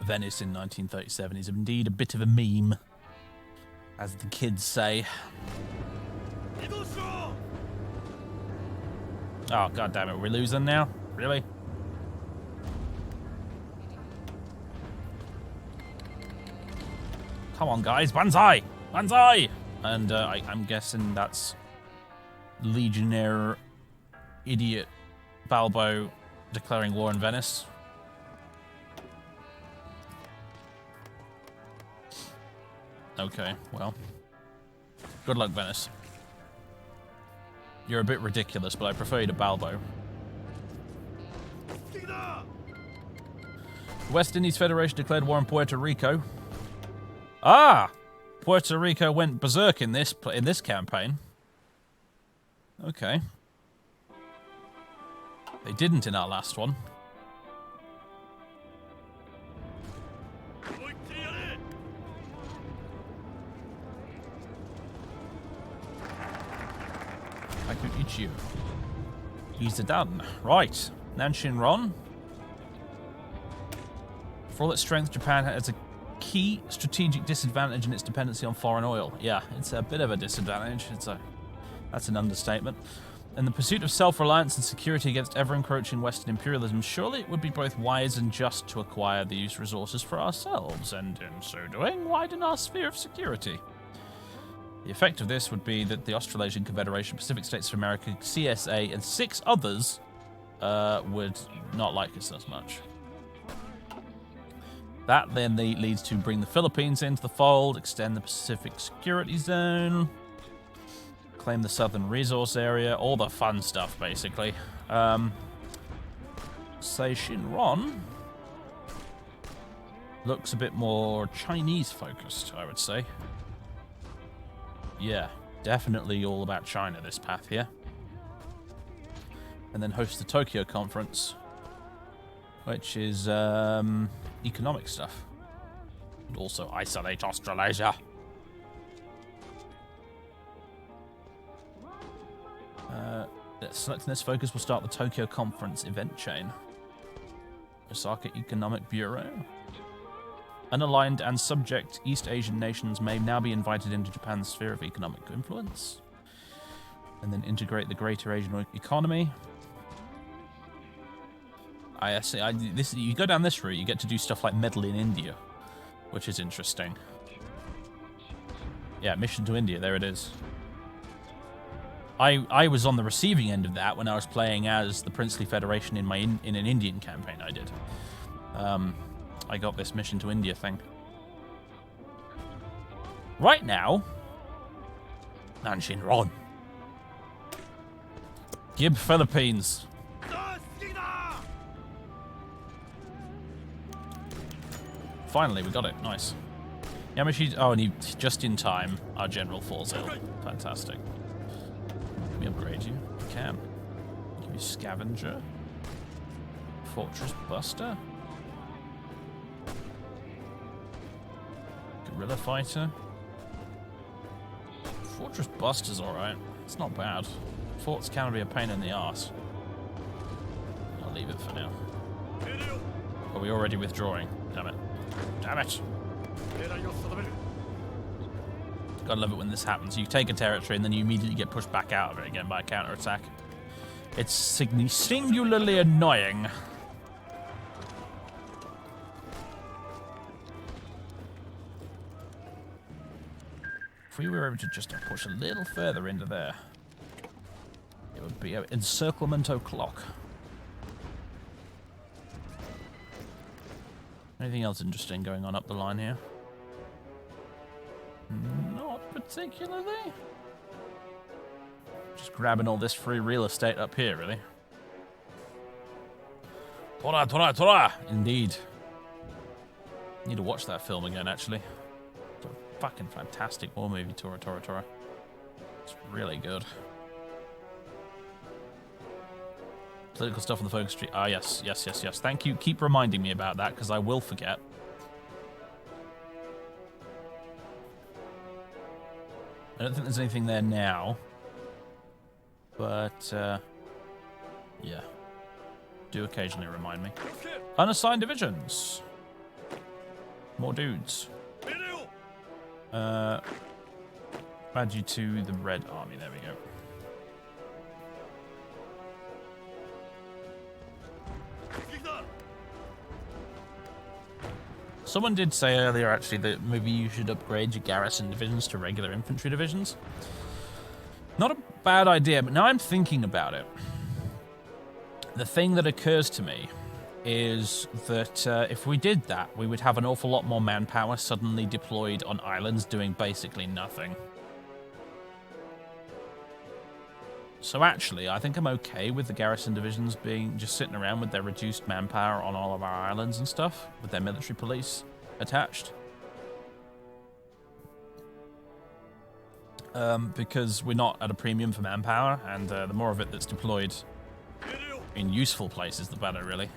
Speaker 1: Venice in 1937 is indeed a bit of a meme, as the kids say. Oh, god damn it, we're losing now? Really? Come on, guys, banzai! Banzai! And I'm guessing that's Legionnaire idiot Balbo declaring war in Venice. Okay, well. Good luck, Venice. You're a bit ridiculous, but I prefer you to Balbo. The West Indies Federation declared war on Puerto Rico. Ah! Puerto Rico went berserk in this campaign. Okay. They didn't in our last one. I could eat you. Easy done. Right. Nanshin Ron. For all its strength, Japan has a key strategic disadvantage in its dependency on foreign oil. Yeah, it's a bit of a disadvantage. That's an understatement. In the pursuit of self-reliance and security against ever-encroaching Western imperialism, surely it would be both wise and just to acquire these resources for ourselves, and in so doing, widen our sphere of security. The effect of this would be that the Australasian Confederation, Pacific States of America, CSA, and 6 others would not like us as much. That then leads to bring the Philippines into the fold, extend the Pacific Security Zone, claim the Southern Resource Area, all the fun stuff, basically. Say Shinron looks a bit more Chinese-focused, I would say. Yeah, definitely all about China, this path here. And then host the Tokyo Conference, which is economic stuff. And also isolate Australasia. Selecting this focus will start the Tokyo Conference event chain. Osaka Economic Bureau. Unaligned and subject East Asian nations may now be invited into Japan's sphere of economic influence. And then integrate the greater Asian economy. You go down this route, you get to do stuff like meddle in India, which is interesting. Yeah, mission to India, there it is. I was on the receiving end of that when I was playing as the Princely Federation in an Indian campaign I did. I got this mission to India thing. Right now, Nanshin Ron. Gib Philippines. Finally, we got it. Nice. Yamashita. Oh, and he just in time. Our general falls ill. Fantastic. Let me upgrade you. We can. Give you Scavenger. Fortress Buster. Guerrilla Fighter. Fortress Buster's alright. It's not bad. Forts can be a pain in the arse. I'll leave it for now. Are we already withdrawing? Damn it. Damn it! Gotta love it when this happens. You take a territory and then you immediately get pushed back out of it again by a counterattack. It's singularly annoying. If we were able to just push a little further into there, it would be an encirclement o'clock. Anything else interesting going on up the line here? Not particularly. Just grabbing all this free real estate up here, really. Tora, tora, tora! Indeed. Need to watch that film again, actually. It's a fucking fantastic war movie, Tora, tora, tora. It's really good. Political stuff on the focus tree. Ah, yes, yes, yes, yes. Thank you. Keep reminding me about that, because I will forget. I don't think there's anything there now. But, yeah. Do occasionally remind me. Unassigned divisions. More dudes. Add you to the Red Army. There we go. Someone did say earlier, actually, that maybe you should upgrade your garrison divisions to regular infantry divisions. Not a bad idea, but now I'm thinking about it. The thing that occurs to me is that if we did that, we would have an awful lot more manpower suddenly deployed on islands doing basically nothing. So actually, I think I'm okay with the garrison divisions being just sitting around with their reduced manpower on all of our islands and stuff, with their military police attached. Because we're not at a premium for manpower, and the more of it that's deployed in useful places, the better, really.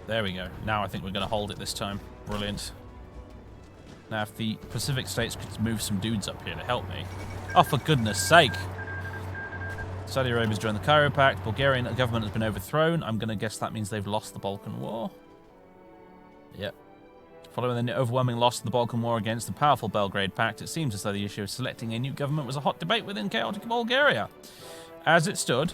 Speaker 1: There we go. Now I think we're going to hold it this time. Brilliant. Now, if the Pacific states could move some dudes up here to help me. Oh, for goodness sake. Saudi Arabia's joined the Cairo Pact. Bulgarian government has been overthrown. I'm going to guess that means they've lost the Balkan War. Yep. Following the overwhelming loss of the Balkan War against the powerful Belgrade Pact, it seems as though the issue of selecting a new government was a hot debate within chaotic Bulgaria. As it stood,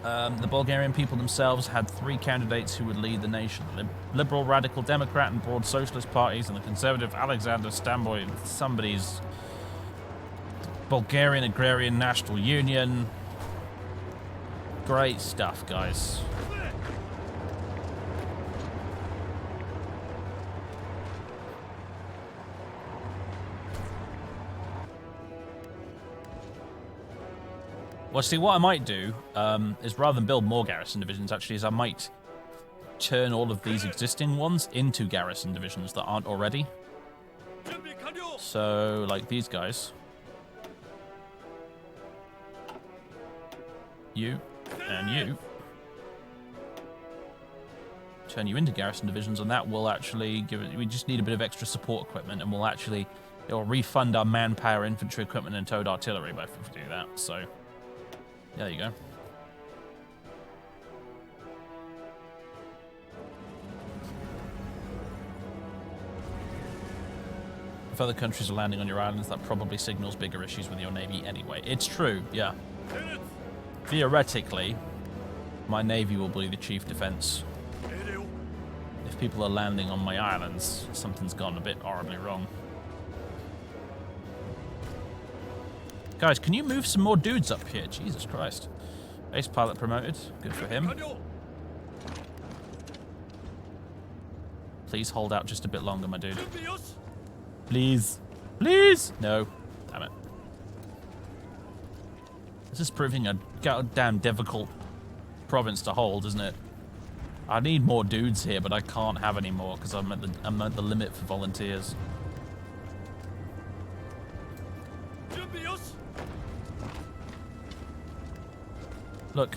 Speaker 1: the Bulgarian people themselves had three candidates who would lead the nation. The Liberal, Radical Democrat and Broad Socialist parties, and the Conservative Alexander Stamboy, somebody's Bulgarian Agrarian National Union. Great stuff, guys. Well, see, what I might do is rather than build more garrison divisions, actually, is I might turn all of these existing ones into garrison divisions that aren't already. So, like these guys. You and you. Turn you into garrison divisions, and that will actually give it... We just need a bit of extra support equipment, and we'll actually... It'll refund our manpower, infantry equipment, and towed artillery by if we do that, so... There you go. If other countries are landing on your islands, that probably signals bigger issues with your navy anyway. It's true, yeah. Theoretically, my navy will be the chief defense. If people are landing on my islands, something's gone a bit horribly wrong. Guys, can you move some more dudes up here? Jesus Christ. Ace pilot promoted. Good for him. Please hold out just a bit longer, my dude. Please. Please! No. Damn it. This is proving a goddamn difficult province to hold, isn't it? I need more dudes here, but I can't have any more because I'm at the limit for volunteers. Look,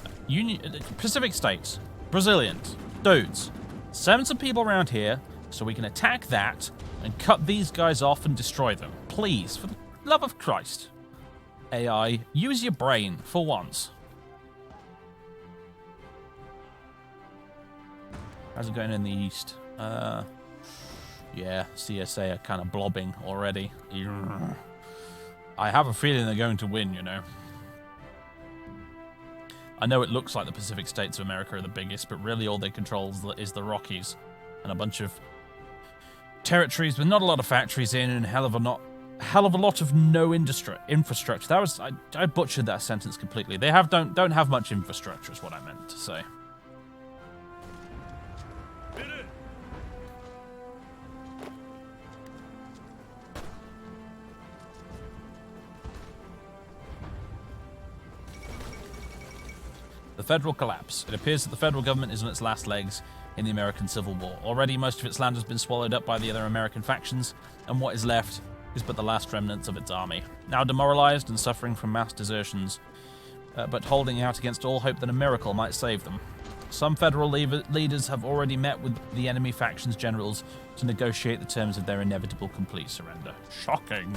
Speaker 1: Pacific states, Brazilians, dudes, send some people around here so we can attack that and cut these guys off and destroy them. Please, for the love of Christ. AI, use your brain for once. How's it going in the east? Yeah, CSA are kind of blobbing already. I have a feeling they're going to win, you know. I know it looks like the Pacific States of America are the biggest, but really all they control is the Rockies and a bunch of territories with not a lot of factories in and hell of a lot of no infrastructure. That was I butchered that sentence completely. They don't have much infrastructure is what I meant to say. The federal collapse. It appears that the federal government is on its last legs in the American Civil War. Already, most of its land has been swallowed up by the other American factions, and what is left is but the last remnants of its army. Now demoralized and suffering from mass desertions, but holding out against all hope that a miracle might save them. Some federal leaders have already met with the enemy faction's generals to negotiate the terms of their inevitable complete surrender. Shocking.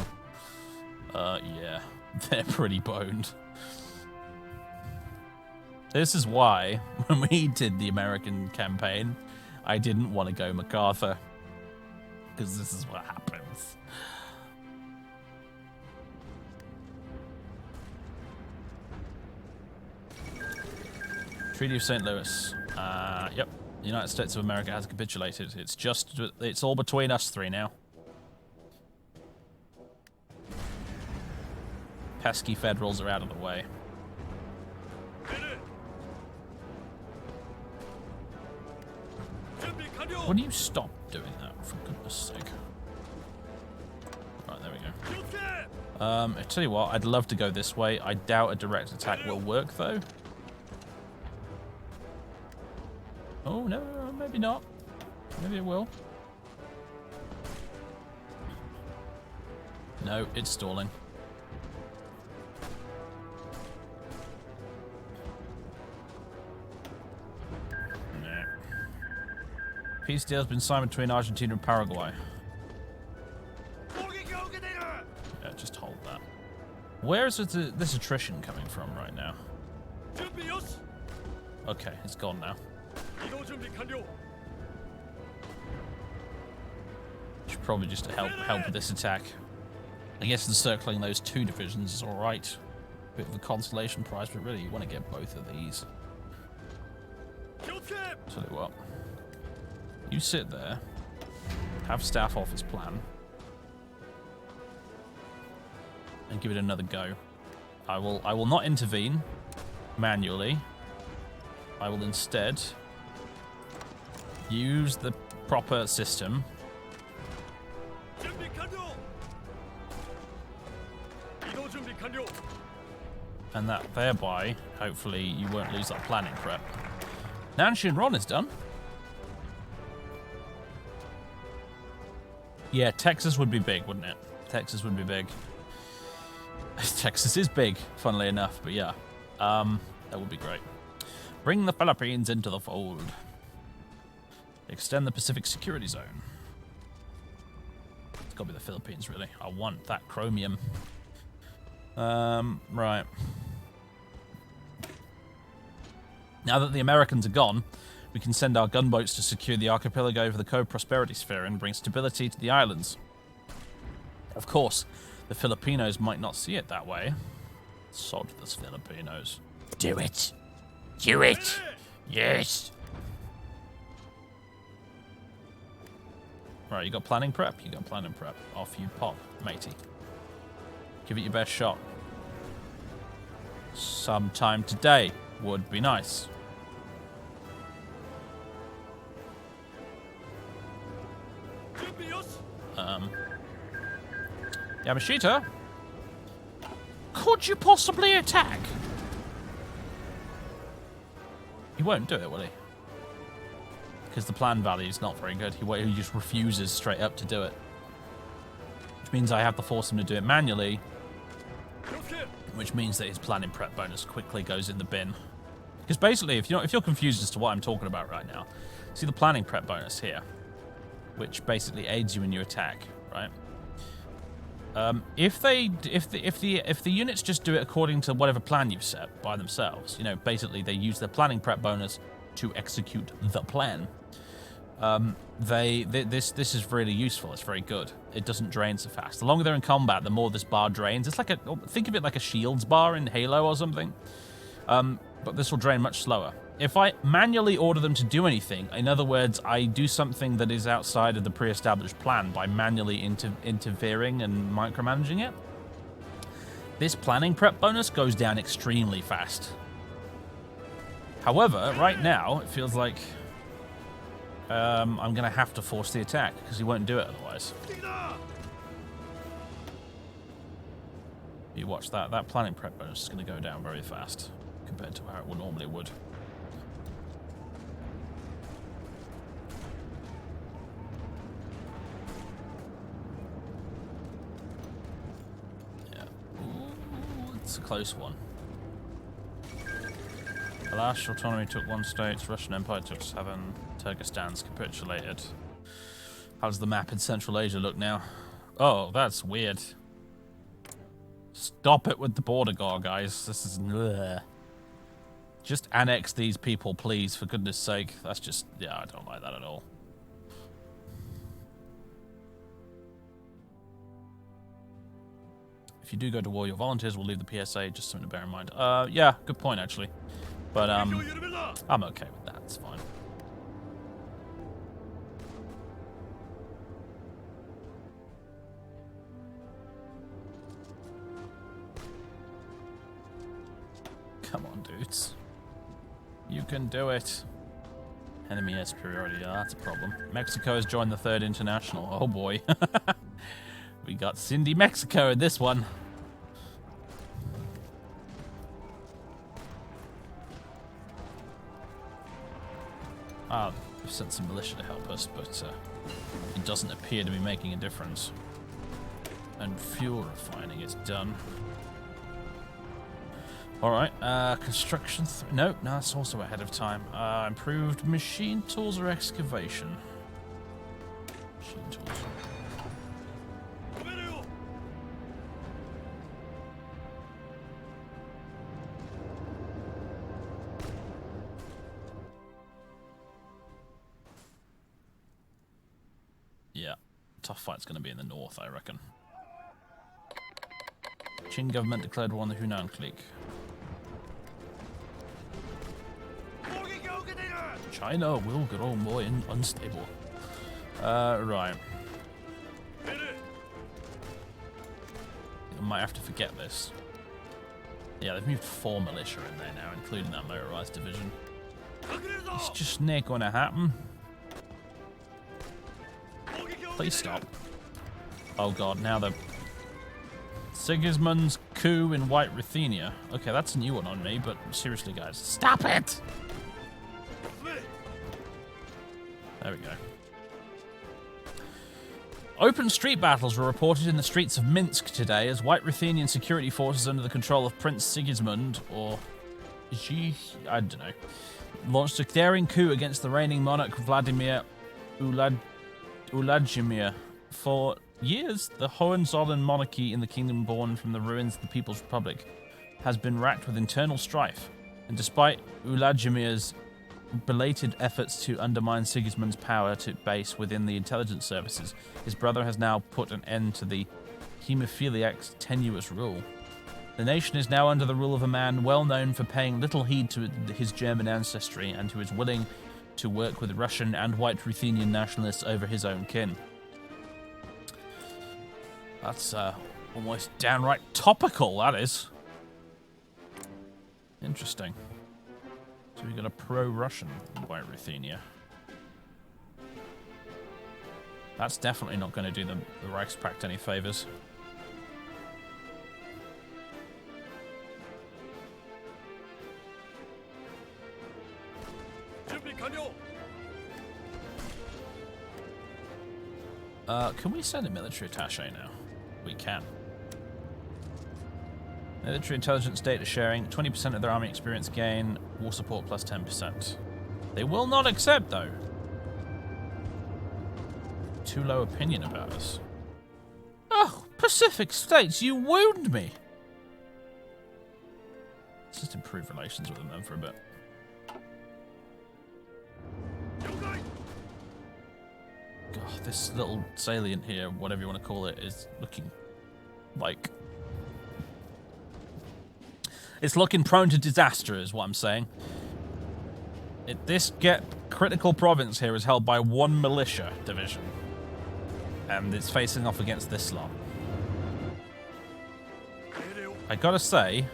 Speaker 1: Yeah, they're pretty boned. This is why, when we did the American campaign, I didn't want to go MacArthur. Because this is what happens. Treaty of St. Louis. Yep. The United States of America has capitulated. It's all between us three now. Pesky Federals are out of the way. When do you stop doing that, for goodness sake? Right, there we go. I tell you what, I'd love to go this way. I doubt a direct attack will work, though. Oh, no, maybe not. Maybe it will. No, it's stalling. Peace deal has been signed between Argentina and Paraguay. Yeah, just hold that. Where is this attrition coming from right now? Okay, it's gone now. Should probably just help with this attack. I guess encircling those two divisions is alright. Bit of a consolation prize, but really you want to get both of these. Tell you what. You sit there, have staff office plan, and give it another go. I will not intervene manually. I will instead use the proper system. And that thereby, hopefully, you won't lose that planning prep. Nancy and Ron is done. Yeah, Texas would be big, wouldn't it? Texas would be big. Texas is big, funnily enough, but yeah. That would be great. Bring the Philippines into the fold. Extend the Pacific Security Zone. It's got to be the Philippines, really. I want that chromium. Right. Now that the Americans are gone, we can send our gunboats to secure the archipelago for the Cove Prosperity Sphere and bring stability to the islands. Of course, the Filipinos might not see it that way. Sod the Filipinos. Do it. Do it. Yes. Right, you got planning prep? You got planning prep. Off you pop, matey. Give it your best shot. Sometime today would be nice. Yamashita? Could you possibly attack? He won't do it, will he? Because the plan value is not very good. He just refuses straight up to do it. Which means I have to force him to do it manually. Which means that his planning prep bonus quickly goes in the bin. Because basically, if you're confused as to what I'm talking about right now, see the planning prep bonus here, which basically aids you in your attack, right? If the units just do it according to whatever plan you've set by themselves, you know, basically they use their planning prep bonus to execute the plan. This is really useful. It's very good. It doesn't drain so fast. The longer they're in combat, the more this bar drains. It's like think of it like a shields bar in Halo or something. But this will drain much slower. If I manually order them to do anything, in other words, I do something that is outside of the pre-established plan by manually interfering and micromanaging it, this planning prep bonus goes down extremely fast. However, right now, it feels like I'm going to have to force the attack, because he won't do it otherwise. You watch that. That planning prep bonus is going to go down very fast, compared to how it normally would. Yeah. Ooh, it's a close one. Alash autonomy took 1 state, Russian Empire took 7, Turkestan's capitulated. How does the map in Central Asia look now? Oh, that's weird. Stop it with the border guard, guys. This is... Ugh. Just annex these people, please, for goodness sake. That's just... Yeah, I don't like that at all. If you do go to war, your volunteers will leave the PSA, just something to bear in mind. Yeah, good point, actually. But, I'm okay with that. It's fine. Come on, dudes. You can do it. Enemy air superiority. Yeah, that's a problem. Mexico has joined the 3rd International. Oh, boy. We got Cindy Mexico in this one. We've sent some militia to help us, but it doesn't appear to be making a difference. And fuel refining is done. Alright, construction... No, that's also ahead of time. Improved machine tools or excavation? Machine tools. Yeah, tough fight's going to be in the north, I reckon. Qing government declared war on the Hunan clique. China will grow more unstable. Right. I might have to forget this. Yeah, they've moved 4 militia in there now, including that motorized division. It's just not gonna happen. Please stop. Oh god, now the Sigismund's coup in White Ruthenia. Okay, that's a new one on me, but seriously, guys, stop it! There we go. Open street battles were reported in the streets of Minsk today as White Ruthenian security forces under the control of Prince Sigismund, or I don't know, launched a daring coup against the reigning monarch Vladimir Uladzimir. For years, the Hohenzollern monarchy in the kingdom born from the ruins of the People's Republic has been racked with internal strife, and despite Uladzimir's belated efforts to undermine Sigismund's power to base within the intelligence services, his brother has now put an end to the hemophiliac's tenuous rule. The nation is now under the rule of a man well known for paying little heed to his German ancestry and who is willing to work with Russian and White Ruthenian nationalists over his own kin. That's almost downright topical, that is. Interesting. So we got a pro-Russian White Ruthenia. That's definitely not going to do the Reichspakt any favors. Can we send a military attaché now? We can. Military intelligence data sharing, 20% of their army experience gain, war support plus 10%. They will not accept, though. Too low opinion about us. Oh, Pacific States, you wound me! Let's just improve relations with them then for a bit. this little salient here, whatever you want to call it, is looking like... It's looking prone to disaster, is what I'm saying. This critical province here is held by one militia division. And it's facing off against this lot. I gotta say,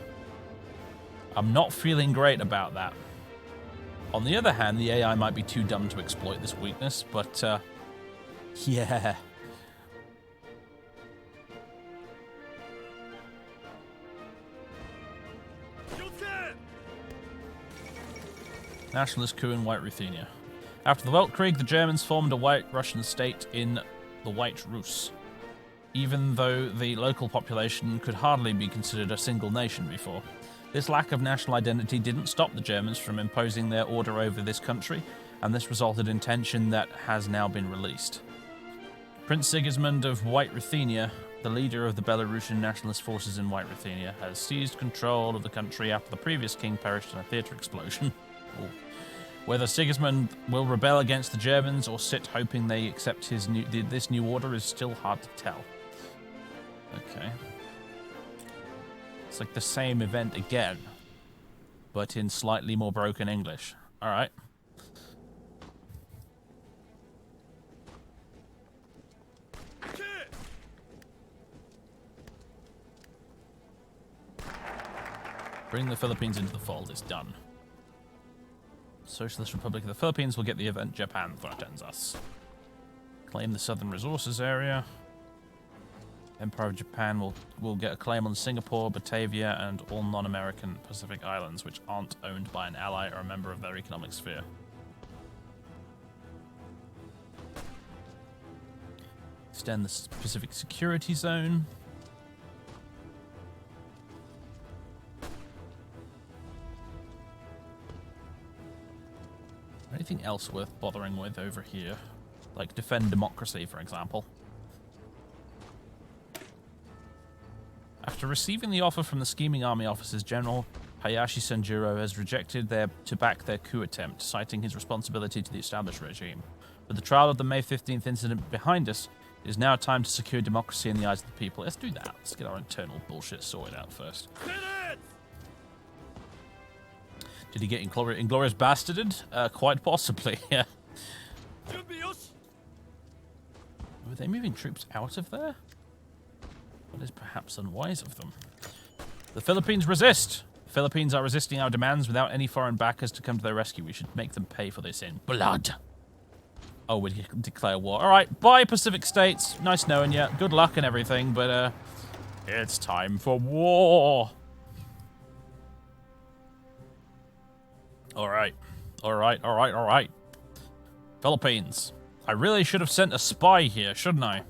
Speaker 1: I'm not feeling great about that. On the other hand, the AI might be too dumb to exploit this weakness, but, yeah. Nationalist coup in White Ruthenia. After the Weltkrieg, the Germans formed a White Russian state in the White Rus, even though the local population could hardly be considered a single nation before. This lack of national identity didn't stop the Germans from imposing their order over this country, and this resulted in tension that has now been released. Prince Sigismund of White Ruthenia, the leader of the Belarusian nationalist forces in White Ruthenia, has seized control of the country after the previous king perished in a theatre explosion. Ooh. Whether Sigismund will rebel against the Germans or sit hoping they accept this new order is still hard to tell. Okay. It's like the same event again, but in slightly more broken English. Alright. Bring the Philippines into the fold. It's done. Socialist Republic of the Philippines will get the event Japan threatens us. Claim the Southern Resources Area. Empire of Japan will get a claim on Singapore, Batavia, and all non-American Pacific Islands, which aren't owned by an ally or a member of their economic sphere. Extend the Pacific Security Zone. Anything else worth bothering with over here? Like defend democracy, for example. After receiving the offer from the scheming army officers, General Hayashi Sanjuro has rejected to back their coup attempt, citing his responsibility to the established regime. With the trial of the May 15th incident behind us, it is now time to secure democracy in the eyes of the people. Let's do that. Let's get our internal bullshit sorted out first. Did he get Inglorious Bastarded? Quite possibly, yeah. Were they moving troops out of there? That is perhaps unwise of them. The Philippines resist! The Philippines are resisting our demands without any foreign backers to come to their rescue. We should make them pay for this in blood. Oh, we declare war. Alright, bye Pacific States. Nice knowing you. Good luck and everything, but it's time for war. Alright. Alright. Philippines. I really should have sent a spy here, shouldn't I?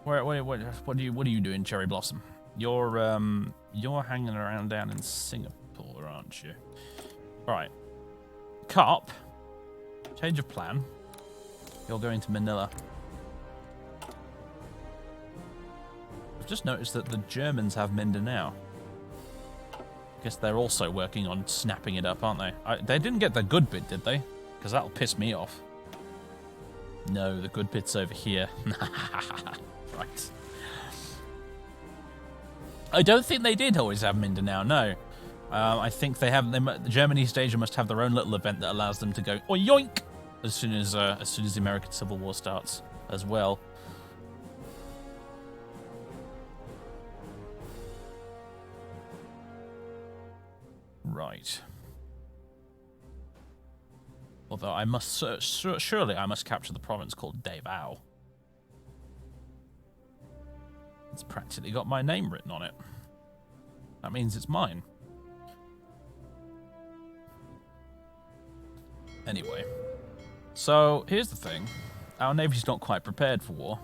Speaker 1: What are you doing, Cherry Blossom? You're hanging around down in Singapore, aren't you? Alright. Cop. Change of plan. You're going to Manila. I've just noticed that the Germans have Mindanao. I guess they're also working on snapping it up, aren't they? They didn't get the good bit, did they? Because that'll piss me off. No, the good bit's over here. Right. I don't think they did always have Mindanao, no. I think they have. Germany East Asia must have their own little event that allows them to go yoink as soon as the American Civil War starts as well. Right. Although I must surely I must capture the province called Davao. It's practically got my name written on it. That means it's mine. Anyway, so here's the thing. Our navy's not quite prepared for war.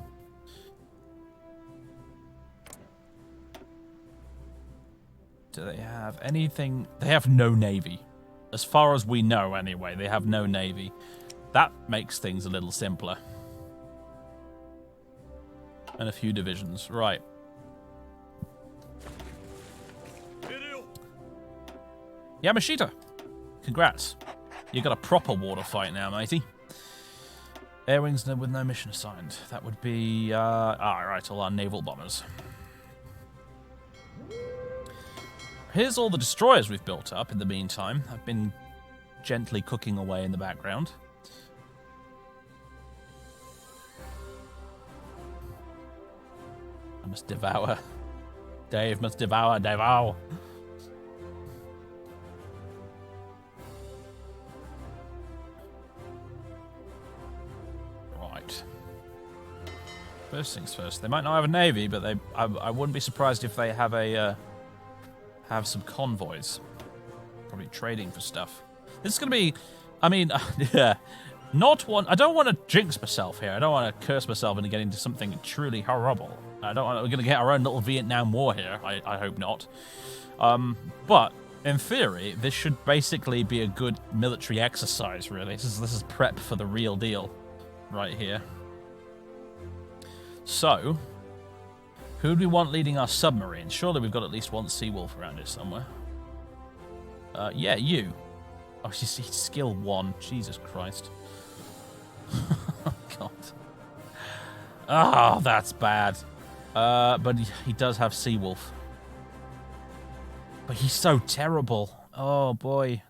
Speaker 1: Do they have anything? They have no navy. As far as we know, anyway, they have no navy. That makes things a little simpler. And a few divisions. Right. Yamashita, congrats. You got a proper water fight now, matey. Air wings with no mission assigned. That would be, right, all our naval bombers. Here's all the destroyers we've built up in the meantime. I've been gently cooking away in the background. I must devour. Dave must devour. Devour. Right. First things first. They might not have a navy, but I wouldn't be surprised if they have have some convoys. Probably trading for stuff. This is going to be, I mean, yeah, not one. I don't want to jinx myself here. I don't want to curse myself into getting into something truly horrible. I don't want. We're going to get our own little Vietnam War here. I hope not. But in theory, this should basically be a good military exercise. Really, this is prep for the real deal, right here. So, who do we want leading our submarines? Surely we've got at least one Seawolf around here somewhere. Yeah, you. Oh, she's skill 1. Jesus Christ. God. Oh, that's bad. But he does have Seawolf. But he's so terrible. Oh, boy.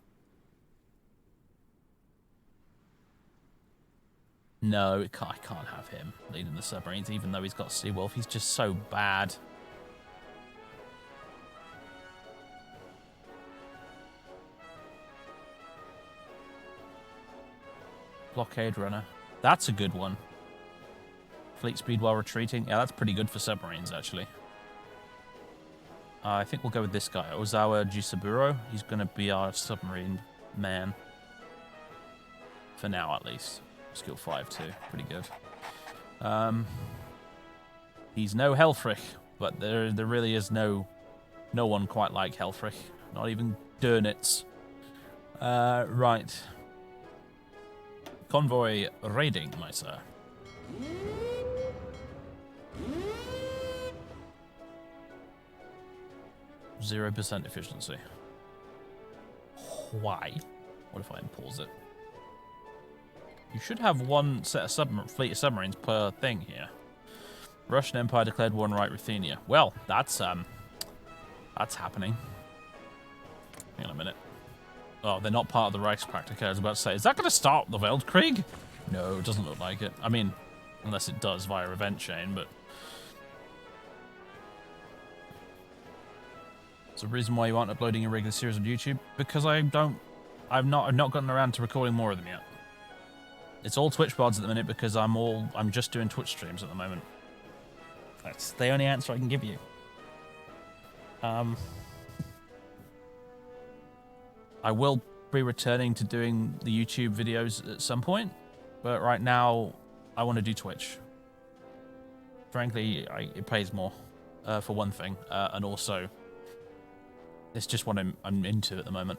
Speaker 1: No, I can't have him leading the submarines, even though he's got Seawolf. He's just so bad. Blockade runner. That's a good one. Fleet speed while retreating. Yeah, that's pretty good for submarines, actually. I think we'll go with this guy. Ozawa Jisaburo. He's going to be our submarine man. For now, at least. Skill 5, too. Pretty good. He's no Helfrich, but there really is no one quite like Helfrich. Not even Dönitz. Right. Convoy raiding, my sir. %0 efficiency. Why? What if I unpause it? You should have one set of fleet of submarines per thing here. Russian Empire declared war on right Ruthenia. Well, that's happening. Hang on a minute. Oh, they're not part of the Reichspraktika. I was about to say, is that going to start the Weltkrieg? No, it doesn't look like it. I mean, unless it does via event chain, but... It's a reason why you aren't uploading a regular series on YouTube? Because I've not gotten around to recording more of them yet. It's all Twitch VODs at the minute because I'm just doing Twitch streams at the moment. That's the only answer I can give you. I will be returning to doing the YouTube videos at some point, but right now I want to do Twitch. Frankly, it pays more, for one thing, and also it's just what I'm into at the moment.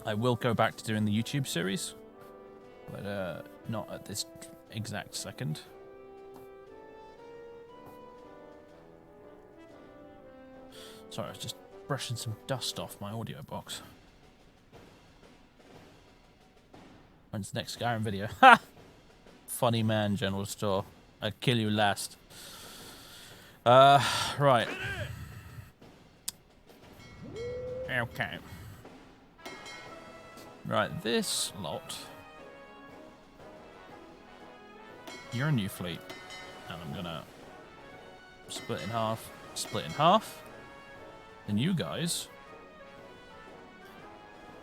Speaker 1: I will go back to doing the YouTube series, but not at this exact second. Sorry, I was just brushing some dust off my audio box. When's the next Skyrim video? Ha! Funny man, General Store. I'll kill you last. Right. Okay. Right, this lot. You're a new fleet. And I'm gonna split in half, split in half. And you guys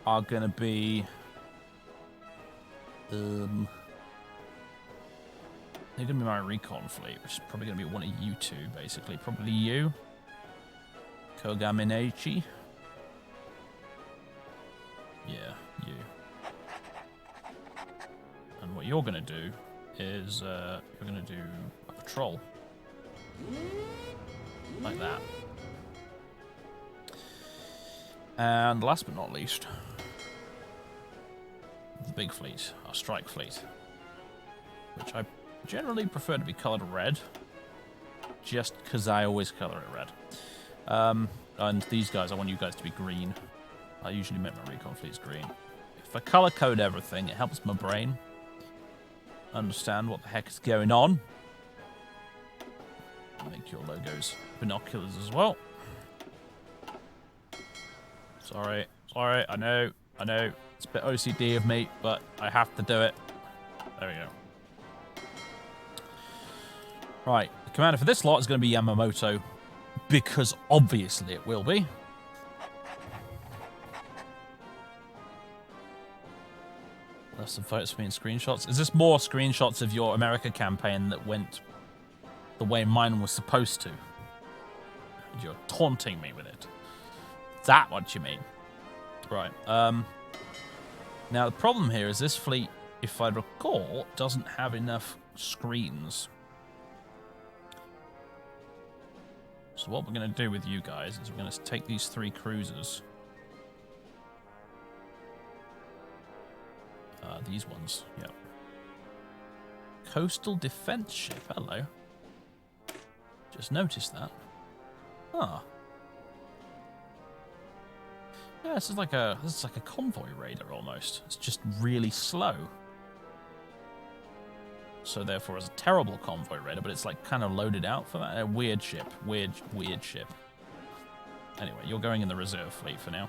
Speaker 1: are gonna be they're gonna be my recon fleet, which is probably gonna be one of you two, basically. Probably you. Kogaminechi. Yeah, you. And what you're gonna do is you're gonna do a patrol. Like that. And last but not least, the big fleet, our strike fleet, which I generally prefer to be coloured red, just because I always colour it red. And these guys, I want you guys to be green. I usually make my recon fleets green. If I colour code everything, it helps my brain. understand what the heck is going on. Make your logos binoculars as well. Sorry, I know. It's a bit OCD of me, but I have to do it. There we go. Right, the commander for this lot is going to be Yamamoto, because obviously it will be. Left some photos for me and screenshots. Is this more screenshots of your America campaign that went the way mine was supposed to? And you're taunting me with it. Is that what you mean? Right. Now, the problem here is this fleet, if I recall, doesn't have enough screens. So what we're going to do with you guys is we're going to take these 3 cruisers. These ones, yep. Coastal defense ship, hello. Just noticed that. Ah. Yeah, this is like a convoy raider almost. It's just really slow. So therefore it's a terrible convoy raider, but it's like kind of loaded out for that. A weird ship. Weird ship. Anyway, you're going in the reserve fleet for now.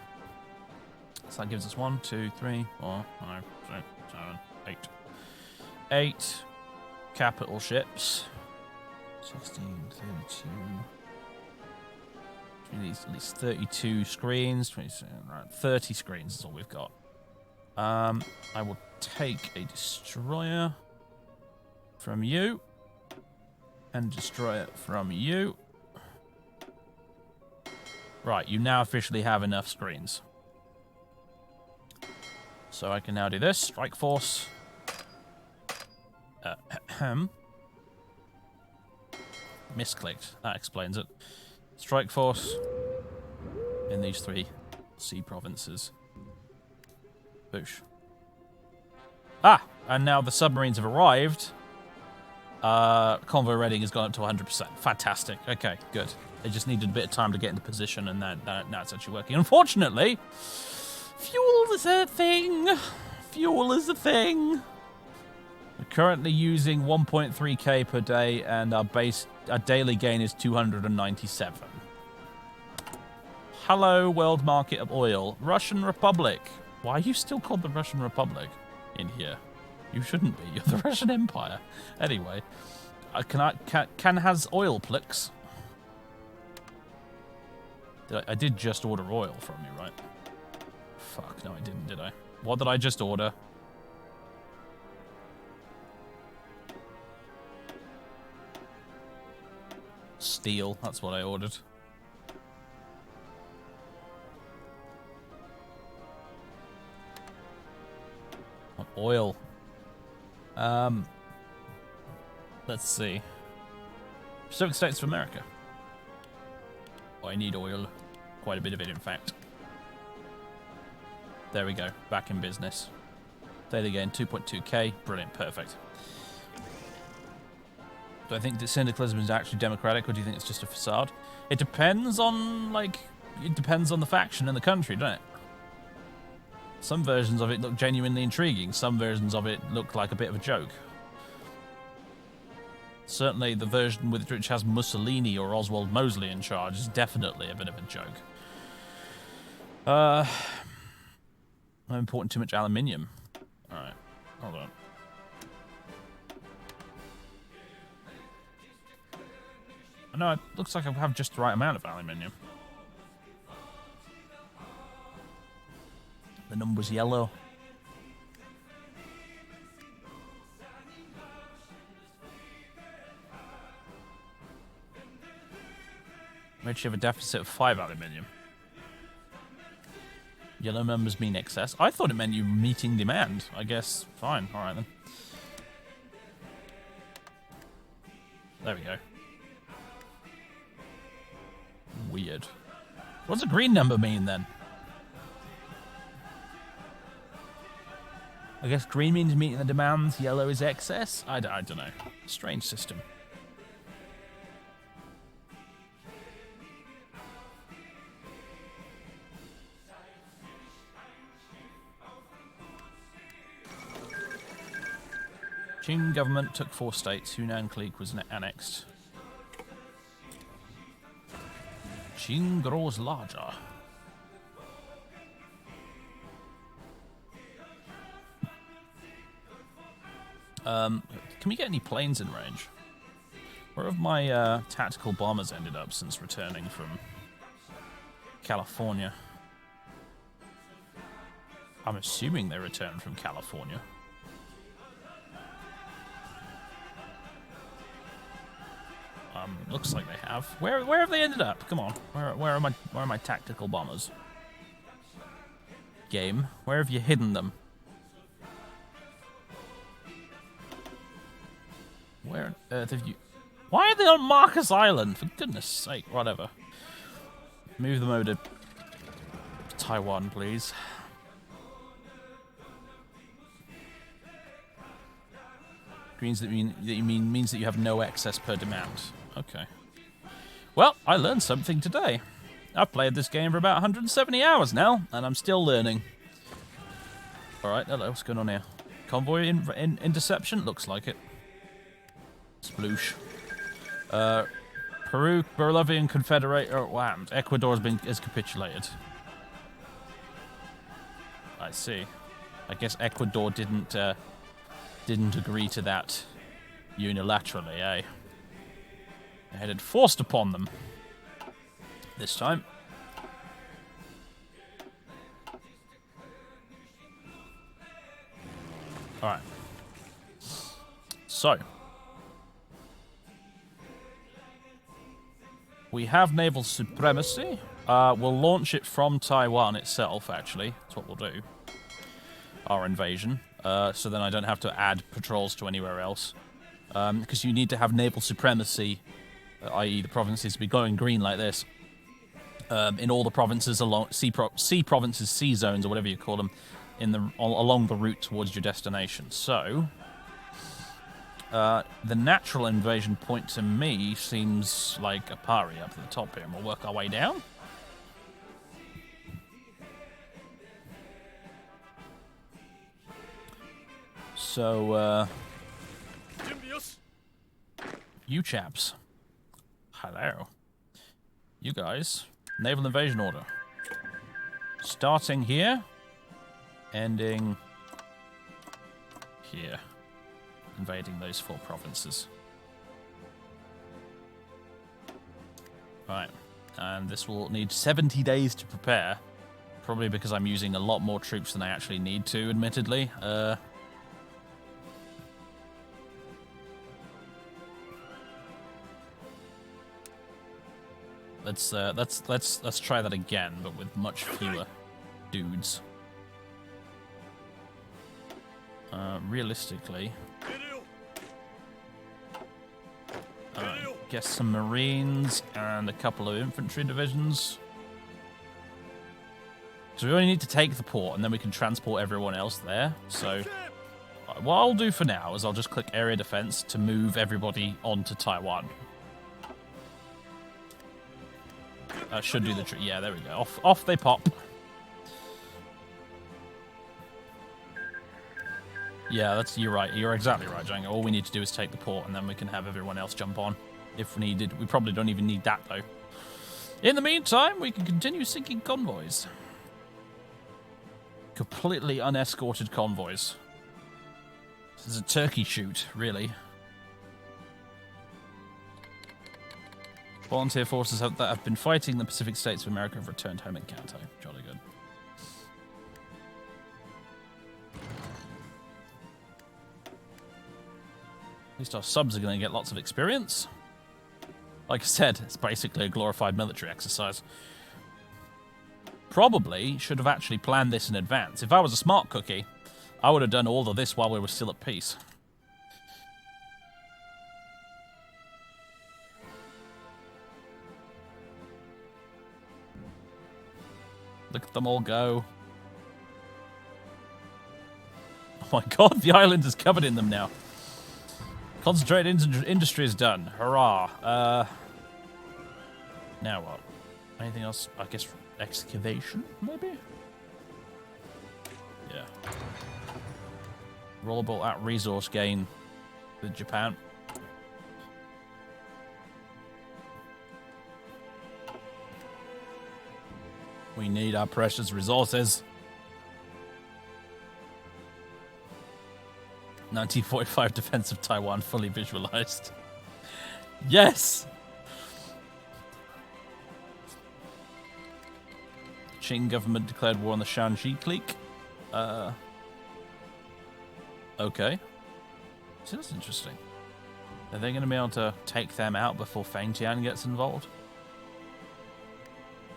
Speaker 1: So that gives us 1, 2, 3, 4, 5, 6, 7, 8. 8 capital ships. 16, 32. We need at least 32 screens. 27, right, 30 screens is all we've got. I will take a destroyer from you. And destroyer from you. Right, you now officially have enough screens. So I can now do this. Strike force. Misclicked. That explains it. Strike force in these 3 sea provinces. Boosh. Ah! And now the submarines have arrived. Convoy rating has gone up to 100%. Fantastic. Okay, good. They just needed a bit of time to get into position, and now it's actually working. Unfortunately, fuel is a thing. Fuel is a thing. We're currently using 1.3k per day, and our daily gain is 297. Hello, world market of oil. Russian Republic. Why are you still called the Russian Republic in here? You shouldn't be. You're the Russian Empire. Anyway, can has oil, please? I did just order oil from you, right? Fuck, no I didn't, did I? What did I just order? Steel, that's what I ordered. Oil. Let's see. Pacific States of America. Oh, I need oil. Quite a bit of it, in fact. There we go. Back in business. Daily gain 2.2k. Brilliant. Perfect. Do I think that syndicalism is actually democratic, or do you think it's just a facade? It depends on, it depends on the faction and the country, doesn't it? Some versions of it look genuinely intriguing. Some versions of it look like a bit of a joke. Certainly the version which has Mussolini or Oswald Mosley in charge is definitely a bit of a joke. I'm importing too much aluminium. Alright, hold on. No, it looks like I have just the right amount of aluminium. The number's yellow. We actually have a deficit of 5 aluminium. Yellow numbers mean excess. I thought it meant you meeting demand. I guess, fine. Alright then. There we go. Weird. What's a green number mean then? I guess green means meeting the demands, yellow is excess? I don't know. Strange system. Qing government took 4 states. Hunan clique was annexed. Qing grows larger. Can we get any planes in range? Where have my tactical bombers ended up since returning from California? I'm assuming they returned from California. Looks like they have. Where have they ended up? Come on. Where are my tactical bombers? Game, where have you hidden them? Where on earth have you... Why are they on Marcus Island? For goodness sake, whatever. Move them over to Taiwan, please. Means that you have no excess per demand. Okay. Well, I learned something today. I've played this game for about 170 hours now, and I'm still learning. Alright, hello, what's going on here? Convoy interception? Looks like it. Sploosh. Peru, Bolivian Confederate... Oh, wow. Ecuador has capitulated. I see. I guess Ecuador didn't agree to that unilaterally, eh? I had it forced upon them. This time. Alright. So. We have naval supremacy. We'll launch it from Taiwan itself, actually. That's what we'll do. Our invasion. So then I don't have to add patrols to anywhere else. Because you need to have naval supremacy, i.e. the provinces be going green like this, in all the provinces along sea provinces, sea zones, or whatever you call them, along the route towards your destination. So, the natural invasion point to me seems like a Apari up at the top here, and we'll work our way down. So, you chaps. Hello. You guys. Naval invasion order. Starting here. Ending here. Invading those 4 provinces. Right. And this will need 70 days to prepare. Probably because I'm using a lot more troops than I actually need to, admittedly. Let's try that again, but with much fewer dudes. Realistically, guess some Marines and a couple of infantry divisions. So we only need to take the port, and then we can transport everyone else there. So what I'll do for now is I'll just click area defense to move everybody onto Taiwan. Should do the trick. Yeah, there we go. Off they pop. Yeah, you're right. You're exactly right, Django. All we need to do is take the port, and then we can have everyone else jump on if needed. We probably don't even need that, though. In the meantime, we can continue sinking convoys. Completely unescorted convoys. This is a turkey shoot, really. Volunteer forces that have been fighting in the Pacific States of America have returned home in Kanto. Jolly good. At least our subs are going to get lots of experience. Like I said, it's basically a glorified military exercise. Probably should have actually planned this in advance. If I was a smart cookie, I would have done all of this while we were still at peace. Look at them all go. Oh my god, the island is covered in them now. Concentrated industry is done. Hurrah. Now what? Anything else? I guess excavation, maybe? Yeah. Rollable at resource gain with Japan. We need our precious resources. 1945 defense of Taiwan fully visualized. Yes! Qing government declared war on the Shanxi clique. Okay. So that's interesting. Are they going to be able to take them out before Fengtian gets involved?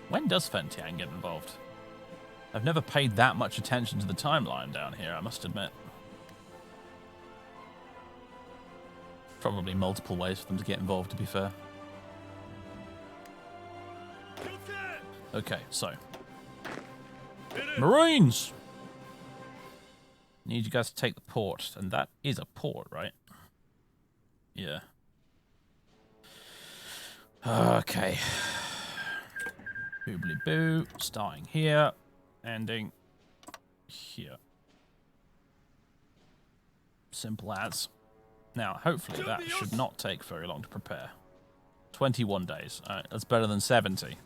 Speaker 1: When does Fengtian get involved? I've never paid that much attention to the timeline down here, I must admit. Probably multiple ways for them to get involved, to be fair. Okay, so. Marines! Need you guys to take the port, and that is a port, right? Yeah. Okay. Boobly boo. Starting here. Ending here. Simple as. Now, hopefully that should not take very long to prepare. 21 days. Alright, that's better than 70.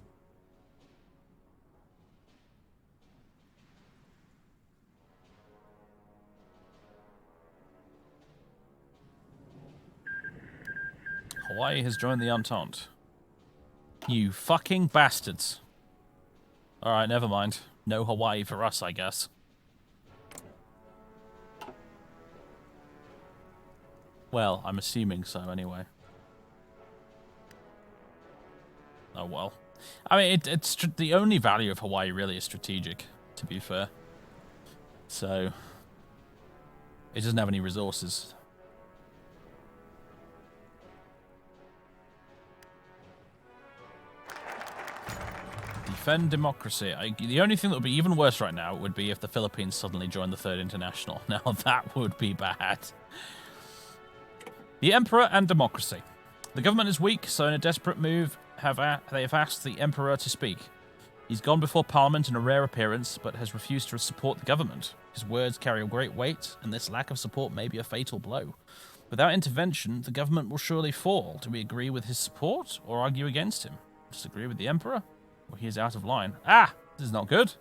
Speaker 1: Hawaii has joined the Entente. You fucking bastards. Alright, never mind. No Hawaii for us, I guess. Well, I'm assuming so anyway. Oh well. I mean, it's the only value of Hawaii really is strategic, to be fair. So, it doesn't have any resources. Defend democracy. The only thing that would be even worse right now would be if the Philippines suddenly joined the Third International. Now that would be bad. The Emperor and democracy. The government is weak, so in a desperate move, they have asked the Emperor to speak. He's gone before Parliament in a rare appearance, but has refused to support the government. His words carry a great weight, and this lack of support may be a fatal blow. Without intervention, the government will surely fall. Do we agree with his support, or argue against him? Disagree with the Emperor? Well, he is out of line. Ah! This is not good.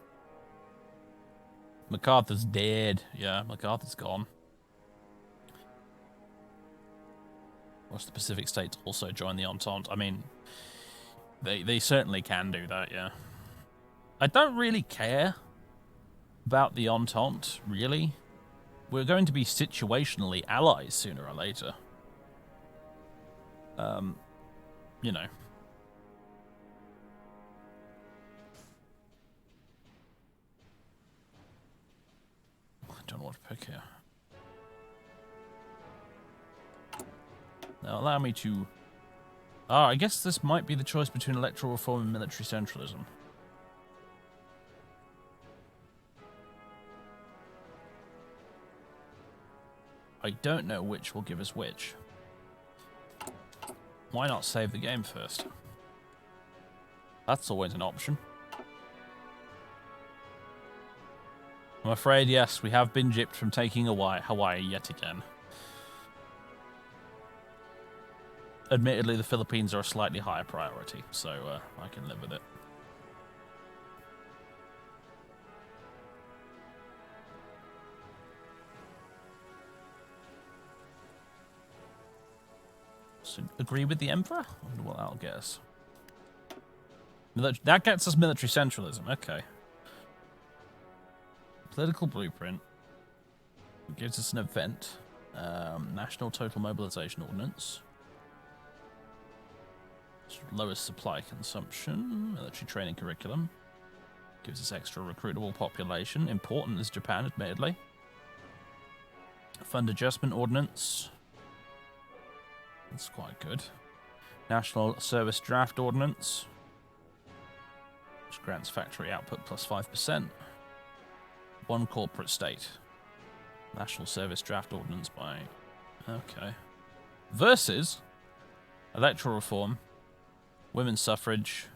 Speaker 1: MacArthur's dead. Yeah, MacArthur's gone. Watch the Pacific States also join the Entente. I mean, they certainly can do that, yeah. I don't really care about the Entente, really. We're going to be situationally allies sooner or later. You know. I don't know what to pick here. Now allow me to... I guess this might be the choice between electoral reform and military centralism. I don't know which will give us which. Why not save the game first? That's always an option. I'm afraid, yes, we have been gypped from taking Hawaii yet again. Admittedly, the Philippines are a slightly higher priority, so I can live with it. So, agree with the Emperor? I wonder what that'll get us. That gets us military centralism, okay. Political blueprint. It gives us an event. National Total Mobilization Ordinance. Lowers supply consumption. Military training curriculum. Gives us extra recruitable population. Important as Japan, admittedly. Fund Adjustment Ordinance. That's quite good. National Service Draft Ordinance. Which grants factory output plus 5%. One corporate state. National Service Draft Ordinance by... Okay. Versus electoral reform, women's suffrage,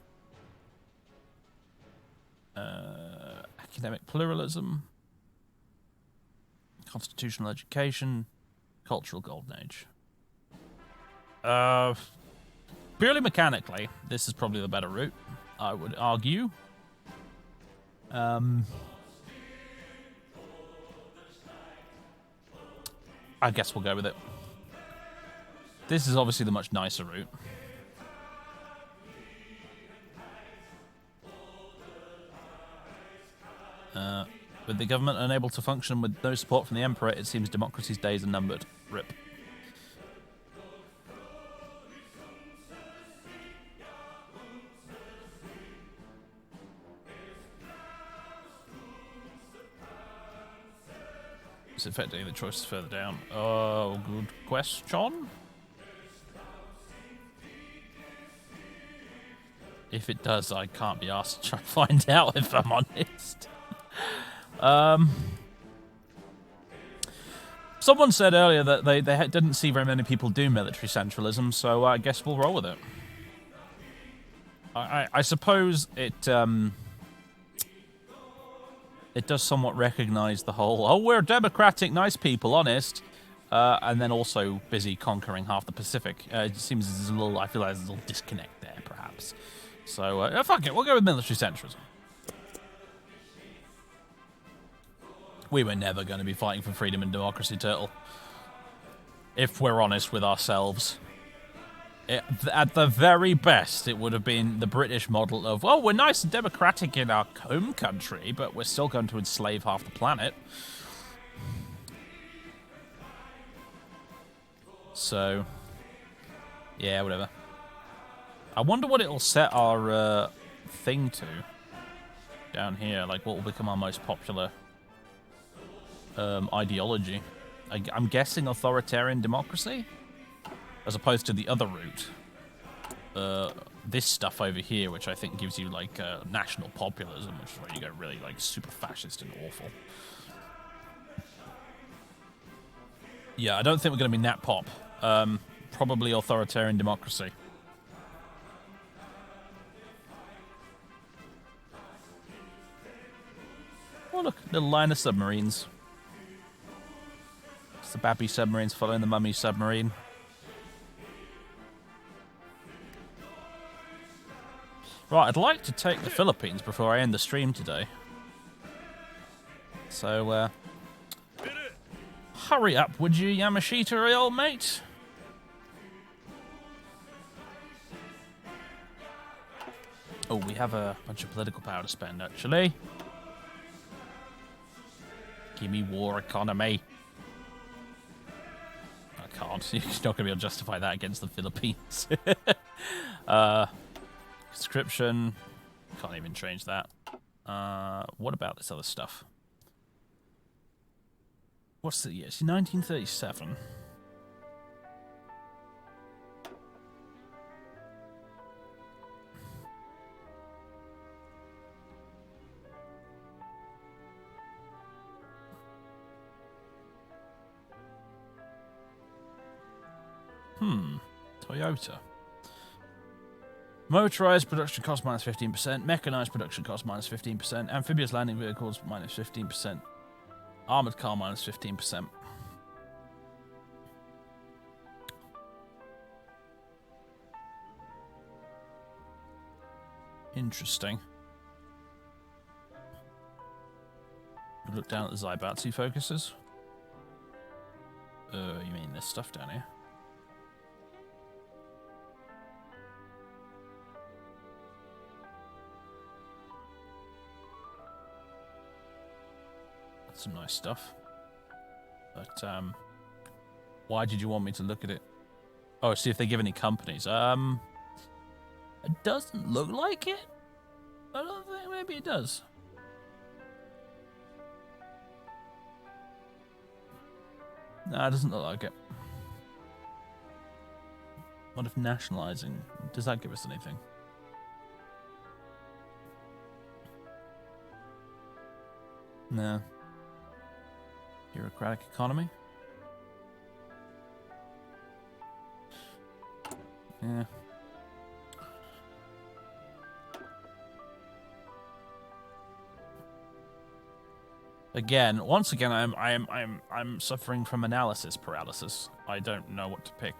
Speaker 1: academic pluralism, constitutional education, Cultural Golden Age. Purely mechanically, this is probably the better route, I would argue. I guess we'll go with it. This is obviously the much nicer route. With the government unable to function with no support from the Emperor, it seems democracy's days are numbered. RIP. It's affecting the choices further down. Oh, good question. If it does, I can't be asked to try and find out, if I'm honest. Someone said earlier that they didn't see very many people do military centralism, so I guess we'll roll with it. I suppose it does somewhat recognise the whole, oh, we're democratic, nice people, honest, and then also busy conquering half the Pacific. It seems there's a little, I feel like there's a little disconnect there, perhaps. So, fuck it, we'll go with military centralism. We were never going to be fighting for freedom and democracy, Turtle. If we're honest with ourselves. At the very best, it would have been the British model of, well, we're nice and democratic in our home country, but we're still going to enslave half the planet. So, yeah, whatever. I wonder what it'll set our thing to down here. Like, what will become our most popular ideology. I'm guessing authoritarian democracy? As opposed to the other route. This stuff over here, which I think gives you, like, national populism, which is where you go really, like, super fascist and awful. Yeah, I don't think we're going to be nat pop. Probably authoritarian democracy. Oh, look, little line of submarines. It's the Babby submarines following the Mummy submarine. Right, I'd like to take the Philippines before I end the stream today. So, hurry up, would you, Yamashita, old mate? Oh, we have a bunch of political power to spend, actually. Give me war economy. I can't. You're not going to be able to justify that against the Philippines. Conscription. Can't even change that. What about this other stuff? What's the year? It's 1937. Toyota. Motorized production cost minus 15%, mechanized production cost minus 15%, amphibious landing vehicles minus 15%, armored car minus 15%. Interesting. Look down at the Zaibatsu focuses. You mean this stuff down here? Some nice stuff. But, why did you want me to look at it? Oh, see if they give any companies. It doesn't look like it. I don't think maybe it does. No, it doesn't look like it. What if nationalizing? Does that give us anything? No. Bureaucratic economy? Yeah. Again, once again, I'm suffering from analysis paralysis. I don't know what to pick.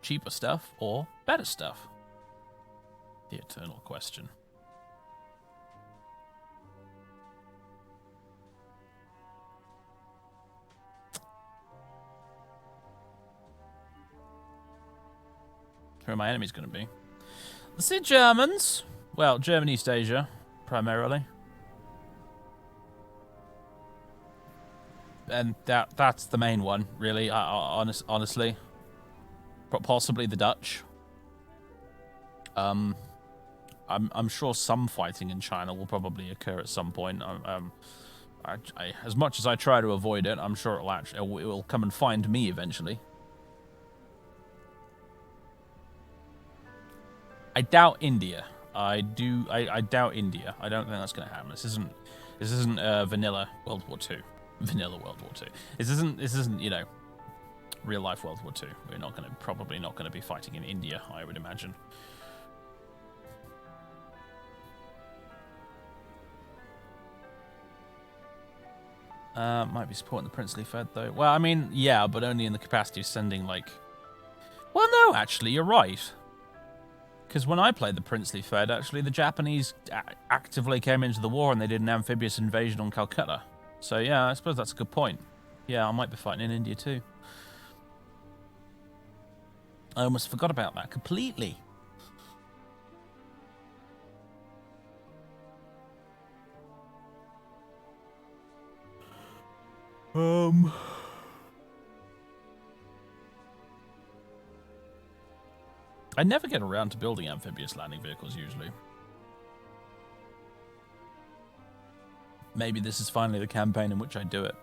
Speaker 1: Cheaper stuff or better stuff? The eternal question. Who are my enemies going to be? The Germans. Well, German East Asia, primarily. And that's the main one, really, honestly. Possibly the Dutch. I'm sure some fighting in China will probably occur at some point. As much as I try to avoid it, I'm sure it will come and find me eventually. I doubt India. I doubt India. I don't think that's going to happen. This isn't vanilla World War II. Vanilla World War II. This isn't you know, real life World War II. We're probably not going to be fighting in India, I would imagine. Might be supporting the princely Fed though. Well, I mean, yeah, but only in the capacity of sending like. Well, no, actually, you're right. Because when I played the princely Fed, actually, the Japanese actively came into the war and they did an amphibious invasion on Calcutta. So, yeah, I suppose that's a good point. Yeah, I might be fighting in India, too. I almost forgot about that completely. I never get around to building amphibious landing vehicles, usually. Maybe this is finally the campaign in which I do it.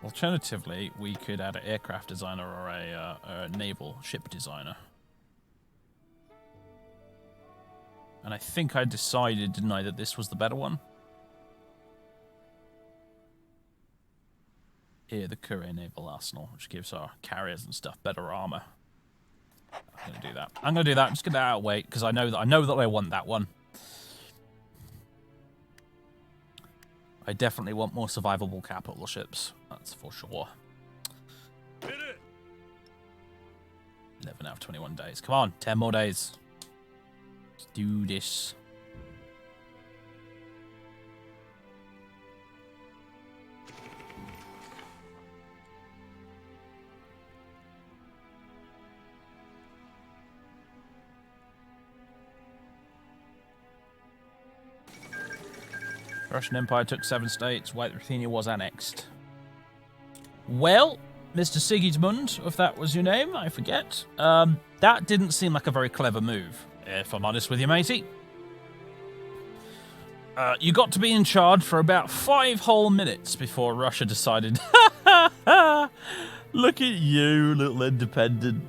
Speaker 1: Alternatively, we could add an aircraft designer or a naval ship designer. And I think I decided, didn't I, that this was the better one? Here, the Korean Naval Arsenal, which gives our carriers and stuff better armor. I'm going to do that. I'm going to do that. I'm just going to outweight, because I know that I want that one. I definitely want more survivable capital ships. That's for sure. 11 out of 21 days. Come on, 10 more days. Let's do this. Russian Empire took 7 states. White Ruthenia was annexed. Well, Mr. Sigismund, if that was your name, I forget. That didn't seem like a very clever move, if I'm honest with you, matey. You got to be in charge for about 5 whole minutes before Russia decided, look at you, little independent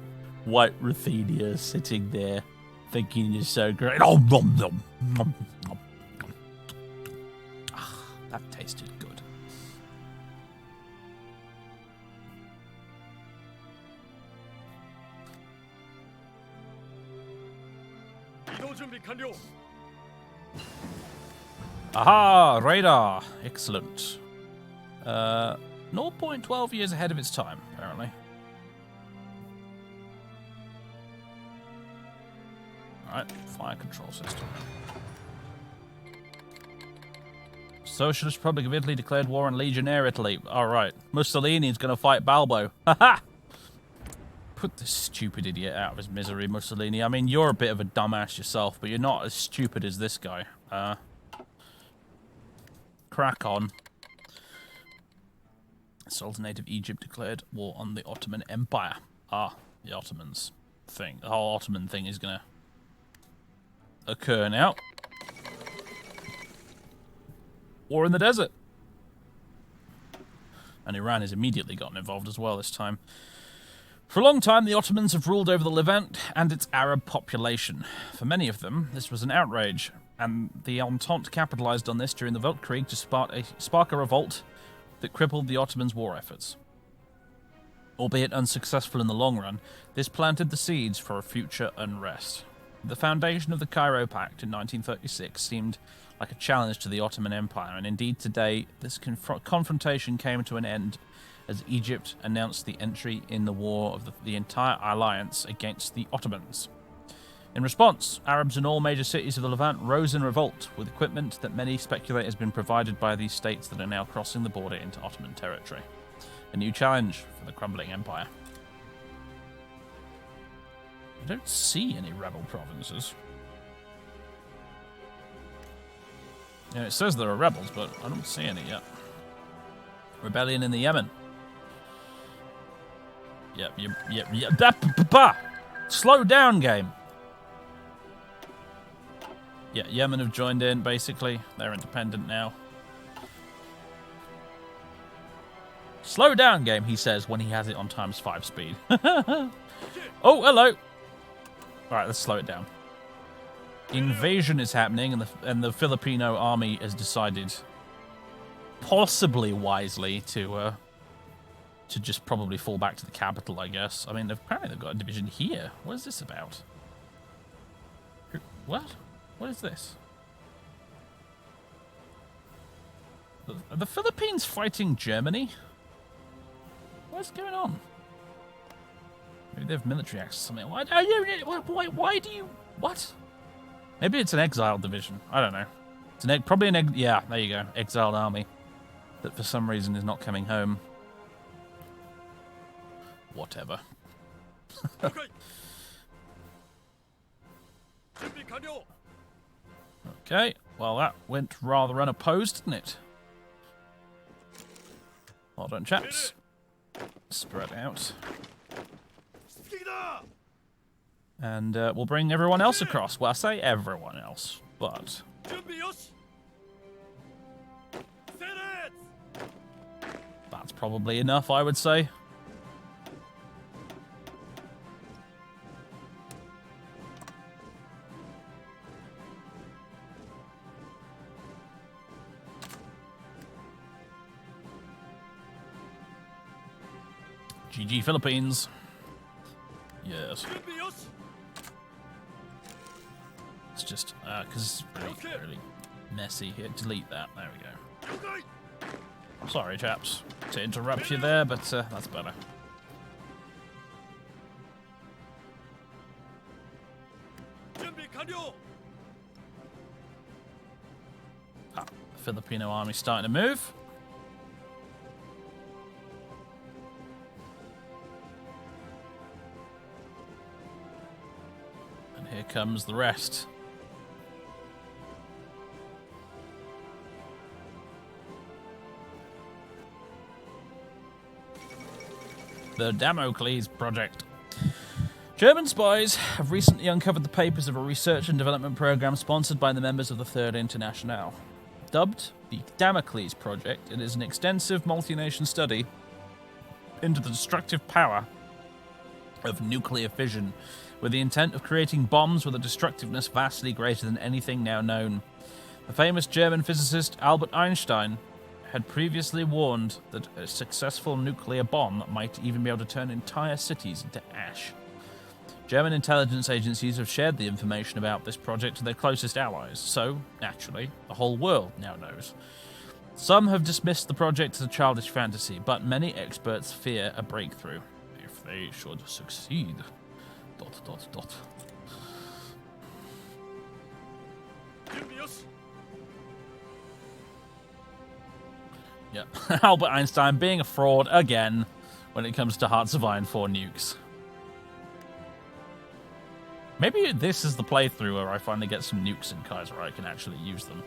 Speaker 1: White Ruthenia, sitting there thinking you're so great. Oh, nom, nom, nom, nom. That tasted good. Aha! Radar! Excellent. 0.12 years ahead of its time, apparently. Alright, fire control system. Socialist Republic of Italy declared war on Legionnaire Italy. Alright. Mussolini's gonna fight Balbo. Haha! Put this stupid idiot out of his misery, Mussolini. I mean, you're a bit of a dumbass yourself, but you're not as stupid as this guy. Crack on. Sultanate of Egypt declared war on the Ottoman Empire. Ah, the Ottomans thing. The whole Ottoman thing is gonna occur now. War in the desert. And Iran has immediately gotten involved as well this time. For a long time, the Ottomans have ruled over the Levant and its Arab population. For many of them, this was an outrage, and the Entente capitalized on this during the Weltkrieg to spark a revolt that crippled the Ottomans' war efforts. Albeit unsuccessful in the long run, this planted the seeds for a future unrest. The foundation of the Cairo Pact in 1936 seemed like a challenge to the Ottoman Empire, and indeed today this confrontation came to an end as Egypt announced the entry in the war of the entire alliance against the Ottomans. In response, Arabs in all major cities of the Levant rose in revolt, with equipment that many speculate has been provided by these states that are now crossing the border into Ottoman territory. A new challenge for the crumbling empire. I don't see any rebel provinces. Yeah, it says there are rebels, but I don't see any yet. Rebellion in the Yemen. Yep. Slow down, game. Yeah, Yemen have joined in, basically. They're independent now. Slow down, game, he says when he has it on ×5 speed. Oh, hello. Alright, let's slow it down. Invasion is happening, and the Filipino army has decided, possibly wisely, to just probably fall back to the capital, I guess. I mean, apparently they've got a division here. What is this about? What? What is this? Are the Philippines fighting Germany? What's going on? Maybe they have military access or something. Why do you... What? Maybe it's an exiled division. I don't know. It's probably an... Yeah, there you go. Exiled army. That for some reason is not coming home. Whatever. Okay, well that went rather unopposed, didn't it? Well done, chaps. Spread out. And we'll bring everyone else across. Well, I say everyone else, but... That's probably enough, I would say. GG Philippines. Yes. It's just, because it's really messy here. Delete that. There we go. Sorry, chaps, to interrupt you there, but that's better. Ah, the Filipino army's starting to move. Here comes the rest. The Damocles Project. German spies have recently uncovered the papers of a research and development program sponsored by the members of the Third Internationale. Dubbed the Damocles Project, it is an extensive multi-nation study into the destructive power of nuclear fission, with the intent of creating bombs with a destructiveness vastly greater than anything now known. The famous German physicist Albert Einstein had previously warned that a successful nuclear bomb might even be able to turn entire cities into ash. German intelligence agencies have shared the information about this project to their closest allies, so, naturally, the whole world now knows. Some have dismissed the project as a childish fantasy, but many experts fear a breakthrough, if they should succeed. ... Yep, Albert Einstein being a fraud again when it comes to Hearts of Iron 4 nukes. Maybe this is the playthrough where I finally get some nukes in Kaiserreich and actually use them.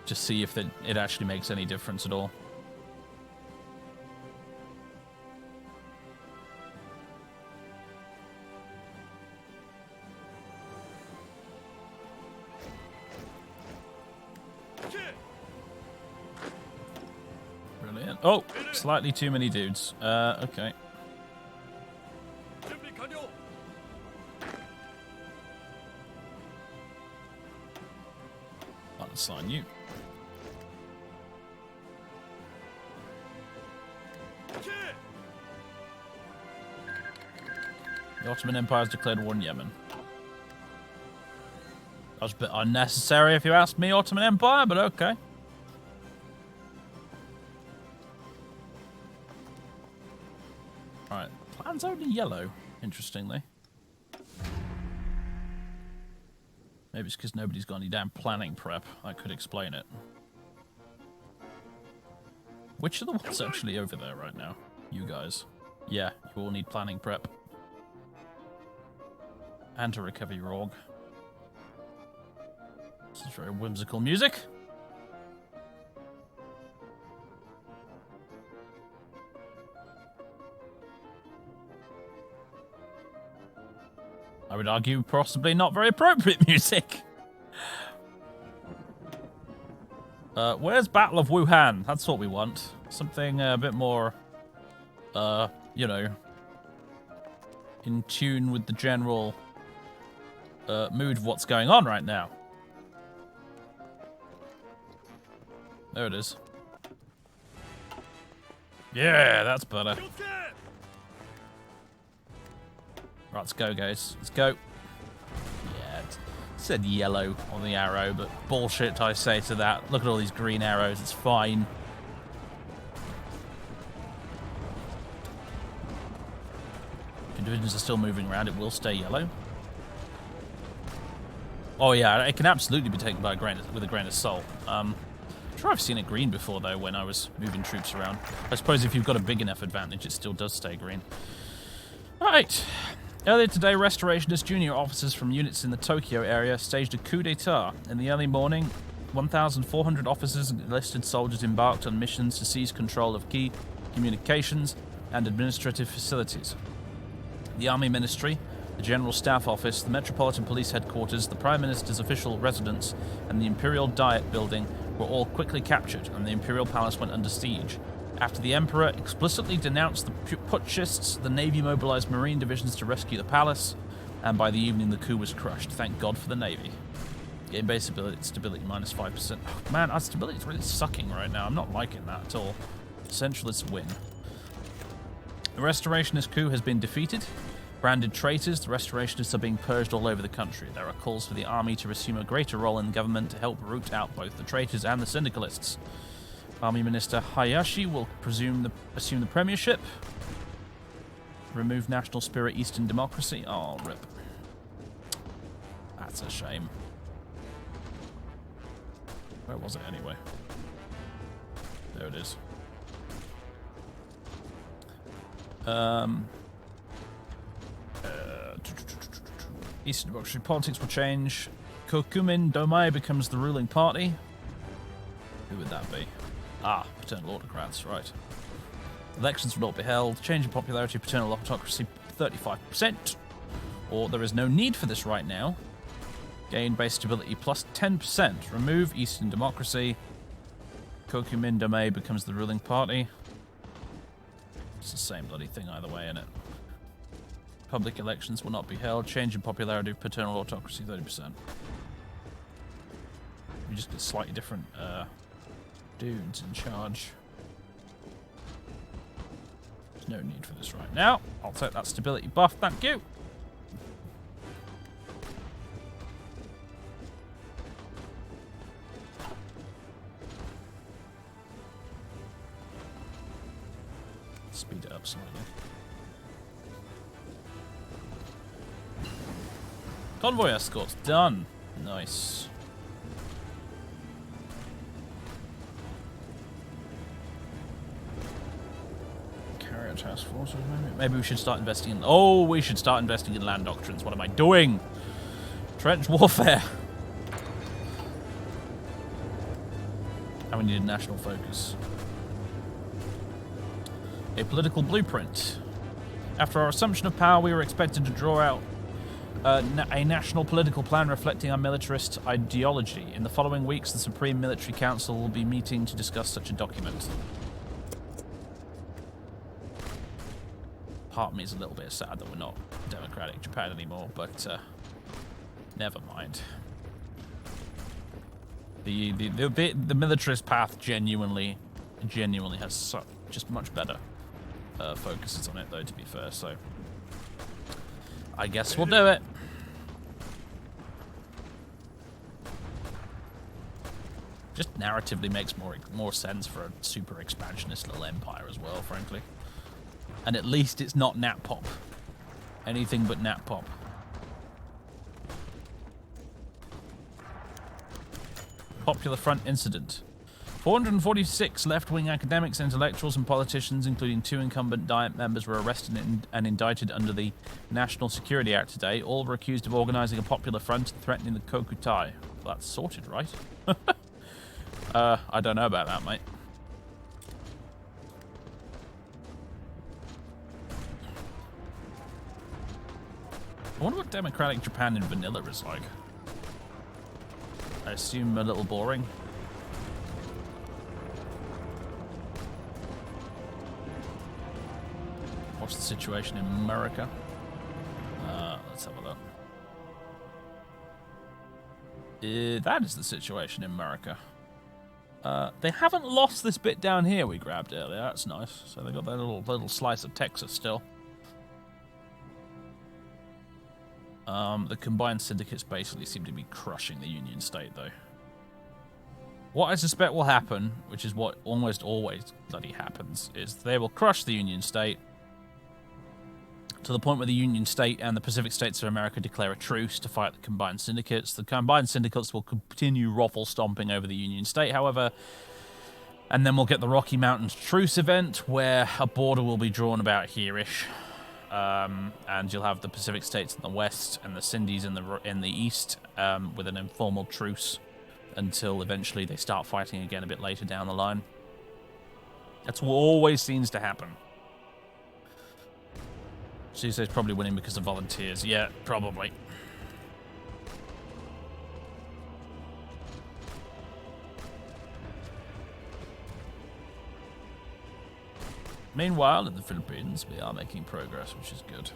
Speaker 1: Just see if it actually makes any difference at all. Brilliant. Oh, slightly too many dudes. Okay. I'll assign you. The Ottoman Empire has declared war on Yemen. That was a bit unnecessary if you ask me, Ottoman Empire, but okay. Alright, plan's only yellow, interestingly. Maybe it's because nobody's got any damn planning prep. That could explain it. Which are the ones actually over there right now? You guys. Yeah, you all need planning prep. And to recover your org. This is very whimsical music. I would argue possibly not very appropriate music. Where's Battle of Wuhan? That's what we want. Something a bit more, you know, in tune with the general mood of what's going on right now. There it is. Yeah, that's better. Right, let's go, guys. Let's go. Yeah, it said yellow on the arrow, but bullshit I say to that. Look at all these green arrows. It's fine. If divisions are still moving around, it will stay yellow. Oh yeah, it can absolutely be taken by with a grain of salt. I'm sure I've seen it green before, though, when I was moving troops around. I suppose if you've got a big enough advantage, it still does stay green. Right. Earlier today, Restorationist junior officers from units in the Tokyo area staged a coup d'etat. In the early morning, 1,400 officers and enlisted soldiers embarked on missions to seize control of key communications and administrative facilities. The Army Ministry, the General Staff Office, the Metropolitan Police Headquarters, the Prime Minister's official residence, and the Imperial Diet Building were all quickly captured, and the Imperial Palace went under siege. After the Emperor explicitly denounced the putschists, the Navy mobilized Marine divisions to rescue the palace, and by the evening the coup was crushed. Thank God for the Navy. Game-based stability minus 5%. Oh, man, our stability is really sucking right now. I'm not liking that at all. Centralists win. The Restorationist coup has been defeated. Branded traitors, the Restorationists are being purged all over the country. There are calls for the army to assume a greater role in government to help root out both the traitors and the syndicalists. Army Minister Hayashi will assume the premiership. Remove national spirit, Eastern democracy. Oh, rip. That's a shame. Where was it anyway? There it is. Eastern democracy politics will change. Kokumin Domai becomes the ruling party. Who would that be? Ah, paternal autocrats, right. Elections will not be held. Change in popularity of paternal autocracy, 35%. Or there is no need for this right now. Gain base stability plus 10%. Remove Eastern democracy. Kokumin Domai becomes the ruling party. It's the same bloody thing either way, innit? Public elections will not be held. Change in popularity of paternal autocracy, 30%. We just get slightly different dudes in charge. There's no need for this right now. I'll take that stability buff, thank you. Speed it up slightly. Convoy escorts done. Nice. Carrier task force. Maybe we should start investing in. Oh, we should start investing in land doctrines. What am I doing? Trench warfare. And we need a national focus. A political blueprint. After our assumption of power, we were expected to draw out a national political plan reflecting our militarist ideology. In the following weeks, the Supreme Military Council will be meeting to discuss such a document. Part of me is a little bit sad that we're not democratic Japan anymore, but never mind. The militarist path genuinely has just much better focuses on it, though, to be fair, so I guess we'll do it. Just narratively makes more sense for a super expansionist little empire as well, frankly. And at least it's not nat pop. Anything but nat pop. Popular Front incident. 446 left-wing academics, intellectuals, and politicians, including 2 incumbent Diet members, were arrested and indicted under the National Security Act today. All were accused of organising a popular front and threatening the Kokutai. Well, that's sorted, right? I don't know about that, mate. I wonder what democratic Japan in vanilla is like. I assume a little boring. What's the situation in America? Let's have a look. That is the situation in America. They haven't lost this bit down here we grabbed earlier. That's nice. So they got that little slice of Texas still. The combined syndicates basically seem to be crushing the Union State, though. What I suspect will happen, which is what almost always bloody happens, is they will crush the Union State to the point where the Union State and the Pacific States of America declare a truce to fight the combined syndicates. The combined syndicates will continue raffle stomping over the Union State, however, and then we'll get the Rocky Mountains truce event where a border will be drawn about here-ish. And you'll have the Pacific States in the west and the Sindies in the east with an informal truce until eventually they start fighting again a bit later down the line. That's what always seems to happen. Tuesday's probably winning because of volunteers. Yeah, probably. Meanwhile, in the Philippines, we are making progress, which is good.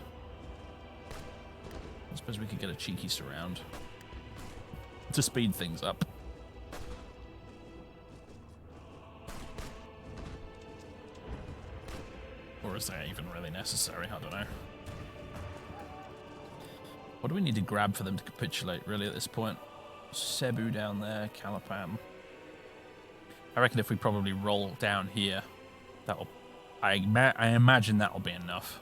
Speaker 1: I suppose we could get a cheeky surround to speed things up. Or is that even really necessary? I don't know. What do we need to grab for them to capitulate, really, at this point? Cebu down there, Calapan. I reckon if we probably roll down here, that'll... I imagine that'll be enough.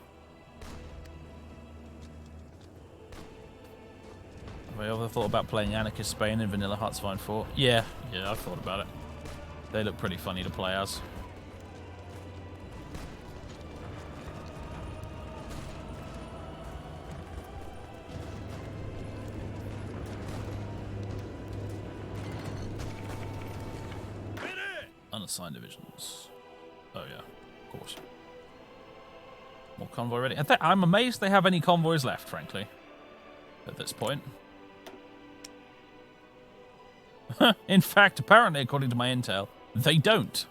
Speaker 1: Have I ever thought about playing Anarchist Spain in Vanilla Hearts Vine 4? Yeah, I've thought about it. They look pretty funny to play as. Unassigned divisions. Oh yeah, of course. More convoy ready. I'm amazed they have any convoys left, frankly, at this point. In fact, apparently, according to my intel, they don't.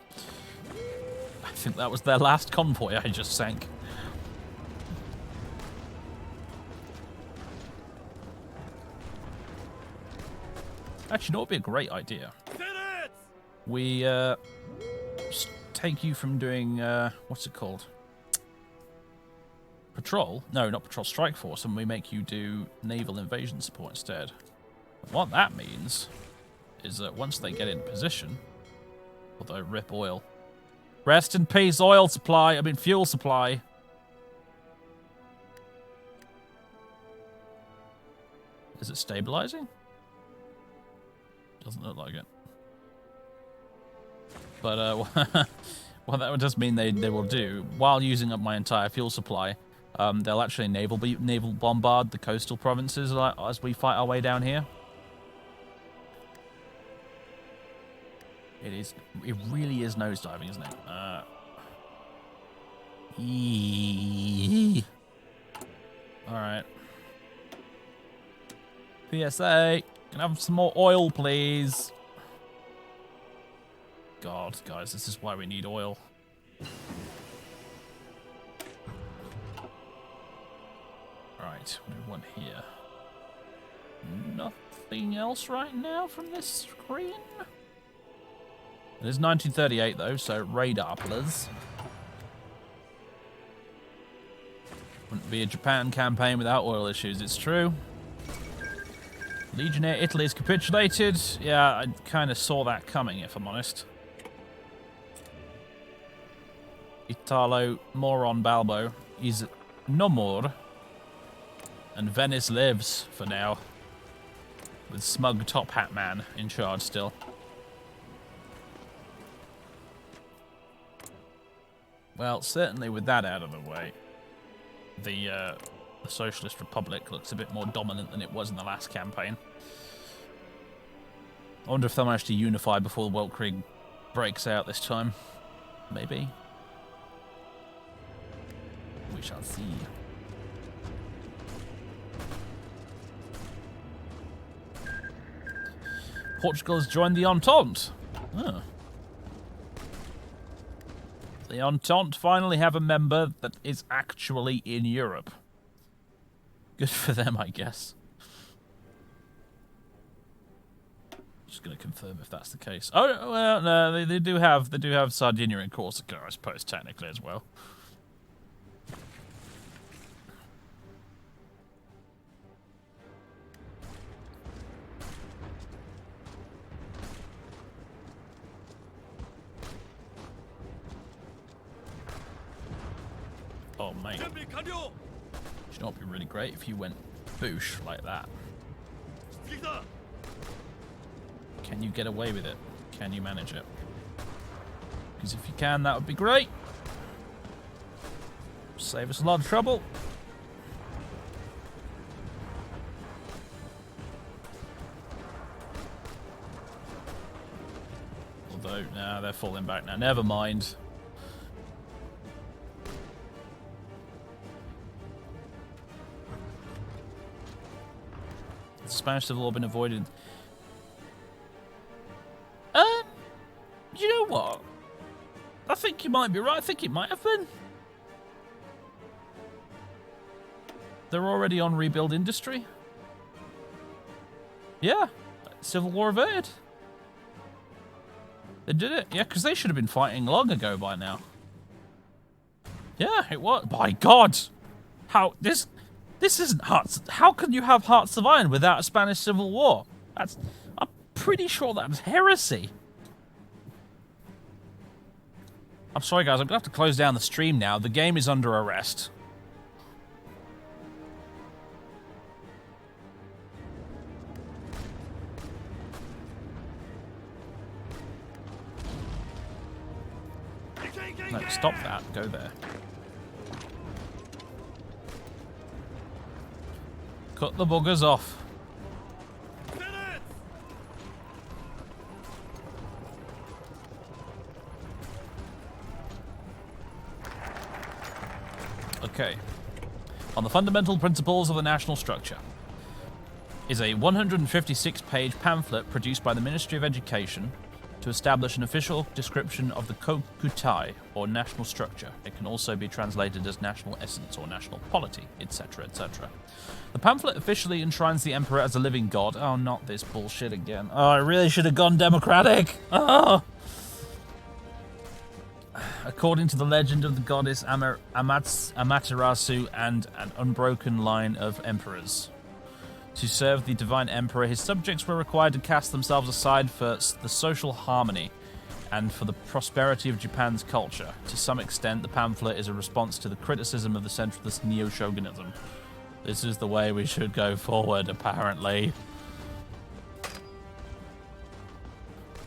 Speaker 1: I think that was their last convoy I just sank. Actually, you know what would be a great idea? We take you from doing, what's it called? Patrol? No, not Patrol, Strike Force, and we make you do naval invasion support instead. What that means is that once they get in position, although rip oil. Rest in peace, oil supply, fuel supply. Is it stabilizing? Doesn't look like it. But what that would just mean they will do, while using up my entire fuel supply, they'll actually naval bombard the coastal provinces as we fight our way down here. It really is nosediving, isn't it? Alright. PSA, can I have some more oil, please? God, guys, this is why we need oil. Right, what do we want here? Nothing else right now from this screen? It is 1938, though, so radar, please. Wouldn't be a Japan campaign without oil issues, it's true. Legionnaire Italy has capitulated. Yeah, I kind of saw that coming, if I'm honest. Italo Moron Balbo is no more. And Venice lives, for now. With smug top hat man in charge still. Well, certainly with that out of the way, the Socialist Republic looks a bit more dominant than it was in the last campaign. I wonder if they'll manage to unify before the Weltkrieg breaks out this time. Maybe. We shall see. Portugal has joined the Entente. Oh. The Entente finally have a member that is actually in Europe. Good for them, I guess. Just going to confirm if that's the case. Oh well, no, they do have Sardinia and Corsica, I suppose, technically as well. Oh, mate. Do you know what would be really great if you went boosh like that? Can you get away with it? Can you manage it? Because if you can, that would be great. Save us a lot of trouble. Although, nah, they're falling back now. Never mind. The Spanish Civil War been avoided. You know what? I think you might be right. I think it might have been. They're already on rebuild industry. Yeah. Civil War averted. They did it. Yeah, because they should have been fighting long ago by now. Yeah, it was. By God. How this isn't Hearts. How can you have Hearts of Iron without a Spanish Civil War? I'm pretty sure that's heresy. I'm sorry, guys. I'm going to have to close down the stream now. The game is under arrest. No, stop that. Go there. Cut the buggers off. Okay. On the fundamental principles of the national structure is a 156-page pamphlet produced by the Ministry of Education to establish an official description of the Kokutai, or national structure. It can also be translated as national essence or national polity, etc., etc. The pamphlet officially enshrines the emperor as a living god. Oh, not this bullshit again. Oh, I really should have gone democratic. Oh. According to the legend of the goddess Amaterasu and an unbroken line of emperors. To serve the divine emperor, his subjects were required to cast themselves aside for the social harmony and for the prosperity of Japan's culture. To some extent, the pamphlet is a response to the criticism of the centralist neo-shogunism. This is the way we should go forward, apparently.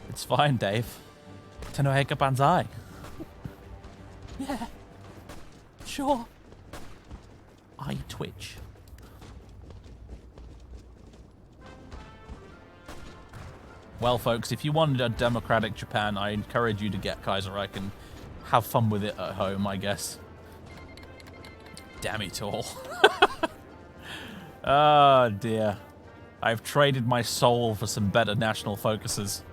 Speaker 1: It's fine, Dave. Tenoheka Banzai. Yeah. Sure. I twitch. Well, folks, if you wanted a democratic Japan, I encourage you to get Kaiserreich and have fun with it at home, I guess. Damn it all. Oh, dear. I've traded my soul for some better national focuses.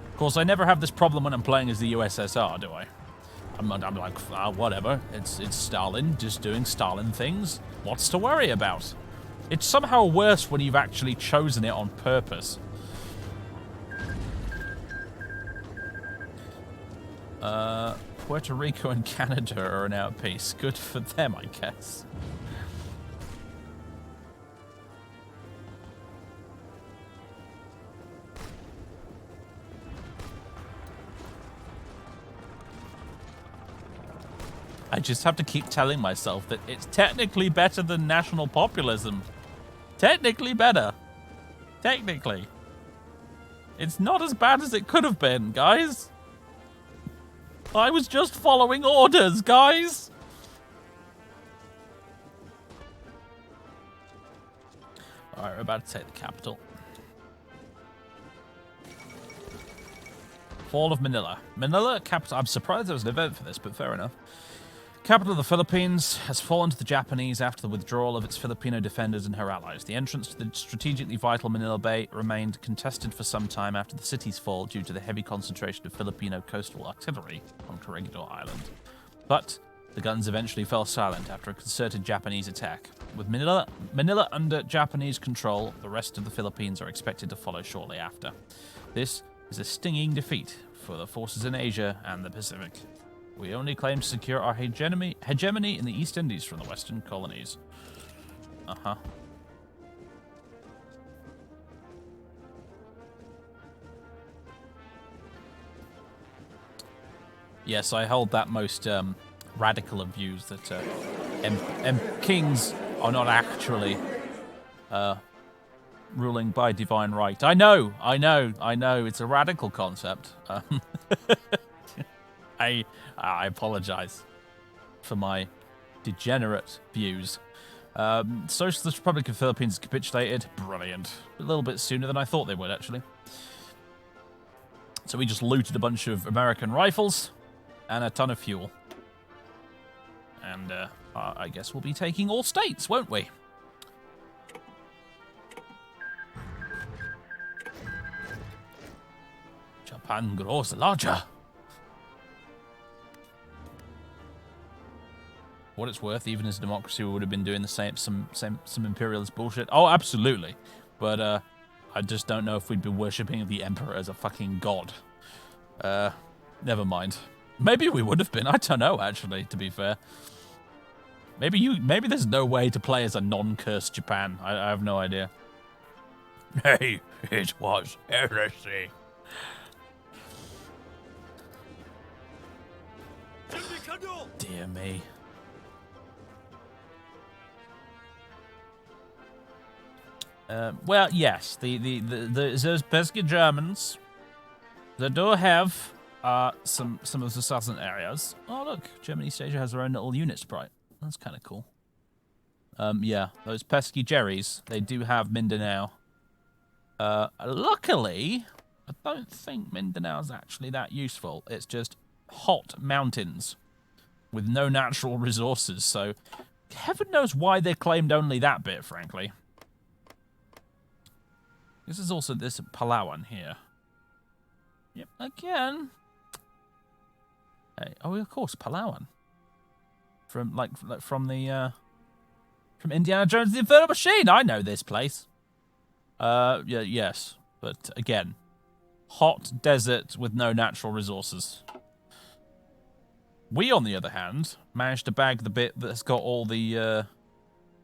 Speaker 1: Of course, I never have this problem when I'm playing as the USSR, do I? I'm like, whatever. It's Stalin, just doing Stalin things. What's to worry about? It's somehow worse when you've actually chosen it on purpose. Puerto Rico and Canada are now at peace. Good for them, I guess. I just have to keep telling myself that it's technically better than national populism. Technically better. Technically. It's not as bad as it could have been, guys. I was just following orders, guys. Alright, we're about to take the capital. Fall of Manila. Manila, capital. I'm surprised there was an event for this, but fair enough. Capital of the Philippines has fallen to the Japanese after the withdrawal of its Filipino defenders and her allies. The entrance to the strategically vital Manila Bay remained contested for some time after the city's fall due to the heavy concentration of Filipino coastal artillery on Corregidor Island. But the guns eventually fell silent after a concerted Japanese attack. With Manila under Japanese control, the rest of the Philippines are expected to follow shortly after. This is a stinging defeat for the forces in Asia and the Pacific. We only claim to secure our hegemony in the East Indies from the Western colonies. Uh-huh. Yes, I hold that most radical of views that kings are not actually ruling by divine right. I know. It's a radical concept. I apologize for my degenerate views. Socialist Republic of Philippines capitulated. Brilliant. A little bit sooner than I thought they would, actually. So we just looted a bunch of American rifles and a ton of fuel. And I guess we'll be taking all states, won't we? Japan grows larger. What it's worth, even as a democracy, we would have been doing the some imperialist bullshit. Oh, absolutely. But I just don't know if we'd be worshipping the emperor as a fucking god. Never mind. Maybe we would have been. I don't know, actually, to be fair. Maybe there's no way to play as a non-cursed Japan. I have no idea. Hey, it was heresy. Dear me. Well, yes, those pesky Germans, they do have some of the southern areas. Oh look, German East Asia has their own little unit sprite. That's kind of cool. Yeah, those pesky Jerrys, they do have Mindanao. Luckily, I don't think Mindanao's actually that useful. It's just hot mountains with no natural resources. So, heaven knows why they claimed only that bit, frankly. This is also this Palawan here. Yep, again. Hey, oh, of course, Palawan. From from Indiana Jones and the Infernal Machine. I know this place. Yeah, yes, but again, hot desert with no natural resources. We, on the other hand, managed to bag the bit that's got all the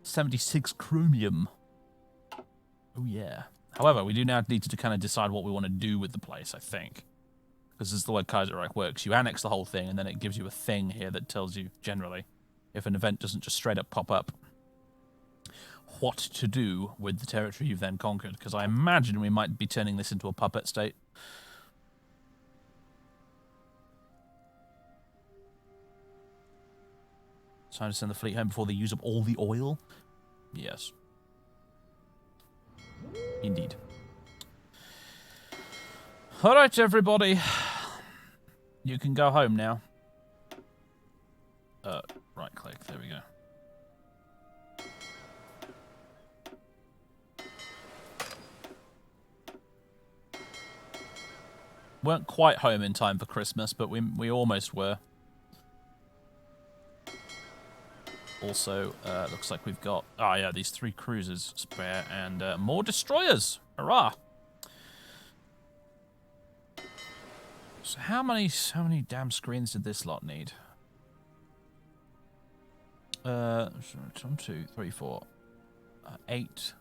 Speaker 1: 76 chromium. Oh yeah. However, we do now need to kind of decide what we want to do with the place, I think. Because this is the way Kaiserreich works. You annex the whole thing, and then it gives you a thing here that tells you, generally, if an event doesn't just straight up pop up, what to do with the territory you've then conquered. Because I imagine we might be turning this into a puppet state. Time to send the fleet home before they use up all the oil? Yes. Indeed. Alright, everybody. You can go home now. Right click, there we go. Weren't quite home in time for Christmas, but we almost were. Also, looks like we've got, these 3 cruisers spare and more destroyers. Hurrah! So how many damn screens did this lot need? 1, 2, 3, 4, 8.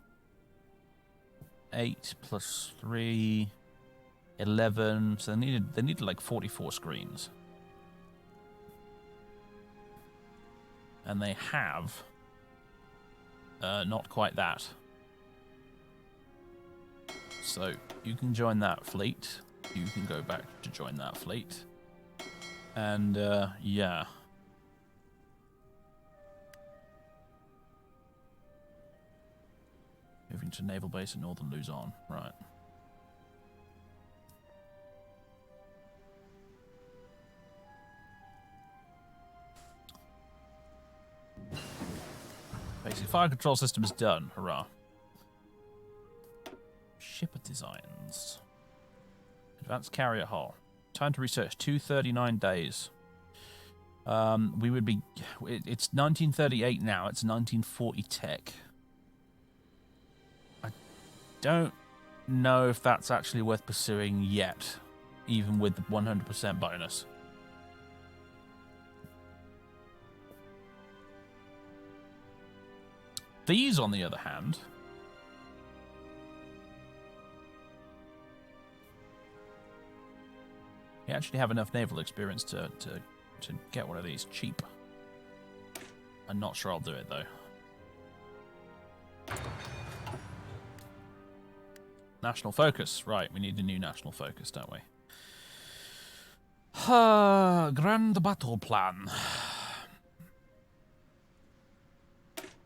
Speaker 1: 8 plus 3, 11. So they needed like 44 screens. And they have not quite that. So you can join that fleet. You can go back to join that fleet. And yeah. Moving to naval base in northern Luzon. Right. Basic fire control system is done. Hurrah. Shipper designs. Advanced carrier hull. Time to research. 239 days. We would be... It's 1938 now. It's 1940 tech. I don't know if that's actually worth pursuing yet. Even with the 100% bonus. These, on the other hand... You actually have enough naval experience to get one of these cheap. I'm not sure I'll do it, though. National focus. Right, we need a new national focus, don't we? Grand battle plan.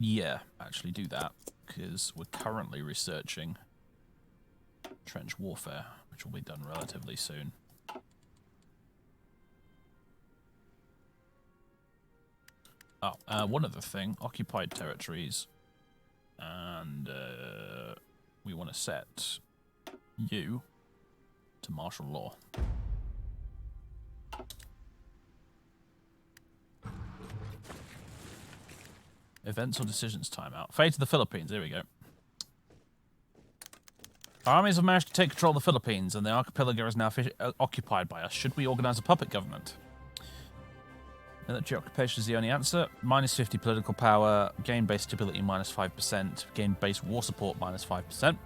Speaker 1: Yeah, actually do that, because we're currently researching trench warfare, which will be done relatively soon. Oh, one other thing, occupied territories, and we want to set you to martial law. Events or decisions timeout. Fate of the Philippines, here we go. Our armies have managed to take control of the Philippines, and the archipelago is now occupied by us. Should we organize a puppet government? Military occupation is the only answer. Minus 50 political power. Gain base stability minus 5%. Gain base war support minus 5%.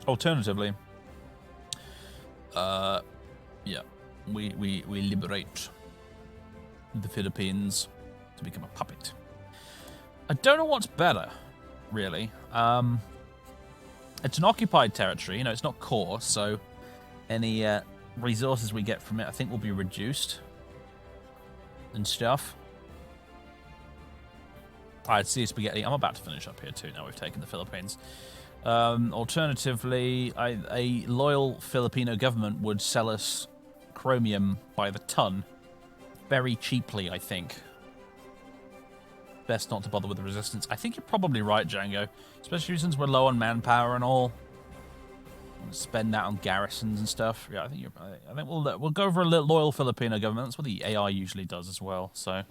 Speaker 1: Alternatively, yeah, we liberate the Philippines to become a puppet. I don't know what's better, really. It's an occupied territory. You know, it's not core, so any resources we get from it, I think, will be reduced. And stuff. I'd see spaghetti. I'm about to finish up here too. Now we've taken the Philippines. Alternatively, a loyal Filipino government would sell us chromium by the ton, very cheaply. I think. Best not to bother with the resistance. I think you're probably right, Django. Especially since we're low on manpower and all. Spend that on garrisons and stuff. Yeah, I think we'll go for a loyal Filipino government. That's what the AI usually does as well. So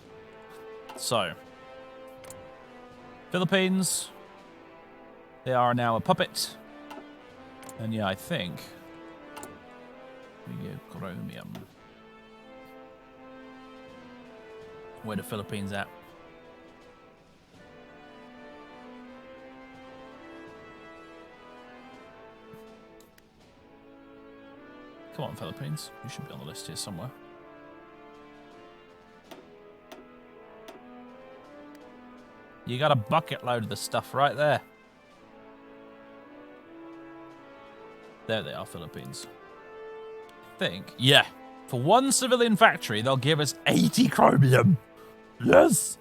Speaker 1: Philippines, they are now a puppet, and yeah, I think we go chromium. Where the Philippines at? Come on, Philippines. You should be on the list here somewhere. You got a bucket load of the stuff right there. There they are, Philippines. I think. Yeah. For one civilian factory, they'll give us 80 chromium. Yes!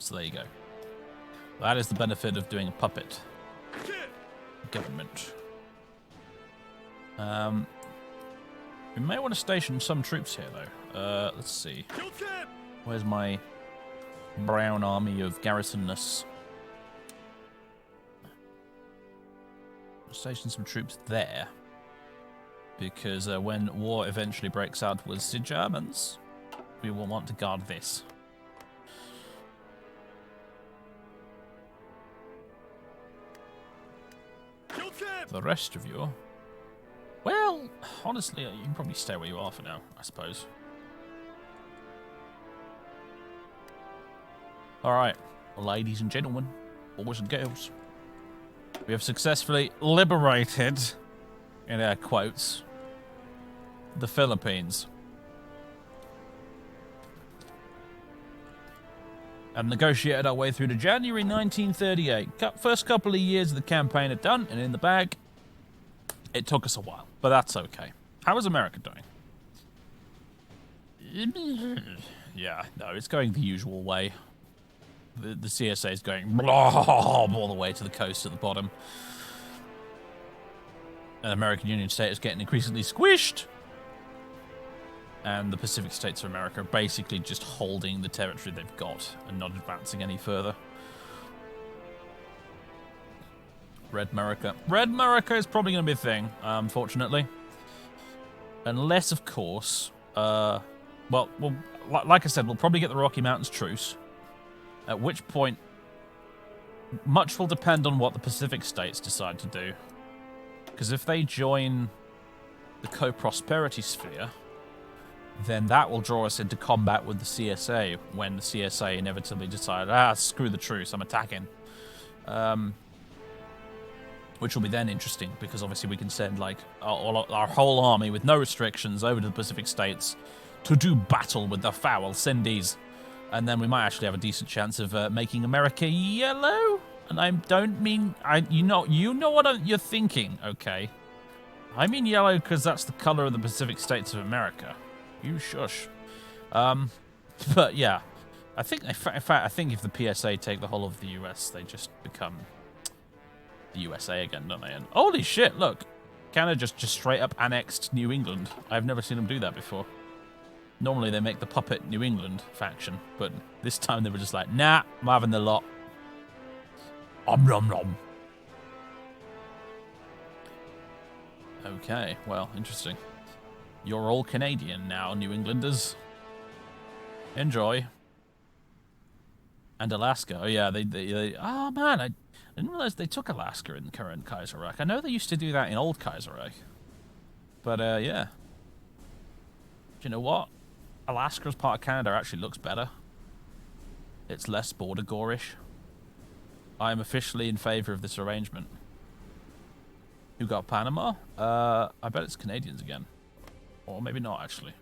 Speaker 1: So there you go. That is the benefit of doing a puppet government. We may want to station some troops here, though. Let's see. Where's my brown army of garrisonness? Station some troops there. Because when war eventually breaks out with the Germans, we will want to guard this. The rest of you... Well, honestly, you can probably stay where you are for now, I suppose. Alright, ladies and gentlemen, boys and girls, we have successfully liberated, in air quotes, the Philippines. And negotiated our way through to January 1938. First couple of years of the campaign are done and in the bag. It took us a while, but that's okay. How is America doing? Yeah, no, it's going the usual way. The CSA is going all the way to the coast at the bottom. And the American Union State is getting increasingly squished. And the Pacific States of America are basically just holding the territory they've got and not advancing any further. Red America. Red America is probably going to be a thing, unfortunately. Unless, of course, well, like I said, we'll probably get the Rocky Mountains truce. At which point, much will depend on what the Pacific States decide to do. Because if they join the co-prosperity sphere, then that will draw us into combat with the CSA when the CSA inevitably decide, screw the truce, I'm attacking. Which will be then interesting, because obviously we can send like our whole army with no restrictions over to the Pacific States to do battle with the foul Cindies. And then we might actually have a decent chance of making America yellow. And I don't mean, you know what you're thinking, okay? I mean yellow because that's the color of the Pacific States of America. You shush. But yeah, I think, in fact, I think if the PSA take the whole of the US, they just become the USA again, don't they? And holy shit, look, Canada just straight up annexed New England. I've never seen them do that before. Normally they make the puppet New England faction, but this time they were just like, nah, I'm having the lot. Nom nom. Okay, well, interesting. You're all Canadian now, New Englanders. Enjoy. And Alaska. Oh yeah, they oh man, I didn't realize they took Alaska in the current Kaiserreich. I know they used to do that in old Kaiserreich. But yeah. Do you know what? Alaska as part of Canada actually looks better. It's less border gore-ish. I am officially in favor of this arrangement. Who got Panama? I bet it's Canadians again. Or maybe not, actually.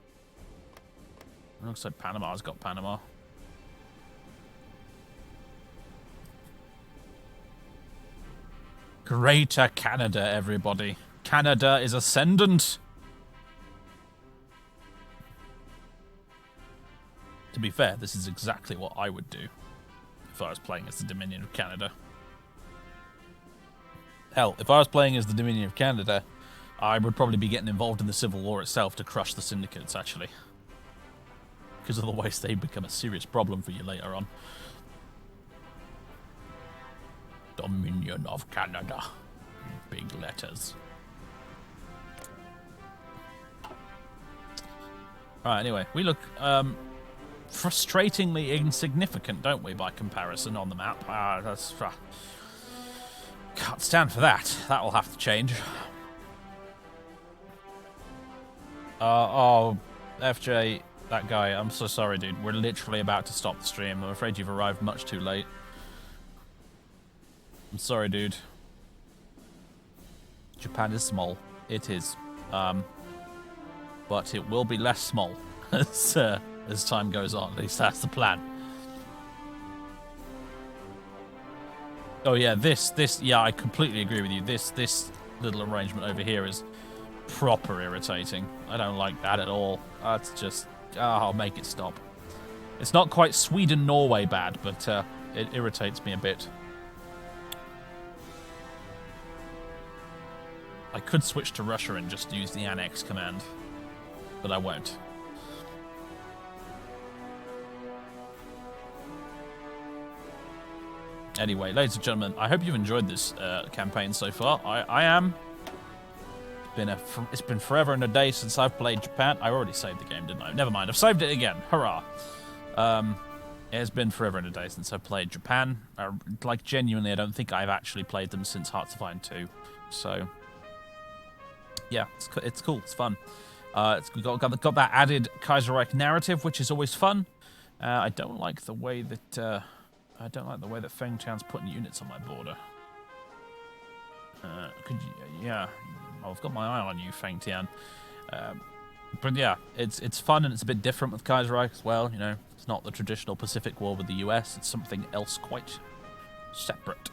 Speaker 1: It looks like Panama's got Panama. Greater Canada, everybody. Canada is ascendant. To be fair, this is exactly what I would do if I was playing as the Dominion of Canada. Hell, if I was playing as the Dominion of Canada, I would probably be getting involved in the Civil War itself to crush the syndicates, actually. Because otherwise they become a serious problem for you later on. Dominion of Canada. Big letters. Alright, anyway, we look frustratingly insignificant, don't we, by comparison on the map? Can't stand for that. That will have to change. Oh, FJ, that guy, I'm so sorry, dude. We're literally about to stop the stream. I'm afraid you've arrived much too late. I'm sorry, dude. Japan is small. It is. But it will be less small as time goes on. At least that's the plan. Oh yeah, yeah, I completely agree with you. This little arrangement over here is proper irritating. I don't like that at all. That's just, I'll make it stop. It's not quite Sweden-Norway bad, but it irritates me a bit. I could switch to Russia and just use the annex command, but I won't. Anyway, ladies and gentlemen, I hope you've enjoyed this campaign so far. I am. It's been forever and a day since I've played Japan. I already saved the game, didn't I? Never mind, I've saved it again. Hurrah. It has been forever and a day since I've played Japan. Like, genuinely, I don't think I've actually played them since Hearts of Iron 2. So, yeah, it's cool. It's fun. It's got that added Kaiserreich narrative, which is always fun. I don't like the way that Feng Tian's putting units on my border. Yeah, I've got my eye on you, Feng Tian. But yeah, it's fun and it's a bit different with Kaiserreich as well. You know, it's not the traditional Pacific War with the US. It's something else quite separate.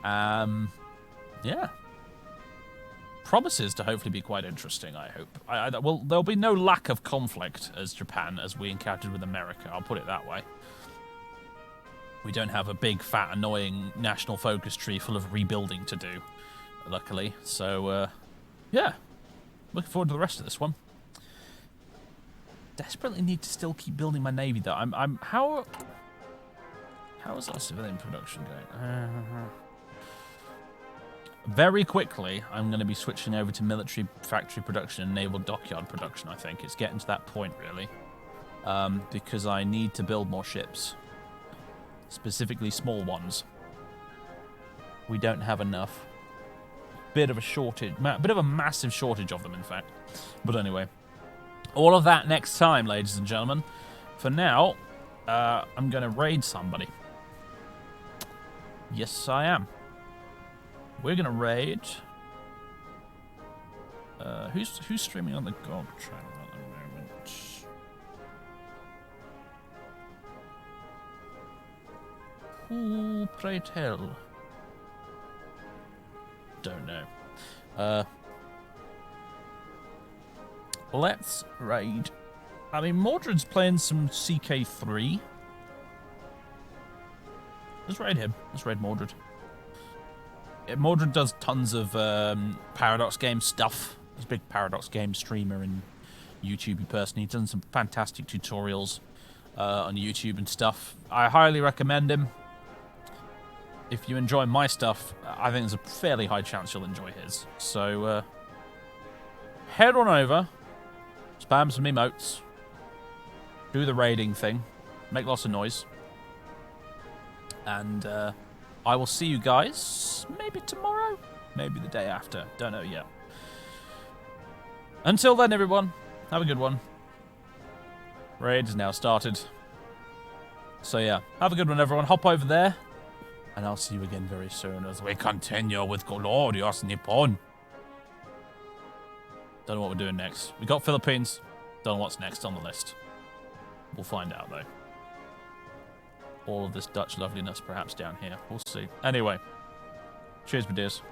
Speaker 1: Yeah. Promises to hopefully be quite interesting, I hope. Well, there'll be no lack of conflict as Japan as we encountered with America, I'll put it that way. We don't have a big, fat, annoying national focus tree full of rebuilding to do, luckily. So, yeah. Looking forward to the rest of this one. Desperately need to still keep building my navy, though. How is our civilian production going? Very quickly, I'm going to be switching over to military factory production and naval dockyard production, I think. It's getting to that point, really. Because I need to build more ships. Specifically small ones. We don't have enough. Bit of a shortage. Bit of a massive shortage of them, in fact. But anyway. All of that next time, ladies and gentlemen. For now, I'm going to raid somebody. Yes, I am. We're gonna raid. Who's streaming on the GOG channel at the moment? Who, pray tell? Don't know. Let's raid. I mean, Mordred's playing some CK3. Let's raid him. Let's raid Mordred. Mordred does tons of Paradox game stuff. He's a big Paradox game streamer and YouTubey person. He's done some fantastic tutorials on YouTube and stuff. I highly recommend him. If you enjoy my stuff, I think there's a fairly high chance you'll enjoy his. So, head on over, spam some emotes, do the raiding thing, make lots of noise, and I will see you guys maybe tomorrow, maybe the day after. Don't know yet. Until then, everyone, have a good one. Raid is now started. So yeah, have a good one, everyone. Hop over there, and I'll see you again very soon as we continue with Glorious Nippon. Don't know what we're doing next. We got Philippines. Don't know what's next on the list. We'll find out, though. All of this Dutch loveliness perhaps down here. We'll see. Anyway, cheers, my dears.